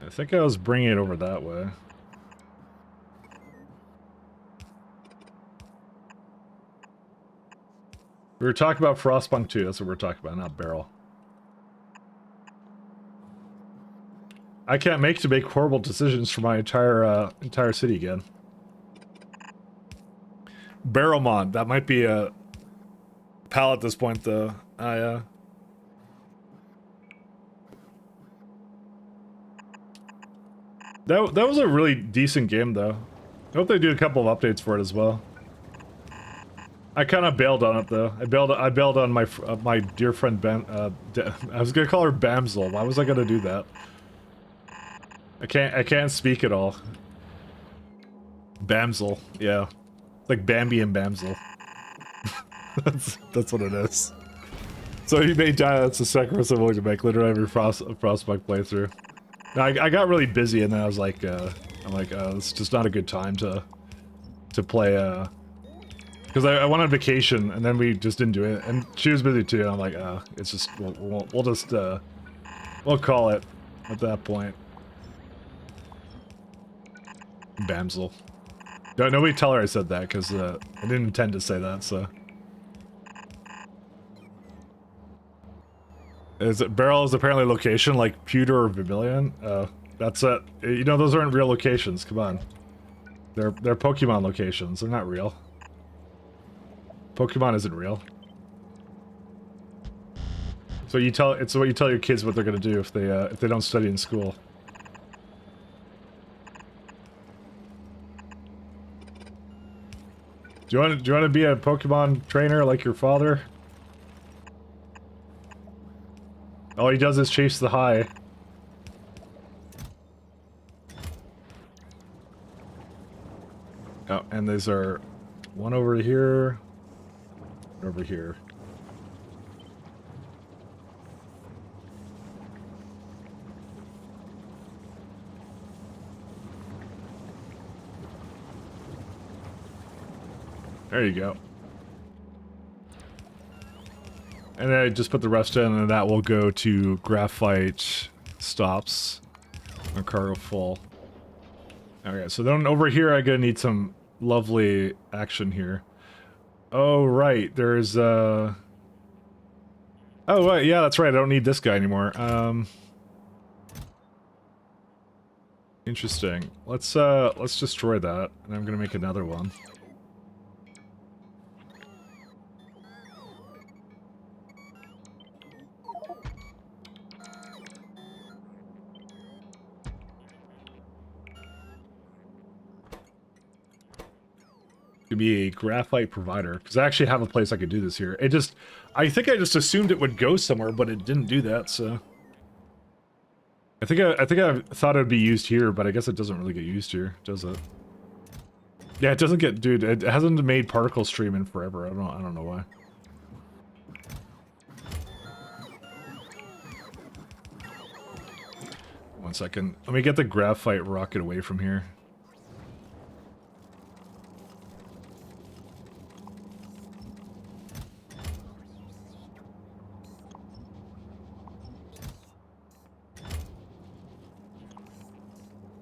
Speaker 1: I think I was bringing it over that way. We were talking about Frostpunk 2, that's what we're talking about, not barrel. I can't make horrible decisions for my entire city again. Barrelmont, that might be a pal at this point though. That was a really decent game though. I hope they do a couple of updates for it as well. I kind of bailed on it though. I bailed on my dear friend Ben. I was gonna call her Bamsel. Why was I gonna do that? I can't speak at all. Bamsel, yeah, like Bambi and Bamsel. that's what it is. So you may die. That's the sacrifice I'm willing to make. Literally every Frostbite playthrough. I got really busy, and then I was like, it's just not a good time to play. Because I went on vacation, and then we just didn't do it, and she was busy too. And I'm like, it's just we'll just we'll call it at that point. Bamsel. Nobody tell her I said that, because I didn't intend to say that. So. Barrel is apparently a location like pewter or vermilion. That's it. You know, those aren't real locations. Come on, they're Pokemon locations. They're not real. Pokemon isn't real. So it's what you tell your kids what they're gonna do if they don't study in school. Do you want to be a Pokemon trainer like your father? All he does is chase the high. Oh, and these are one over here, over here. There you go. And then I just put the rest in, and that will go to graphite stops. My cargo full. Okay, so then over here I'm gonna need some lovely action here. Oh, right, there's Oh, right, yeah, that's right, I don't need this guy anymore. Interesting. Let's destroy that, and I'm gonna make another one. to be a graphite provider, because I actually have a place I could do this here. It just, I think I just assumed it would go somewhere, but it didn't do that, so. I think I thought it would be used here, but I guess it doesn't really get used here, does it? Yeah, it doesn't get, dude, it hasn't made particle stream in forever. I don't know why. One second. Let me get the graphite rocket away from here.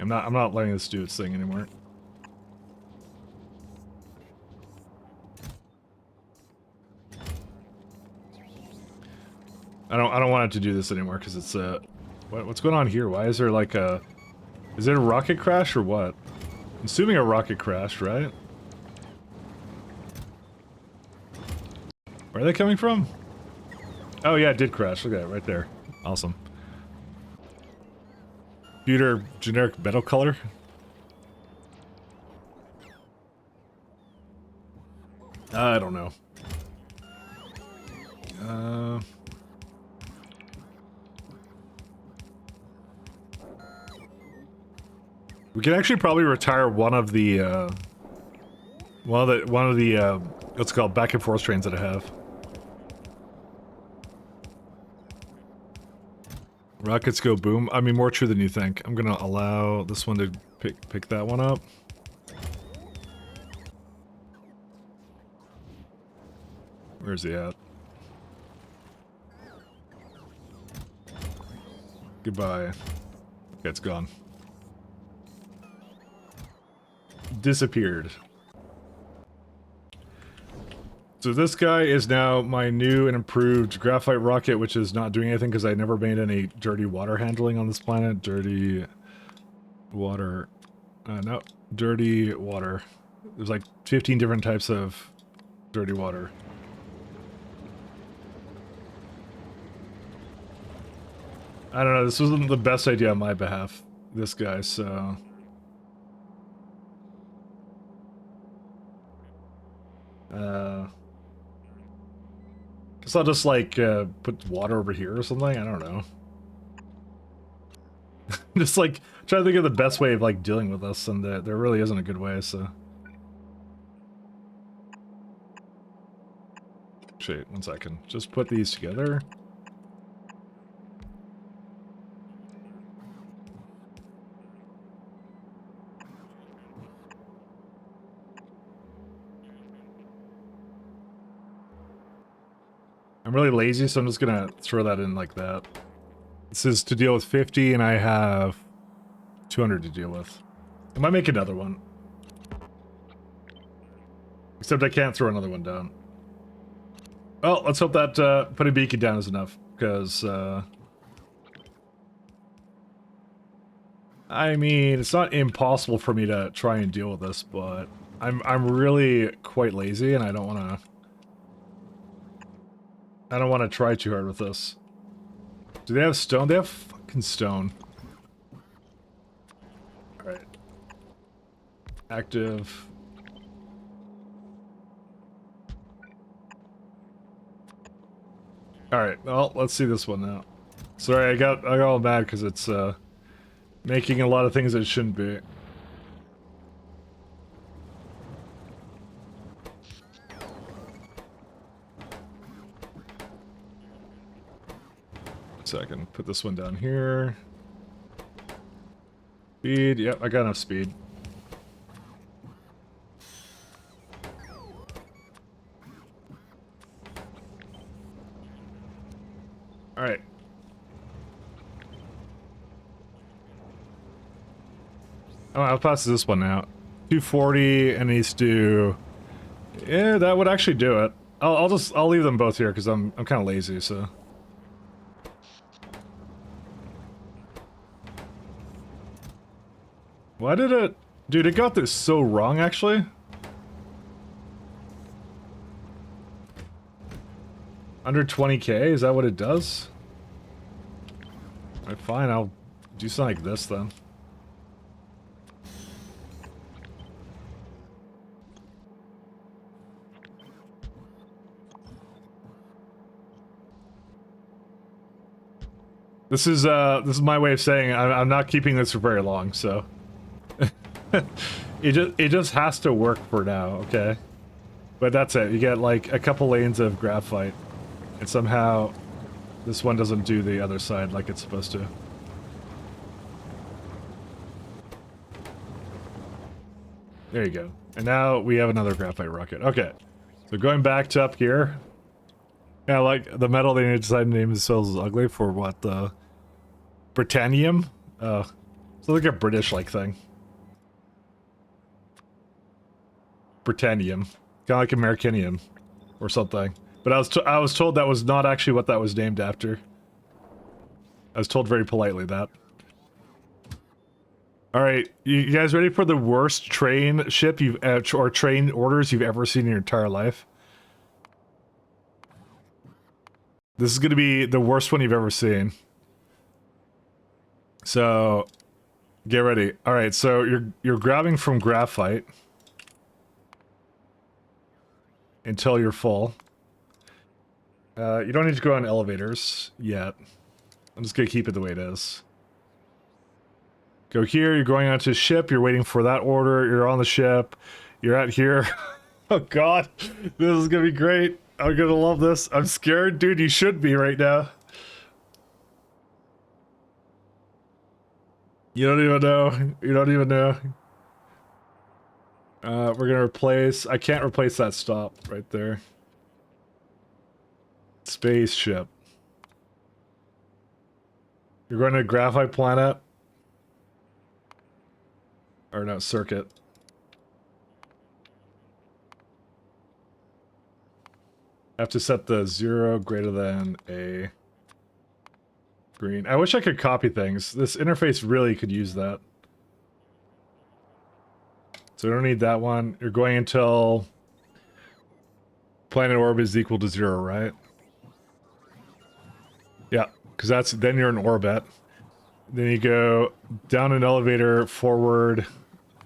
Speaker 1: I'm not letting this do its thing anymore. I don't want it to do this anymore because it's what's going on here? Why is there like a, is it a rocket crash or what? I'm assuming a rocket crash, right? Where are they coming from? Oh yeah, it did crash. Look at it right there. Awesome. Computer generic metal color. I don't know. We can actually probably retire one of the what's it called, back and forth trains that I have. Rockets go boom. I mean, more true than you think. I'm gonna allow this one to pick that one up. Where's he at? Goodbye. Okay, it's gone. Disappeared. So this guy is now my new and improved graphite rocket, which is not doing anything because I never made any dirty water handling on this planet. Dirty water. No, dirty water. There's like 15 different types of dirty water. I don't know, this wasn't the best idea on my behalf, this guy, so... Guess I'll just, like, put water over here or something? I don't know. Just, like, try to think of the best way of, like, dealing with this, and there really isn't a good way, so... Shit, one second. Just put these together. I'm really lazy, so I'm just gonna throw that in like that. This is to deal with 50, and I have 200 to deal with. I might make another one. Except I can't throw another one down. Well, let's hope that putting a beacon down is enough, because I mean, it's not impossible for me to try and deal with this, but I'm really quite lazy, and I don't want to try too hard with this. Do they have stone? They have fucking stone. Alright. Active. Alright, well, let's see this one now. Sorry, I got all mad because it's making a lot of things that it shouldn't be. So I can put this one down here. Speed, yep, I got enough speed. Alright. Oh, I'll pass this one out. 240 and needs to... Yeah, that would actually do it. I'll leave them both here because I'm kind of lazy, so... Why did it... Dude, it got this so wrong, actually. Under 20k, is that what it does? Alright, fine, I'll do something like this, then. This is my way of saying I'm not keeping this for very long, so it just has to work for now, okay? But that's it. You get like a couple lanes of graphite, and somehow this one doesn't do the other side like it's supposed to. There you go. And now we have another graphite rocket. Okay. So going back to up here. Yeah, like the metal they decided to name themselves is ugly for what, the Britannium? It's like a British-like thing. Britannium. Kind of like Americanium or something. But I was told that was not actually what that was named after. I was told very politely that. Alright, you guys ready for the worst train ship you've or train orders you've ever seen in your entire life? This is gonna be the worst one you've ever seen. So get ready. Alright, so you're grabbing from graphite until you're full. You don't need to go on elevators yet. I'm just gonna keep it the way it is. Go here, you're going onto a ship, you're waiting for that order, you're on the ship, you're at here. Oh god, this is gonna be great. I'm gonna love this. I'm scared, dude, you should be right now. You don't even know. You don't even know. We're gonna replace, I can't replace that stop right there. Spaceship. You're going to Graphite Planet. Or no, Circuit. I have to set the 0 greater than a green. I wish I could copy things. This interface really could use that. So we don't need that one. You're going until planet orbit is equal to 0, right? Yeah, because then you're in orbit. Then you go down an elevator, forward,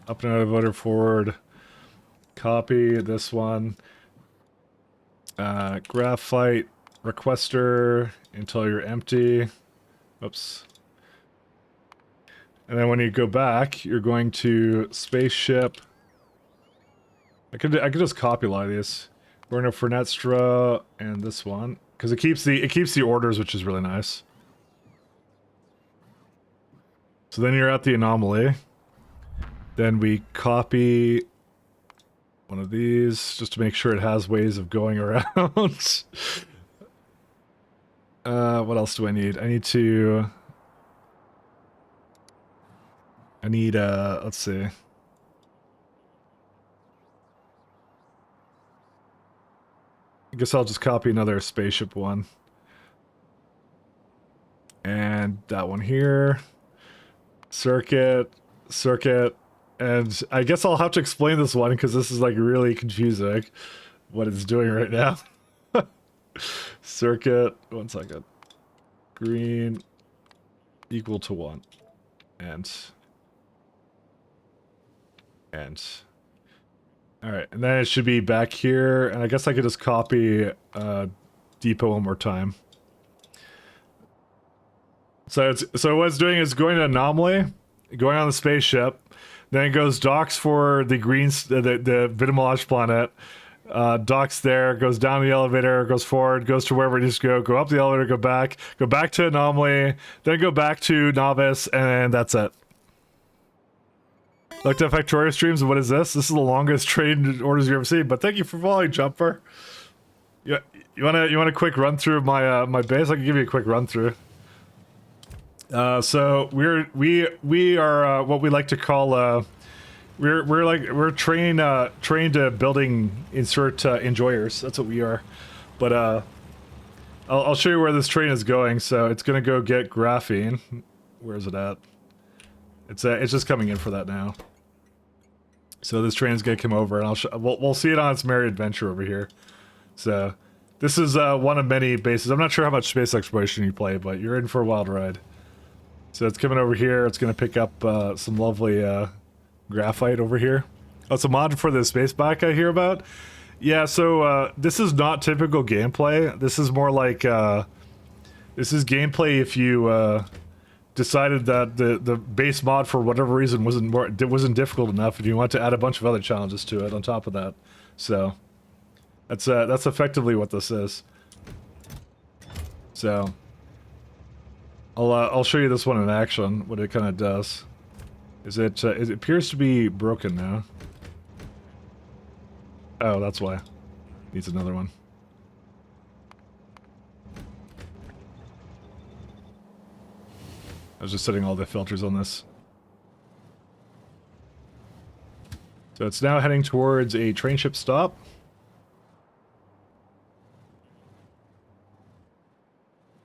Speaker 1: up an elevator, forward. Copy this one. Graphite requester until you're empty. Oops. And then when you go back, you're going to spaceship. I could just copy a lot of these. We're going to Fernestra and this one because it keeps the orders, which is really nice. So then you're at the anomaly. Then we copy one of these just to make sure it has ways of going around. What else do I need? I need, let's see. I guess I'll just copy another spaceship one. And that one here. Circuit, and I guess I'll have to explain this one because this is like really confusing what it's doing right now. Circuit, 1 second. Green equal to 1. And alright, and then it should be back here, and I guess I could just copy depot one more time. So what it's doing is going to anomaly, going on the spaceship, then it goes docks for the the Vitamolage planet, docks there, goes down the elevator, goes forward, goes to wherever it needs to go up the elevator, go back to anomaly, then go back to novice, and that's it. Looked at Factorio streams, and what is this? This is the longest trade orders you've ever seen, but thank you for following, Jumper. Yeah, you want a quick run through of my base? I can give you a quick run through. So we are what we like to call we're trained building insert enjoyers. That's what we are. But I'll show you where this train is going. So it's gonna go get graphene. Where is it at? It's just coming in for that now. So this train's gonna come over, and we'll see it on its merry adventure over here. So this is one of many bases. I'm not sure how much space exploration you play, but you're in for a wild ride. So it's coming over here. It's going to pick up some lovely graphite over here. Oh, it's a mod for the space back I hear about. Yeah, so this is not typical gameplay. This is more like This is gameplay if you decided that the base mod for whatever reason wasn't difficult enough, and you want to add a bunch of other challenges to it on top of that. So that's effectively what this is. So I'll show you this one in action. What it kind of does is it appears to be broken now. Oh, that's why. Needs another one. I was just setting all the filters on this. So it's now heading towards a train ship stop.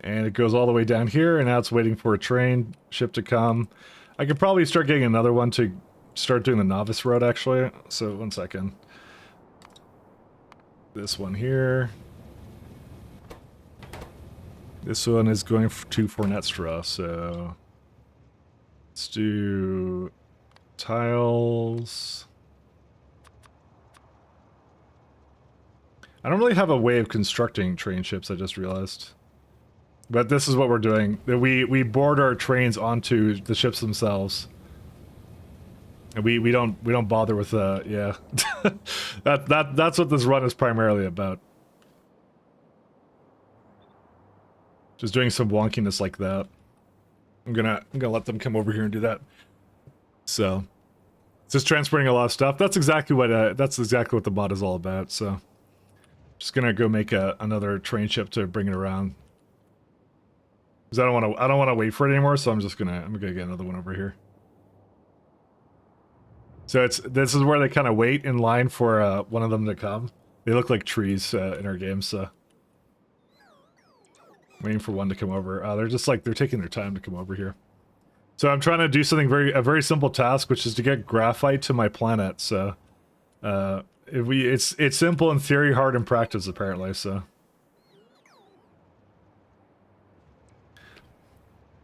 Speaker 1: And it goes all the way down here, and now it's waiting for a train ship to come. I could probably start getting another one to start doing the novice road, actually. So, one second. This one here. This one is going to Fornetstra, so... Let's do... tiles... I don't really have a way of constructing train ships, I just realized. But this is what we're doing. We board our trains onto the ships themselves. And we don't bother with yeah. That's what this run is primarily about. Just doing some wonkiness like that. I'm gonna let them come over here and do that. So it's just transporting a lot of stuff. That's exactly what the mod is all about. So just gonna go make another train ship to bring it around. Because I don't want to wait for it anymore, so I'm gonna get another one over here. So this is where they kind of wait in line for one of them to come. They look like trees in our game, so waiting for one to come over. They're just like they're taking their time to come over here. So I'm trying to do something a very simple task, which is to get graphite to my planet. So it's simple in theory, hard in practice apparently. So.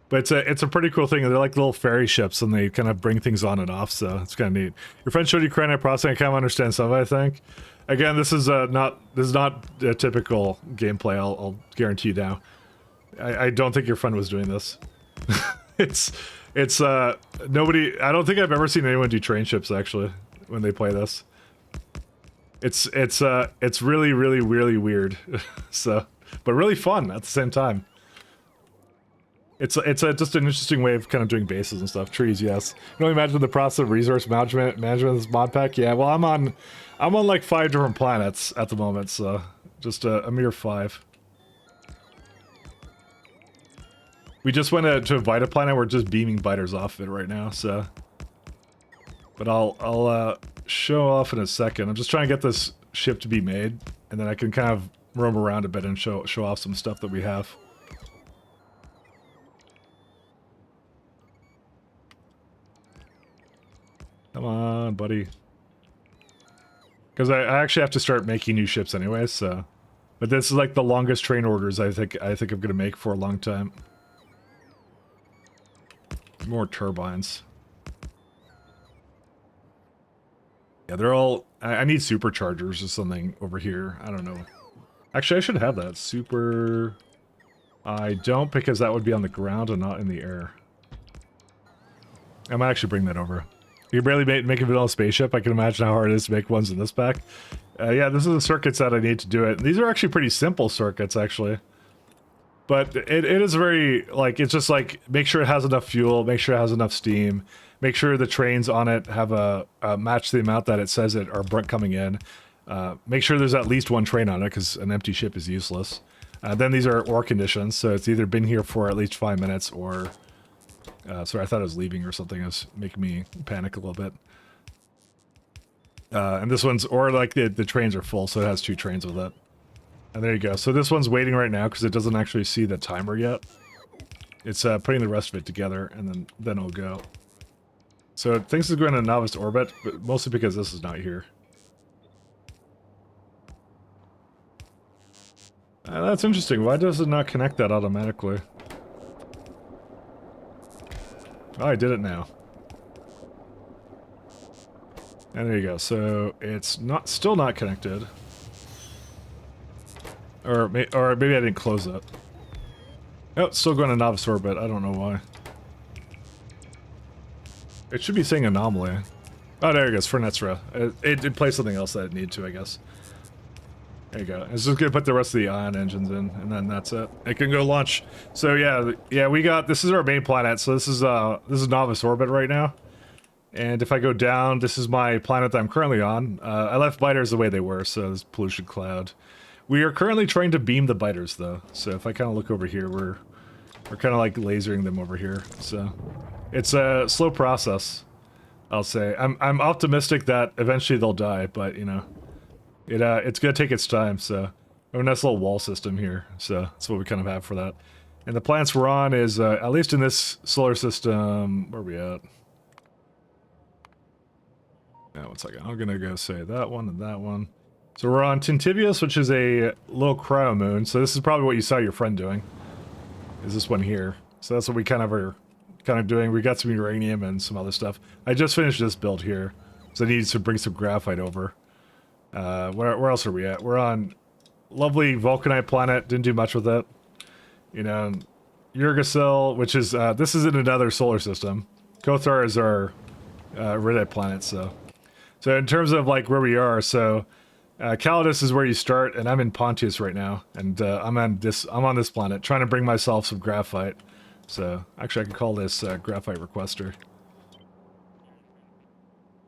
Speaker 1: But it's a pretty cool thing. They're like little ferry ships, and they kind of bring things on and off, so it's kind of neat. Your friend showed you granite processing. I kind of understand some of it, I think. Again, this is not a typical gameplay. I'll guarantee you now. I don't think your friend was doing this. it's nobody. I don't think I've ever seen anyone do train ships actually when they play this. It's really weird. So, but really fun at the same time. It's just an interesting way of kind of doing bases and stuff. Trees, yes. You know, imagine the process of resource management of this mod pack. Yeah, well, I'm on like 5 different planets at the moment, so just a mere 5. We just went to a Vita planet. We're just beaming biters off of it right now, so. But I'll show off in a second. I'm just trying to get this ship to be made, and then I can kind of roam around a bit and show off some stuff that we have. Come on, buddy. Because I actually have to start making new ships anyway, so. But this is like the longest train orders I think I'm gonna make for a long time. More turbines. Yeah, they're all. I need superchargers or something over here. I don't know. Actually, I should have that. Super. I don't, because that would be on the ground and not in the air. I might actually bring that over. You can barely make a vanilla spaceship. I can imagine how hard it is to make ones in this pack. Yeah, this is the circuits that I need to do it. These are actually pretty simple circuits, actually. But it is very, like, it's just like, make sure it has enough fuel, make sure it has enough steam, make sure the trains on it have match the amount that it says it are coming in. Make sure there's at least one train on it, because an empty ship is useless. Then these are ore conditions, so it's either been here for at least 5 minutes or... sorry, I thought it was leaving or something. It was making me panic a little bit. And this one's, or like the trains are full, so it has 2 trains with it. And there you go. So this one's waiting right now because it doesn't actually see the timer yet. It's putting the rest of it together, and then it'll go. So it thinks it's going to novice orbit, but mostly because this is not here. That's interesting. Why does it not connect that automatically? Oh, I did it now. And there you go. So it's still not connected. Or maybe I didn't close it. Oh, it's still going to novice orbit. I don't know why. It should be saying anomaly. Oh, there it goes. For Netzra. It plays something else that it needed to, I guess. There you go. It's just gonna put the rest of the ion engines in, and then that's it. It can go launch. So yeah, we got, this is our main planet. So this is novice orbit right now. And if I go down, this is my planet that I'm currently on. I left biters the way they were, so there's pollution cloud. We are currently trying to beam the biters though. So if I kind of look over here, we're kind of like lasering them over here. So it's a slow process, I'll say. I'm optimistic that eventually they'll die, but you know, it's gonna take its time. So we have a nice little wall system here. So that's what we kind of have for that. And the planets we're on is at least in this solar system. Where are we at? Yeah, 1 second. I'm gonna go say that one and that one. So we're on Tintivius, which is a little cryo moon. So this is probably what you saw your friend doing. Is this one here? So that's what we kind of are doing. We got some uranium and some other stuff. I just finished this build here, so I needed to bring some graphite over. Where else are we at? We're on lovely Vulcanite planet. Didn't do much with it. You know, Yggdrasil, which is this is in another solar system. Kothar is our Ridite planet. So in terms of like where we are, so Calidus is where you start, and I'm in Pontius right now, and I'm on this planet trying to bring myself some graphite. So actually, I can call this graphite requester.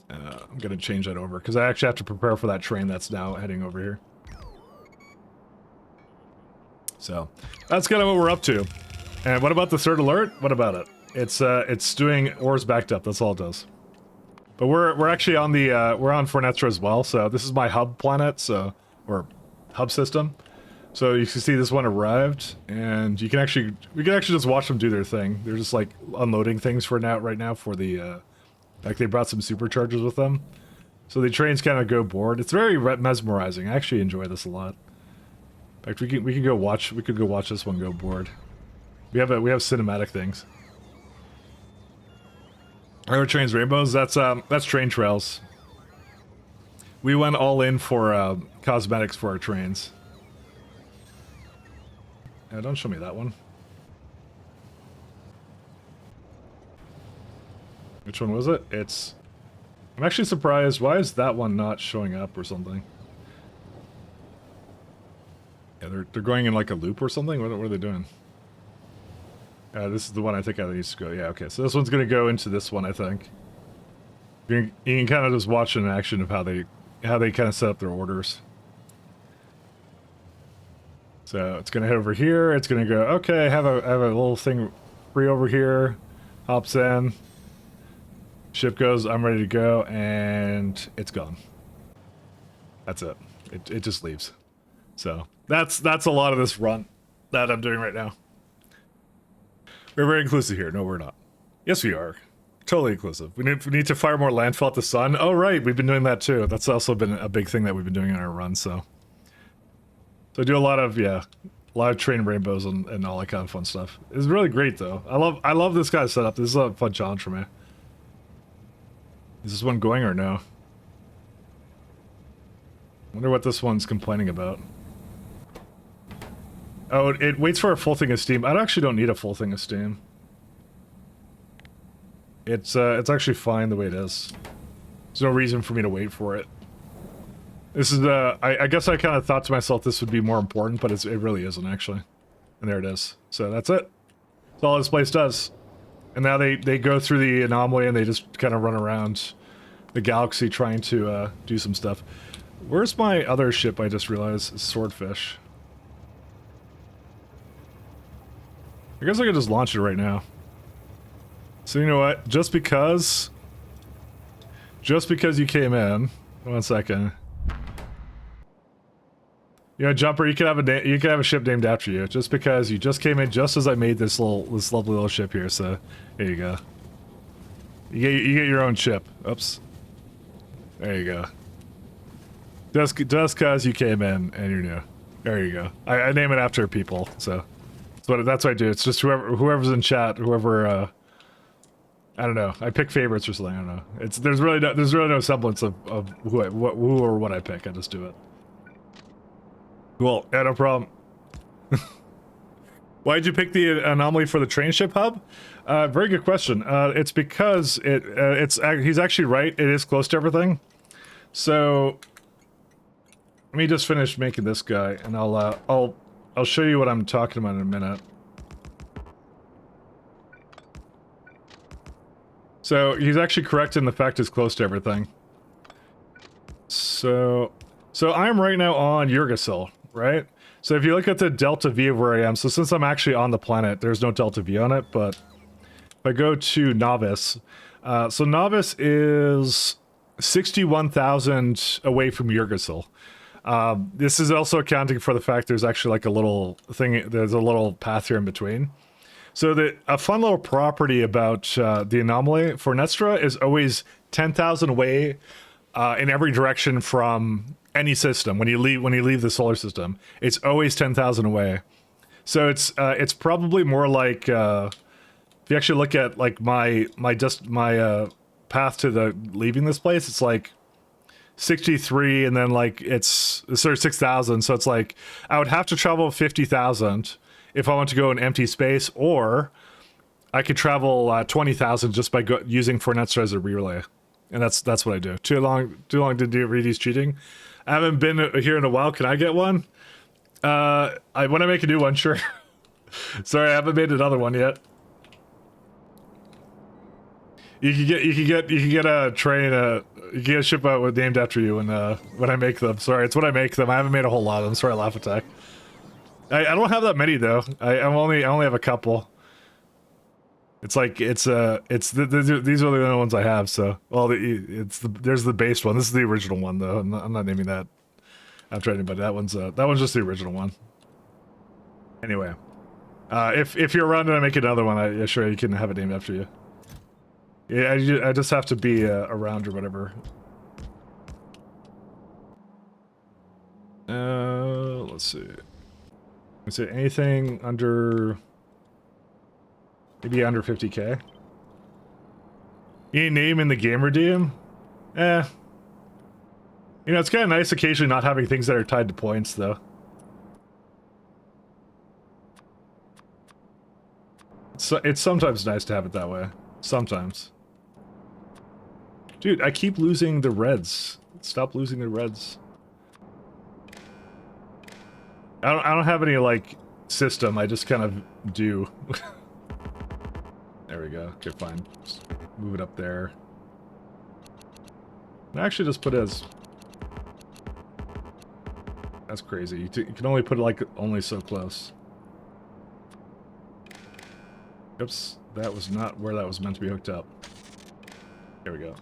Speaker 1: I'm gonna change that over because I actually have to prepare for that train that's now heading over here. So that's kind of what we're up to. And what about the third alert? What about it? It's doing ores backed up. That's all it does. But we're actually on the we're on Fornetra as well. So this is my hub planet, or hub system. So you can see this one arrived, and we can actually just watch them do their thing. They're just like unloading things for right now for the like they brought some superchargers with them. So the trains kind of go board. It's very mesmerizing. I actually enjoy this a lot. In fact, we could go watch this one go board. We have cinematic things. Our trains rainbows. That's train trails. We went all in for cosmetics for our trains. Don't show me that one. Which one was it? I'm actually surprised. Why is that one not showing up or something? Yeah, they're going in like a loop or something? What are they doing? This is the one I think I used to go. Yeah, okay. So this one's going to go into this one, I think. You can kind of just watch an action of how they kind of set up their orders. So it's going to head over here. It's going to go, okay, I have a little thing free over here. Hops in. Ship goes, I'm ready to go, and it's gone. That's it. It just leaves. So that's a lot of this run that I'm doing right now. We're very inclusive here. No, we're not. Yes, we are. Totally inclusive. We need to fire more landfill at the sun. Oh, right. We've been doing that too. That's also been a big thing that we've been doing in our run. So I do a lot of train rainbows and all that kind of fun stuff. It's really great though. I love this guy's setup. This is a fun challenge for me. Is this one going or no? Wonder what this one's complaining about. Oh, it waits for a full thing of steam. I actually don't need a full thing of steam. It's actually fine the way it is. There's no reason for me to wait for it. This is I guess I kind of thought to myself this would be more important, but it really isn't actually. And there it is. So that's it. That's all this place does. And now they go through the anomaly and they just kind of run around the galaxy trying to do some stuff. Where's my other ship? I just realized Swordfish. I guess I could just launch it right now. So you know what? Just because you came in. 1 second. You know, Jumper, you could have a ship named after you. Just because you just came in just as I made this lovely little ship here. So there you go. You get your own ship. Oops. There you go. Just cause you came in and you're new. There you go. I name it after people. So that's what I do. It's just whoever's in chat, whoever. I don't know. I pick favorites or something. I don't know. There's really no semblance of who or what I pick. I just do it. Cool. Yeah, no problem. Why did you pick the anomaly for the train ship hub? Very good question. It's because he's actually right. It is close to everything. So let me just finish making this guy, and I'll show you what I'm talking about in a minute. So he's actually correct in the fact it's close to everything. So I'm right now on Yggdrasil, right? So if you look at the delta V of where I am, so since I'm actually on the planet, there's no delta V on it, but if I go to Novice, so Novice is 61,000 away from Yggdrasil. This is also accounting for the fact there's actually like a little thing, there's a little path here in between. So a fun little property about the anomaly for Nestra is always 10,000 away in every direction from any system. When you leave the solar system, it's always 10,000 away. So it's probably more like if you actually look at like my path to the leaving this place, it's like 63, and then like it's sort of 6,000. So it's like I would have to travel 50,000 if I want to go in empty space, or I could travel 20,000 just by using Fornetstra as a relay. And that's what I do. Too long to read these cheating. I haven't been here in a while. Can I get one? When I make a new one, sure. Sorry, I haven't made another one yet. You can get a train. You can get a ship out named after you when I make them. Sorry, it's when I make them. I haven't made a whole lot of them. Sorry, Laugh Attack. I don't have that many though. I only have a couple. It's like these are the only ones I have. So there's the base one. This is the original one though. I'm not naming that after anybody. That one's just the original one. Anyway, if you're around and I make another one, sure you can have it named after you. Yeah, I just have to be around or whatever. Let's see. Is it anything under... maybe under 50k? Any name in the gamer DM? You know, it's kind of nice occasionally not having things that are tied to points, though. So it's sometimes nice to have it that way. Sometimes. Dude, I keep losing the reds. Stop losing the reds. I don't have any, like, system. I just kind of do. There we go. Okay, fine. Just move it up there. And actually just put it as... That's crazy. You can only put it, like, only so close. Oops. That was not where that was meant to be hooked up. There we go.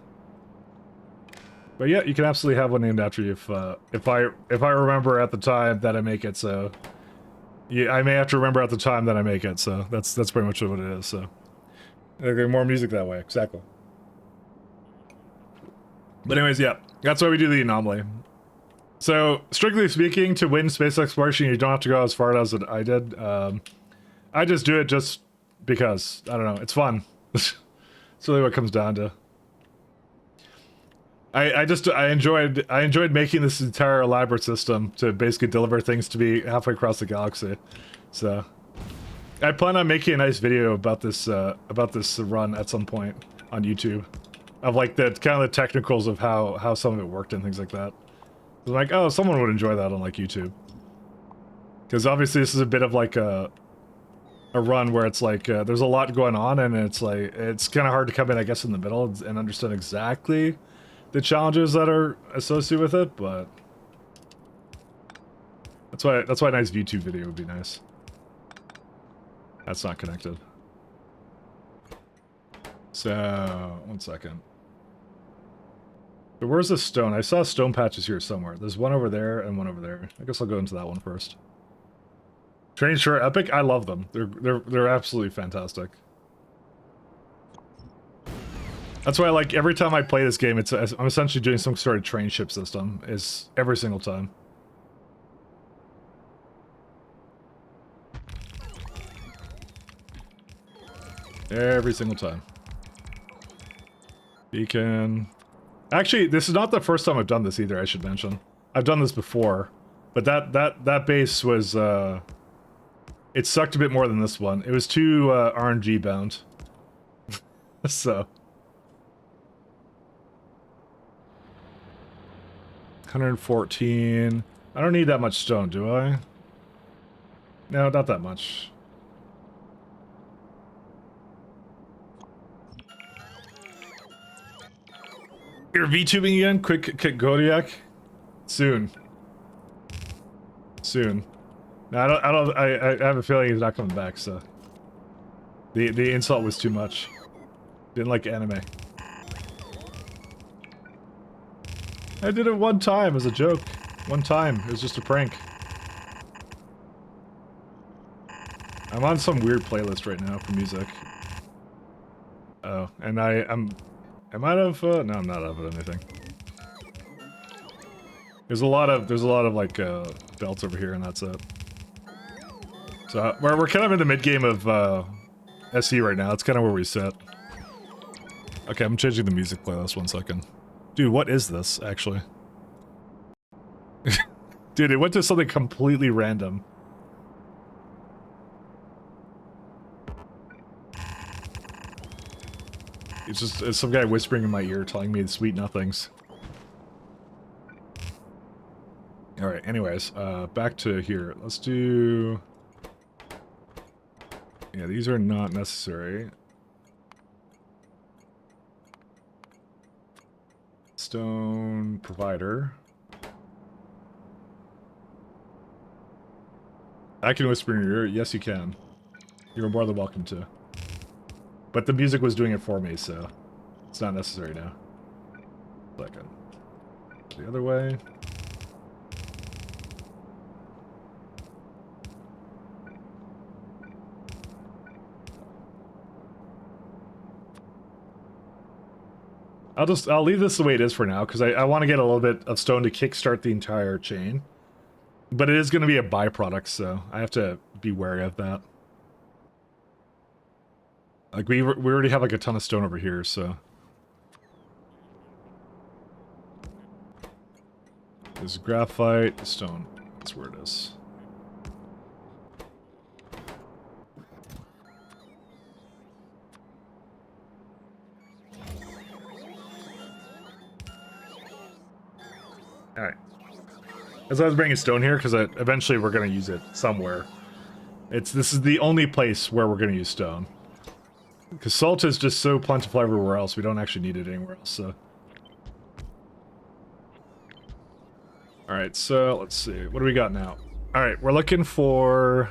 Speaker 1: But yeah, you can absolutely have one named after you if I remember at the time that I make it. So yeah, I may have to remember at the time that I make it. So that's pretty much what it is. So okay, more music that way, exactly. But anyways, yeah, that's why we do the anomaly. So strictly speaking, to win space exploration, you don't have to go as far as I did. I just do it just because I don't know, it's fun. It's really what it comes down to. I enjoyed making this entire elaborate system to basically deliver things to be halfway across the galaxy. So I plan on making a nice video about this run at some point on YouTube, of like the kind of the technicals of how some of it worked and things like that. So like, oh, someone would enjoy that on like YouTube, because obviously this is a bit of like a run where it's like there's a lot going on, and it's like it's kind of hard to come in, I guess, in the middle and understand exactly the challenges that are associated with it, but that's why a nice YouTube video would be nice. That's not connected. So, one second. But where's the stone? I saw stone patches here somewhere. There's one over there and one over there. I guess I'll go into that one first. Trains sure epic. I love them. They're absolutely fantastic. That's why, like, every time I play this game, I'm essentially doing some sort of train ship system, is every single time. Every single time. Beacon. Actually, this is not the first time I've done this either, I should mention. I've done this before, but that base was, It sucked a bit more than this one. It was too RNG bound. So 114. I don't need that much stone, do I? No, not that much. You're VTubing again? Quick Kodiak? Soon. Soon. No, I have a feeling he's not coming back, so. The insult was too much. Didn't like anime. I did it one time as a joke. One time. It was just a prank. I'm on some weird playlist right now for music. Oh, and I'm out of no, I'm not out of anything. There's a lot of like belts over here, and that's it. So we're kind of in the mid game of SE right now. That's kind of where we sit. Okay, I'm changing the music playlist 1 second. Dude, what is this actually? Dude, it went to something completely random. It's some guy whispering in my ear telling me sweet nothings. Alright, anyways, back to here. Let's do... Yeah, these are not necessary. Stone provider. I can whisper in your ear. Yes, you can. You're more than welcome to. But the music was doing it for me, so it's not necessary now. Second. The other way. I'll leave this the way it is for now, because I want to get a little bit of stone to kickstart the entire chain. But it is going to be a byproduct, so I have to be wary of that. Like, we already have, like, a ton of stone over here, so... There's graphite, stone. That's where it is. Alright. As I was bringing stone here, because eventually we're going to use it somewhere. This is the only place where we're going to use stone. Because salt is just so plentiful everywhere else, we don't actually need it anywhere else, so... Alright, so let's see. What do we got now? Alright, we're looking for...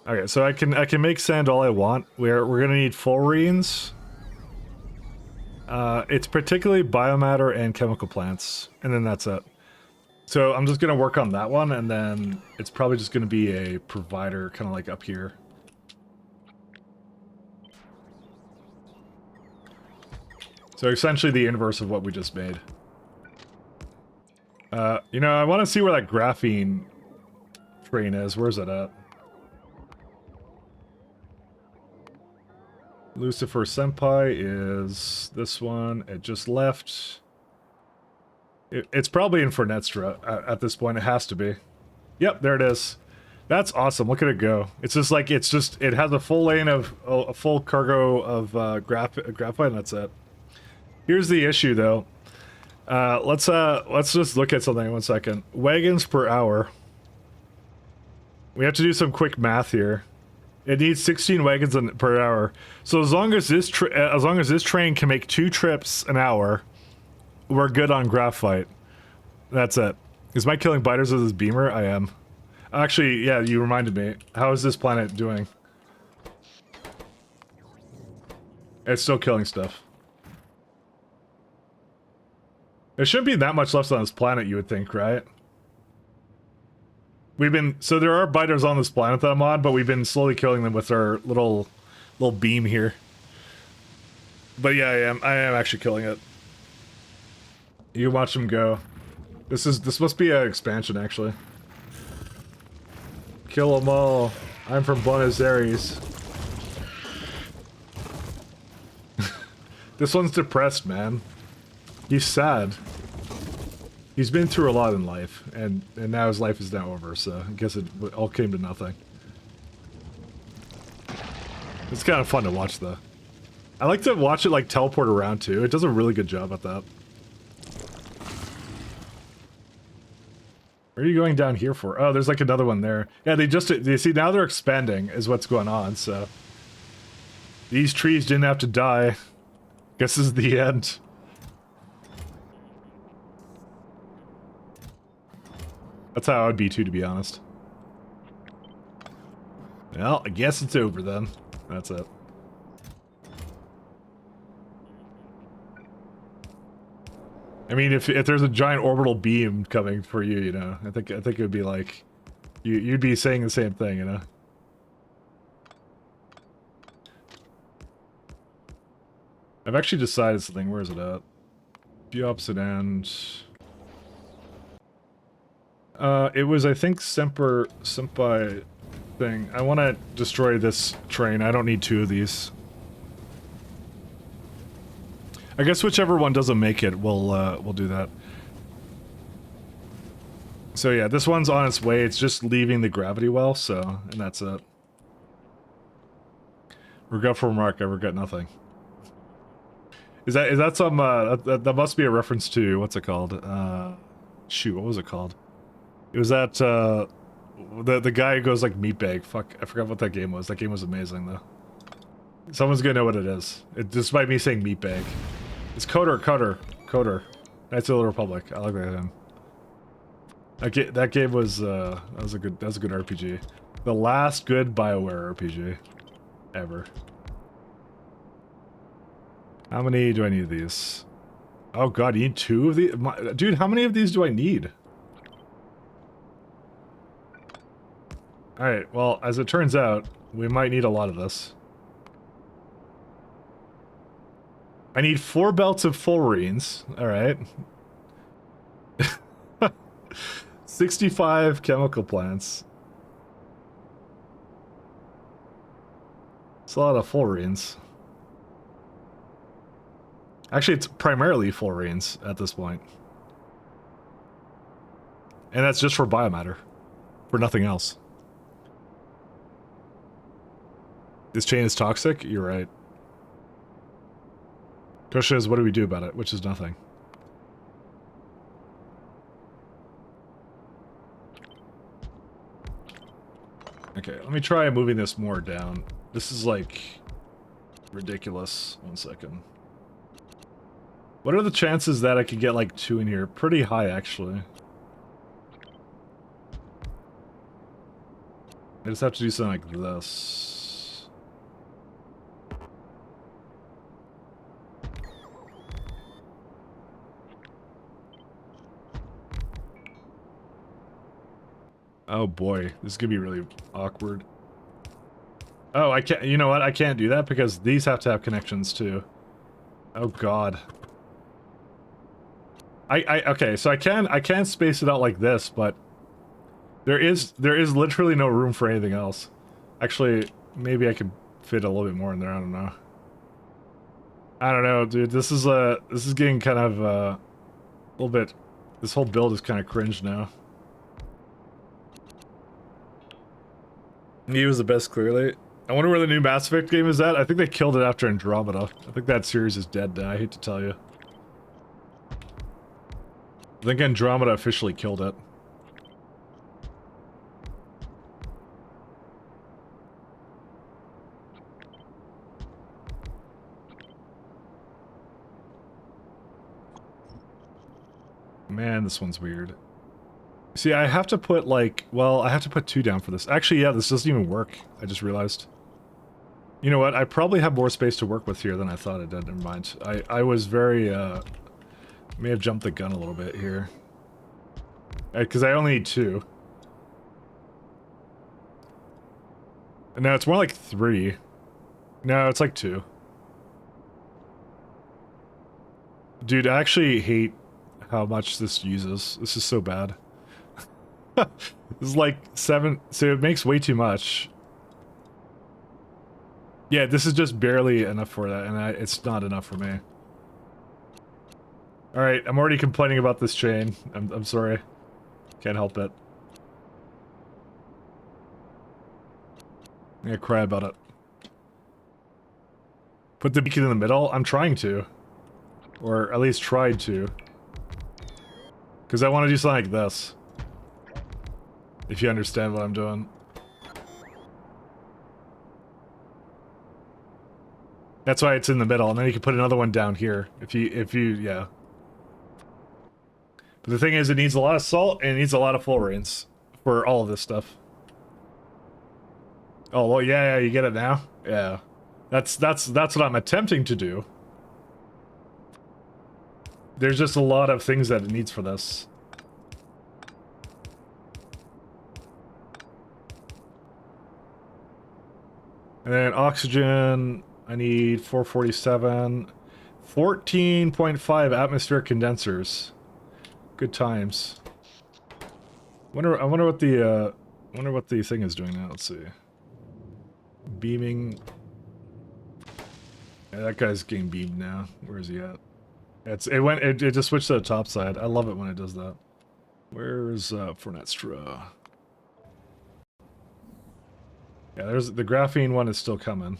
Speaker 1: Okay, so I can make sand all I want. We're gonna need fullerenes. It's particularly biomatter and chemical plants, and then that's it. So I'm just gonna work on that one, and then it's probably just gonna be a provider, kind of like up here. So essentially the inverse of what we just made. You know, I want to see where that graphene train is. Where's it at? Lucifer Senpai is this one. It just left. It's probably in Fernestra at this point. It has to be. Yep, there it is. That's awesome. Look at it go. It's just like, it has a full lane of, a full cargo of graphite, and that's it. Here's the issue, though. Let's just look at something 1 second. Wagons per hour. We have to do some quick math here. It needs 16 wagons per hour. So as long as this train can make 2 trips an hour, we're good on graphite. That's it. Is Mike killing biters with his beamer? I am. Actually, yeah, you reminded me. How is this planet doing? It's still killing stuff. There shouldn't be that much left on this planet, you would think, right? So there are biters on this planet that I'm on, but we've been slowly killing them with our little beam here. But yeah, I am actually killing it. You can watch them go. This must be an expansion, actually. Kill them all. I'm from Buenos Aires. This one's depressed, man. He's sad. He's been through a lot in life, and now his life is now over, so I guess it all came to nothing. It's kind of fun to watch, though. I like to watch it, like, teleport around, too. It does a really good job at that. Where are you going down here for? Oh, there's, like, another one there. Yeah, you see, now they're expanding, is what's going on, so... These trees didn't have to die. Guess this is the end. That's how I would be, too, to be honest. Well, I guess it's over, then. That's it. I mean, if there's a giant orbital beam coming for you, you know, I think it would be like, you'd be saying the same thing, you know. I've actually decided something. Where is it at? The opposite end. It was, I think, Senpai thing. I want to destroy this train. I don't need two of these. I guess whichever one doesn't make it, we'll do that. So yeah, this one's on its way. It's just leaving the gravity well, so, and that's it. Regretful remark, I regret nothing. Is that some, that must be a reference to, what's it called? Shoot, what was it called? It was that, the guy who goes like meatbag. Fuck, I forgot what that game was. That game was amazing, though. Someone's gonna know what it is. Despite me saying meatbag. It's Coder. Knights of the Republic. I like that game. That game was that was a good RPG. The last good BioWare RPG ever. How many do I need of these? Oh god, you need two of these? Dude, how many of these do I need? Alright, well, as it turns out, we might need a lot of this. I need 4 belts of fullerenes. Alright. 65 chemical plants. It's a lot of fullerenes. Actually, it's primarily fullerenes at this point. And that's just for biomatter. For nothing else. This chain is toxic? You're right. Question is, what do we do about it? Which is nothing. Okay, let me try moving this more down. This is, like, ridiculous. 1 second. What are the chances that I could get, like, 2 in here? Pretty high, actually. I just have to do something like this. Oh boy, this is gonna be really awkward. Oh, I can't, you know what? I can't do that because these have to have connections too. Oh god. Okay, so I can space it out like this, but there is literally no room for anything else. Actually, maybe I could fit a little bit more in there, I don't know. I don't know, dude. This is getting kind of a little bit, this whole build is kind of cringe now. He was the best, clearly. I wonder where the new Mass Effect game is at. I think they killed it after Andromeda. I think that series is dead now, I hate to tell you. I think Andromeda officially killed it. Man, this one's weird. See, I have to put, like, well, I have to put 2 down for this. Actually, yeah, this doesn't even work. I just realized. You know what? I probably have more space to work with here than I thought I did. Never mind. I was very, may have jumped the gun a little bit here. Because I only need 2. No, it's more like 3. No, it's like 2. Dude, I actually hate how much this uses. This is so bad. This is like 7, so it makes way too much. Yeah, this is just barely enough for that, and it's not enough for me. Alright, I'm already complaining about this chain. I'm sorry. Can't help it. I'm gonna cry about it. Put the beacon in the middle? I'm trying to. Or at least tried to. Because I want to do something like this. If you understand what I'm doing. That's why it's in the middle, and then you can put another one down here. If you, yeah. But the thing is, it needs a lot of salt, and it needs a lot of full rains for all of this stuff. Oh, well, yeah, you get it now? Yeah. That's what I'm attempting to do. There's just a lot of things that it needs for this. And then oxygen, I need 447. 14.5 atmospheric condensers. Good times. I wonder what the thing is doing now. Let's see. Beaming. Yeah, that guy's getting beamed now. Where is he at? It just switched to the top side. I love it when it does that. Where's Fornestra? Yeah, there's the graphene one is still coming.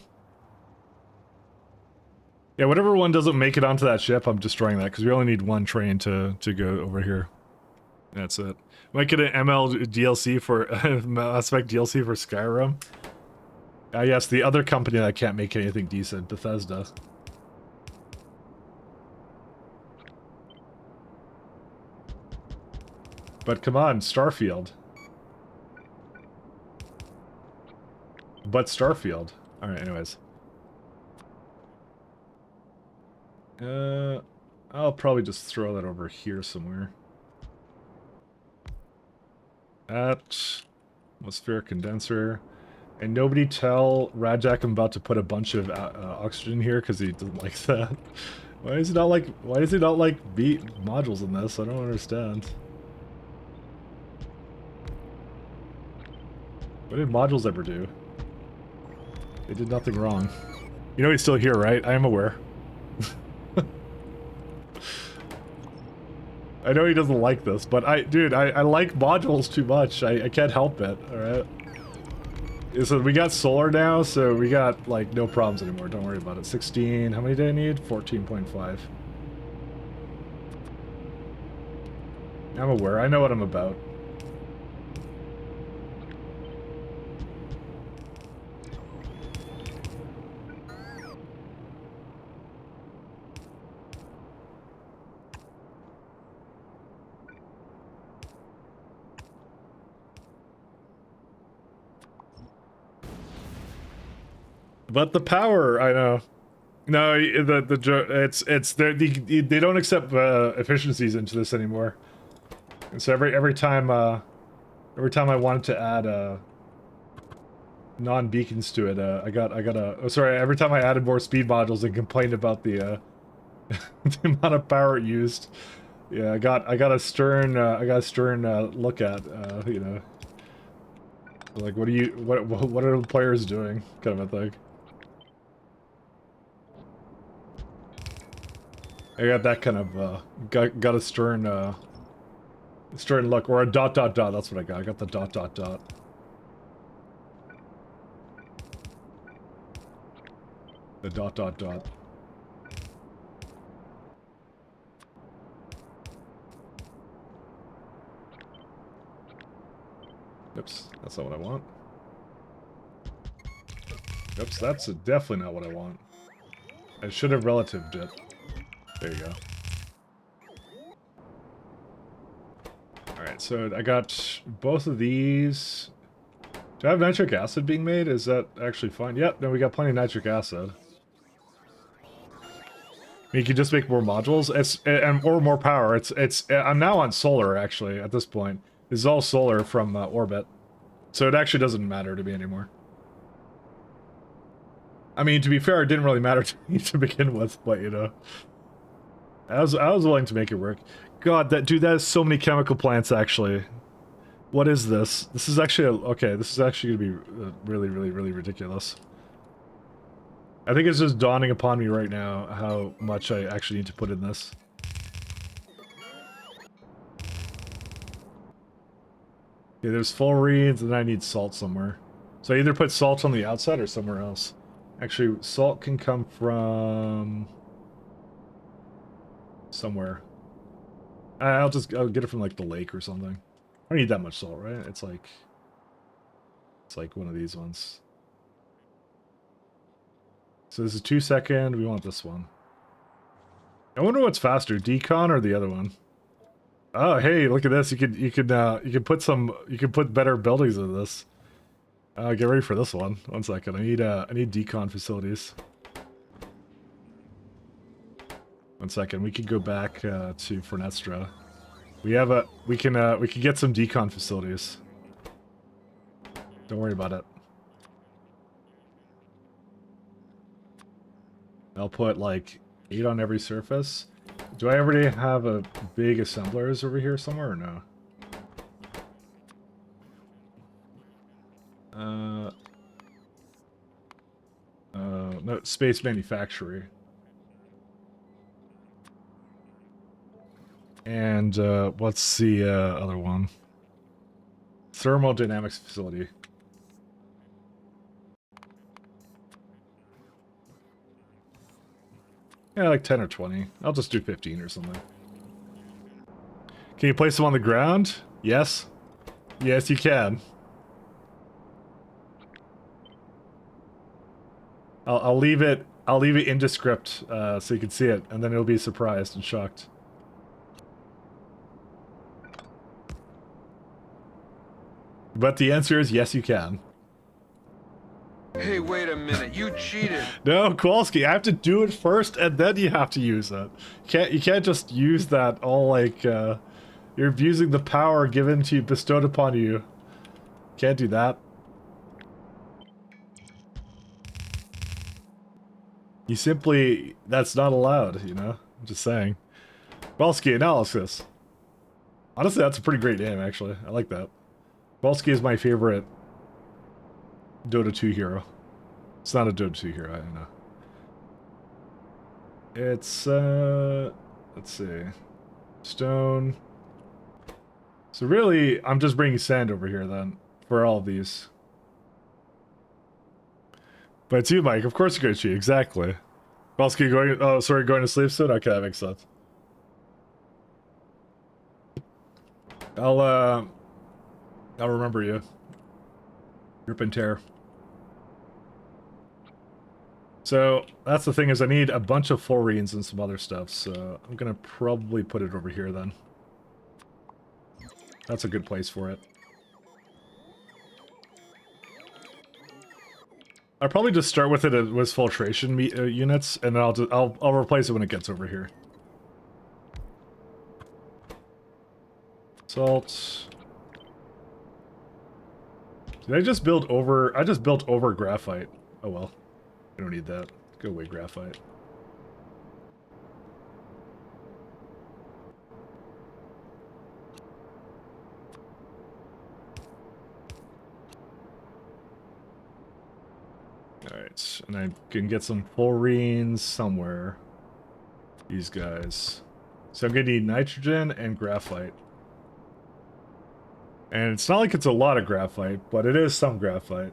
Speaker 1: Yeah, whatever one doesn't make it onto that ship, I'm destroying that because we only need one train to go over here. That's it. Might get an ML DLC for Mass Effect DLC for Skyrim. Yes, the other company that can't make anything decent, Bethesda. But come on, Starfield. But Starfield. Alright, anyways. I'll probably just throw that over here somewhere. Atmospheric condenser. And nobody tell Rajak I'm about to put a bunch of oxygen here because he doesn't like that. Why does he not like beat modules in this? I don't understand. What did modules ever do? They did nothing wrong. You know he's still here, right? I am aware. I know he doesn't like this, but I like modules too much. I can't help it, alright? So we got solar now, so we got, like, no problems anymore. Don't worry about it. 16, how many did I need? 14.5. I'm aware. I know what I'm about. But the power, I know. No, they don't accept efficiencies into this anymore. And so every time I wanted to add non-beacons to it, every time I added more speed modules and complained about the the amount of power it used. Yeah, I got a stern look at you know, like what are the players doing, kind of a thing. I got that kind of, got a stern look, or a ... that's what I got. I got the ... The ... Oops, that's not what I want. Oops, that's definitely not what I want. I should have relatived it. There you go. Alright, so I got both of these. Do I have nitric acid being made? Is that actually fine? Yep, no, we got plenty of nitric acid. You can just make more modules. Or more power. I'm now on solar, actually, at this point. This is all solar from orbit. So it actually doesn't matter to me anymore. I mean, to be fair, it didn't really matter to me to begin with, but you know. I was willing to make it work. God, that is so many chemical plants, actually. What is this? This is actually okay, this is actually gonna be really, really, really ridiculous. I think it's just dawning upon me right now how much I actually need to put in this. Okay, there's fullerenes, and then I need salt somewhere. So I either put salt on the outside or somewhere else. Actually, salt can come from somewhere. I'll get it from like the lake or something. I don't need that much salt, right? It's like one of these ones. So this is 2 second. We want this one. I wonder what's faster, decon or the other one. Oh, hey, look at this. You could put better buildings in this. Get ready for this one. 1 second. I need decon facilities. 1 second. We could go back to Fernestra. We can get some decon facilities. Don't worry about it. I'll put like 8 on every surface. Do I already have a big assemblers over here somewhere or no? No, space manufacturing. And what's the other one? Thermodynamics facility. Yeah, like 10 or 20. I'll just do 15 or something. Can you place them on the ground? Yes. Yes, you can. I'll leave it in descript so you can see it, and then it'll be surprised and shocked. But the answer is yes, you can.
Speaker 4: Hey, wait a minute. You cheated.
Speaker 1: No, Kowalski, I have to do it first, and then you have to use it. You can't just use that all like you're abusing the power given to you, bestowed upon you. Can't do that. You simply, that's not allowed, you know? I'm just saying. Kowalski analysis. Honestly, that's a pretty great name, actually. I like that. Kowalski is my favorite Dota 2 hero. It's not a Dota 2 hero, I don't know. It's, let's see. Stone. So really, I'm just bringing sand over here then, for all of these. But it's you, Mike. Of course you're going to cheat. Exactly. Kowalski going, oh, sorry, going to sleep soon? Okay, that makes sense. I'll remember you. Rip and tear. So, that's the thing is I need a bunch of fluorines and some other stuff, so I'm gonna probably put it over here then. That's a good place for it. I'll probably just start with it with filtration units, and then I'll replace it when it gets over here. Salt. Did I just build over? I just built over graphite. Oh well. I don't need that. Go away, graphite. Alright, and I can get some fluorines somewhere. These guys. So I'm gonna need nitrogen and graphite. And it's not like it's a lot of graphite, but it is some graphite.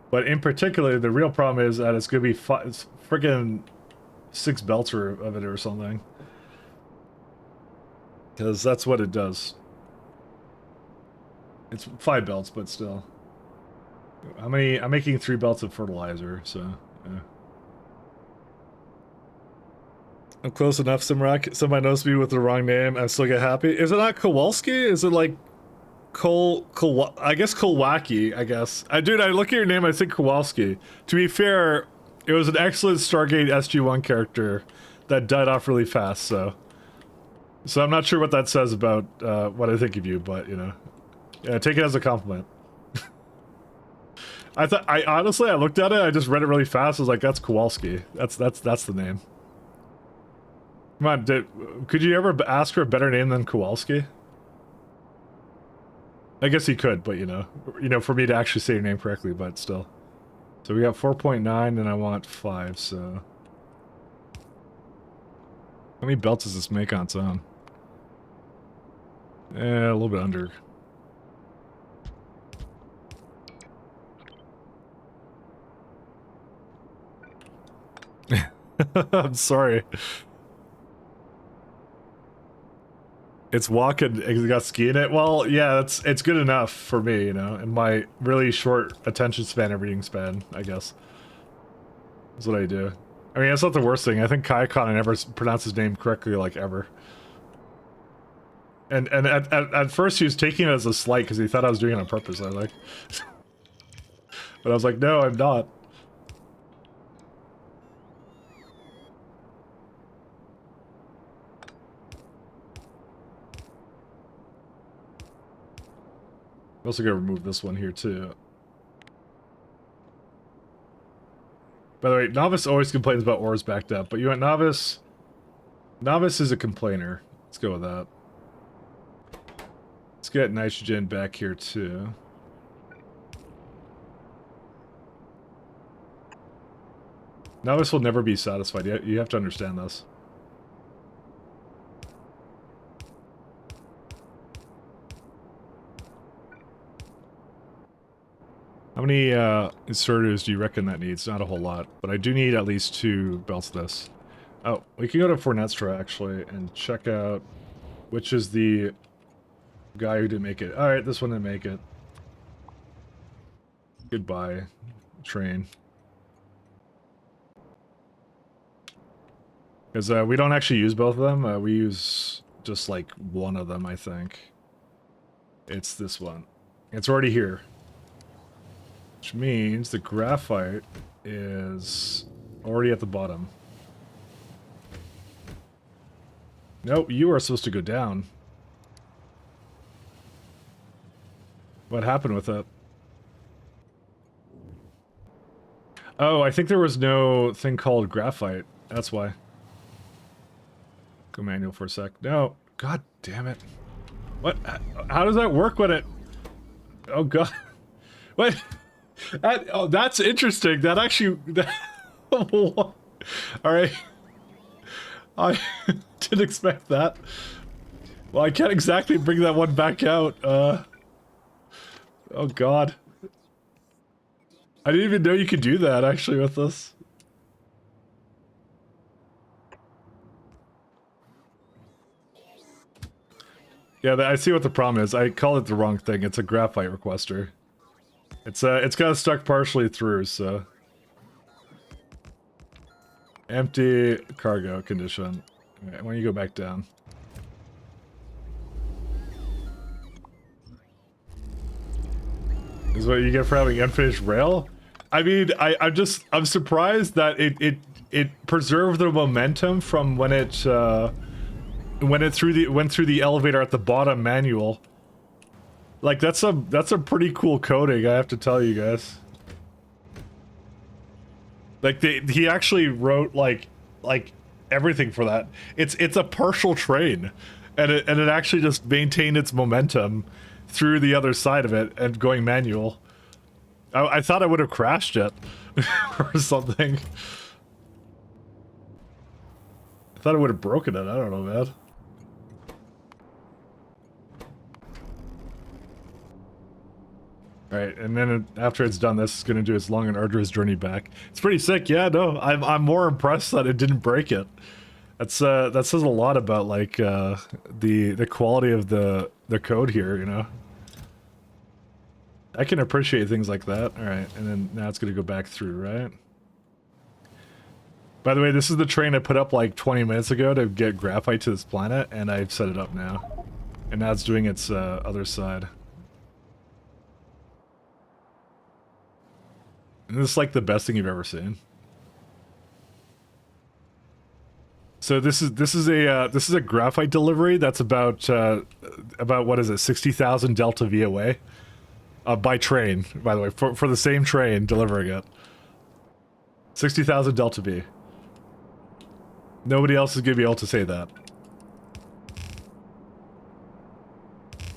Speaker 1: But in particular, the real problem is that it's gonna be friggin' 6 belts of it or something. Because that's what it does. It's 5 belts, but still. How many? I'm making 3 belts of fertilizer, so yeah. I'm close enough, Simrak. Somebody knows me with the wrong name, I still get happy. Is it not Kowalski? Is it like I guess Kolwaki, I guess. Dude, I look at your name, I think Kowalski. To be fair, it was an excellent Stargate SG-1 character that died off really fast, so I'm not sure what that says about what I think of you, but you know, yeah, take it as a compliment. I honestly, I looked at it, I just read it really fast. I was like, that's Kowalski. That's the name. Come on, could you ever ask for a better name than Kowalski? I guess he could, but you know, for me to actually say your name correctly, but still. So we got 4.9 and I want 5, so. How many belts does this make on its own? A little bit under. I'm sorry. It's walking. It's got ski in it. Well, yeah, it's good enough for me, you know, in my really short attention span and reading span, I guess. That's what I do. I mean, that's not the worst thing. I think Kaikon, I never pronounced his name correctly, like, ever. And at first he was taking it as a slight because he thought I was doing it on purpose. I was like, but I was like, no, I'm not. I'm also gonna remove this one here too. By the way, Novice always complains about ores backed up, but you want Novice? Novice is a complainer. Let's go with that. Let's get nitrogen back here too. Novice will never be satisfied. You have to understand this. How many inserters do you reckon that needs? Not a whole lot, but I do need at least 2 belts of this. Oh, we can go to Fornestra actually and check out which is the guy who didn't make it. Alright, this one didn't make it. Goodbye, train. Because we don't actually use both of them. We use just like one of them, I think. It's this one. It's already here. Which means the graphite is already at the bottom. Nope, you are supposed to go down. What happened with it? Oh, I think there was no thing called graphite. That's why. Go manual for a sec. No. God damn it. What? How does that work when it... Oh, God. What? Oh, that's interesting. That actually... Alright. I didn't expect that. Well, I can't exactly bring that one back out. Oh, God. I didn't even know you could do that, actually, with this. Yeah, I see what the problem is. I call it the wrong thing. It's a graphite requester. It's kind of stuck partially through, so... Empty cargo condition. Alright, why don't you go back down? This is what you get for having unfinished rail? I mean, I'm surprised that it preserved the momentum from when it went through the elevator at the bottom manual. Like that's a pretty cool coding, I have to tell you guys. Like he actually wrote like everything for that. It's a partial train, and it actually just maintained its momentum through the other side of it and going manual. I thought I would have crashed it or something. I thought I would have broken it. I don't know, man. Alright, and then after it's done, this is going to do its long and arduous journey back. It's pretty sick, yeah, no, I'm more impressed that it didn't break it. That's that says a lot about, like, the quality of the code here, you know? I can appreciate things like that. Alright, and then now it's going to go back through, right? By the way, this is the train I put up like 20 minutes ago to get graphite to this planet, and I've set it up now. And now it's doing its other side. And this is like the best thing you've ever seen. So this is a graphite delivery that's about what is it, 60,000 Delta V away, by train. By the way, for the same train delivering it, 60,000 Delta V. Nobody else is gonna be able to say that.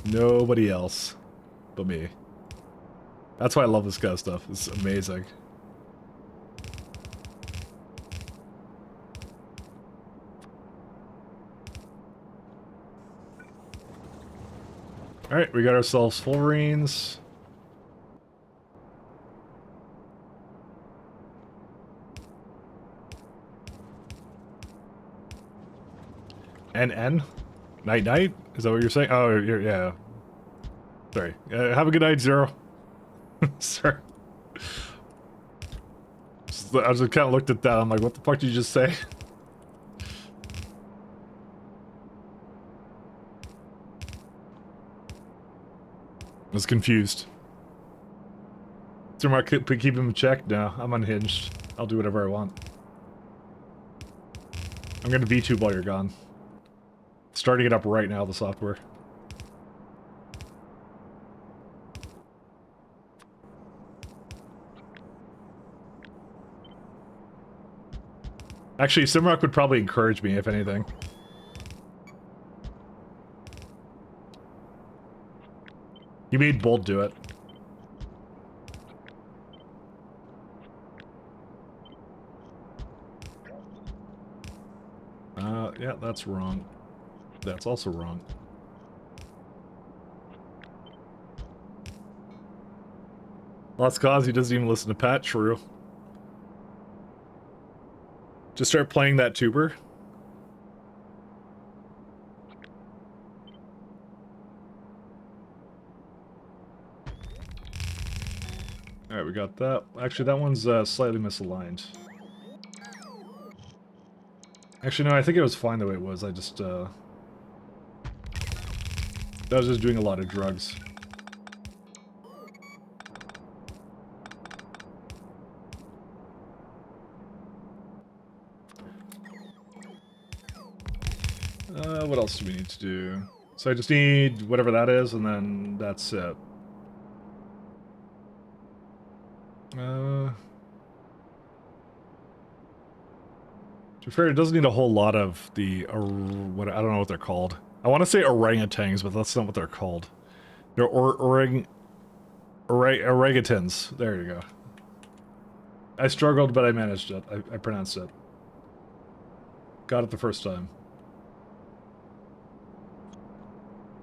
Speaker 1: Nobody else, but me. That's why I love this kind of stuff. It's amazing. Alright, we got ourselves fullerenes. N? Night night? Is that what you're saying? Oh, yeah. Sorry. Have a good night, Zero. Sorry. I just kind of looked at that. I'm like, what the fuck did you just say? I was confused. Zero, keep him in check? No, I'm unhinged. I'll do whatever I want. I'm gonna VTube while you're gone. Starting it up right now, the software. Actually, Simrock would probably encourage me, if anything. You made Bolt do it. Yeah, that's wrong. That's also wrong. Lost cause, he doesn't even listen to Pat, true. Just start playing that tuber. Alright, we got that. Actually, that one's slightly misaligned. Actually, no, I think it was fine the way it was. I just, I was just doing a lot of drugs. What else do we need to do? So I just need whatever that is, and then that's it. To be fair, it doesn't need a whole lot of the, what, I don't know what they're called. I want to say orangutans, but that's not what they're called. They're orangutans. There you go. I struggled, but I managed it. I pronounced it. Got it the first time.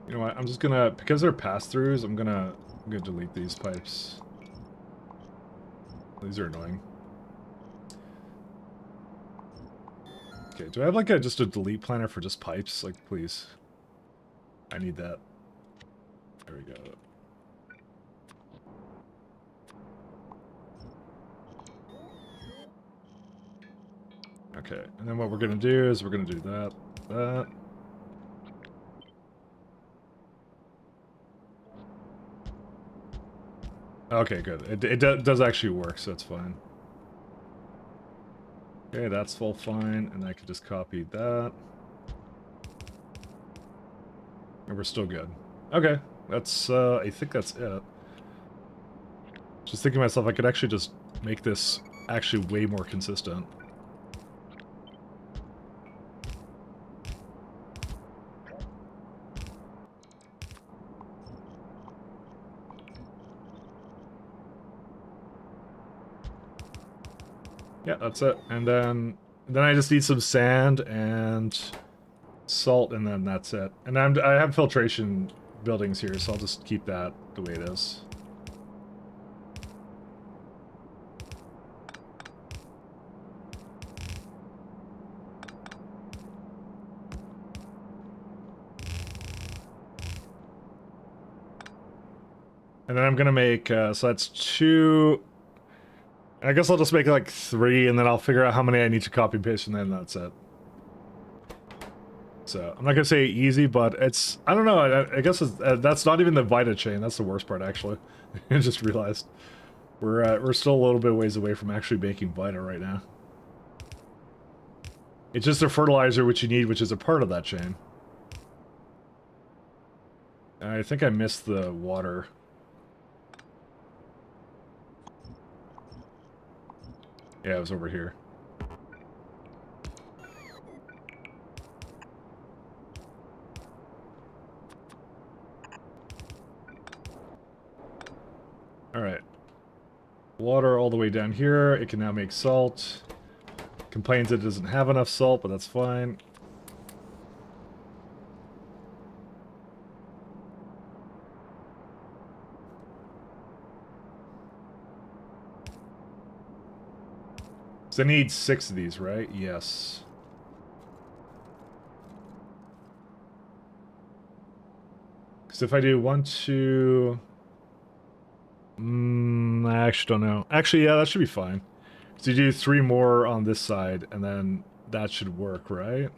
Speaker 1: You know what? I'm just gonna, because they're pass-throughs, I'm gonna delete these pipes. These are annoying. Okay, do I have like just a delete planner for just pipes? Like, please. I need that. There we go. Okay, and then what we're gonna do is we're gonna do that. Okay, good. It does actually work, so it's fine. Okay, that's full fine, and I could just copy that. And we're still good. Okay, that's, I think that's it. Just thinking to myself, I could actually just make this actually way more consistent. Yeah, that's it. And then I just need some sand and salt, and then that's it. And I have filtration buildings here, so I'll just keep that the way it is. And then I'm gonna make, so that's 2... I guess I'll just make like 3, and then I'll figure out how many I need to copy and paste, and then that's it. So, I'm not gonna say easy, but it's, I don't know, I guess it's, that's not even the Vita chain, that's the worst part, actually. I just realized. We're still a little bit ways away from actually making Vita right now. It's just a fertilizer which you need, which is a part of that chain. I think I missed the water. Yeah, it was over here. Alright. Water all the way down here. It can now make salt. Complains it doesn't have enough salt, but that's fine. So I need 6 of these, right? Yes. So if I do 1, 2... I actually don't know. Actually, yeah, that should be fine. So you do 3 more on this side, and then that should work, right?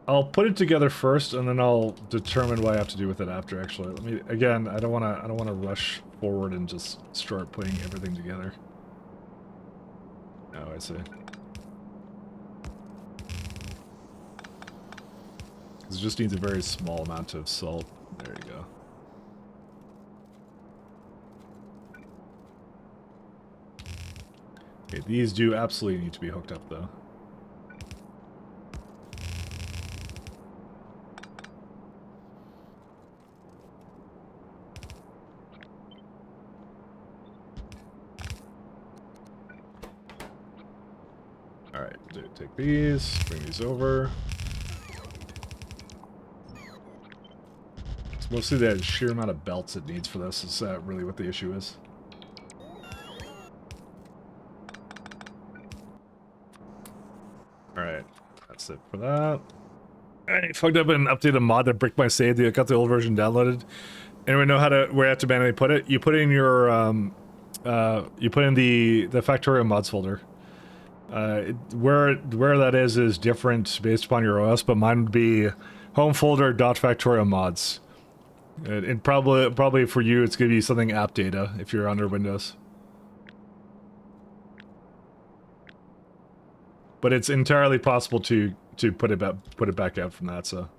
Speaker 1: I'll put it together first, and then I'll determine what I have to do with it after. Actually, let me again. I don't wanna rush forward and just start putting everything together. Oh, I see. It just needs a very small amount of salt. There you go. Okay, these do absolutely need to be hooked up, though. Alright, take these, bring these over. It's mostly the sheer amount of belts it needs for this is really what the issue is. Alright, that's it for that. I fucked up and updated a mod that bricked my save. I got the old version downloaded. Anyone know where I have to manually put it? You put in your you put in the factorio mods folder. Where that is different based upon your OS, but mine would be home folder .factorio mods. And probably for you it's gonna be something app data if you're under Windows. But it's entirely possible to put it back out from that. So.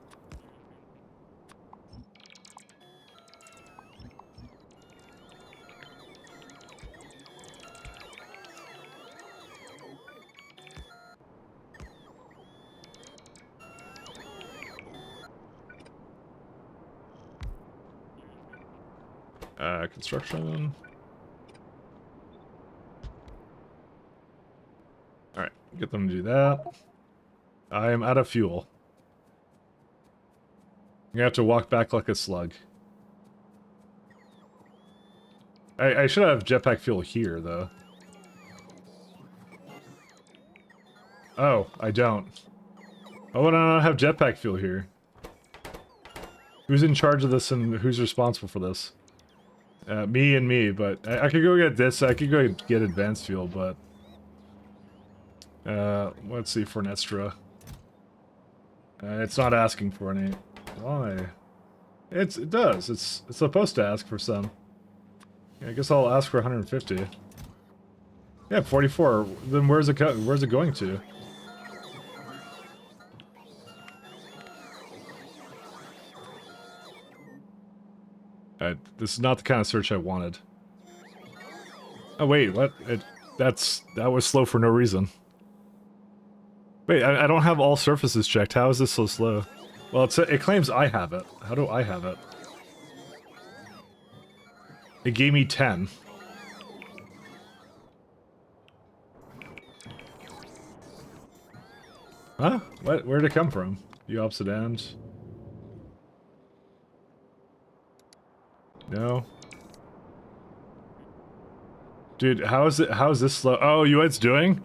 Speaker 1: Construction. Alright, get them to do that. I am out of fuel. I'm gonna have to walk back like a slug. I should have jetpack fuel here, though. Oh, I don't. Why would I not have jetpack fuel here? Who's in charge of this and who's responsible for this? Me and me, but I could go get this. I could go get advanced fuel, but let's see for Nestra. It's not asking for any. Why? It does. It's supposed to ask for some. Yeah, I guess I'll ask for 150. Yeah, 44. Then where's it going to? This is not the kind of search I wanted. Oh wait, what? That was slow for no reason. Wait, I don't have all surfaces checked. How is this so slow? Well, it claims I have it. How do I have it? It gave me 10. Huh? What? Where'd it come from? The opposite end? No. Dude, how is this slow? Oh, you know what it's doing?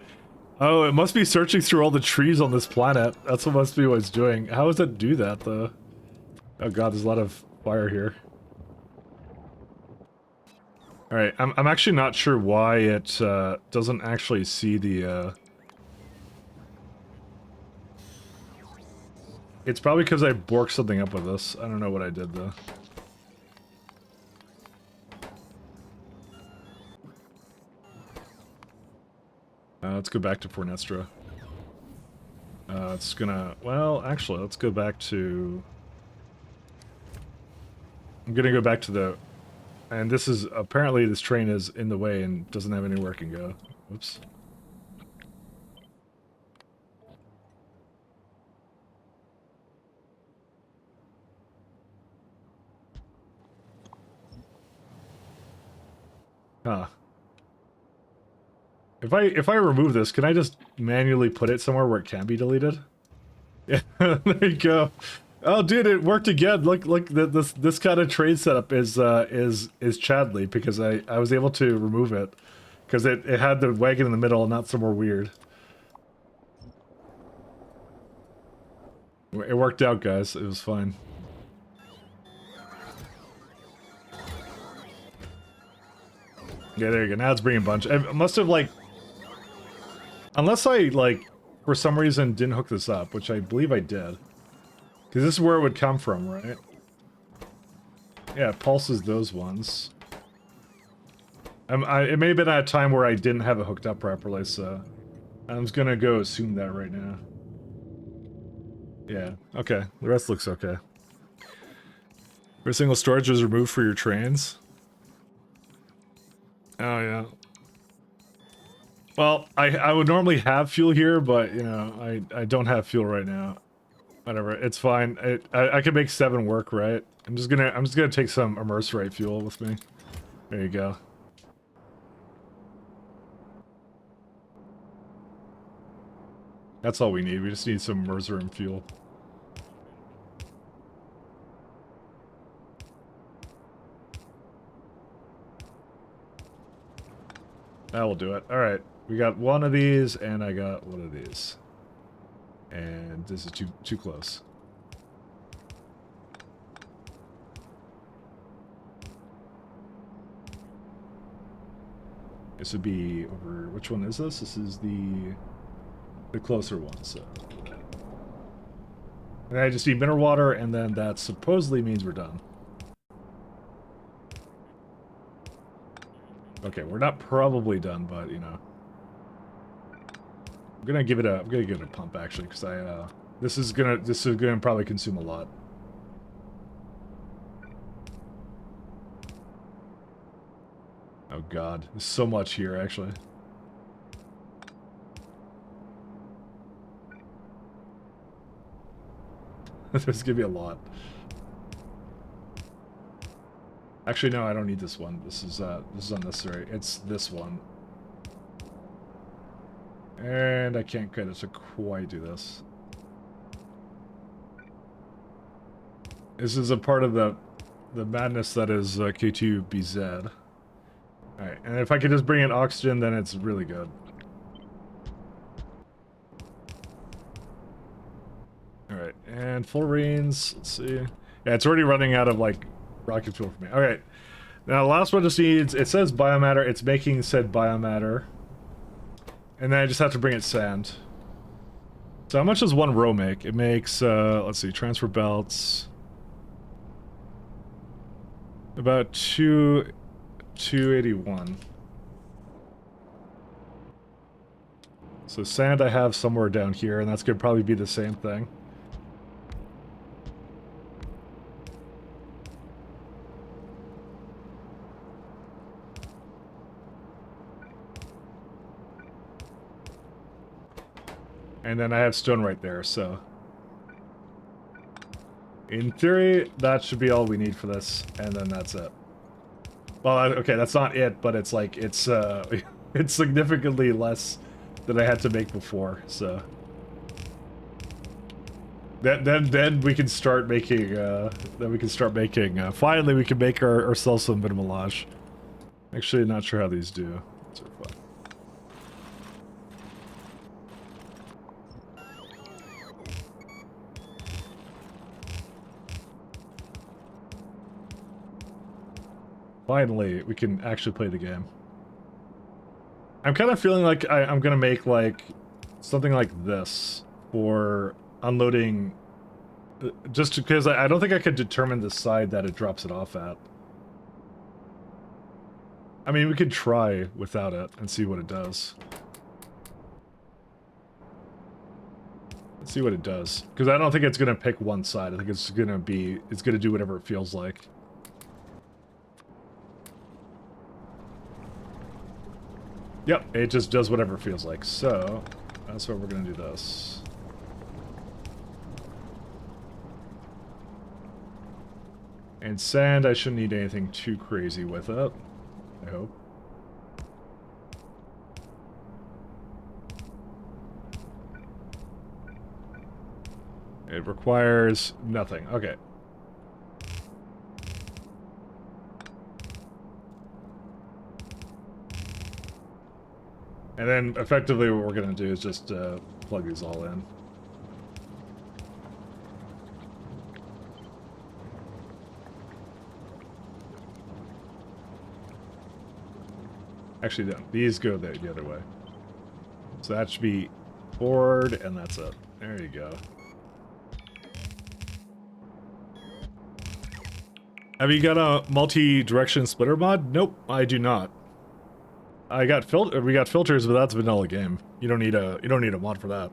Speaker 1: Oh, it must be searching through all the trees on this planet. That's what must be what it's doing. How does it do that, though? Oh god, there's a lot of fire here. Alright, I'm actually not sure why it doesn't actually see the It's probably because I borked something up with this. I don't know what I did, though. Let's go back to Fornestra. It's gonna... Well, actually, let's go back to... I'm gonna go back to the... And this is... Apparently this train is in the way and doesn't have anywhere it can go. Whoops. Huh. If I remove this, can I just manually put it somewhere where it can be deleted? Yeah, there you go. Oh, dude, it worked again. Look, this kind of train setup is Chadley because I was able to remove it because it had the wagon in the middle and not somewhere weird. It worked out, guys. It was fine. Yeah, there you go. Now it's bringing a bunch. I must have, like... Unless I, like, for some reason didn't hook this up, which I believe I did. Because this is where it would come from, right? Yeah, it pulses those ones. It may have been at a time where I didn't have it hooked up properly, so... I'm just gonna go assume that right now. Yeah, okay. The rest looks okay. Every single storage was removed for your trains? Oh, yeah. Well, I would normally have fuel here, but, you know, I don't have fuel right now. Whatever, it's fine. I can make 7 work, right? I'm just gonna take some immerserate fuel with me. There you go. That's all we need. We just need some immerserate fuel. That will do it. Alright. We got one of these, and I got one of these. And this is too close. This would be over... Which one is this? This is the closer one, so... And I just need mineral water, and then that supposedly means we're done. Okay, we're not probably done, but, you know... I'm gonna give it a pump, actually, because this is gonna probably consume a lot. Oh god, there's so much here, actually. There's gonna be a lot. Actually, no, I don't need this one. This is unnecessary. It's this one. And I can't get it to quite do this. This is a part of the madness that is K2BZ. Alright, and if I could just bring in oxygen, then it's really good. Alright, and full rains, let's see. Yeah, it's already running out of, like, rocket fuel for me. Alright, now the last one just needs, it says biomatter, it's making said biomatter. And then I just have to bring it sand. So how much does one row make? It makes, let's see, transfer belts. About 281. So sand I have somewhere down here, and that's gonna probably be the same thing. And then I have stone right there, so... In theory, that should be all we need for this, and then that's it. Well, okay, that's not it, but it's like, it's, it's significantly less than I had to make before, so... Then we can start making, finally we can make ourselves some minimalage. Actually, not sure how these do. These are fun. Finally, we can actually play the game. I'm kind of feeling like I'm gonna make, like, something like this for unloading, just because I don't think I could determine the side that it drops it off at. I mean, we could try without it and see what it does. Let's see what it does. Because I don't think it's gonna pick one side. I think it's gonna do whatever it feels like. Yep, it just does whatever it feels like. So, that's why we're gonna do this. And sand, I shouldn't need anything too crazy with it. I hope. It requires nothing. Okay. And then, effectively, what we're going to do is just plug these all in. Actually, no, these go the other way. So that should be forward, and that's it. There you go. Have you got a multi-direction splitter mod? Nope, I do not. We got filters, but that's a vanilla game. You don't need a mod for that.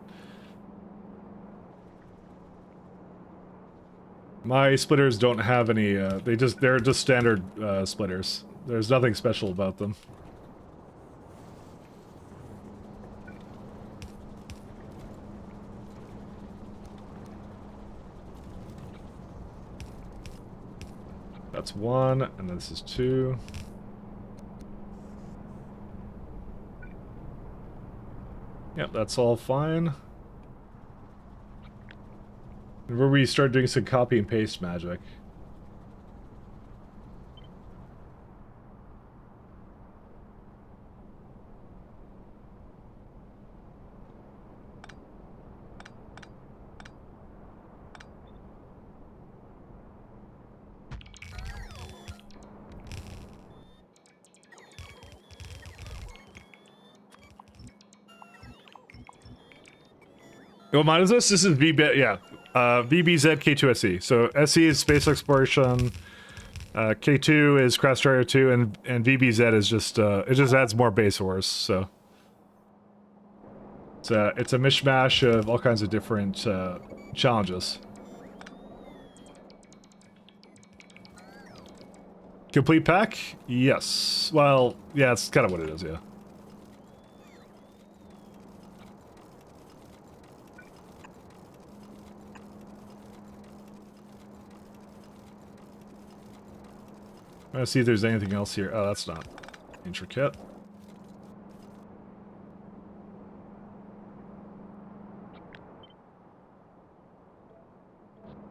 Speaker 1: My splitters don't have any. They're just standard splitters. There's nothing special about them. That's 1, and this is 2. Yep, that's all fine. And where we start doing some copy and paste magic. What mod is this? This is VB, yeah. VBZ K2SE. So SE is space exploration. K2 is Crash Destroyer 2, and VBZ is just it just adds more base ores. So it's a mishmash of all kinds of different challenges. Complete pack? Yes. Well, yeah, it's kind of what it is. Yeah. Let's see if there's anything else here. Oh, that's not intricate.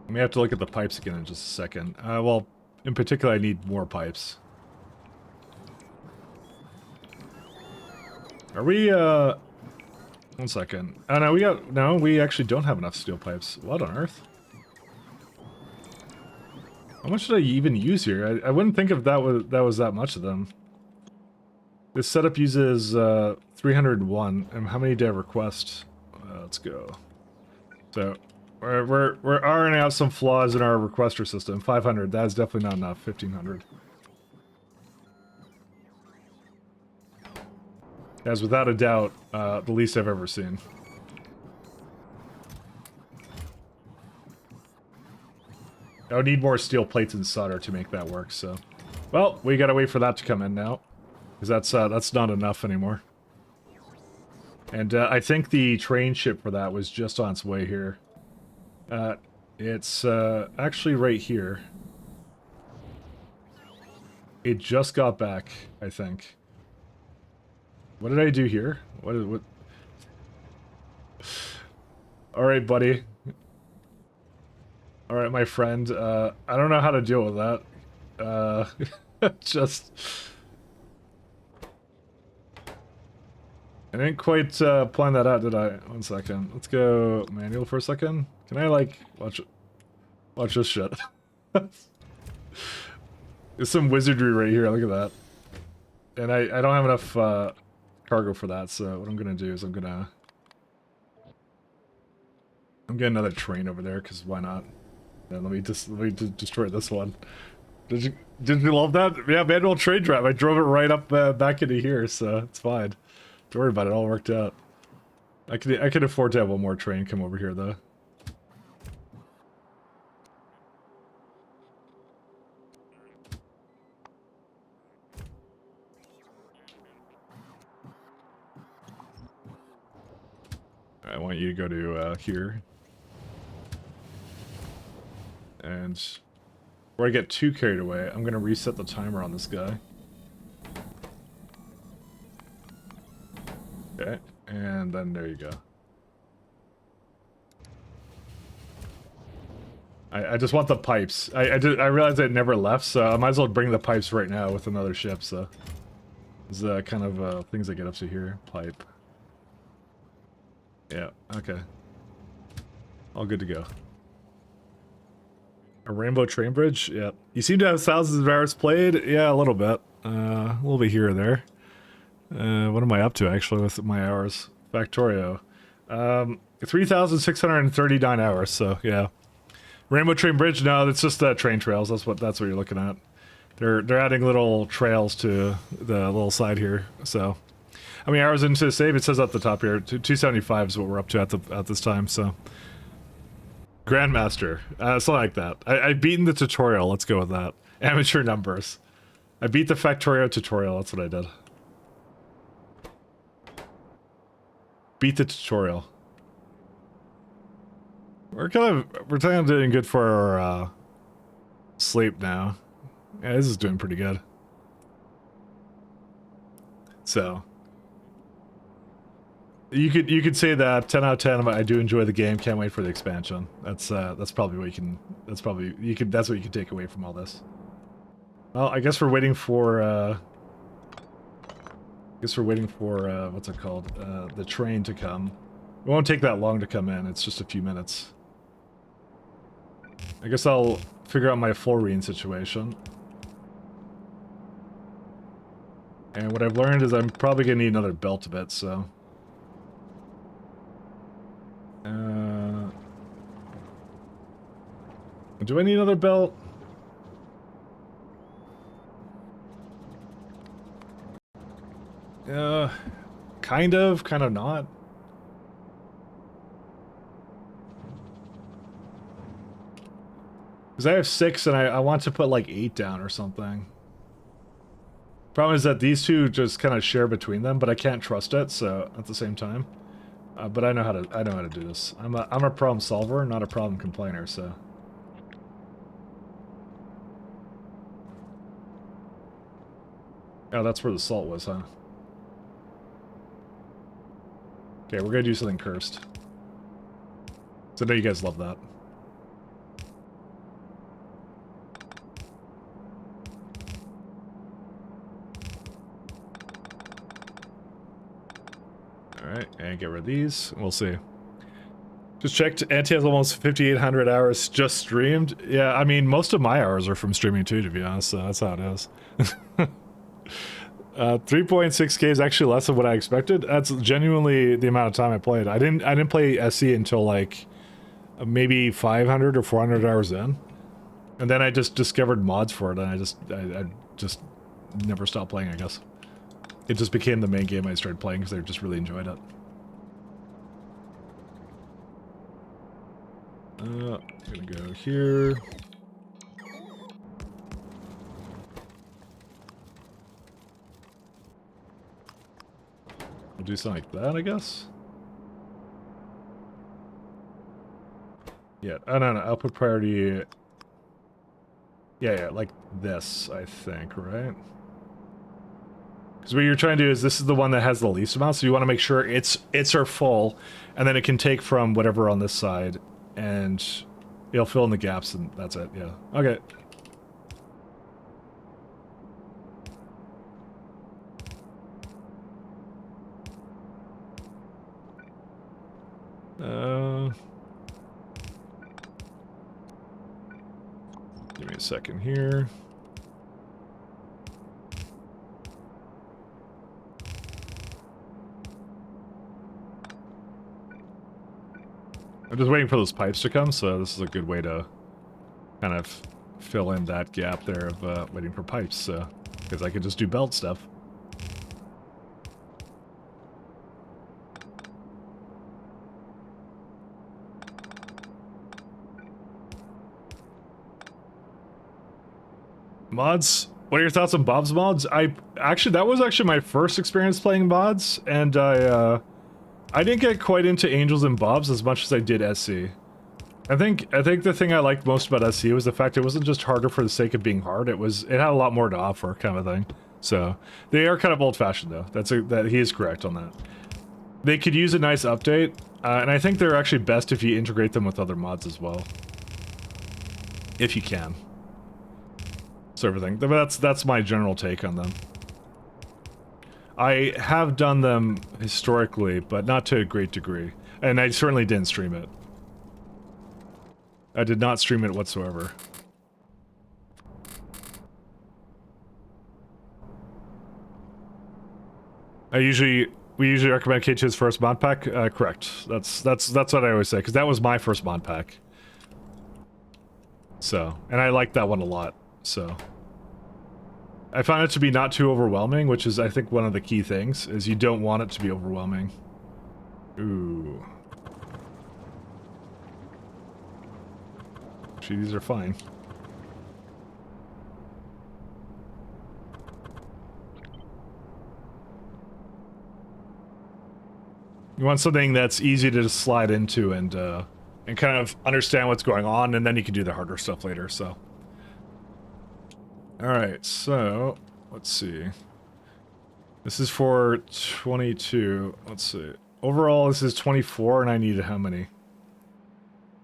Speaker 1: I may have to look at the pipes again in just a second. Well, in particular, I need more pipes. Are we, 1 second. Oh, no, no, we actually don't have enough steel pipes. What on earth? How much did I even use here? I wouldn't think if that was that much of them. This setup uses 301. And how many did I request? Let's go. So we're ironing out some flaws in our requester system. 500. That is definitely not enough. 1500. That's without a doubt the least I've ever seen. I would need more steel plates and solder to make that work, so... Well, we gotta wait for that to come in now. Because that's not enough anymore. And I think the train ship for that was just on its way here. It's actually right here. It just got back, I think. What did I do here? What? Alright, buddy. Alright, my friend, I don't know how to deal with that. Just... I didn't quite plan that out, did I? 1 second. Let's go manual for a second. Can I, like, watch this shit? There's some wizardry right here, look at that. And I don't have enough cargo for that, so what I'm gonna do is I'm getting another train over there, because why not? And let me destroy this one. Did you love that? Yeah, manual train drive. I drove it right up back into here, so it's fine. Don't worry about it. It all worked out. I could afford to have one more train come over here though. I want you to go to here. And before I get too carried away, I'm gonna reset the timer on this guy. Okay, and then there you go. I just want the pipes. I realized it never left, so I might as well bring the pipes right now with another ship, so... This is kind of things I get up to here. Pipe. Yeah, okay. All good to go. A rainbow train bridge? Yeah. You seem to have thousands of hours played? Yeah, a little bit. A little bit here or there. What am I up to actually with my hours? Factorio. 3,639 hours, so yeah. Rainbow Train Bridge, no, that's just train trails. That's what you're looking at. They're adding little trails to the little side here, so how many hours into the save? It says at the top here, 275 is what we're up to at this time, so. Grandmaster, something like that. I've beaten the tutorial, let's go with that. Amateur numbers. I beat the Factorio tutorial, that's what I did. Beat the tutorial. We're kind of doing good for our sleep now. Yeah, this is doing pretty good. So you could say that 10 out of 10. I do enjoy the game. Can't wait for the expansion. That's probably what you can. That's what you can take away from all this. Well, I guess we're waiting for. What's it called? The train to come. It won't take that long to come in. It's just a few minutes. I guess I'll figure out my fluorine situation. And what I've learned is I'm probably gonna need another belt of it, so. Do I need another belt? Kind of not. Because I have 6 and I want to put like 8 down or something. Problem is that these two just kind of share between them, but I can't trust it, so at the same time. But I know how to do this. I'm a problem solver, not a problem complainer, so. Oh, that's where the salt was, huh? Okay, we're gonna do something cursed. So I know you guys love that. Alright, and get rid of these. We'll see. Just checked, Anti has almost 5,800 hours just streamed. Yeah, I mean, most of my hours are from streaming too, to be honest, so that's how it is. 3.6k is actually less than what I expected. That's genuinely the amount of time I played. I didn't play SC until like maybe 500 or 400 hours in, and then I just discovered mods for it, and I just never stopped playing. I guess it just became the main game I started playing because I just really enjoyed it. I'm gonna go here. We'll do something like that, I guess. Yeah, oh no, output priority. Yeah, like this, I think, right? Because what you're trying to do is this is the one that has the least amount, so you want to make sure it's are full, and then it can take from whatever on this side, and it'll fill in the gaps, and that's it. Yeah. Okay. Give me a second here. I'm just waiting for those pipes to come, so this is a good way to kind of fill in that gap there of waiting for pipes, so because I could just do belt stuff. Mods? What are your thoughts on Bob's mods? That was actually my first experience playing mods, and I didn't get quite into Angels and Bobs as much as I did SC. I think the thing I liked most about SC was the fact it wasn't just harder for the sake of being hard. It had a lot more to offer, kind of thing. So they are kind of old-fashioned though. That he is correct on that. They could use a nice update, and I think they're actually best if you integrate them with other mods as well, if you can. Sort of thing. But that's my general take on them. I have done them historically, but not to a great degree. And I certainly didn't stream it. I did not stream it whatsoever. We usually recommend K2's first mod pack. Correct. That's what I always say, because that was my first mod pack. So, and I like that one a lot. So, I found it to be not too overwhelming, which is I think one of the key things is you don't want it to be overwhelming. Ooh. Actually, these are fine. You want something that's easy to just slide into and kind of understand what's going on, and then you can do the harder stuff later, so. Alright, so, let's see. This is for 22. Let's see. Overall, this is 24, and I need how many?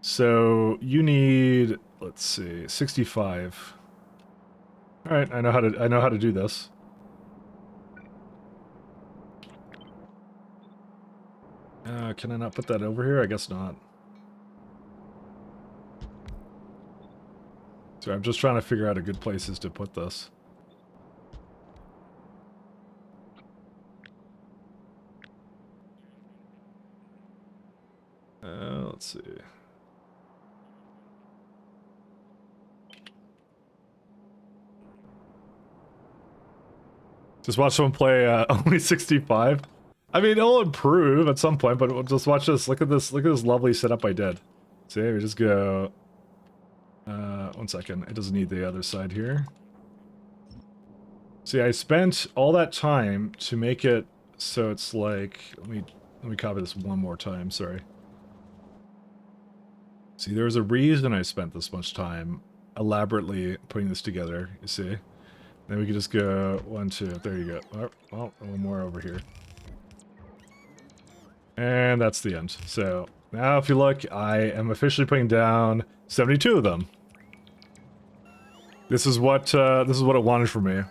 Speaker 1: So, you need, let's see, 65. Alright, I know how to do this. Can I not put that over here? I guess not. So I'm just trying to figure out a good places to put this. Let's see. Just watch someone play only 65. I mean, it'll improve at some point, but we'll just watch this. Look at this lovely setup I did. See, we just go. 1 second. It doesn't need the other side here. See, I spent all that time to make it so it's like. Let me copy this one more time. Sorry. See, there's a reason I spent this much time elaborately putting this together. You see. Then we can just go 1, 2. There you go. Oh, well, one more over here. And that's the end. So now if you look, I am officially putting down 72 of them. This is what it wanted from me.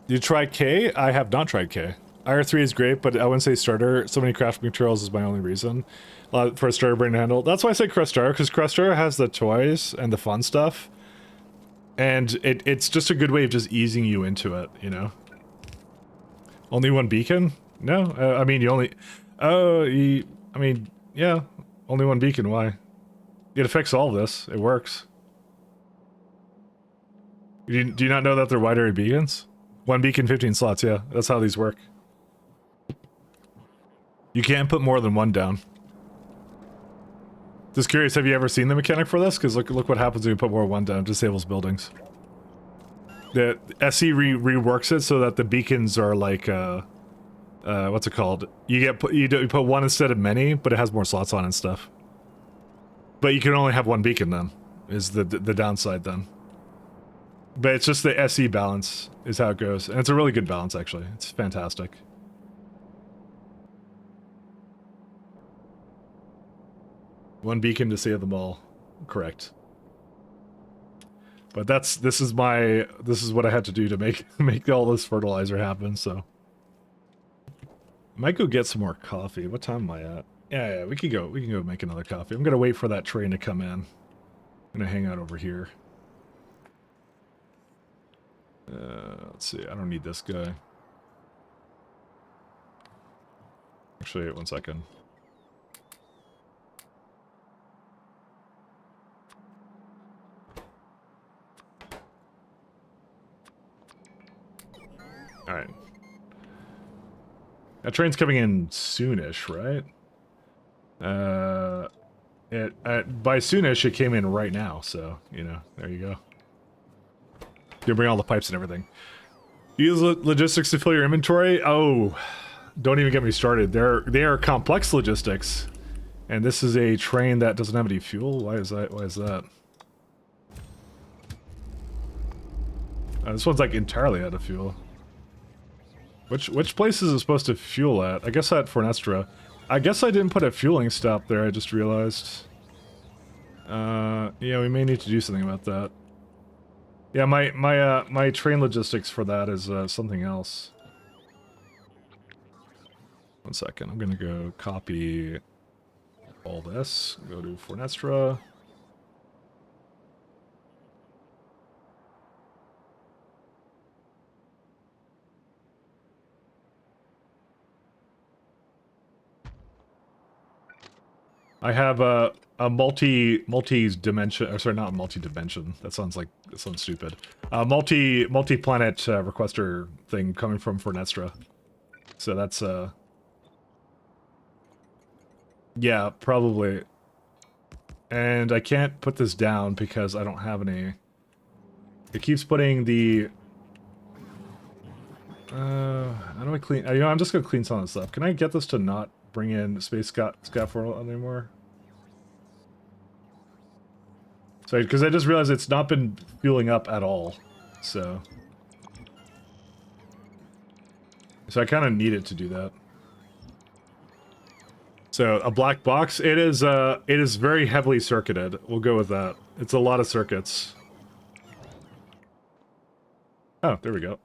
Speaker 1: You try K? I have not tried K. IR3 is great, but I wouldn't say starter. So many crafting materials is my only reason. For a starter brain to handle. That's why I say Crustar, because Crustar has the toys and the fun stuff. And it's just a good way of just easing you into it, you know? Only one beacon? No, I mean, you only... Oh, I mean, yeah. Only one beacon, why? You gotta fix all this. It works. Do you not know that they're wide area beacons? 1 beacon, 15 slots, yeah. That's how these work. You can't put more than 1 down. Just curious, have you ever seen the mechanic for this? Because look what happens when you put more than 1 down. It disables buildings. The SE reworks it so that the beacons are like, what's it called? You put 1 instead of many, but it has more slots on and stuff. But you can only have 1 beacon then, is the downside then. But it's just the SE balance is how it goes. And it's a really good balance, actually. It's fantastic. One beacon to save them all. Correct. But this is what I had to do to make all this fertilizer happen, so. I might go get some more coffee. What time am I at? Yeah, we can go make another coffee. I'm gonna wait for that train to come in. I'm gonna hang out over here. Let's see, I don't need this guy. Actually, 1 second. Alright. That train's coming in soonish, right? By soonish, it came in right now, so, you know, there you go. You bring all the pipes and everything. Use logistics to fill your inventory? Oh, don't even get me started. They are complex logistics. And this is a train that doesn't have any fuel? Why is that? Why is that? This one's like entirely out of fuel. Which place is it supposed to fuel at? I guess at Fornestra. I guess I didn't put a fueling stop there, I just realized. Yeah, we may need to do something about that. Yeah, my train logistics for that is something else. 1 second, I'm gonna go copy all this, go to Fornestra. I have a multi-dimension, or sorry, not multi-dimension. That sounds stupid. Multi-planet requester thing coming from Fornestra. So that's yeah, probably. And I can't put this down because I don't have any. It keeps putting the. How do I clean? You know, I'm just gonna clean some of this stuff. Can I get this to not bring in space scaffold anymore? Sorry, because I just realized it's not been fueling up at all. So I kind of need it to do that. So a black box. It is very heavily circuited. We'll go with that. It's a lot of circuits. Oh, there we go.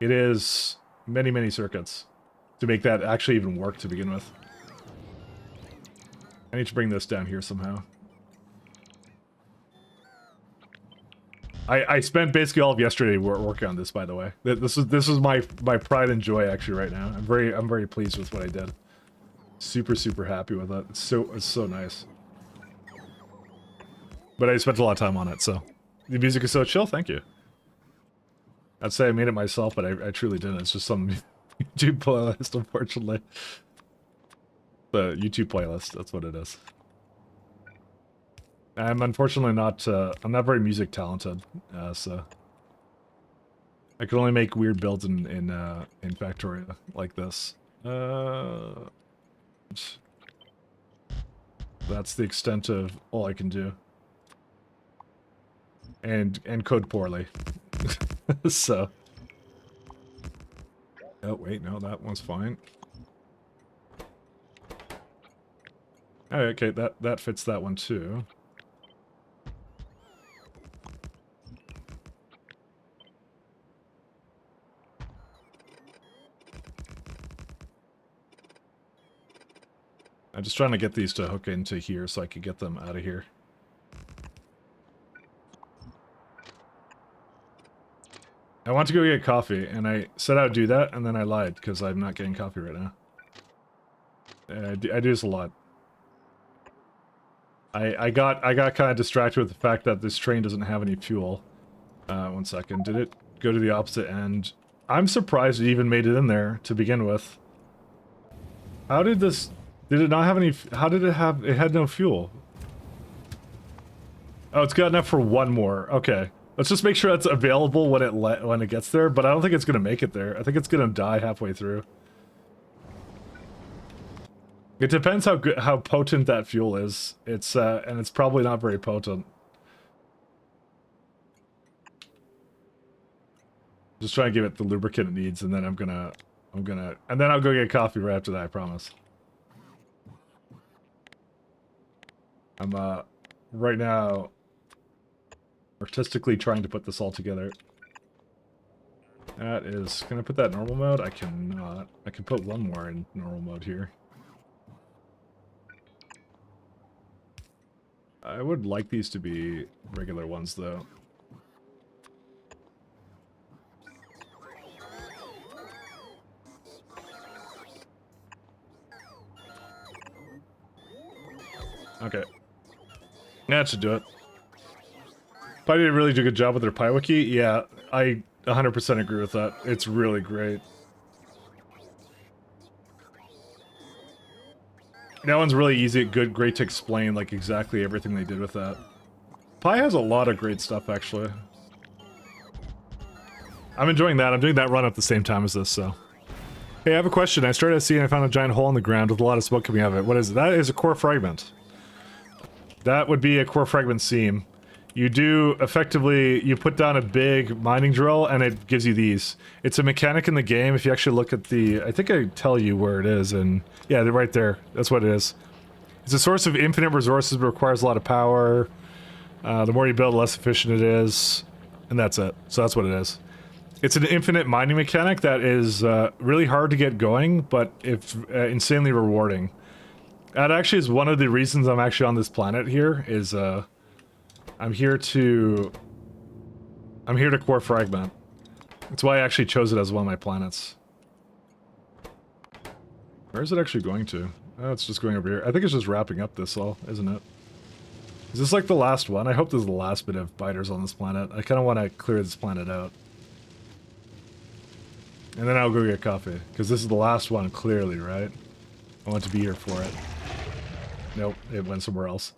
Speaker 1: It is many, many circuits to make that actually even work to begin with. I need to bring this down here somehow. I spent basically all of yesterday working on this, by the way. This is my pride and joy actually right now. I'm very pleased with what I did. Super happy with it. It's so nice. But I spent a lot of time on it, so the music is so chill. Thank you. I'd say I made it myself, but I truly didn't. It's just some YouTube playlist, unfortunately. The YouTube playlist, that's what it is. I'm unfortunately not, I'm not very music talented, so... I can only make weird builds in Factorio like this. That's the extent of all I can do. And code poorly. So... Oh, wait, no, that one's fine. Oh, okay, that fits that one too. I'm just trying to get these to hook into here so I could get them out of here. I want to go get coffee, and I said I would do that, and then I lied, because I'm not getting coffee right now. I do this a lot. I got kind of distracted with the fact that this train doesn't have any fuel. One second. Did it go to the opposite end? I'm surprised it even made it in there to begin with. How did this... Did it not have any... How did it have... It had no fuel. Oh, it's got enough for one more. Okay. Let's just make sure that's available when it gets there, but I don't think it's going to make it there. I think it's going to die halfway through. It depends how potent that fuel is. It's and it's probably not very potent. Just try and give it the lubricant it needs, and then and then I'll go get coffee right after that, I promise. I'm right now artistically trying to put this all together. That is, can I put that in normal mode? I cannot. I can put one more in normal mode here. I would like these to be regular ones, though. Okay. That should do it. Pi did really do a good job with their Pi Wiki. Yeah, I 100% agree with that. It's really great. That one's really easy, great to explain, like, exactly everything they did with that. Pi has a lot of great stuff, actually. I'm enjoying that. I'm doing that run at the same time as this, so... Hey, I have a question. I started to see and I found a giant hole in the ground with a lot of smoke coming out of it. What is it? That is a core fragment. That would be a core fragment seam. You do, effectively, you put down a big mining drill and it gives you these. It's a mechanic in the game. If you actually look at the... I think I tell you where it is, and... Yeah, they're right there. That's what it is. It's a source of infinite resources, but requires a lot of power. The more you build, the less efficient it is. And that's it. So that's what it is. It's an infinite mining mechanic that is really hard to get going, but it's insanely rewarding. That actually is one of the reasons I'm actually on this planet here, is... I'm here to core fragment. That's why I actually chose it as one of my planets. Where is it actually going to? Oh, it's just going over here. I think it's just wrapping up this all, isn't it? Is this like the last one? I hope this is the last bit of biters on this planet. I kind of want to clear this planet out. And then I'll go get coffee. Because this is the last one, clearly, right? I want to be here for it. Nope, it went somewhere else.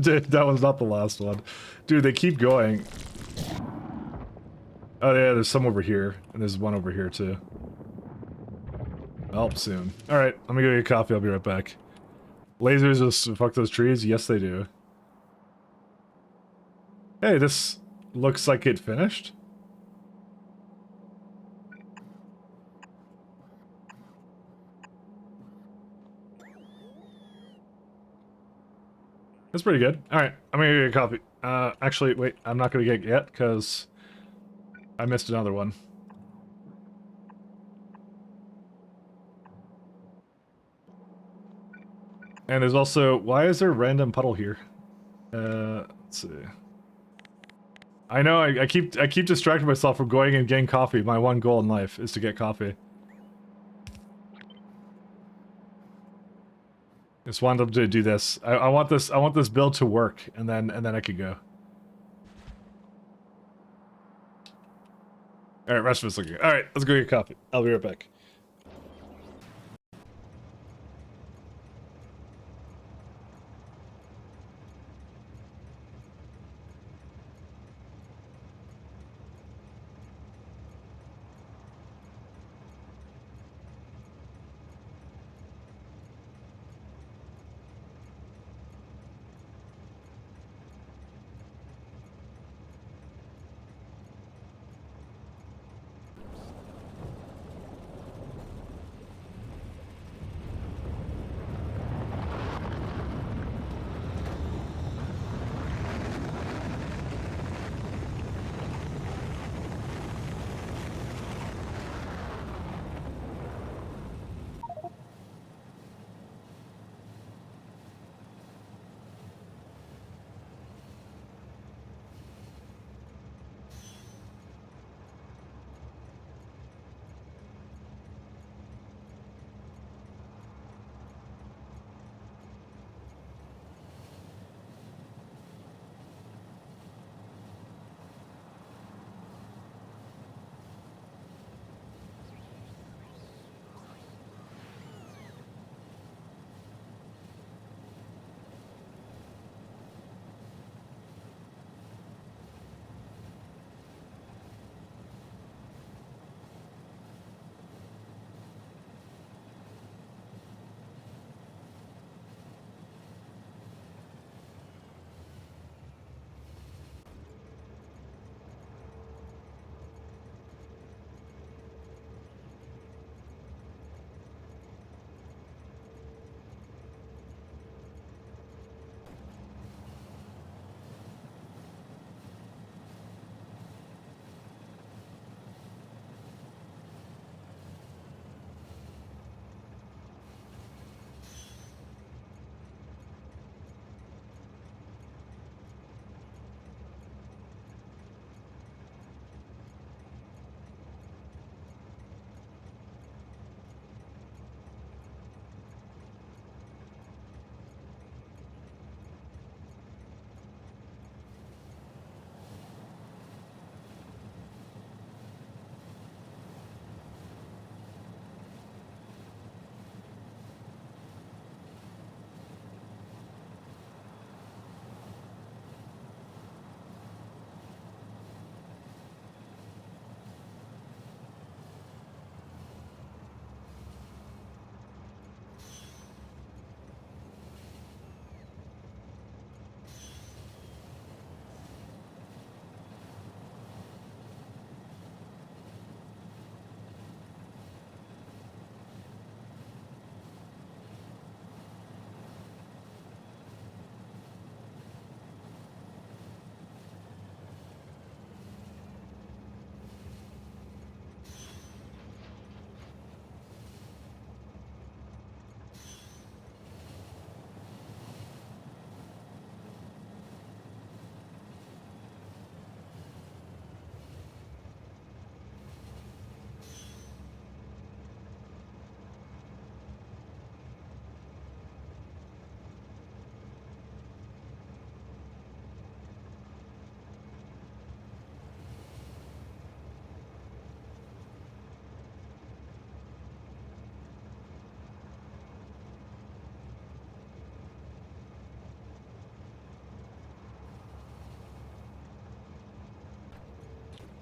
Speaker 1: Dude, that was not the last one. Dude, they keep going. Oh yeah, there's some over here. And there's one over here too. Help soon. Alright, let me go get coffee, I'll be right back. Lasers just fuck those trees? Yes they do. Hey, this looks like it finished. That's pretty good. Alright, I'm gonna get coffee. Actually, wait, I'm not gonna get yet, because I missed another one. And there's also, why is there a random puddle here? Let's see. I know, I keep distracting myself from going and getting coffee. My one goal in life is to get coffee. Just wanted to do this. I want this build to work, and then I could go. Alright, rest of us looking. Alright, let's go get coffee. I'll be right back.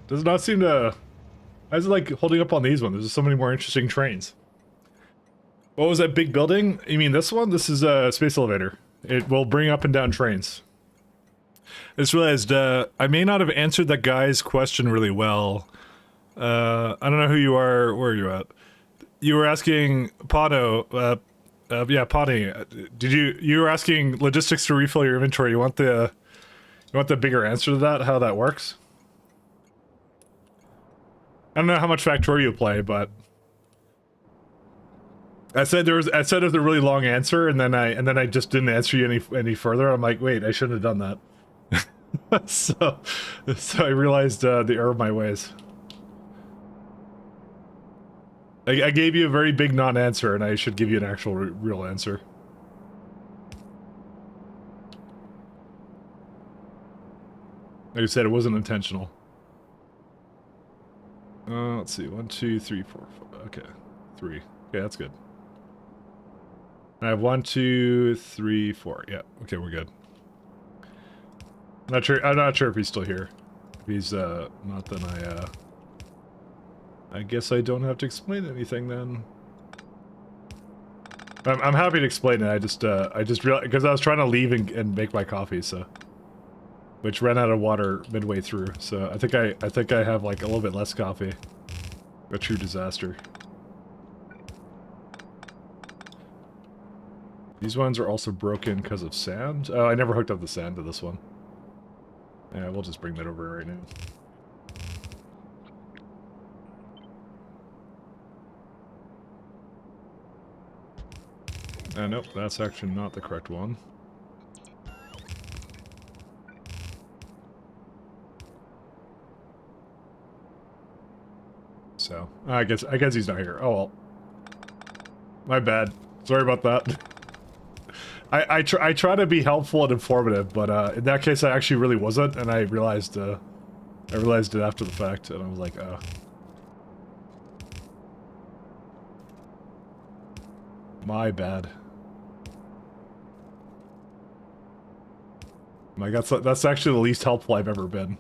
Speaker 1: Does not seem to... Why is it like holding up on these ones? There's so many more interesting trains. What was that big building? You mean this one? This is a space elevator. It will bring up and down trains. I just realized I may not have answered that guy's question really well. I don't know who you are. Where are you at? You were asking Pano. Yeah, Pani. You were asking logistics to refill your inventory. You want the bigger answer to that? How that works? I don't know how much factorio you play, but I said it was a really long answer, and then I just didn't answer you any further. I'm like, wait, I shouldn't have done that. so I realized the error of my ways. I gave you a very big non-answer, and I should give you an actual real answer. Like I said, it wasn't intentional. Let's see. 1, 2, 3, 4, 5. Okay. 3. Okay, that's good. I have 1, 2, 3, 4. Yeah. Okay, we're good. I'm not sure if he's still here. If he's not, then I guess I don't have to explain anything then. I'm happy to explain it. I just realized because I was trying to leave and make my coffee, so which ran out of water midway through. So I think I have like a little bit less coffee. A true disaster. These ones are also broken because of sand. Oh, I never hooked up the sand to this one. Yeah, we'll just bring that over right now. Nope, that's actually not the correct one. So, I guess he's not here. Oh well. My bad. Sorry about that. I try to be helpful and informative, but in that case I actually really wasn't, and I realized it after the fact, and I was like, oh. My bad. My God, that's actually the least helpful I've ever been.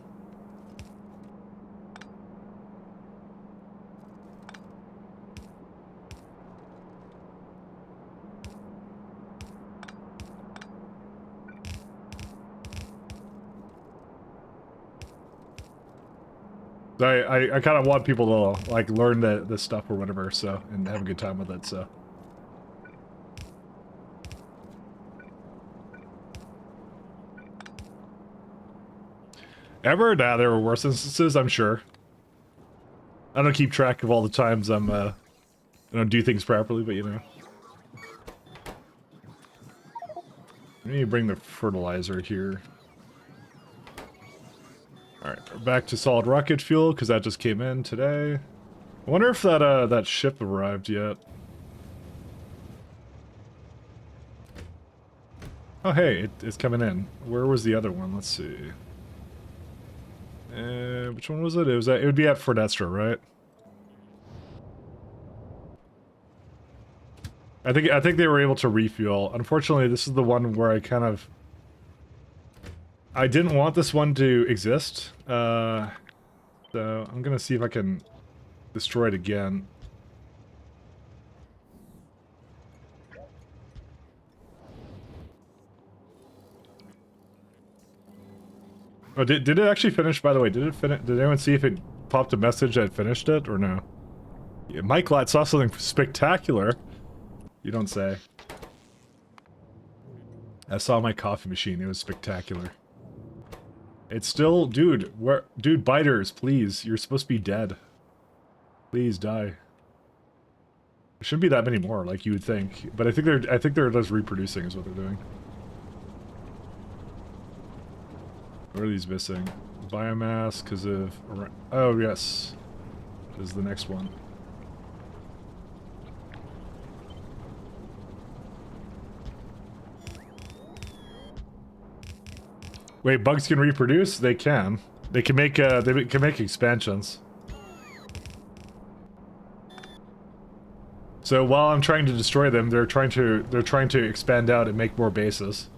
Speaker 1: I kind of want people to like learn this stuff or whatever, so, and have a good time with it, so. Ever? Nah, there were worse instances, I'm sure. I don't keep track of all the times I don't do things properly, but you know. I need to bring the fertilizer here. Alright, we're back to solid rocket fuel, because that just came in today. I wonder if that ship arrived yet. Oh hey, it's coming in. Where was the other one? Let's see. Which one was it? It would be at Fortestra, right? I think they were able to refuel. Unfortunately, this is the one where I didn't want this one to exist. So I'm gonna see if I can destroy it again. Oh, did it actually finish, by the way? Did it finish? Did anyone see if it popped a message that it finished it, or no? Yeah, Mike Latt saw something spectacular. You don't say. I saw my coffee machine. It was spectacular. It's still... Dude, dude, biters, please. You're supposed to be dead. Please die. There shouldn't be that many more, like you would think. But I think they're just reproducing is what they're doing. What are these missing? Biomass, because of... Oh, yes. This is the next one. Wait, bugs can reproduce? They can. They can make expansions. So while I'm trying to destroy them, they're trying to expand out and make more bases.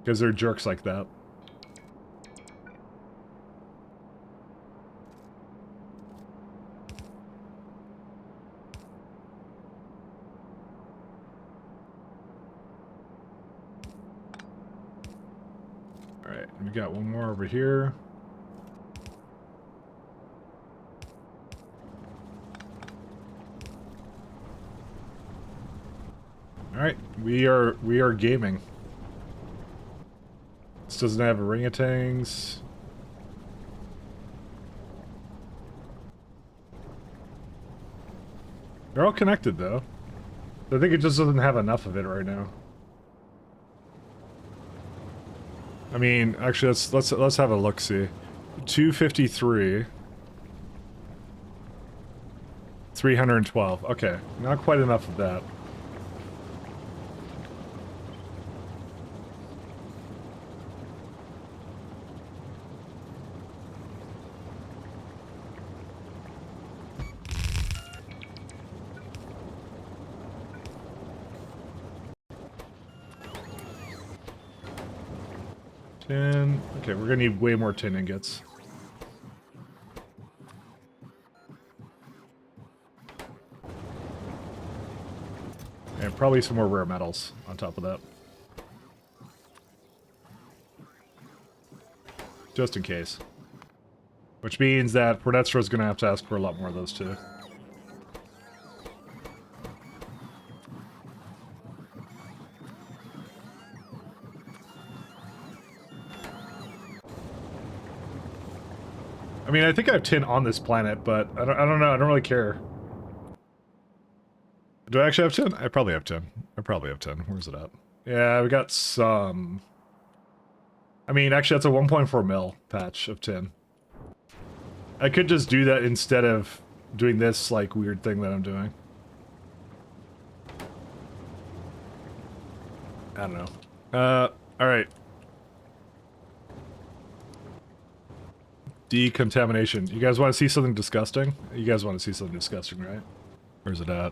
Speaker 1: Because they're jerks like that. Alright, we got one more over here. Alright, we are gaming. This doesn't have orangutans. They're all connected though. I think it just doesn't have enough of it right now. I mean, actually, let's have a look. See, 253, 312. Okay, not quite enough of that. Tin. Okay, we're gonna need way more tin ingots. And probably some more rare metals on top of that. Just in case. Which means that Pronetstra is gonna have to ask for a lot more of those too. I mean, I think I have tin on this planet, but I don't know. I don't really care. Do I actually have tin? I probably have tin. I probably have tin. Where's it at? Yeah, we got some. I mean, actually, that's a 1.4 mil patch of tin. I could just do that instead of doing this, like, weird thing that I'm doing. I don't know. Alright. Decontamination. You guys want to see something disgusting? You guys want to see something disgusting, right? Where's it at?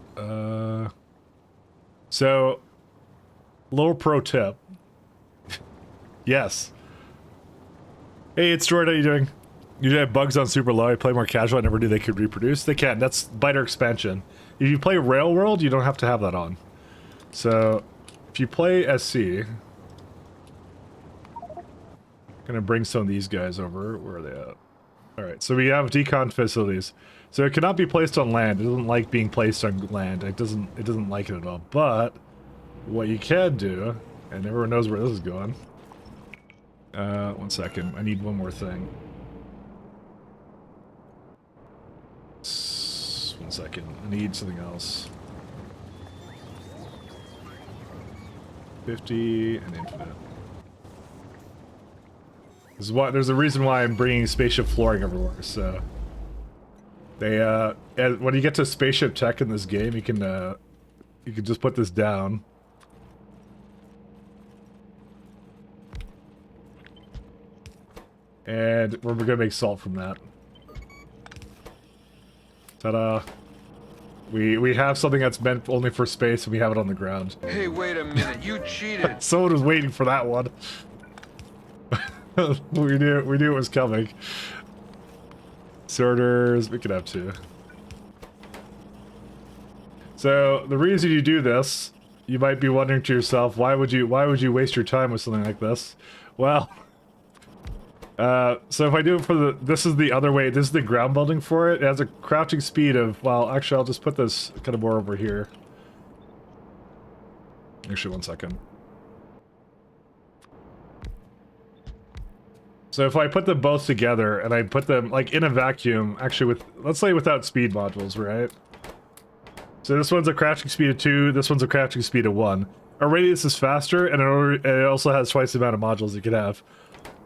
Speaker 1: So, little pro tip. Yes. Hey, it's Jordan. How you doing? Usually I have bugs on super low. I play more casual. I never knew they could reproduce. They can. That's biter expansion. If you play Rail World, you don't have to have that on. So, if you play SC, gonna bring some of these guys over. Where are they at? Alright, so we have decon facilities. So it cannot be placed on land. It doesn't like being placed on land. It doesn't like it at all. But what you can do, and everyone knows where this is going. 1 second. I need one more thing. 1 second. I need something else. 50 and infinite. This is why there's a reason why I'm bringing spaceship flooring everywhere. So they when you get to spaceship tech in this game, you can just put this down. And we're gonna make salt from that. Ta-da! We have something that's meant only for space, and we have it on the ground.
Speaker 4: Hey, wait a minute, you cheated.
Speaker 1: Someone was waiting for that one. we knew it was coming. Sorters, we could have two. So the reason you do this, you might be wondering to yourself, why would you waste your time with something like this? Well, so if I do it for this is the other way. This is the ground building for it. It has a crafting speed of, well, actually, I'll just put this kind of more over here. Actually, 1 second. So if I put them both together and I put them like in a vacuum, actually with, let's say without speed modules, right? So this one's a crafting speed of 2, this one's a crafting speed of 1. Our radius is faster, and it also has twice the amount of modules you could have.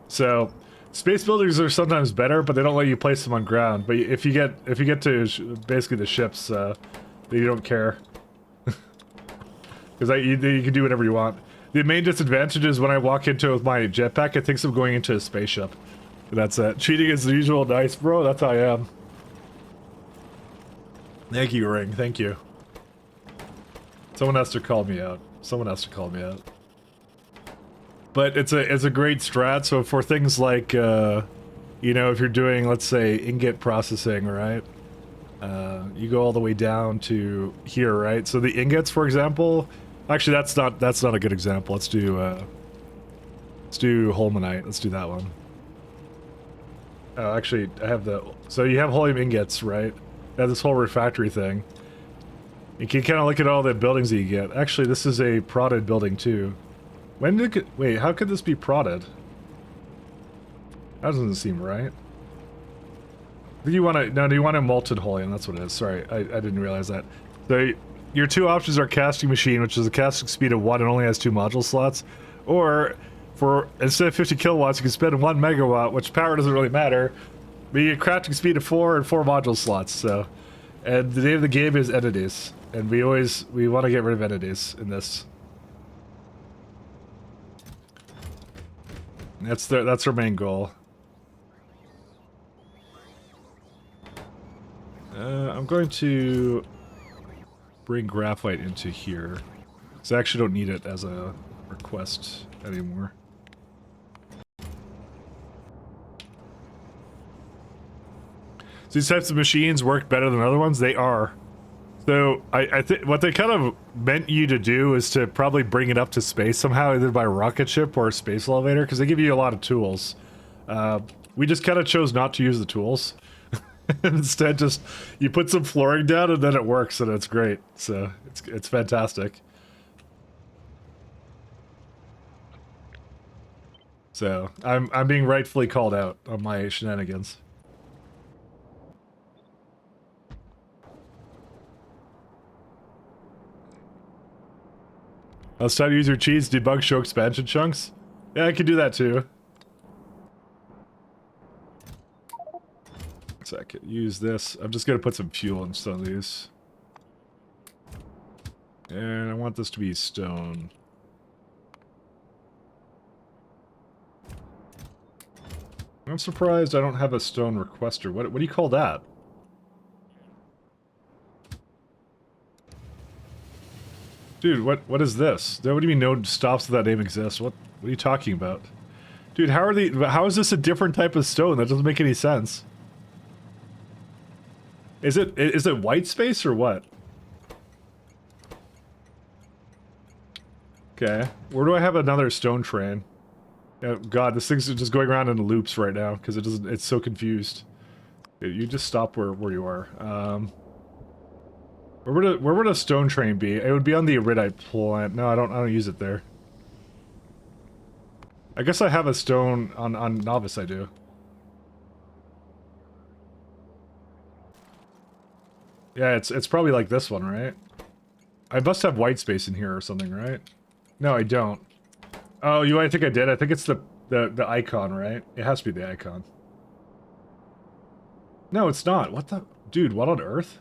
Speaker 1: So space buildings are sometimes better, but they don't let you place them on ground. But if you get to basically the ships, you don't care, because you can do whatever you want. The main disadvantage is when I walk into it with my jetpack, it thinks I'm going into a spaceship. That's it. Cheating is the usual. Nice, bro. That's how I am. Thank you, Ring. Thank you. Someone has to call me out. Someone has to call me out. But it's a great strat. So for things like, you know, if you're doing, let's say, ingot processing, right? You go all the way down to here, right? So the ingots, for example. Actually, that's not a good example. Let's do
Speaker 5: Let's do holmanite. Let's do that one. Oh, actually, I have the... So you have holium ingots, right? You have this whole refractory thing. You can kind of look at all the buildings that you get. Actually, this is a prodded building, too. When did it... Wait, how could this be prodded? That doesn't seem right. Do you want to... No, do you want a molten holium? That's what it is. Sorry, I didn't realize that. So, your two options are casting machine, which is a casting speed of 1 and only has 2 module slots. Or, for instead of 50 kilowatts, you can spend 1 megawatt, which power doesn't really matter. But you get crafting speed of 4 and 4 module slots, so... And the name of the game is entities. And we want to get rid of entities in this. That's our main goal. I'm going to bring graphite into here. Because I actually don't need it as a request anymore. So these types of machines work better than other ones? They are. So I think what they kind of meant you to do is to probably bring it up to space somehow, either by rocket ship or space elevator, because they give you a lot of tools. We just kind of chose not to use the tools. Instead, just you put some flooring down and then it works and it's great. So it's fantastic. So I'm being rightfully called out on my shenanigans. Let's try to use your cheats, debug show expansion chunks. Yeah, I can do that too. So I could use this. I'm just gonna put some fuel in some of these. And I want this to be stone. I'm surprised I don't have a stone requester. What do you call that? Dude, what is this? What do you mean no stops with that name exists? What are you talking about? Dude, how is this a different type of stone? That doesn't make any sense. Is it white space or what? Okay. Where do I have another stone train? Oh god, this thing's just going around in loops right now because it's so confused. You just stop where you are. Where would a stone train be? It would be on the iridite plant. No, I don't use it there. I guess I have a stone on Novice, I do. Yeah, it's probably like this one, right? I must have white space in here or something, right? No, I don't. Oh, I think I did. I think it's the icon, right? It has to be the icon. No, it's not. What the... Dude, what on earth?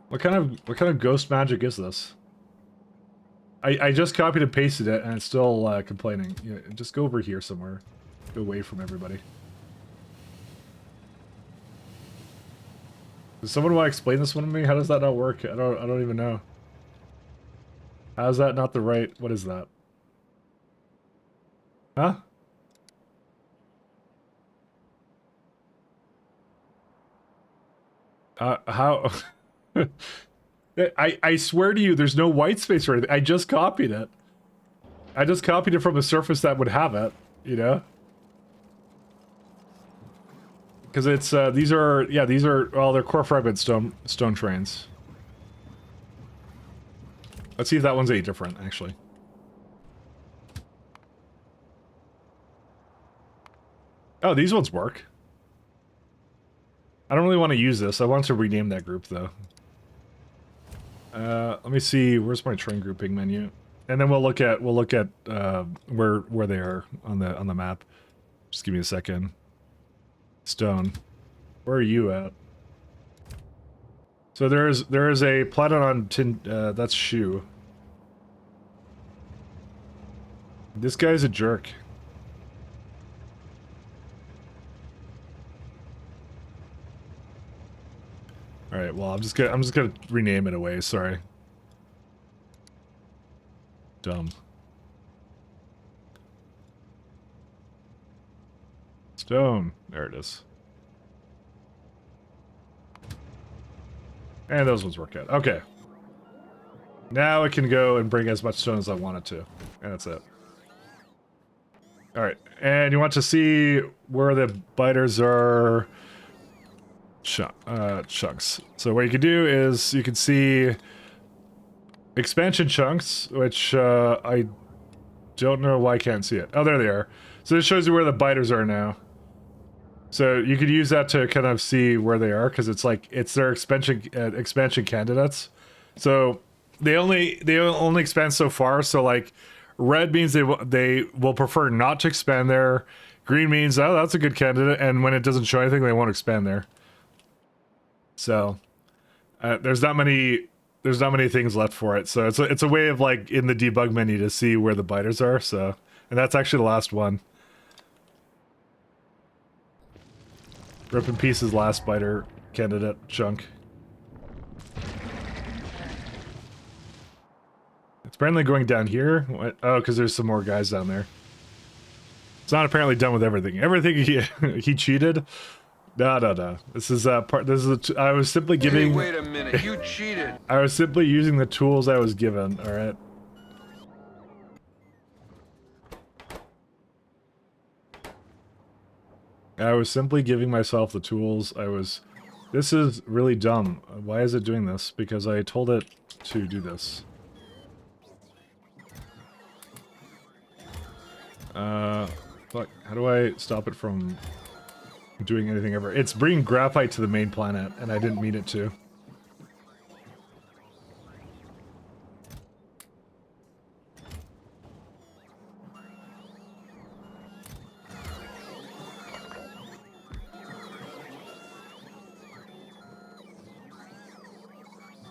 Speaker 5: What kind of ghost magic is this? I just copied and pasted it and it's still complaining. Yeah, just go over here somewhere. Go away from everybody. Does someone want to explain this one to me? How does that not work? I don't even know. How is that not the right... What is that? Huh? How... I swear to you, there's no white space or anything. I just copied it. I just copied it from a surface that would have it, you know? Because it's, these are, well, they're core fragment stone trains. Let's see if that one's any different, actually. Oh, these ones work. I don't really want to use this. I want to rename that group, though. Let me see. Where's my train grouping menu? And then we'll look at where they are on the map. Just give me a second. Stone. Where are you at? So there is a planet on tin. That's Shu. This guy's a jerk. All right. Well, I'm just gonna rename it away. Sorry. Dumb. Stone. There it is. And those ones work out. Okay. Now it can go and bring as much stone as I want it to. And that's it. Alright, and you want to see where the biters are chunks. So what you can do is you can see expansion chunks, which I don't know why I can't see it. Oh, there they are. So this shows you where the biters are now. So you could use that to kind of see where they are, because it's like it's their expansion candidates. So they only expand so far. So like red means they will prefer not to expand there. Green means, oh, that's a good candidate, and when it doesn't show anything, they won't expand there. So there's not many things left for it. So it's a way of like in the debug menu to see where the biters are. So, and that's actually the last one. Rip in pieces last biter candidate chunk. It's apparently going down here. What? Oh, because there's some more guys down there. It's not apparently done with everything. Everything he cheated. No. This is part. This is. I was simply giving.
Speaker 4: Hey, wait a minute. You cheated.
Speaker 5: I was simply using the tools I was given. All right. I was simply giving myself the tools I was... This is really dumb. Why is it doing this? Because I told it to do this. Fuck. How do I stop it from doing anything ever? It's bringing graphite to the main planet, and I didn't mean it to.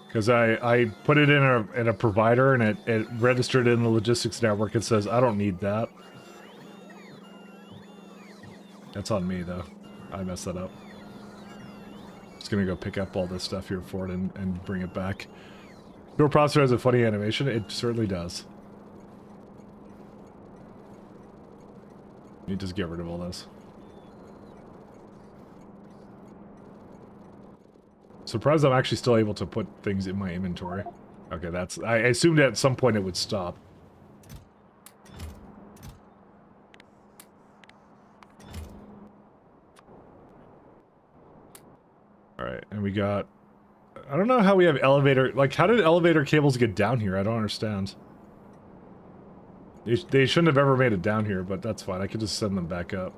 Speaker 5: Because I put it in a provider and it registered in the logistics network. It says, I don't need that. That's on me, though. I messed that up. Just gonna go pick up all this stuff here for it and bring it back. Your processor has a funny animation. It certainly does. You just get rid of all this. Surprised I'm actually still able to put things in my inventory. Okay, that's... I assumed at some point it would stop. Alright, and we got... I don't know how we have elevator... Like, how did elevator cables get down here? I don't understand. They shouldn't have ever made it down here, but that's fine. I could just send them back up.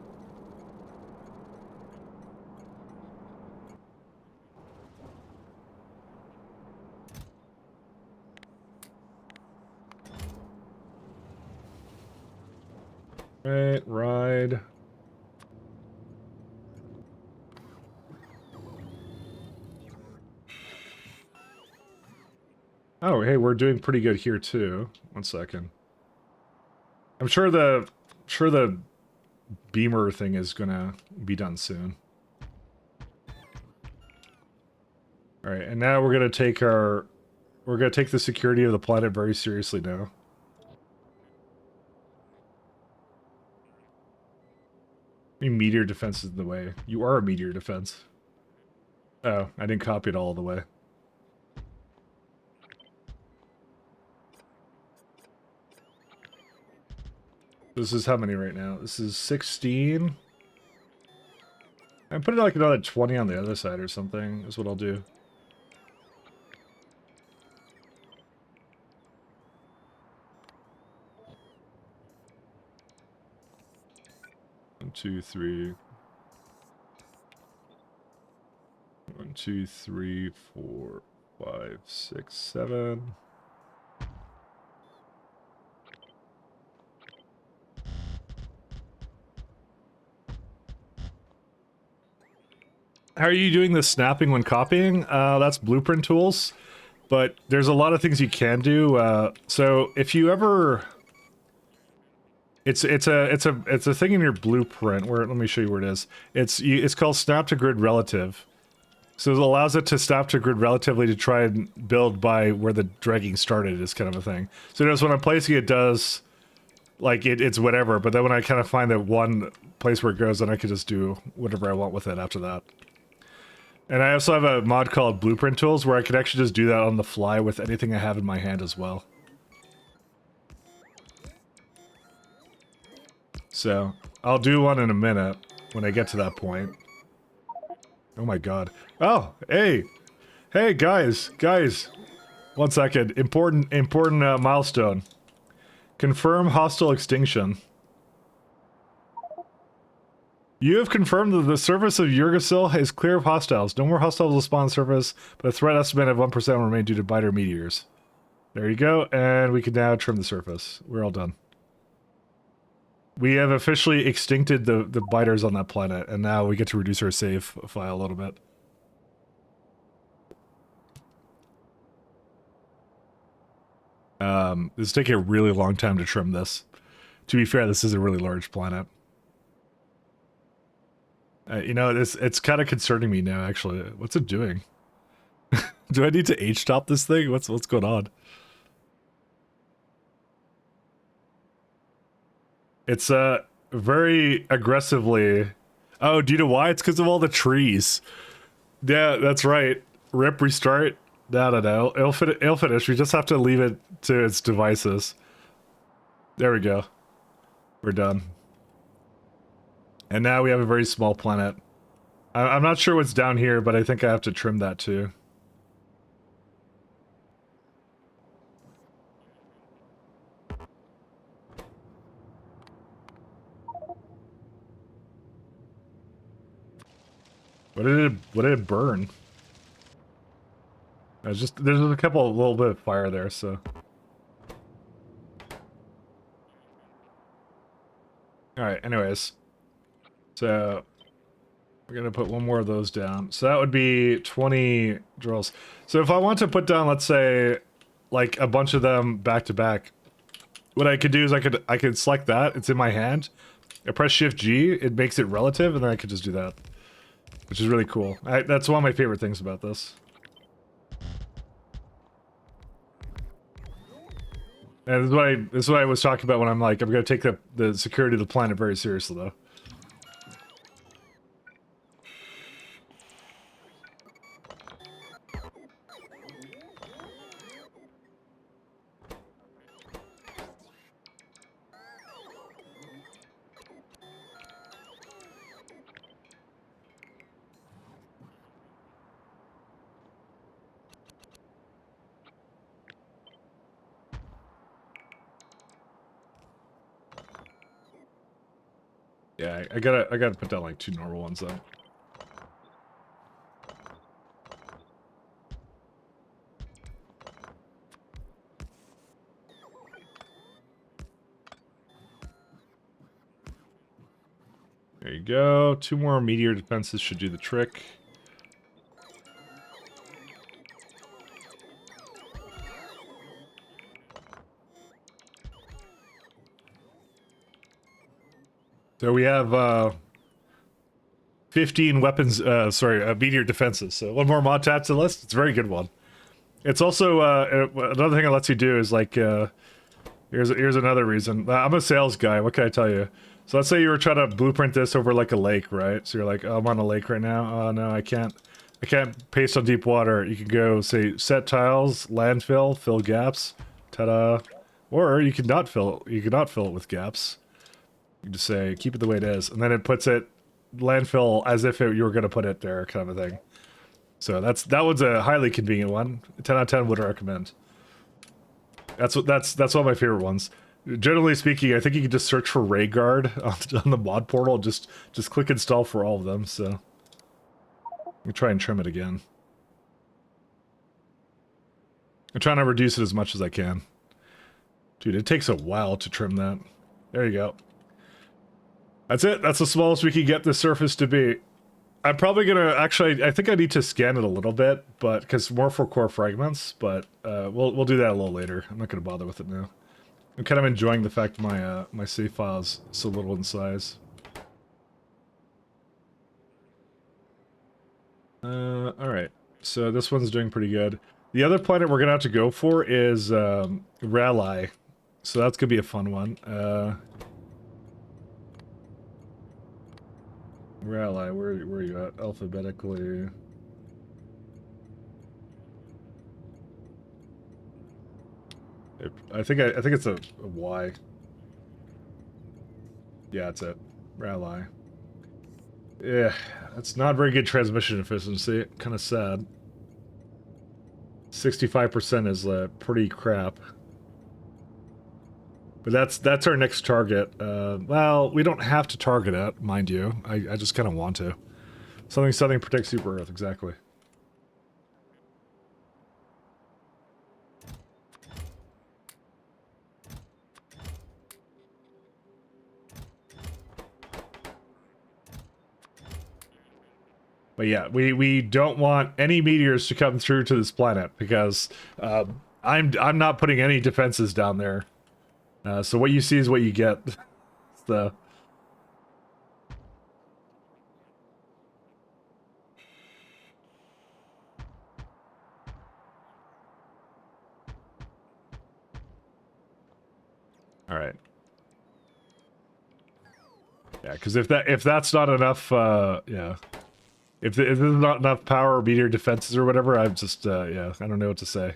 Speaker 5: Right, ride. Oh, hey, we're doing pretty good here too. 1 second. I'm sure the beamer thing is gonna be done soon. All right, and now we're gonna take the security of the planet very seriously now. Meteor defense is in the way. You are a meteor defense. Oh, I didn't copy it all the way. This is how many right now? This is 16. I'm putting like another 20 on the other side or something, is what I'll do. One, two, three. 1, 2, 3, 4, 5, 6, 7. How are you doing the snapping when copying? That's blueprint tools, but there's a lot of things you can do. So if you ever, it's a thing in your blueprint where, let me show you where it is. It's called snap to grid relative. So it allows it to snap to grid relatively to try and build by where the dragging started is kind of a thing. So notice when I'm placing it does, like it's whatever, but then when I kind of find that one place where it goes, then I can just do whatever I want with it after that. And I also have a mod called Blueprint Tools where I can actually just do that on the fly with anything I have in my hand as well. So, I'll do one in a minute when I get to that point. Oh my god. Oh, hey! Hey, guys! Guys! 1 second. Important milestone. Confirm hostile extinction. You have confirmed that the surface of Yggdrasil is clear of hostiles. No more hostiles will spawn on the surface, but a threat estimate of 1% will remain due to biter meteors. There you go, and we can now trim the surface. We're all done. We have officially extincted the biters on that planet, and now we get to reduce our save file a little bit. This is taking a really long time to trim this. To be fair, this is a really large planet. You know, it's kind of concerning me now, actually. What's it doing? Do I need to H-stop this thing? What's going on? It's, very aggressively... Oh, do you know why? It's because of all the trees. Yeah, that's right. Rip, restart. No. It'll finish. We just have to leave it to its devices. There we go. We're done. And now we have a very small planet. I'm not sure what's down here, but I think I have to trim that too. What did it burn? There's a couple, a little bit of fire there, so. Alright, anyways. So, we're gonna put one more of those down. So that would be 20 drills. So if I want to put down, let's say, like a bunch of them back to back, what I could do is I could select that, it's in my hand. I press Shift G, it makes it relative, and then I could just do that. Which is really cool. That's one of my favorite things about this. And this is what I was talking about when I'm like, I'm gonna take the security of the planet very seriously, though. Yeah, I gotta put down like 2 normal ones though. There you go. 2 more meteor defenses should do the trick. So we have 15 weapons, meteor defenses. So one more mod to add to the list. It's a very good one. It's also, another thing it lets you do is like, here's another reason. I'm a sales guy, what can I tell you? So let's say you were trying to blueprint this over like a lake, right? So you're like, oh, I'm on a lake right now. Oh no, I can't paste on deep water. You can go say set tiles, landfill, fill gaps, ta-da. Or you can not fill it with gaps. You just say, keep it the way it is, and then it puts it landfill as if you were going to put it there, kind of a thing. So that one's a highly convenient one. 10 out of 10 would recommend. That's one of my favorite ones. Generally speaking, I think you can just search for Rayguard on the mod portal. Just click install for all of them. So let me try and trim it again. I'm trying to reduce it as much as I can. Dude, it takes a while to trim that. There you go. That's it. That's the smallest we can get the surface to be. I'm probably gonna actually. I think I need to scan it a little bit, but because more for core fragments. But we'll do that a little later. I'm not gonna bother with it now. I'm kind of enjoying the fact my my save file is so little in size. All right. So this one's doing pretty good. The other planet we're gonna have to go for is Raleigh. So that's gonna be a fun one. Raleigh, where are you at alphabetically? I think it's a Y. Yeah, that's it. Rally. Yeah, that's not very good transmission efficiency. Kind of sad. 65% is pretty crap. But that's our next target. Well, we don't have to target it, mind you. I just kind of want to. Something protect Super Earth, exactly. But yeah, we don't want any meteors to come through to this planet because I'm not putting any defenses down there. So what you see is what you get. So all right. Yeah, because if that's not enough, yeah. If there's not enough power or meteor defenses or whatever, I'm just, yeah, I don't know what to say.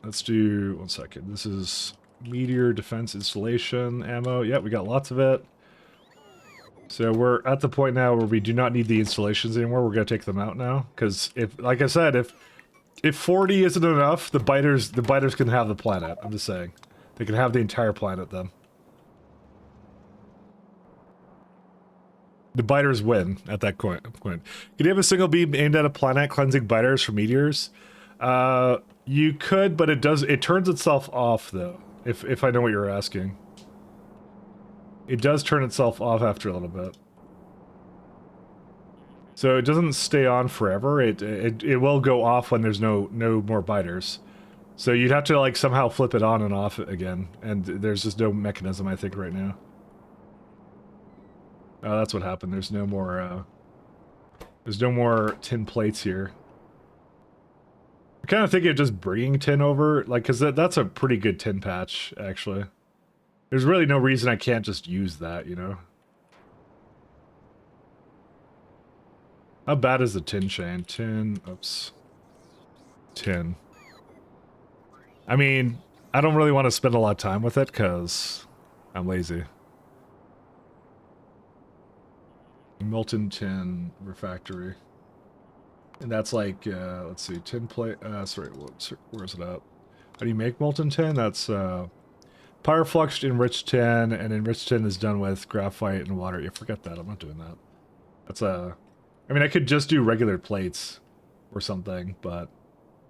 Speaker 5: Let's do, 1 second. This is meteor defense installation ammo. Yeah, we got lots of it. So we're at the point now where we do not need the installations anymore. We're going to take them out now. Because if, like I said, if 40 isn't enough, the biters can have the planet. I'm just saying. They can have the entire planet then. The biters win at that point. Can you have a single beam aimed at a planet cleansing biters from meteors? You could, but it turns itself off though. If I know what you're asking. It does turn itself off after a little bit. So it doesn't stay on forever. It will go off when there's no more biters. So you'd have to like somehow flip it on and off again, and there's just no mechanism I think right now. Oh, that's what happened. There's no more tin plates here. I kind of think of just bringing tin over, like, because that's a pretty good tin patch, actually. There's really no reason I can't just use that, you know? How bad is the tin chain? Oops. Tin. I mean, I don't really want to spend a lot of time with it, because I'm lazy. Molten tin refractory. And that's like, let's see, tin plate, sorry, where is it at? How do you make molten tin? That's, pyrofluxed enriched tin, and enriched tin is done with graphite and water. Yeah, forget that, I'm not doing that. That's, I mean, I could just do regular plates or something, but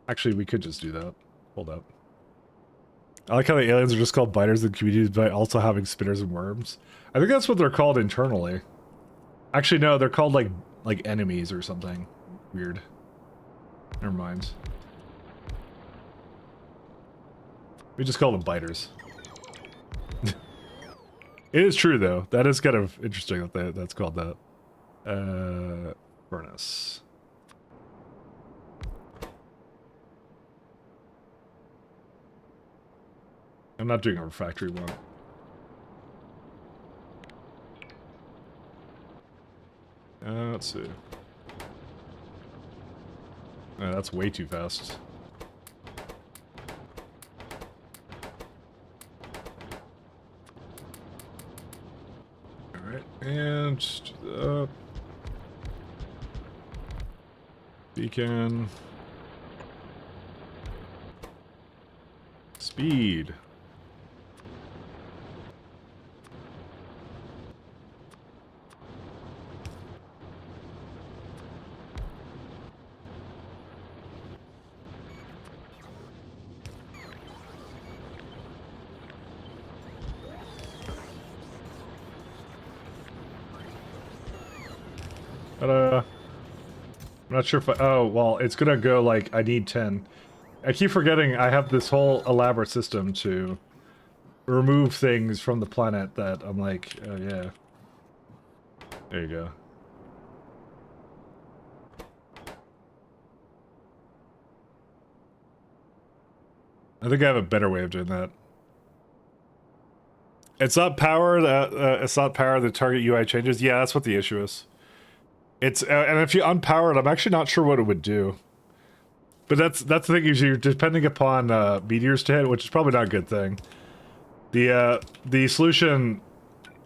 Speaker 5: actually we could just do that. Hold up. I like how the aliens are just called biters in communities by also having spinners and worms. I think that's what they're called internally. Actually, no, they're called like enemies or something. Weird. Never mind. We just call them biters. It is true, though. That is kind of interesting that that's called that. Furnace. I'm not doing a refractory one. Let's see. That's way too fast. Alright, and just do that. Beacon. Speed. I'm not sure if oh, well, it's gonna go like, I need 10. I keep forgetting I have this whole elaborate system to remove things from the planet that I'm like, oh yeah. There you go. I think I have a better way of doing that. It's not power that it's not power the target UI changes. Yeah, that's what the issue is. It's and if you unpower it, I'm actually not sure what it would do. But that's the thing is you're depending upon meteors to hit, which is probably not a good thing. The solution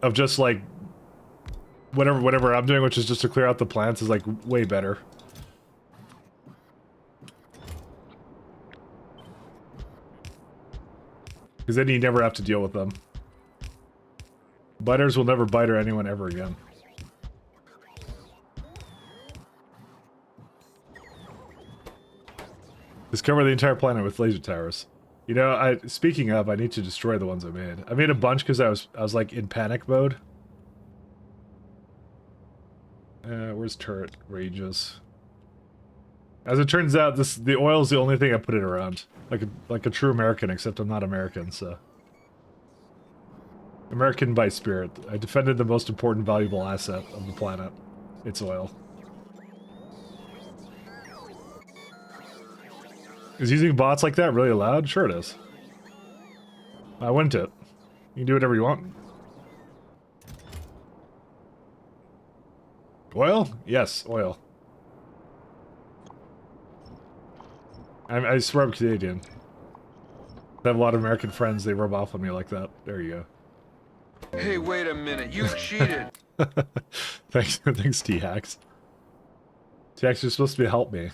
Speaker 5: of just like whatever I'm doing, which is just to clear out the plants, is like way better. Because then you never have to deal with them. Biters will never biter anyone ever again. Just cover the entire planet with laser towers. You know, speaking of, I need to destroy the ones I made. I made a bunch because I was like in panic mode. Where's turret ranges? As it turns out, the oil is the only thing I put it around. Like a true American, except I'm not American, so. American by spirit. I defended the most important valuable asset of the planet. It's oil. Is using bots like that really allowed? Sure it is. I wouldn't it. You can do whatever you want. Oil? Yes, oil. I swear I'm Canadian. I have a lot of American friends, they rub off on me like that. There you go.
Speaker 4: Hey, wait a minute. You cheated.
Speaker 5: Thanks, T-Hacks. T-Hacks, you're supposed to help me. You're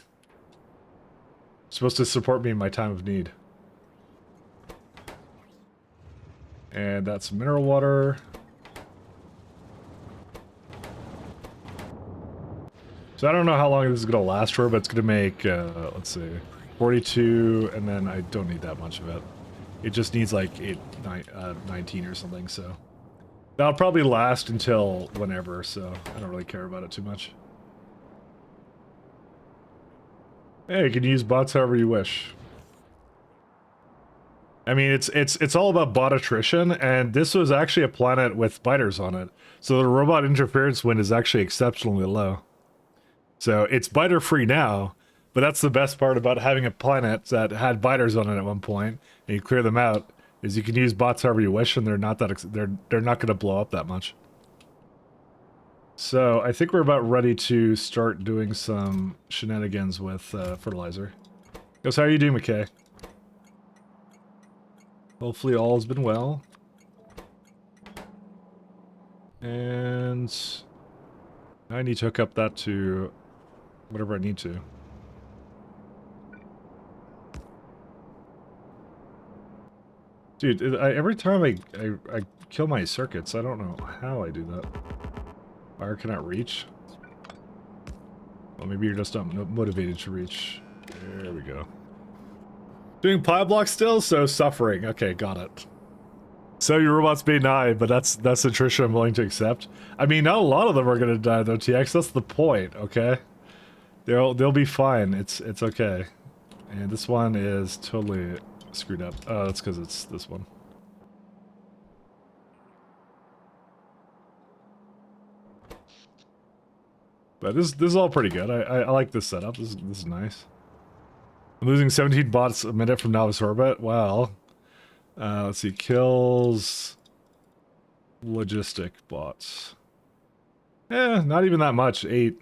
Speaker 5: supposed to support me in my time of need. And that's mineral water. So I don't know how long this is going to last for, but it's going to make, let's see, 42, and then I don't need that much of it. It just needs like 19 or something, so. That'll probably last until whenever, so I don't really care about it too much. Hey, you can use bots however you wish. I mean, it's all about bot attrition, and this was actually a planet with biters on it. So the robot interference wind is actually exceptionally low. So it's biter free now, but that's the best part about having a planet that had biters on it at one point, and you clear them out, is you can use bots however you wish, and they're not going to blow up that much. So I think we're about ready to start doing some shenanigans with fertilizer. Guys, how are you doing, McKay? Hopefully all has been well. And I need to hook up that to whatever I need to. Dude, every time I kill my circuits, I don't know how I do that. Fire cannot reach? Well, maybe you're just not motivated to reach. There we go. Doing pie block still? So suffering. Okay, got it. So your robots may die, but that's attrition I'm willing to accept. I mean, not a lot of them are gonna die though, TX. That's the point, okay? They'll be fine. It's okay. And this one is totally screwed up. Oh, that's because it's this one. But this is all pretty good. I like this setup. This is nice. I'm losing 17 bots a minute from novice orbit. Wow. Let's see. Kills logistic bots. Not even that much. 8.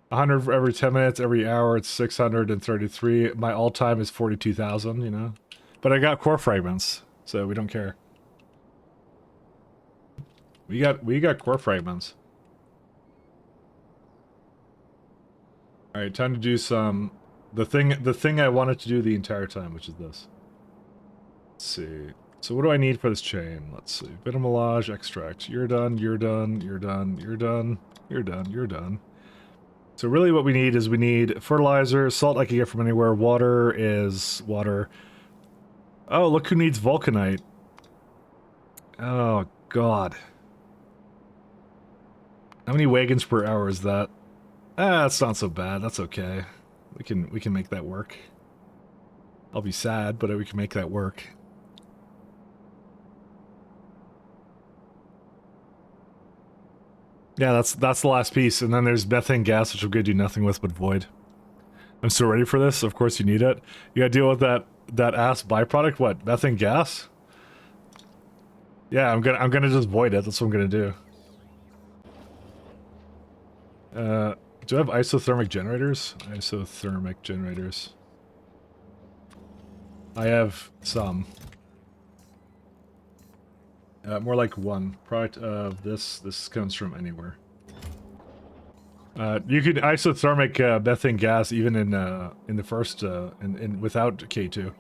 Speaker 5: 100 every 10 minutes, every hour. It's 633. My all-time is 42,000, you know. But I got core fragments, so we don't care. We got core fragments. All right, time to do some the thing I wanted to do the entire time, which is this. Let's see. So what do I need for this chain? Let's see. Vitamelage, extract. You're done, you're done, you're done, you're done, you're done, you're done. So really what we need is we need fertilizer, salt I can get from anywhere, water is water. Oh, look who needs vulcanite. Oh, God. How many wagons per hour is that? That's not so bad. That's okay. We can make that work. I'll be sad, but we can make that work. Yeah, that's the last piece, and then there's methane gas, which we're gonna do nothing with but void. I'm so ready for this. Of course you need it. You gotta deal with that ass byproduct. What, methane gas? Yeah, I'm gonna just void it. That's what I'm gonna do. Do I have isothermic generators? Isothermic generators. I have some. More like one. Product of this. This comes from anywhere. You could isothermic methane gas even in the first in without K2.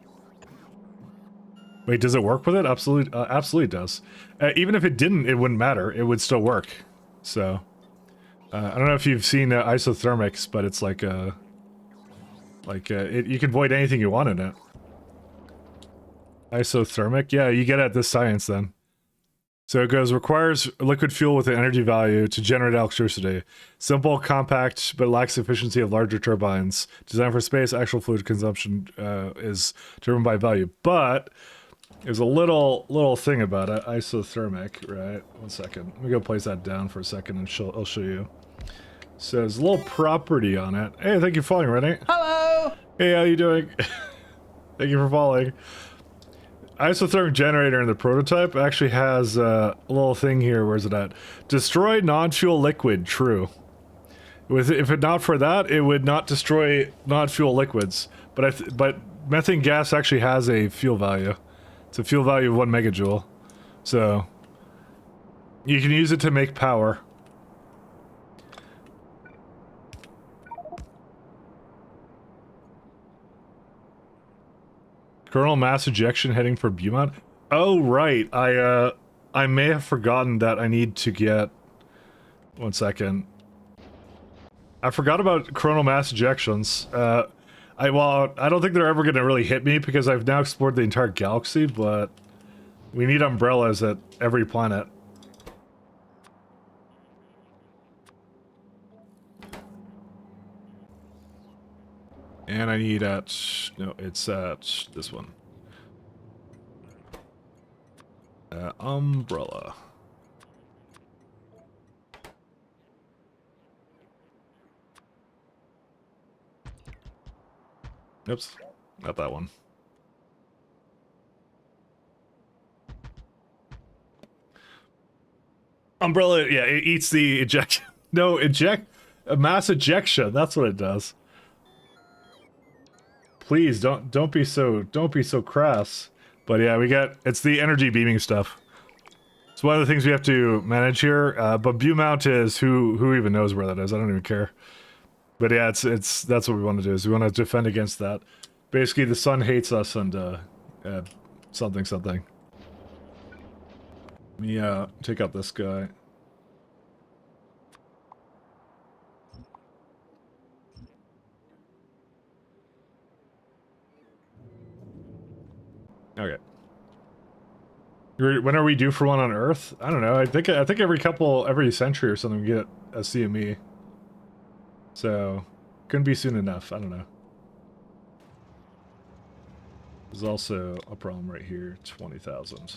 Speaker 5: Wait, does it work with it? Absolutely, absolutely does. Even if it didn't, it wouldn't matter. It would still work. So, I don't know if you've seen isothermics, but it's like you can void anything you want in it. Isothermic, yeah, you get at this science then. So it goes, requires liquid fuel with an energy value to generate electricity. Simple, compact, but lacks efficiency of larger turbines. Designed for space, actual fluid consumption is driven by value. But there's a little thing about it, isothermic, right? 1 second. Let me go place that down for a second and I'll show you. So there's a little property on it. Hey, thank you for following, Renee.
Speaker 6: Hello!
Speaker 5: Hey, how you doing? Thank you for following. Isothermic generator in the prototype actually has a little thing here. Where's it at? Destroy non-fuel liquid. True. If it not for that, it would not destroy non-fuel liquids. But methane gas actually has a fuel value. It's a fuel value of 1 megajoule. So you can use it to make power. Coronal mass ejection heading for Beaumont. Oh right, I may have forgotten that I need to get. 1 second. I forgot about coronal mass ejections. I don't think they're ever gonna really hit me because I've now explored the entire galaxy, but we need umbrellas at every planet. And I need it's at this one. Umbrella. Oops, not that one. Umbrella, yeah, it eats the ejection. No, mass ejection. That's what it does. Please don't be so crass. But yeah, it's the energy beaming stuff. It's one of the things we have to manage here. But Beaumont is who even knows where that is. I don't even care. But yeah, it's that's what we want to do. Is we want to defend against that. Basically, the sun hates us and something. Let me take out this guy. Okay. When are we due for one on Earth? I don't know. I think every century or something we get a CME. So, couldn't be soon enough. I don't know. There's also a problem right here. 20,000.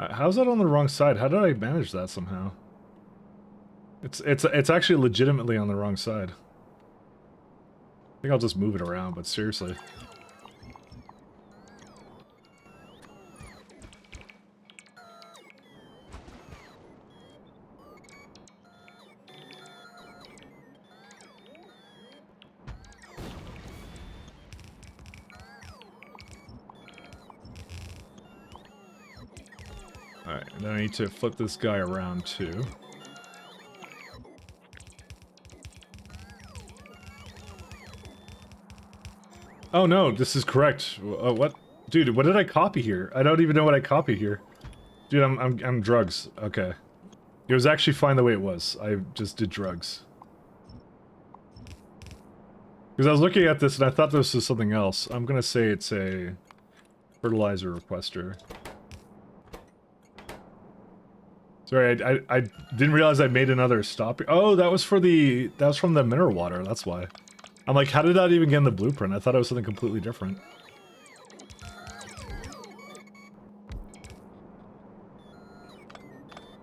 Speaker 5: How's that on the wrong side? How did I manage that somehow? It's actually legitimately on the wrong side. I think I'll just move it around, but seriously. Alright, and then I need to flip this guy around too. Oh no, this is correct. What? Dude, what did I copy here? I don't even know what I copied here. Dude, I'm drugs. Okay. It was actually fine the way it was. I just did drugs. Because I was looking at this and I thought this was something else. I'm gonna say it's a fertilizer requester. Sorry, I didn't realize I made another stop. Oh, that was from the mineral water, that's why. I'm like, how did that even get in the blueprint? I thought it was something completely different.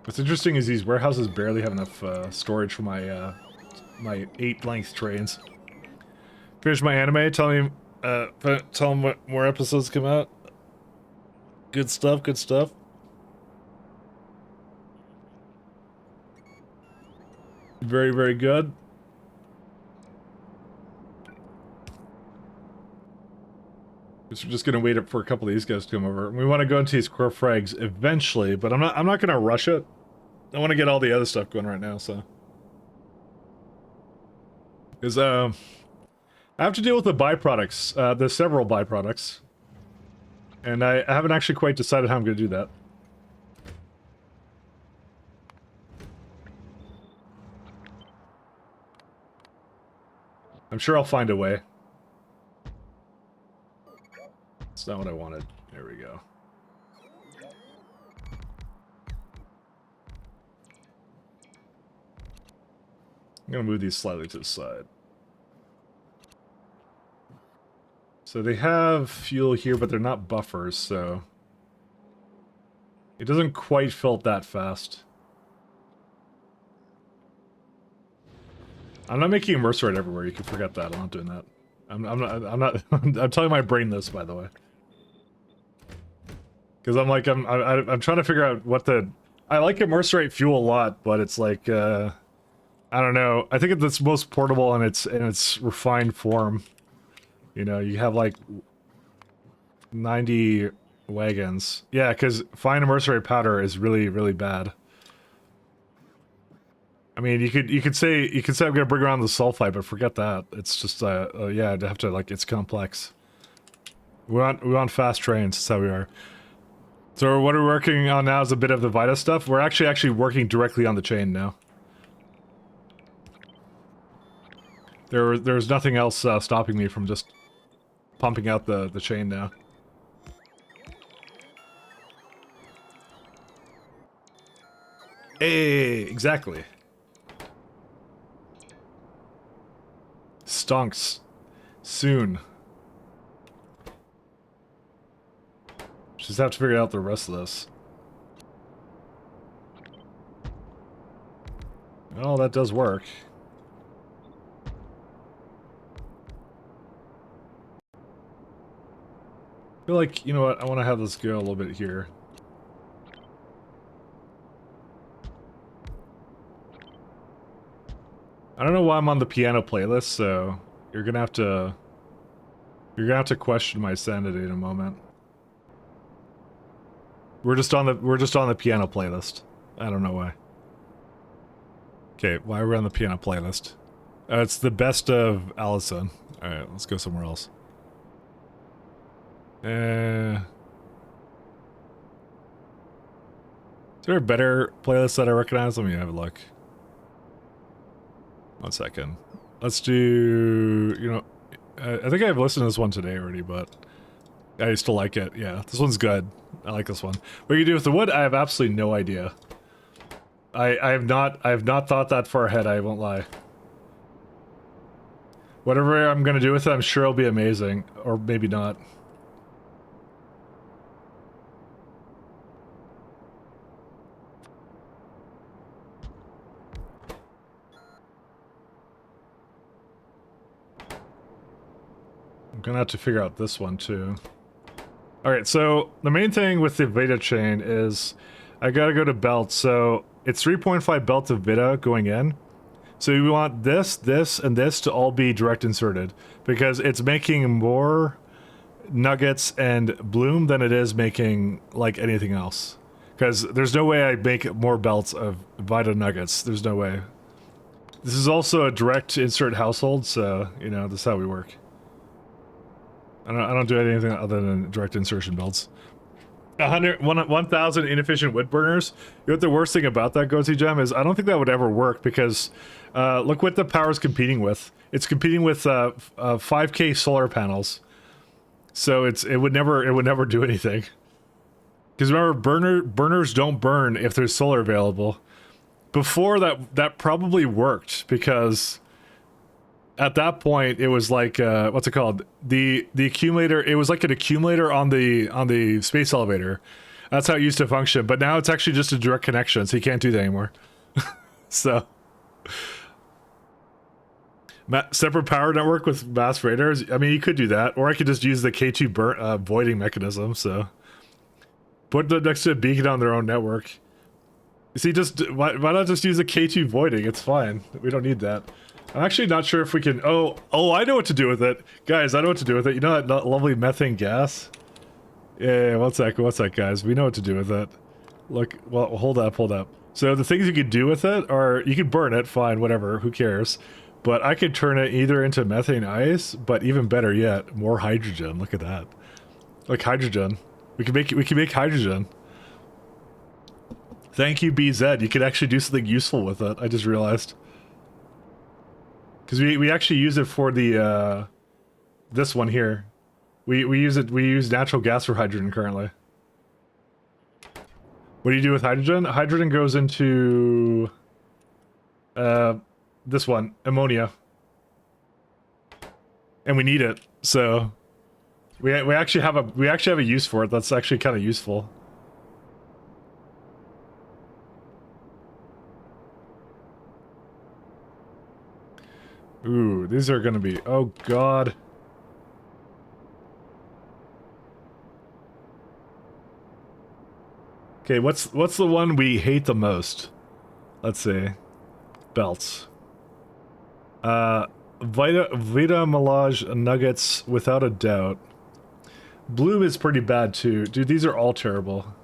Speaker 5: What's interesting is these warehouses barely have enough storage for my my 8 length trains. Finish my anime. Tell them what more episodes come out. Good stuff. Good stuff. Very, very good. Guess we're just gonna wait up for a couple of these guys to come over. We want to go into these core frags eventually, but I'm not gonna rush it. I want to get all the other stuff going right now, so. Because I have to deal with the byproducts. There's several byproducts, and I haven't actually quite decided how I'm gonna do that. I'm sure I'll find a way. It's not what I wanted. There we go. I'm gonna move these slightly to the side. So they have fuel here, but they're not buffers, so... It doesn't quite fill up that fast. I'm not making a mercer everywhere, you can forget that, I'm not doing that. I'm not, I'm telling my brain this, by the way. Because I'm like, I'm trying to figure out what the... I like immerserate fuel a lot, but it's like, I don't know. I think it's most portable in its refined form. You know, you have like 90 wagons. Yeah, because fine immerserate powder is really, really bad. I mean, you could say I'm gonna bring around the sulfite, but forget that. It's just yeah, I'd have to like it's complex. We want fast trains. That's how we are. So what we're working on now is a bit of the Vita stuff. We're actually working directly on the chain now. There's nothing else stopping me from just pumping out the chain now. Hey, exactly. Stonks. Soon. Just have to figure out the rest of this. Oh, that does work. I feel like, you know what, I want to have this go a little bit here. I don't know why I'm on the piano playlist, so you're gonna have to question my sanity in a moment. We're just on the piano playlist. I don't know why. Okay, why are we on the piano playlist? It's the best of Allison. Alright, let's go somewhere else. Is there a better playlist that I recognize? Let me have a look. 1 second. Let's do, you know, I think I've listened to this one today already, but I still like it. Yeah, this one's good. I like this one. What you do with the wood, I have absolutely no idea. I have not thought that far ahead, I won't lie. Whatever I'm gonna do with it, I'm sure it'll be amazing. Or maybe not. I'm gonna have to figure out this one too. Alright, so the main thing with the Vita chain is I gotta go to belt, so it's 3.5 belt of Vita going in. So we want this, this, and this to all be direct inserted because it's making more nuggets and bloom than it is making like anything else. Because there's no way I make more belts of Vita nuggets. There's no way. This is also a direct insert household, so you know this is how we work. I don't do anything other than direct insertion belts. 1,000 inefficient wood burners. You know what the worst thing about that, Goatee Gem, is I don't think that would ever work because look what the power's competing with. It's competing with 5K solar panels. So it would never do anything. Because remember, burners don't burn if there's solar available. Before that probably worked because at that point it was like what's it called? The accumulator. It was like an accumulator on the space elevator. That's how it used to function. But now it's actually just a direct connection, so you can't do that anymore. So Separate power network with mass radars. I mean, you could do that, or I could just use the K2 voiding mechanism. So put them next to a beacon on their own network. You see, just why not just use the K2 voiding? It's fine. We don't need that. I'm actually not sure if we can. Oh, I know what to do with it, guys. I know what to do with it. You know that lovely methane gas? Yeah, what's that, guys? We know what to do with it. Look, well, hold up. So the things you could do with it are, you could burn it, fine, whatever, who cares. But I could turn it either into methane ice, but even better yet, more hydrogen. Look at that. Like hydrogen. We can make hydrogen. Thank you, BZ. You could actually do something useful with it, I just realized. Because we actually use it for the, this one here. We use natural gas for hydrogen currently. What do you do with hydrogen? Hydrogen goes into this one, ammonia. And we need it. So we actually have a use for it that's actually kind of useful. Ooh, these are going to be, oh god. Okay, what's the one we hate the most? Let's see. Belts. Vita Melange nuggets, without a doubt. Blue is pretty bad too. Dude, these are all terrible.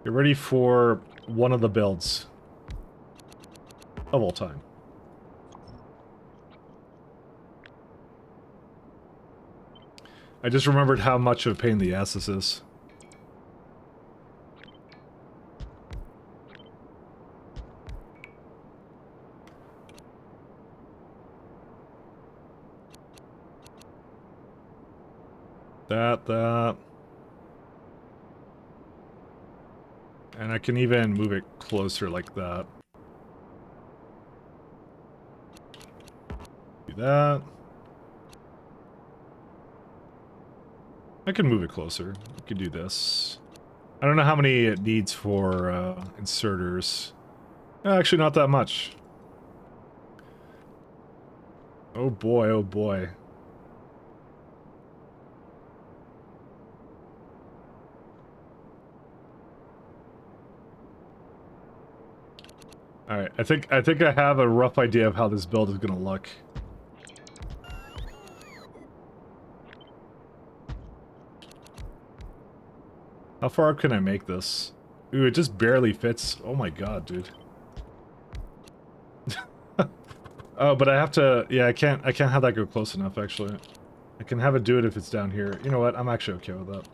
Speaker 5: Get ready for one of the builds of all time. I just remembered how much of a pain in the ass this is. That. And I can even move it closer like that. Do that. I can move it closer. I can do this. I don't know how many it needs for inserters. Actually, not that much. Oh boy, oh boy. Alright, I think I have a rough idea of how this build is gonna look. How far up can I make this? Ooh, it just barely fits. Oh my god, dude. Oh, but I have to, yeah, I can't have that go close enough, actually. I can have it do it if it's down here. You know what, I'm actually okay with that.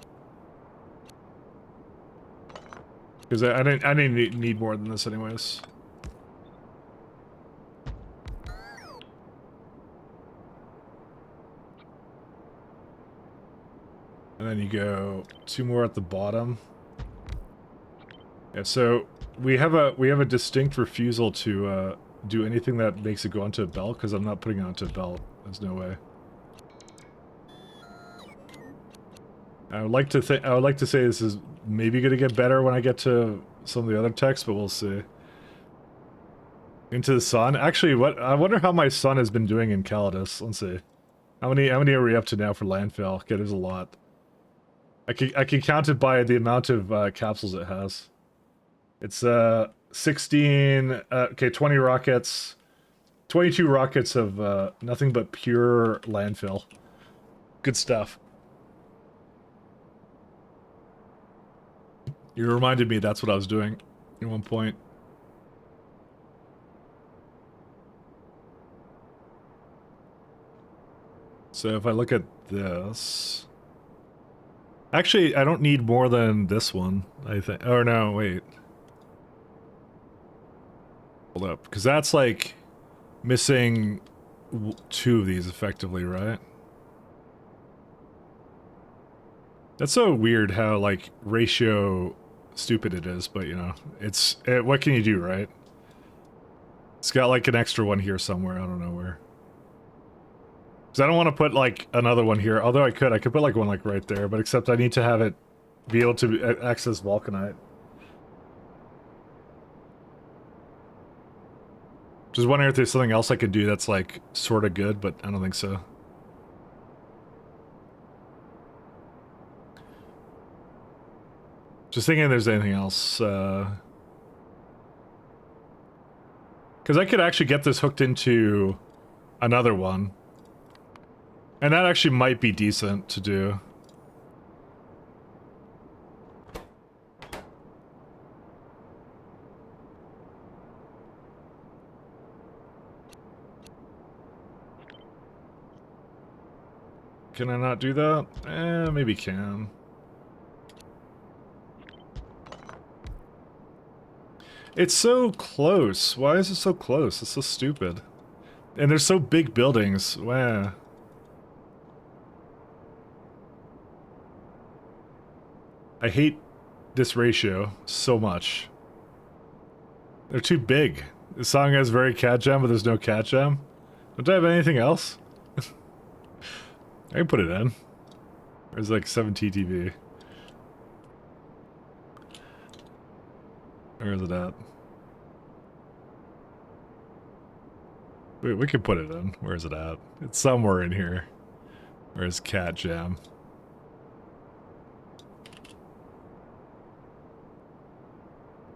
Speaker 5: Because I didn't need more than this anyways. And then you go 2 more at the bottom. Yeah, so we have a distinct refusal to do anything that makes it go onto a belt, because I'm not putting it onto a belt. There's no way. I would like to say this is maybe gonna get better when I get to some of the other texts, but we'll see. Into the sun. Actually, I wonder how my sun has been doing in Calidus. Let's see. How many are we up to now for landfill? Okay, there's a lot. I can count it by the amount of capsules it has. It's 16, okay, 20 rockets, 22 rockets of nothing but pure landfill. Good stuff. You reminded me that's what I was doing at one point. So if I look at this... Actually, I don't need more than this one, I think. Oh, no, wait. Hold up, because that's like missing 2 of these effectively, right? That's so weird how, like, ratio stupid it is, but, you know, what can you do, right? It's got, like, an extra one here somewhere, I don't know where. Because I don't want to put, like, another one here, although I could put, like, one, like, right there, but except I need to have it be able to access Vulcanite. Just wondering if there's something else I could do that's, like, sort of good, but I don't think so. Just thinking if there's anything else, because I could actually get this hooked into another one. And that actually might be decent to do. Can I not do that? Maybe can. It's so close. Why is it so close? It's so stupid. And they're so big buildings. Wow. I hate this ratio so much. They're too big. The song has very cat jam, but there's no cat jam. Don't I have anything else? I can put it in. There's like 7 TTV. Where is it at? We can put it in. Where is it at? It's somewhere in here. Where's cat jam?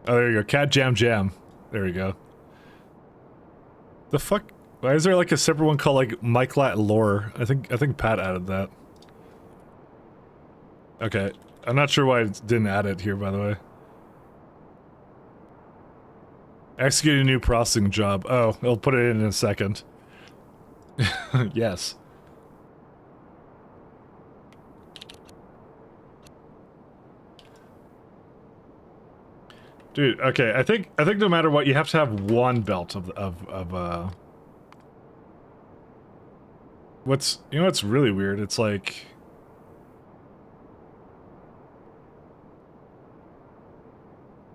Speaker 5: Oh, there you go. Cat jam jam. There we go. The fuck? Why is there like a separate one called like Myclat lore? I think Pat added that. Okay. I'm not sure why it didn't add it here, by the way. Execute a new processing job. Oh, I'll put it in a second. Yes. Dude, okay, I think no matter what, you have to have one belt of what's, you know what's really weird? It's like,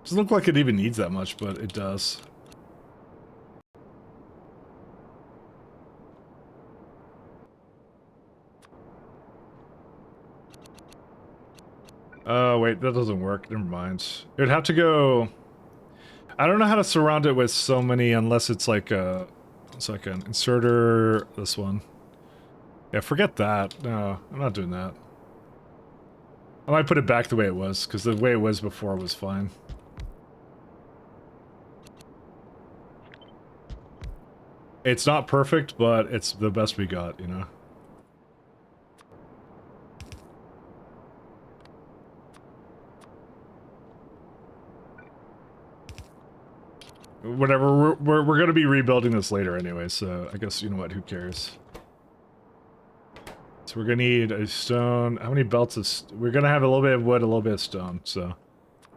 Speaker 5: doesn't look like it even needs that much, but it does. Oh, wait, that doesn't work. Never mind. It would have to go... I don't know how to surround it with so many unless it's like a... It's like an inserter... This one. Yeah, forget that. No, I'm not doing that. I might put it back the way it was, because the way it was before was fine. It's not perfect, but it's the best we got, you know? Whatever, we're gonna be rebuilding this later anyway, so I guess, you know what, who cares? So we're gonna need a stone. How many belts is... We're gonna have a little bit of wood, a little bit of stone, so...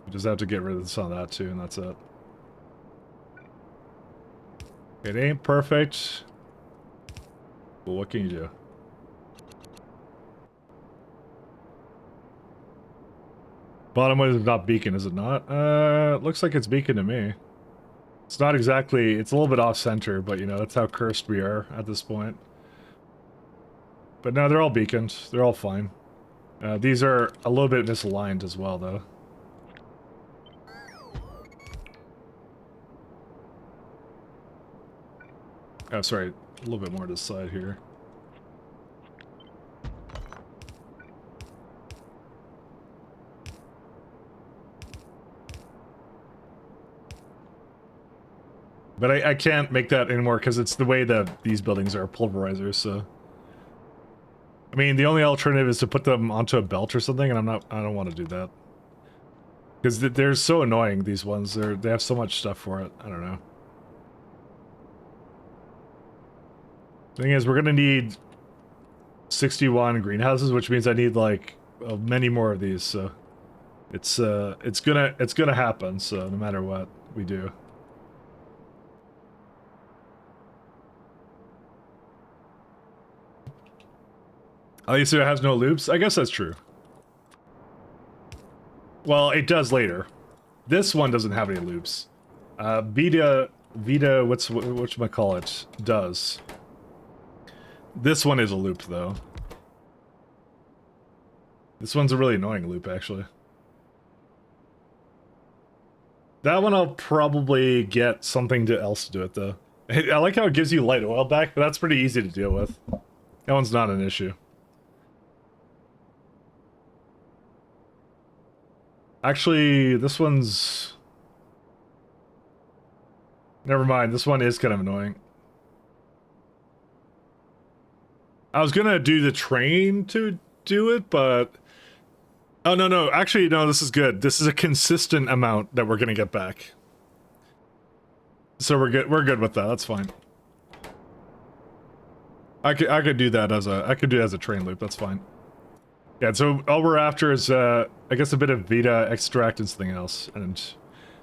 Speaker 5: We just have to get rid of some of that too, and that's it. It ain't perfect. Well, what can you do? Bottom one is not beacon, is it not? Looks like it's beacon to me. It's not exactly... It's a little bit off-center, but, you know, that's how cursed we are at this point. But no, they're all beaconed. They're all fine. These are a little bit misaligned as well, though. Oh, sorry. A little bit more to the side here. But I can't make that anymore because it's the way that these buildings are pulverizers, so... I mean, the only alternative is to put them onto a belt or something, and I don't want to do that. Because they're so annoying, these ones. They have so much stuff for it. I don't know. Thing is, we're gonna need 61 greenhouses, which means I need, like, many more of these, so... It's gonna happen, so no matter what we do. At least it has no loops? I guess that's true. Well, it does later. This one doesn't have any loops. Vita, whatchamacallit, does. This one is a loop, though. This one's a really annoying loop, actually. That one I'll probably get something else to do it, though. I like how it gives you light oil back, but that's pretty easy to deal with. That one's not an issue. Actually, this one's... Never mind, this one is kind of annoying. I was gonna do the train to do it, but... Oh, no, actually, no, this is good. This is a consistent amount that we're gonna get back. So we're good with that, that's fine. I could do that as a train loop, that's fine. Yeah, so all we're after is, I guess a bit of Vita extract and something else, and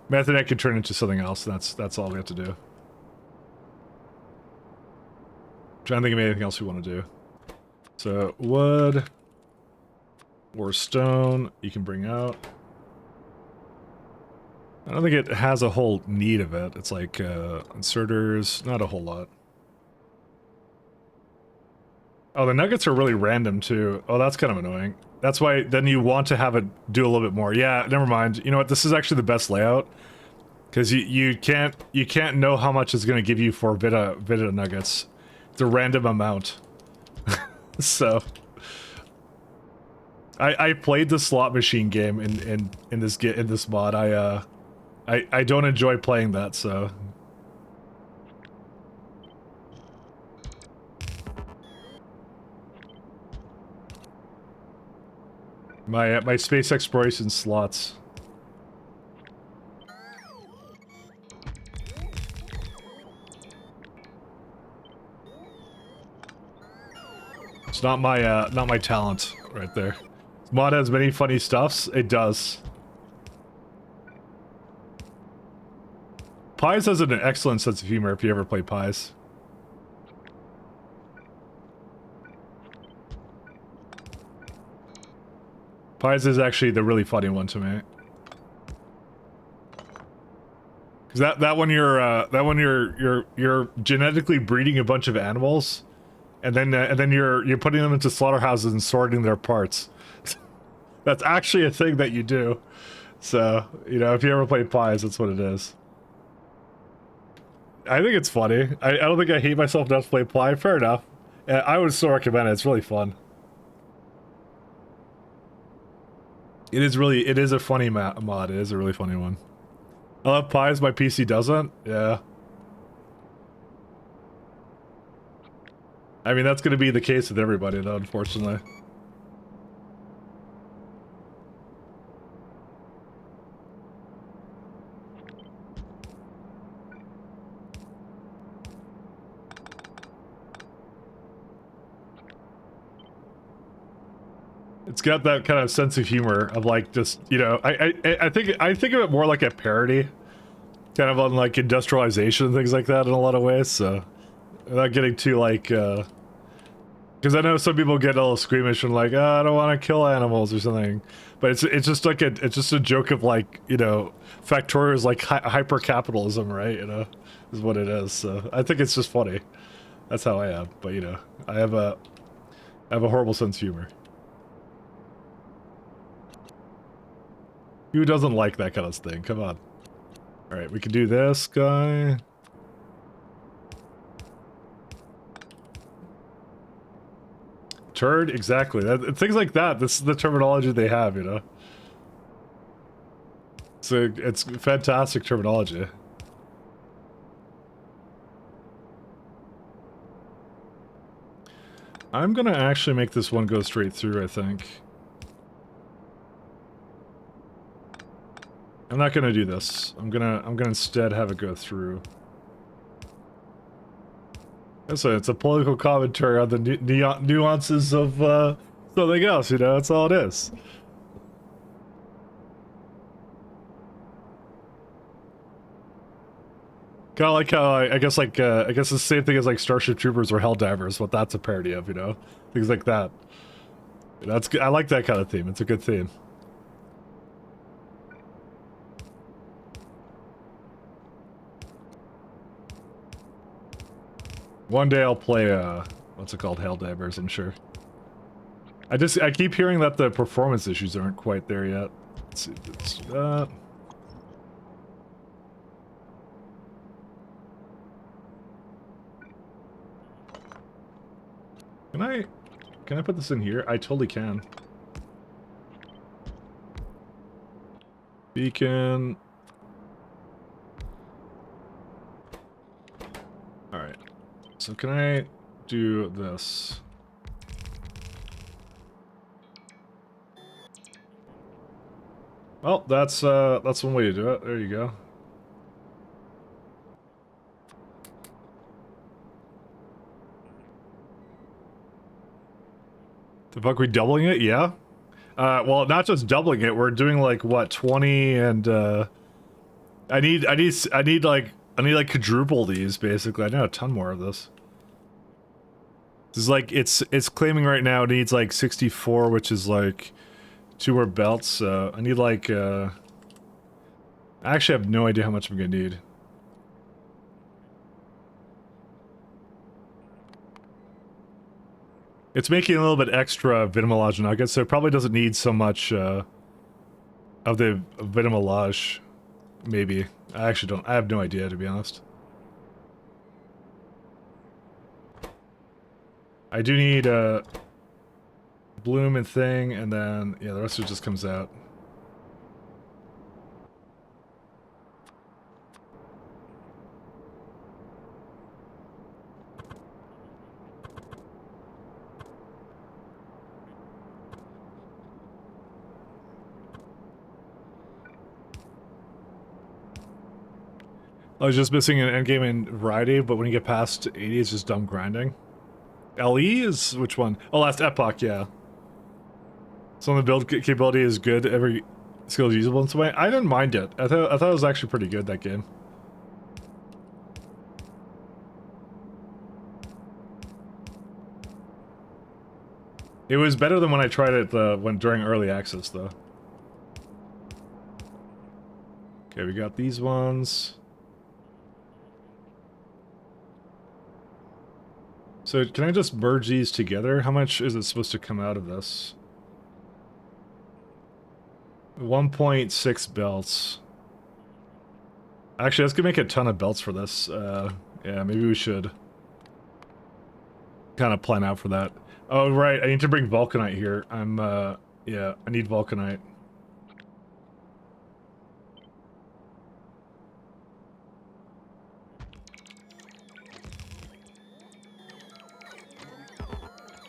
Speaker 5: Methanet can turn into something else, that's all we have to do. Trying to think of anything else we want to do. So, wood, or stone, you can bring out. I don't think it has a whole need of it. It's like, inserters, not a whole lot. Oh, the nuggets are really random too. Oh, that's kind of annoying. That's why then you want to have it do a little bit more. Yeah, never mind. You know what? This is actually the best layout because you can't know how much it's going to give you for Vita nuggets. It's a random amount. So I played the slot machine game in this mod. I don't enjoy playing that, so. My space exploration slots. It's not my talent right there. This mod has many funny stuffs. It does. Pies has an excellent sense of humor if you ever play Pies. Pies is actually the really funny one to me. Cause that one you're genetically breeding a bunch of animals, and then you're putting them into slaughterhouses and sorting their parts. That's actually a thing that you do. So, you know, if you ever play Pies, that's what it is. I think it's funny. I don't think I hate myself enough to play Pie. Fair enough. I would still recommend it. It's really fun. It is a funny mod. It is a really funny one. I love Pies, my PC doesn't. Yeah. I mean, that's going to be the case with everybody, though, unfortunately. It's got that kind of sense of humor of like just, you know, I think of it more like a parody, kind of on like industrialization and things like that in a lot of ways. So, without getting too like, because I know some people get a little squeamish and like, oh, I don't want to kill animals or something, but it's just like it's just a joke of like, you know, factorio is like hyper capitalism, right? You know, is what it is. So I think it's just funny. That's how I am. But you know, I have a horrible sense of humor. Who doesn't like that kind of thing? Come on. Alright, we can do this guy. Turd? Exactly. Things like that. This is the terminology they have, you know? So it's fantastic terminology. I'm gonna actually make this one go straight through, I think. I'm not gonna do this. I'm gonna instead have it go through. It's a political commentary on the nuances of something else, you know. That's all it is. Kind of like how I guess the same thing as like Starship Troopers or Helldivers. What that's a parody of, you know, things like that. I like that kind of theme. It's a good theme. One day I'll play, what's it called? Helldivers, I'm sure. I keep hearing that the performance issues aren't quite there yet. Let's see, Can I put this in here? I totally can. Beacon. Alright. So can I do this? Well, that's one way to do it. There you go. The fuck, we doubling it? Yeah. Well, not just doubling it. We're doing like what, 20 and I need like quadruple these basically. I know a ton more of this. This is like it's claiming right now it needs like 64, which is like 2 more belts. So I need like I actually have no idea how much I'm gonna need. It's making a little bit extra Vitamalage nuggets, so it probably doesn't need so much of the Vitamalage. Maybe. I actually don't. I have no idea, to be honest. I do need Bloom and Thing, and then, yeah, the rest of it just comes out. I was just missing an endgame in variety, but when you get past 80, it's just dumb grinding. LE is which one? Oh, last Epoch, yeah. Some of the build capability is good. Every skill is usable in some way. I didn't mind it. I thought it was actually pretty good, that game. It was better than when I tried it during early access, though. Okay, we got these ones. So can I just merge these together? How much is it supposed to come out of this? 1.6 belts. Actually, that's gonna make a ton of belts for this. Yeah, maybe we should kind of plan out for that. Oh, right, I need to bring Vulcanite here. Yeah, I need Vulcanite.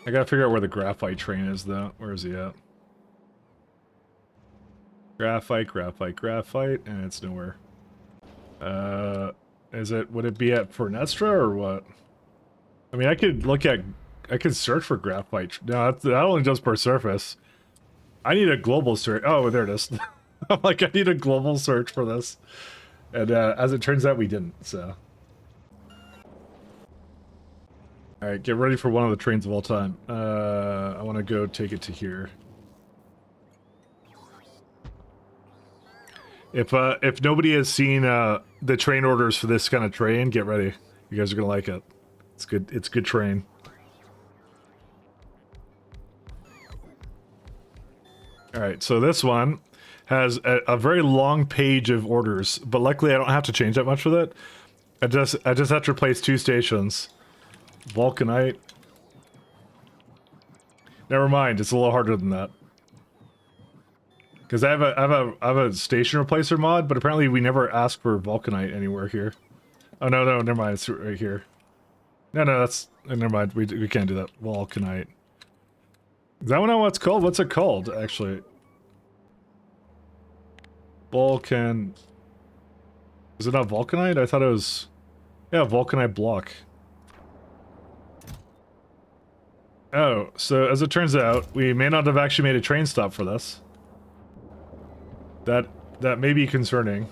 Speaker 5: I gotta figure out where the graphite train is, though. Where is he at? Graphite, and it's nowhere. Would it be at Fernestra or what? I mean, I could search for graphite. No, that only does per surface. I need a global search. Oh, there it is. I'm like, I need a global search for this. And as it turns out, we didn't, so. Alright, get ready for one of the trains of all time. I want to go take it to here. If nobody has seen the train orders for this kind of train, get ready. You guys are gonna like it. It's good. It's good train. Alright, so this one has a very long page of orders, but luckily I don't have to change that much with it. I just have to replace 2 stations. Vulcanite. Never mind, it's a little harder than that. Because I have a station replacer mod, but apparently we never ask for Vulcanite anywhere here. Oh no, never mind, it's right here. No, that's never mind. We can't do that. Vulcanite. Is that what it's called? What's it called, actually? Vulcan. Is it not Vulcanite? I thought it was. Yeah, Vulcanite block. Oh, so as it turns out, we may not have actually made a train stop for this. That may be concerning.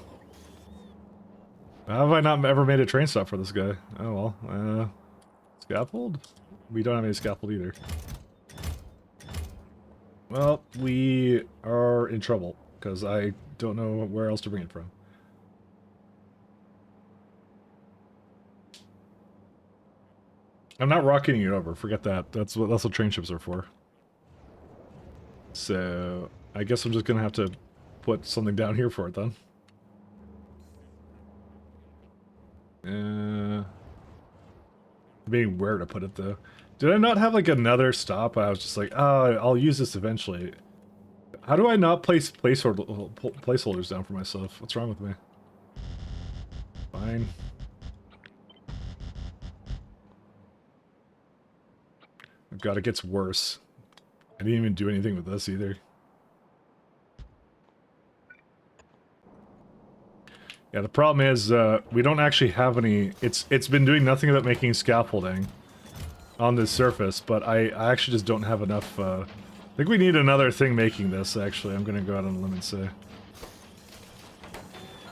Speaker 5: How have I not ever made a train stop for this guy? Oh well, scaffold? We don't have any scaffold either. Well, we are in trouble, because I don't know where else to bring it from. I'm not rocketing it over. Forget that. That's what train ships are for. So I guess I'm just gonna have to put something down here for it then. Being where to put it though. Did I not have like another stop? I was just like, oh, I'll use this eventually. How do I not place placeholders down for myself? What's wrong with me? Fine. Oh God, it gets worse. I didn't even do anything with this either. Yeah, the problem is we don't actually have any. It's been doing nothing but making scaffolding on this surface, but I actually just don't have enough. I think we need another thing making this. Actually, I'm gonna go out on a limb and say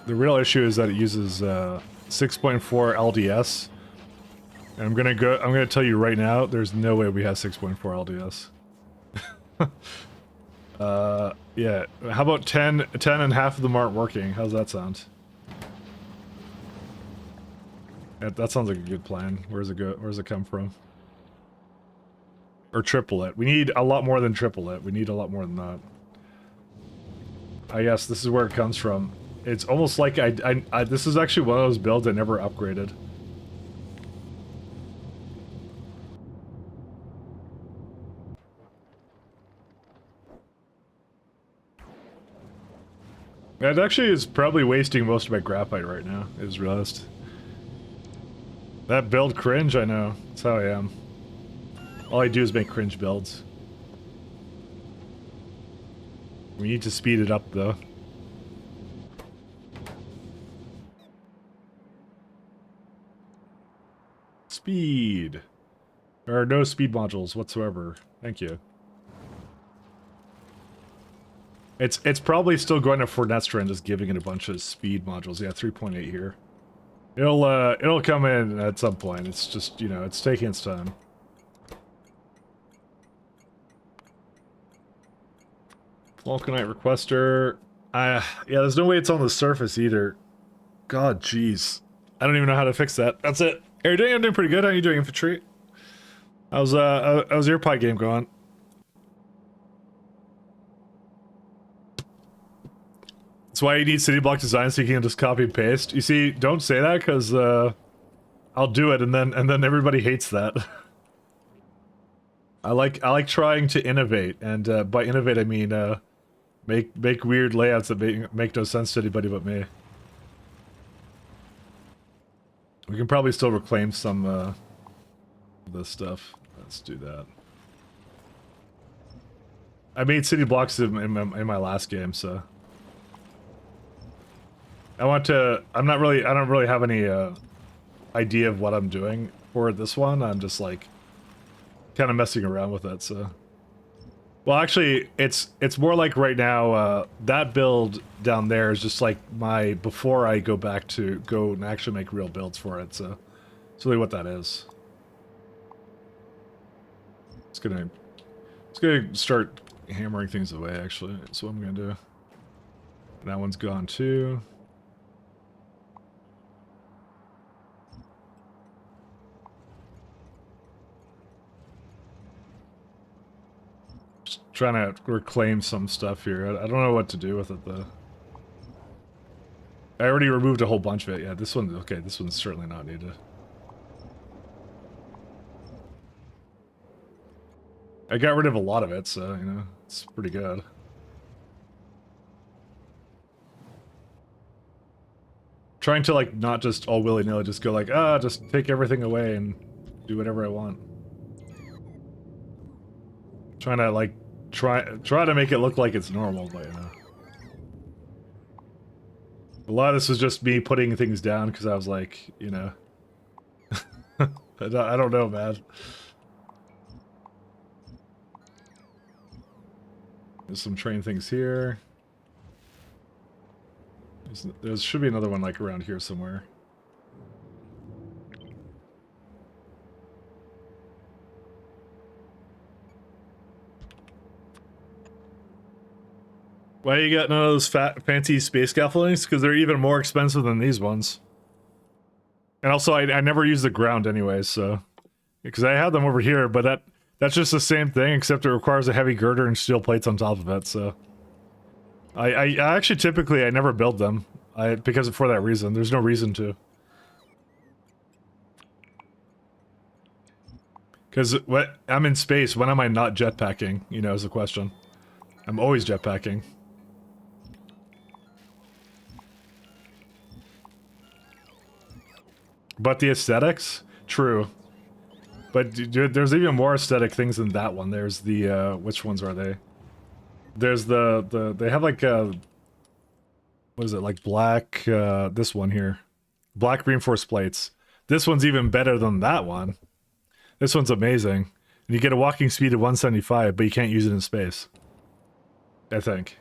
Speaker 5: the real issue is that it uses 6.4 LDS. And I'm gonna tell you right now, there's no way we have 6.4 LDS. Yeah. How about 10 and half of them aren't working? How's that sound? Yeah, that sounds like a good plan. Where's it go? Where's it come from? Or triple it. We need a lot more than triple it. We need a lot more than that. I guess this is where it comes from. It's almost like this is actually one of those builds I never upgraded. That actually is probably wasting most of my graphite right now, I just realized. That build cringe, I know. That's how I am. All I do is make cringe builds. We need to speed it up, though. Speed. There are no speed modules whatsoever. Thank you. It's probably still going to Fornestra and just giving it a bunch of speed modules. Yeah, 3.8 here. It'll come in at some point. It's just, you know, it's taking its time. Vulcanite requester. Yeah, there's no way it's on the surface either. God, jeez. I don't even know how to fix that. That's it. How you doing? I'm doing pretty good. How are you doing, infantry? How's your pie game going? That's why you need city block design so you can just copy and paste. You see, don't say that because I'll do it and then everybody hates that. I like trying to innovate, and by innovate I mean make weird layouts that make no sense to anybody but me. We can probably still reclaim some of this stuff. Let's do that. I made city blocks in my last game, so I don't really have any idea of what I'm doing for this one. I'm just like kind of messing around with it, so. Well, actually, it's more like right now, that build down there is just like my, before I go back to go and actually make real builds for it, so that's really what that is. It's gonna start hammering things away, actually. That's what I'm gonna do. That one's gone too. Trying to reclaim some stuff here. I don't know what to do with it though. I already removed a whole bunch of it. Yeah, this one, okay, this one's certainly not needed. I got rid of a lot of it, so, you know, it's pretty good. Trying to, like, not just all willy-nilly just go like, just take everything away and do whatever I want. Trying to, like, try to make it look like it's normal, but, you know. A lot of this was just me putting things down because I was like, you know. I don't know, man. There's some train things here. There should be another one like around here somewhere. Why you got none of those fancy space scaffoldings? Because they're even more expensive than these ones. And also, I never use the ground anyways, so Because I have them over here, but that's just the same thing, except it requires a heavy girder and steel plates on top of it, so... I actually typically I never build them. Because for that reason. There's no reason to. Because I'm in space, when am I not jetpacking? You know, is the question. I'm always jetpacking. But the aesthetics? True. But dude, there's even more aesthetic things than that one. There's the, which ones are they? There's they have like, what is it, like black, this one here. Black reinforced plates. This one's even better than that one. This one's amazing. And you get a walking speed of 175, but you can't use it in space. I think.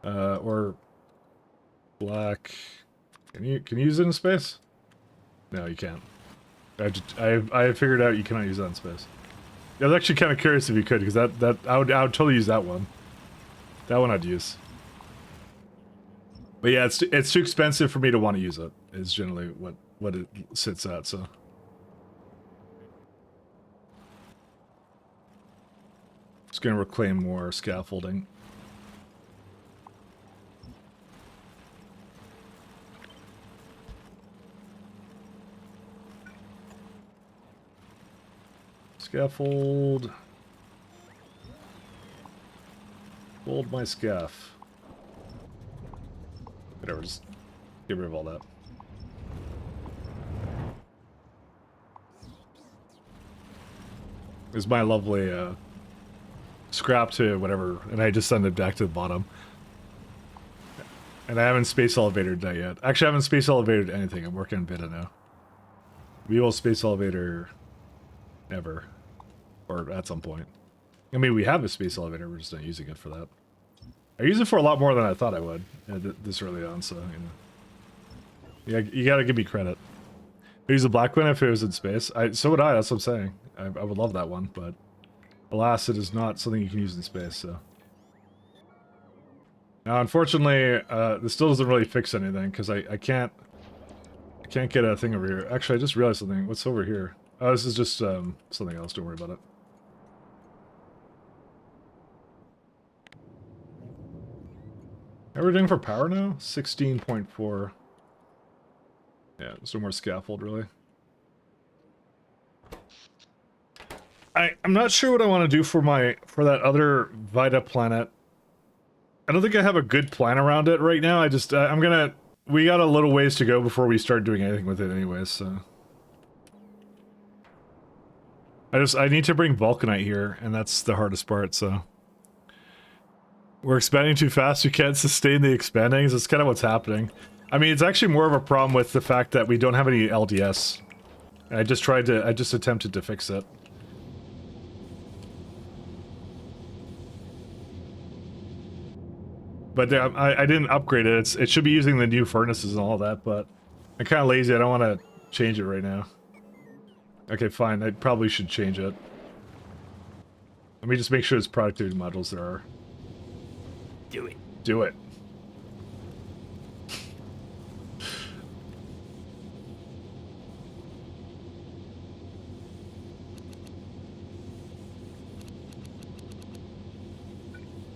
Speaker 5: Or black. Can you use it in space? No, you can't. I figured out you cannot use that in space. I was actually kind of curious if you could, because I would totally use that one. That one I'd use. But yeah, it's too expensive for me to want to use it. Is generally what it sits at. So. Just gonna reclaim more scaffolding. Scaffold. Fold my scaff. Whatever, just get rid of all that. This is my lovely scrap to whatever, and I just send it back to the bottom. And I haven't space elevated that yet. Actually, I haven't space elevated anything. I'm working on Beta now. We will space elevator ever. Or at some point. I mean, we have a space elevator, we're just not using it for that. I use it for a lot more than I thought I would this early on, so, you know. Yeah, you gotta give me credit. I use the black one if it was in space. So would I, that's what I'm saying. I would love that one, but alas, it is not something you can use in space, so. Now, unfortunately, this still doesn't really fix anything, because I can't get a thing over here. Actually, I just realized something. What's over here? Oh, this is just something else, don't worry about it. How are we doing for power now? 16.4. Yeah, there's no more scaffold, really. I'm not sure what I want to do for that other Vita planet. I don't think I have a good plan around it right now. We got a little ways to go before we start doing anything with it anyways, so. I need to bring Vulcanite here, and that's the hardest part, so. We're expanding too fast, we can't sustain the expandings. That's kind of what's happening. I mean, it's actually more of a problem with the fact that we don't have any LDS. I just attempted to fix it. But I didn't upgrade it. It should be using the new furnaces and all that, but I'm kind of lazy. I don't want to change it right now. Okay, fine. I probably should change it. Let me just make sure it's productivity modules there are.
Speaker 2: Do it.
Speaker 5: Do it.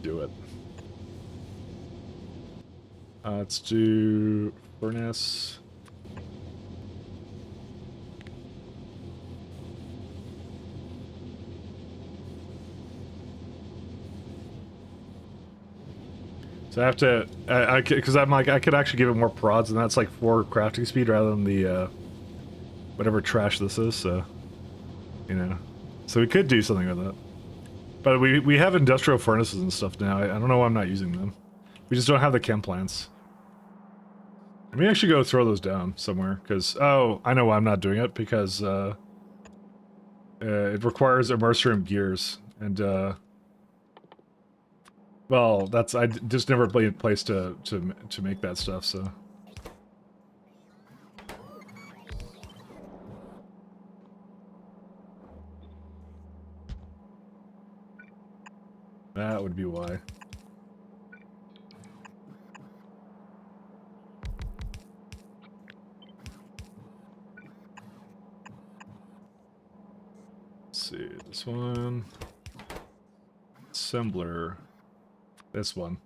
Speaker 5: Do it. Let's do furnace. So I have to, because I'm like, I could actually give it more prods, and that's like 4 crafting speed rather than the, whatever trash this is, so, you know. So we could do something with it. But we have industrial furnaces and stuff now. I don't know why I'm not using them. We just don't have the chem plants. Let me actually go throw those down somewhere, because, oh, I know why I'm not doing it, because, it requires immersion gears, and, well, I just never played a place to make that stuff, so. That would be why. Let's see, this one. Assembler. This one.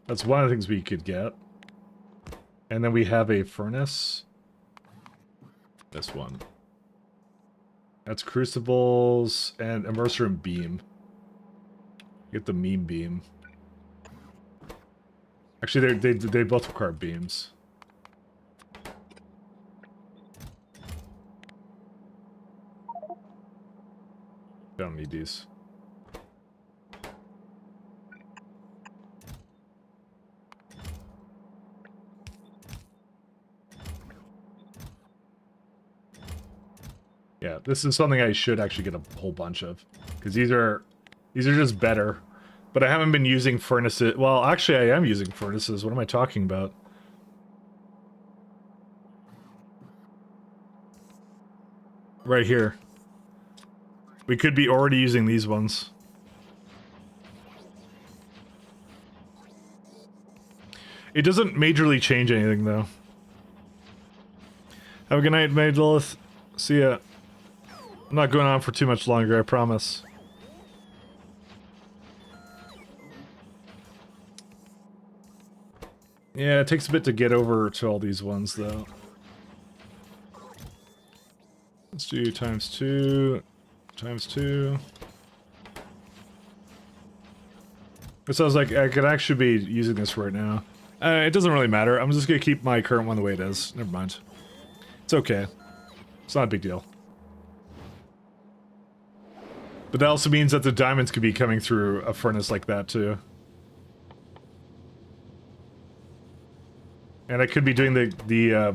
Speaker 5: That's one of the things we could get. And then we have a furnace. This one. That's crucibles and immerser and beam. Get the meme beam. Actually, they both require beams. Don't need these. Yeah, this is something I should actually get a whole bunch of, because these are just better. But I haven't been using furnaces. Well, actually, I am using furnaces. What am I talking about? Right here. We could be already using these ones. It doesn't majorly change anything, though. Have a good night, Maid Lilith. See ya. I'm not going on for too much longer, I promise. Yeah, it takes a bit to get over to all these ones, though. Let's do times 2. Times 2. It sounds like I could actually be using this right now. It doesn't really matter. I'm just gonna keep my current one the way it is. Never mind. It's okay. It's not a big deal. But that also means that the diamonds could be coming through a furnace like that, too. And I could be doing the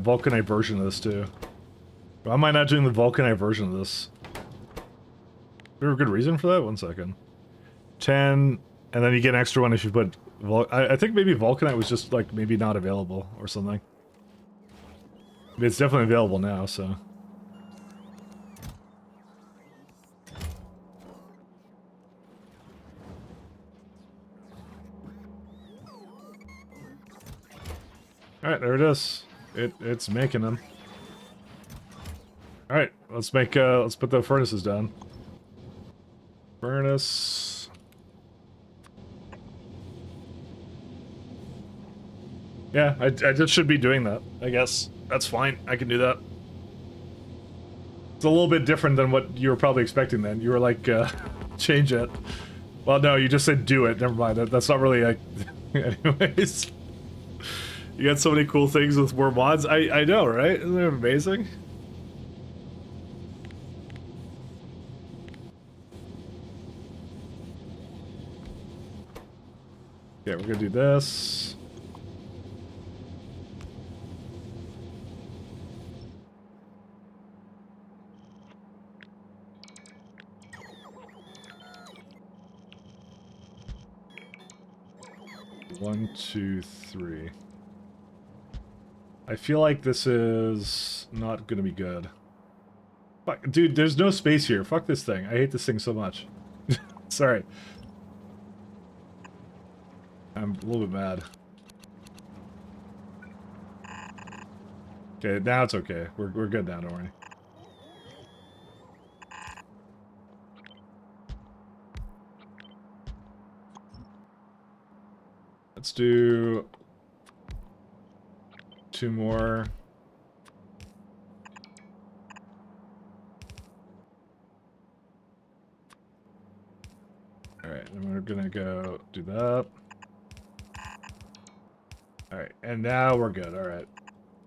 Speaker 5: vulcanite version of this, too. Why am I not doing the vulcanite version of this? Is there a good reason for that? 1 second. 10, and then you get an extra one if you put... I think maybe vulcanite was just, like, maybe not available or something. It's definitely available now, so... Alright, there it is. It's making them. Alright, let's put the furnaces down. Furnace. Yeah, I just should be doing that, I guess. That's fine, I can do that. It's a little bit different than what you were probably expecting then. You were like, change it. Well, no, you just said do it, never mind. That's not really, like... Anyways. You got so many cool things with more mods. I know, right? Isn't that amazing? Okay, we're gonna do this. One, two, three. I feel like this is not gonna be good. Fuck, dude, there's no space here. Fuck this thing. I hate this thing so much. Sorry. I'm a little bit mad. Okay, now it's okay. We're good now, don't worry. Let's do 2 more. Alright, then we're gonna go do that. Alright, and now we're good, alright.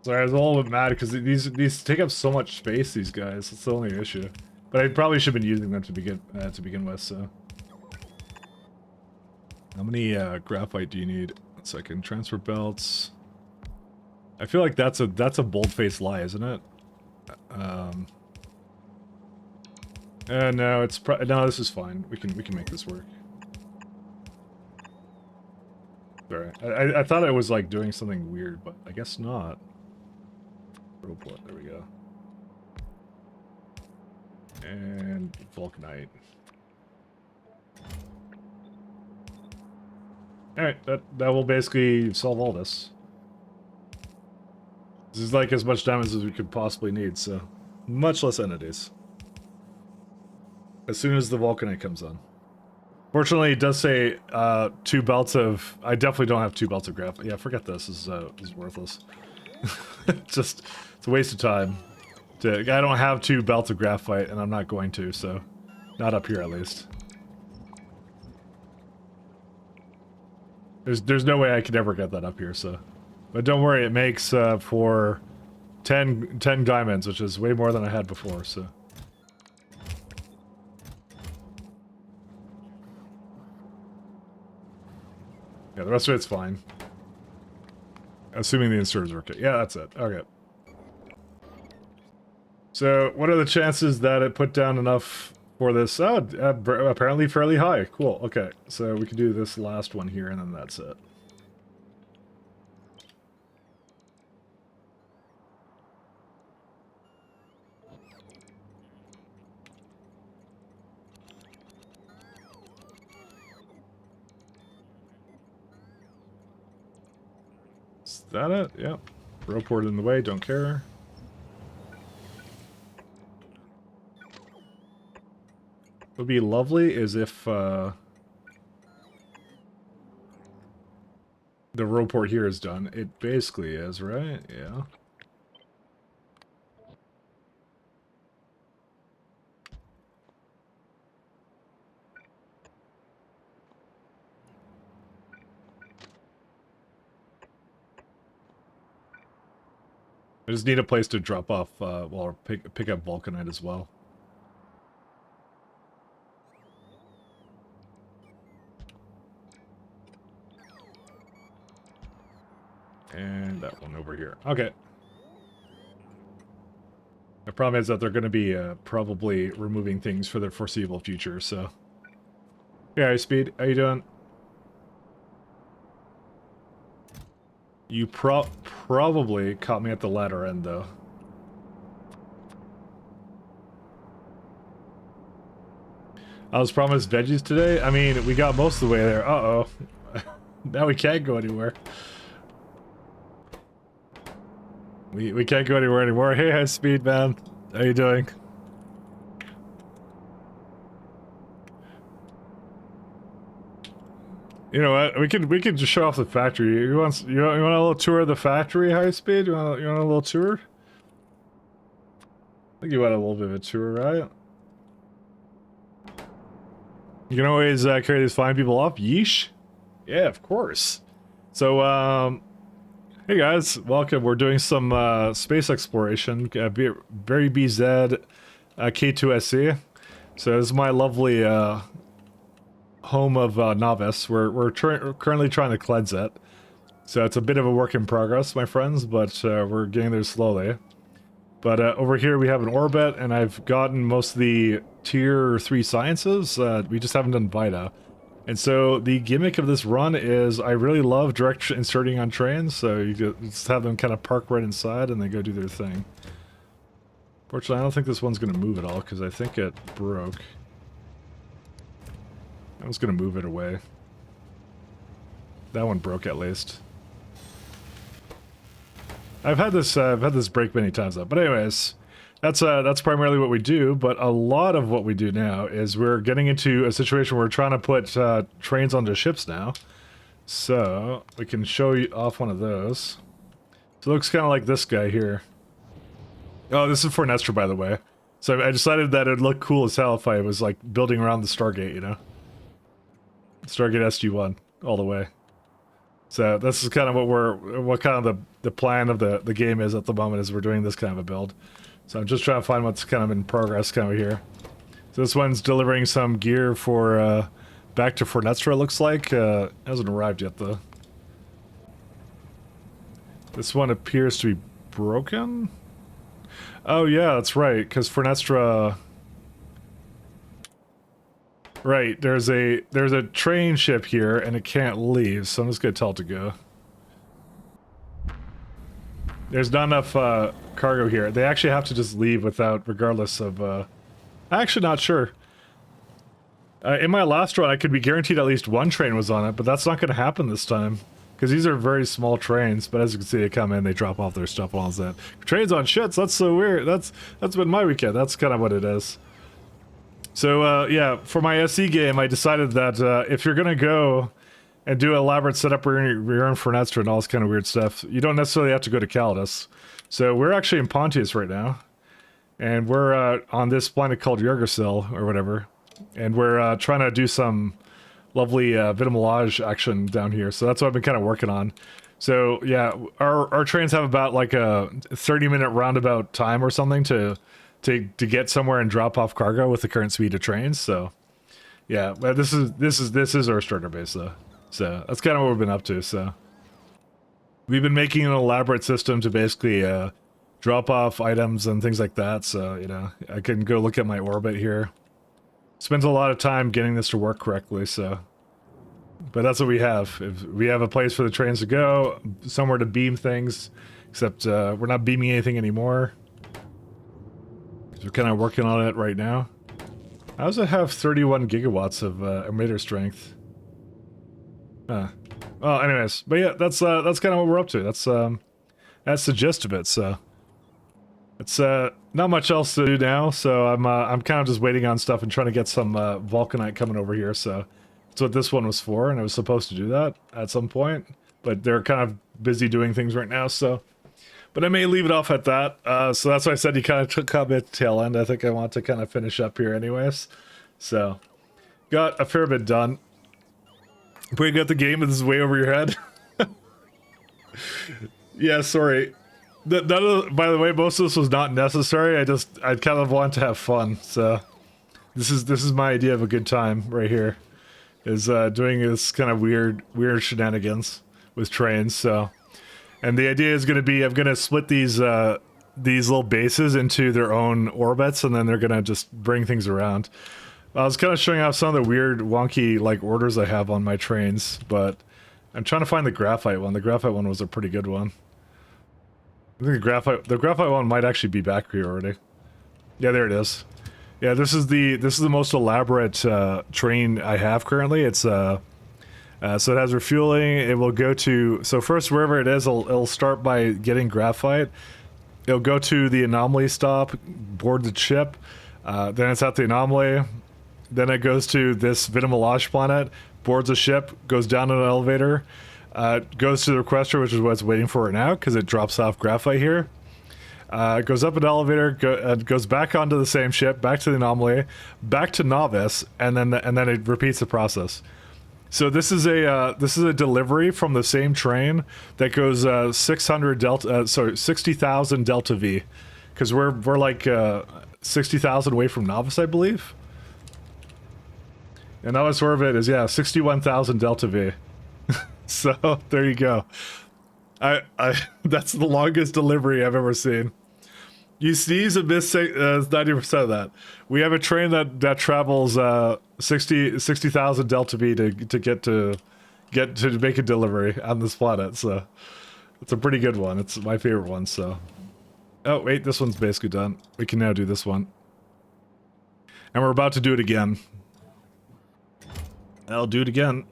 Speaker 5: Sorry, I was a little bit mad because these take up so much space, these guys. That's the only issue. But I probably should have been using them to begin with, so. How many graphite do you need? 1 second. Transfer belts. I feel like that's a bold-faced lie, isn't it? No, it's no. This is fine. We can make this work. Sorry, I thought I was like doing something weird, but I guess not. Robot, there we go. And vulcanite. Alright, that will basically solve all this. This is like as much diamonds as we could possibly need, so much less entities. As soon as the vulcanite comes on. Fortunately, it does say 2 belts of... I definitely don't have 2 belts of graphite. Yeah, forget this. This is worthless. Just, it's a waste of time. I don't have 2 belts of graphite, and I'm not going to, so... Not up here, at least. There's no way I could ever get that up here, so... But don't worry, it makes for 10 diamonds, which is way more than I had before, so... Yeah, the rest of it's fine. Assuming the inserters are okay. Yeah, that's it. Okay. So, what are the chances that it put down enough for this? Oh, apparently fairly high. Cool. Okay, so we can do this last one here, and then that's it. Is that it? Yep. Row port in the way, don't care. What would be lovely is if the row port here is done. It basically is, right? Yeah. I just need a place to drop off, well, pick up vulcanite as well. And that one over here. Okay. The problem is that they're going to be probably removing things for the foreseeable future, so... Yeah, Speed, how you doing? You probably caught me at the latter end, though. I was promised veggies today? I mean, we got most of the way there. Uh-oh. Now we can't go anywhere. We can't go anywhere anymore. Hey, High Speed, man. How you doing? You know what? We can just show off the factory. You want a little tour of the factory, High Speed? You want a little tour? I think you want a little bit of a tour, right? You can always carry these fine people off. Yeesh. Yeah, of course. So, hey guys, welcome. We're doing some space exploration. Very BZ K2SC. So this is my lovely home of Novice. We're currently trying to cleanse it. So it's a bit of a work in progress, my friends, but we're getting there slowly. But over here we have an orbit, and I've gotten most of the tier 3 sciences. We just haven't done Vita. And so the gimmick of this run is I really love direct inserting on trains, so you just have them kind of park right inside and they go do their thing. Fortunately, I don't think this one's going to move at all because I think it broke. I was going to move it away. That one broke at least. I've had this break many times though. But anyways, that's primarily what we do. But a lot of what we do now is we're getting into a situation where we're trying to put trains onto ships now. So we can show you off one of those. So it looks kind of like this guy here. Oh, this is for Nestor, by the way. So I decided that it'd look cool as hell if I was like building around the Stargate, you know? Stargate SG-1 all the way. So this is kind of what kind of the plan of the game is at the moment, is we're doing this kind of a build. So I'm just trying to find what's kind of in progress kind of here. So this one's delivering some gear for back to Fornestra, it looks like. Hasn't arrived yet though. This one appears to be broken. Oh yeah, that's right, because Fornestra... Right, there's a train ship here and it can't leave, so I'm just gonna tell it to go. There's not enough cargo here. They actually have to just leave regardless of I'm actually not sure. In my last run I could be guaranteed at least one train was on it, but that's not gonna happen this time. Because these are very small trains, but as you can see, they come in, they drop off their stuff and all that. Trains on shits, that's so weird. That's been my weekend. That's kind of what it is. So yeah, for my SE game, I decided that if you're gonna go and do an elaborate setup where you're in Fernestra and all this kind of weird stuff, you don't necessarily have to go to Calidus. So we're actually in Pontius right now, and we're on this planet called Yggdrasil or whatever, and we're trying to do some lovely vitamelage action down here. So that's what I've been kind of working on. So yeah, our trains have about like a 30-minute roundabout time or something to get somewhere and drop off cargo with the current speed of trains. So yeah, but this is our starter base though. So that's kind of what we've been up to. So we've been making an elaborate system to basically drop off items and things like that. So, you know, I can go look at my orbit here. Spends a lot of time getting this to work correctly, so. But that's what we have. If we have a place for the trains to go, somewhere to beam things, except we're not beaming anything anymore. We're kind of working on it right now. How does it have 31 gigawatts of emitter strength? Well, anyways, but yeah, that's kind of what we're up to. That's the gist of it. So it's not much else to do now. So I'm kind of just waiting on stuff and trying to get some vulcanite coming over here. So that's what this one was for, and I was supposed to do that at some point, but they're kind of busy doing things right now. So, but I may leave it off at that. So that's why I said you kind of took a bit tail end. I think I want to kind of finish up here, anyways. So got a fair bit done. Putting out the game, this is way over your head. Yeah, sorry. By the way, most of this was not necessary. I kind of want to have fun. So this is my idea of a good time right here. Is doing this kind of weird shenanigans with trains. So, and the idea is going to be I'm going to split these little bases into their own orbits, and then they're going to just bring things around. I was kind of showing off some of the weird, wonky, like, orders I have on my trains, but I'm trying to find the graphite one. The graphite one was a pretty good one. I think the graphite one might actually be back here already. Yeah, there it is. Yeah, this is the most elaborate train I have currently. It's so it has refueling. It will go to, so first wherever it is, it'll start by getting graphite. It'll go to the anomaly stop, board the ship. Then it's at the anomaly. Then it goes to this vitamelage planet, boards a ship, goes down an elevator, goes to the requester, which is what it's waiting for right now, because it drops off graphite here. Goes up an elevator, goes back onto the same ship, back to the anomaly, back to novice, and then it repeats the process. So this is a delivery from the same train that goes 60,000 delta V, because we're like 60,000 away from novice, I believe. And novice orbit is 61,000 delta V. So there you go. I that's the longest delivery I've ever seen. You sneeze and miss 90% of that. We have a train that travels 60,000 delta V to get to make a delivery on this planet. So it's a pretty good one. It's my favorite one. So, oh wait, this one's basically done. We can now do this one, and we're about to do it again. I'll do it again.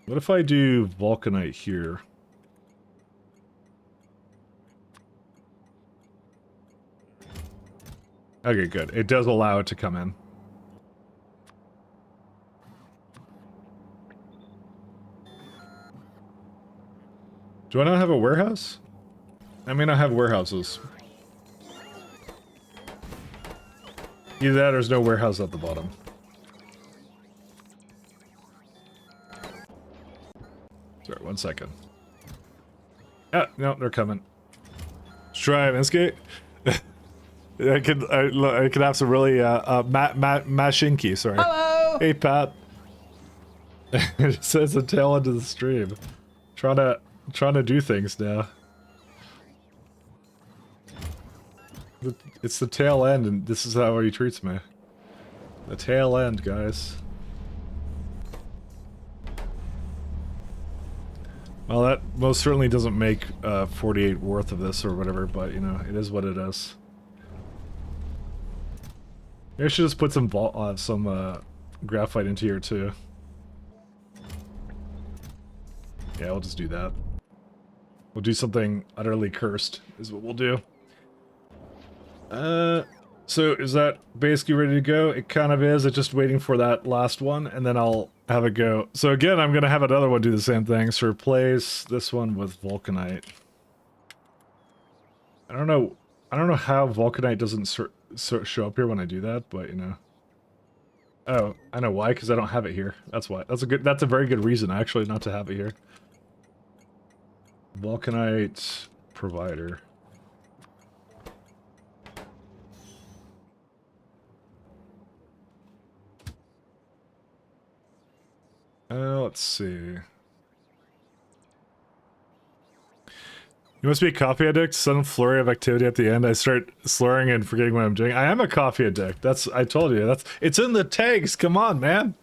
Speaker 5: What if I do vulcanite here? Okay, good. It does allow it to come in. Do I not have a warehouse? I may not have warehouses. Either that or there's no warehouse at the bottom. Sorry, 1 second. Ah, no, they're coming. Let's try Minsky. I could have some really Mashinki, sorry.
Speaker 2: Hello!
Speaker 5: Hey Pat. It says the tail end of the stream. Trying to do things now. It's the tail end, and this is how he treats me. The tail end, guys. Well, that most certainly doesn't make 48 worth of this or whatever, but you know, it is what it is. Maybe I should just put some graphite into here too. Yeah, I'll just do that. We'll do something utterly cursed, is what we'll do. So is that basically ready to go? It kind of is. It's just waiting for that last one, and then I'll have it go. So again, I'm gonna have another one do the same thing. So replace this one with vulcanite. I don't know how vulcanite doesn't show up here when I do that, but you know. Oh, I know why, because I don't have it here. That's why. That's a very good reason, actually, not to have it here. Vulcanite provider. Let's see. You must be a coffee addict. Sudden flurry of activity at the end. I start slurring and forgetting what I'm doing. I am a coffee addict. I told you. It's in the tags. Come on, man.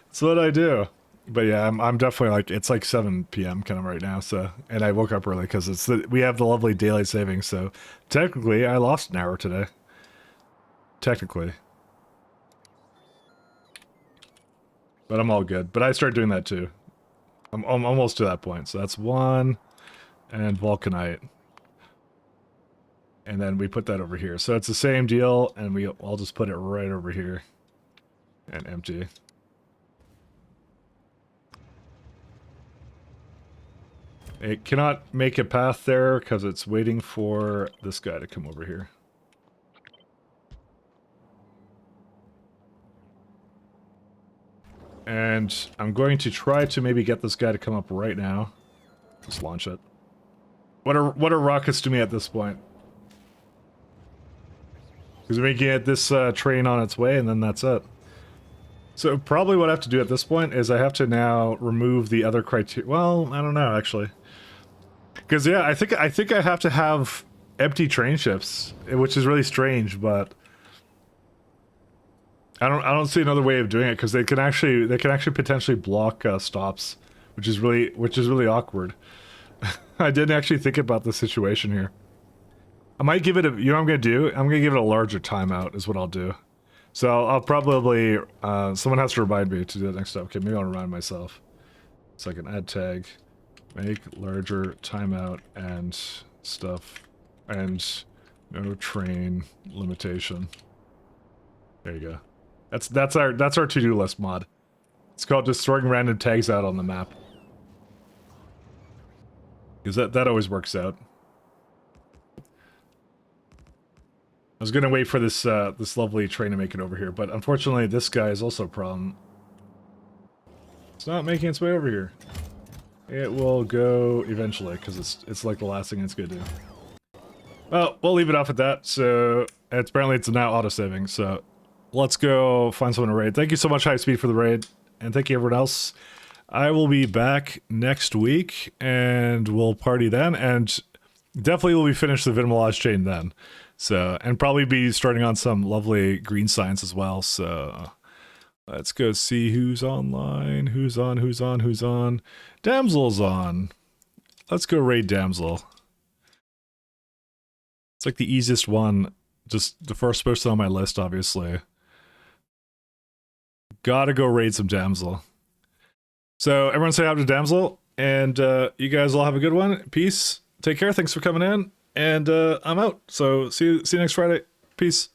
Speaker 5: That's what I do. But yeah, I'm definitely like, it's like 7 p.m. kind of right now. So, and I woke up early because we have the lovely daily savings. So technically, I lost an hour today. Technically. But I'm all good. But I start doing that too. I'm almost to that point. So that's 1 and vulcanite. And then we put that over here. So it's the same deal, and I'll just put it right over here. And empty. It cannot make a path there because it's waiting for this guy to come over here. And I'm going to try to maybe get this guy to come up right now. Just launch it. What are rockets to me at this point? Because we're making it this train on its way, and then that's it. So probably what I have to do at this point is I have to now remove the other criteria. Well, I don't know actually. Because yeah, I think I have to have empty train shifts, which is really strange, but I don't see another way of doing it because they can actually potentially block stops, which is really awkward. I didn't actually think about the situation here. I might give it a, you know what I'm gonna do? I'm gonna give it a larger timeout is what I'll do. So I'll probably someone has to remind me to do that next time. Okay, maybe I'll remind myself. So I can add tag, make larger timeout and stuff, and no train limitation. There you go. That's our to-do list mod. It's called just throwing random tags out on the map. Because that always works out. I was gonna wait for this this lovely train to make it over here, but unfortunately this guy is also a problem. It's not making its way over here. It will go eventually, because it's like the last thing it's gonna do. Well, we'll leave it off at that. So apparently it's now auto-saving, so let's go find someone to raid. Thank you so much, High Speed, for the raid, and thank you everyone else. I will be back next week, and we'll party then, and definitely will be finished the Vinmelage chain then. So, and probably be starting on some lovely green science as well, so let's go see who's online, who's on. Damsel's on. Let's go raid Damsel. It's like the easiest one, just the first person on my list, obviously. Gotta go raid some Damsel. So everyone say hi to Damsel, and you guys all have a good one. Peace. Take care. Thanks for coming in, and I'm out. So see you next Friday. Peace.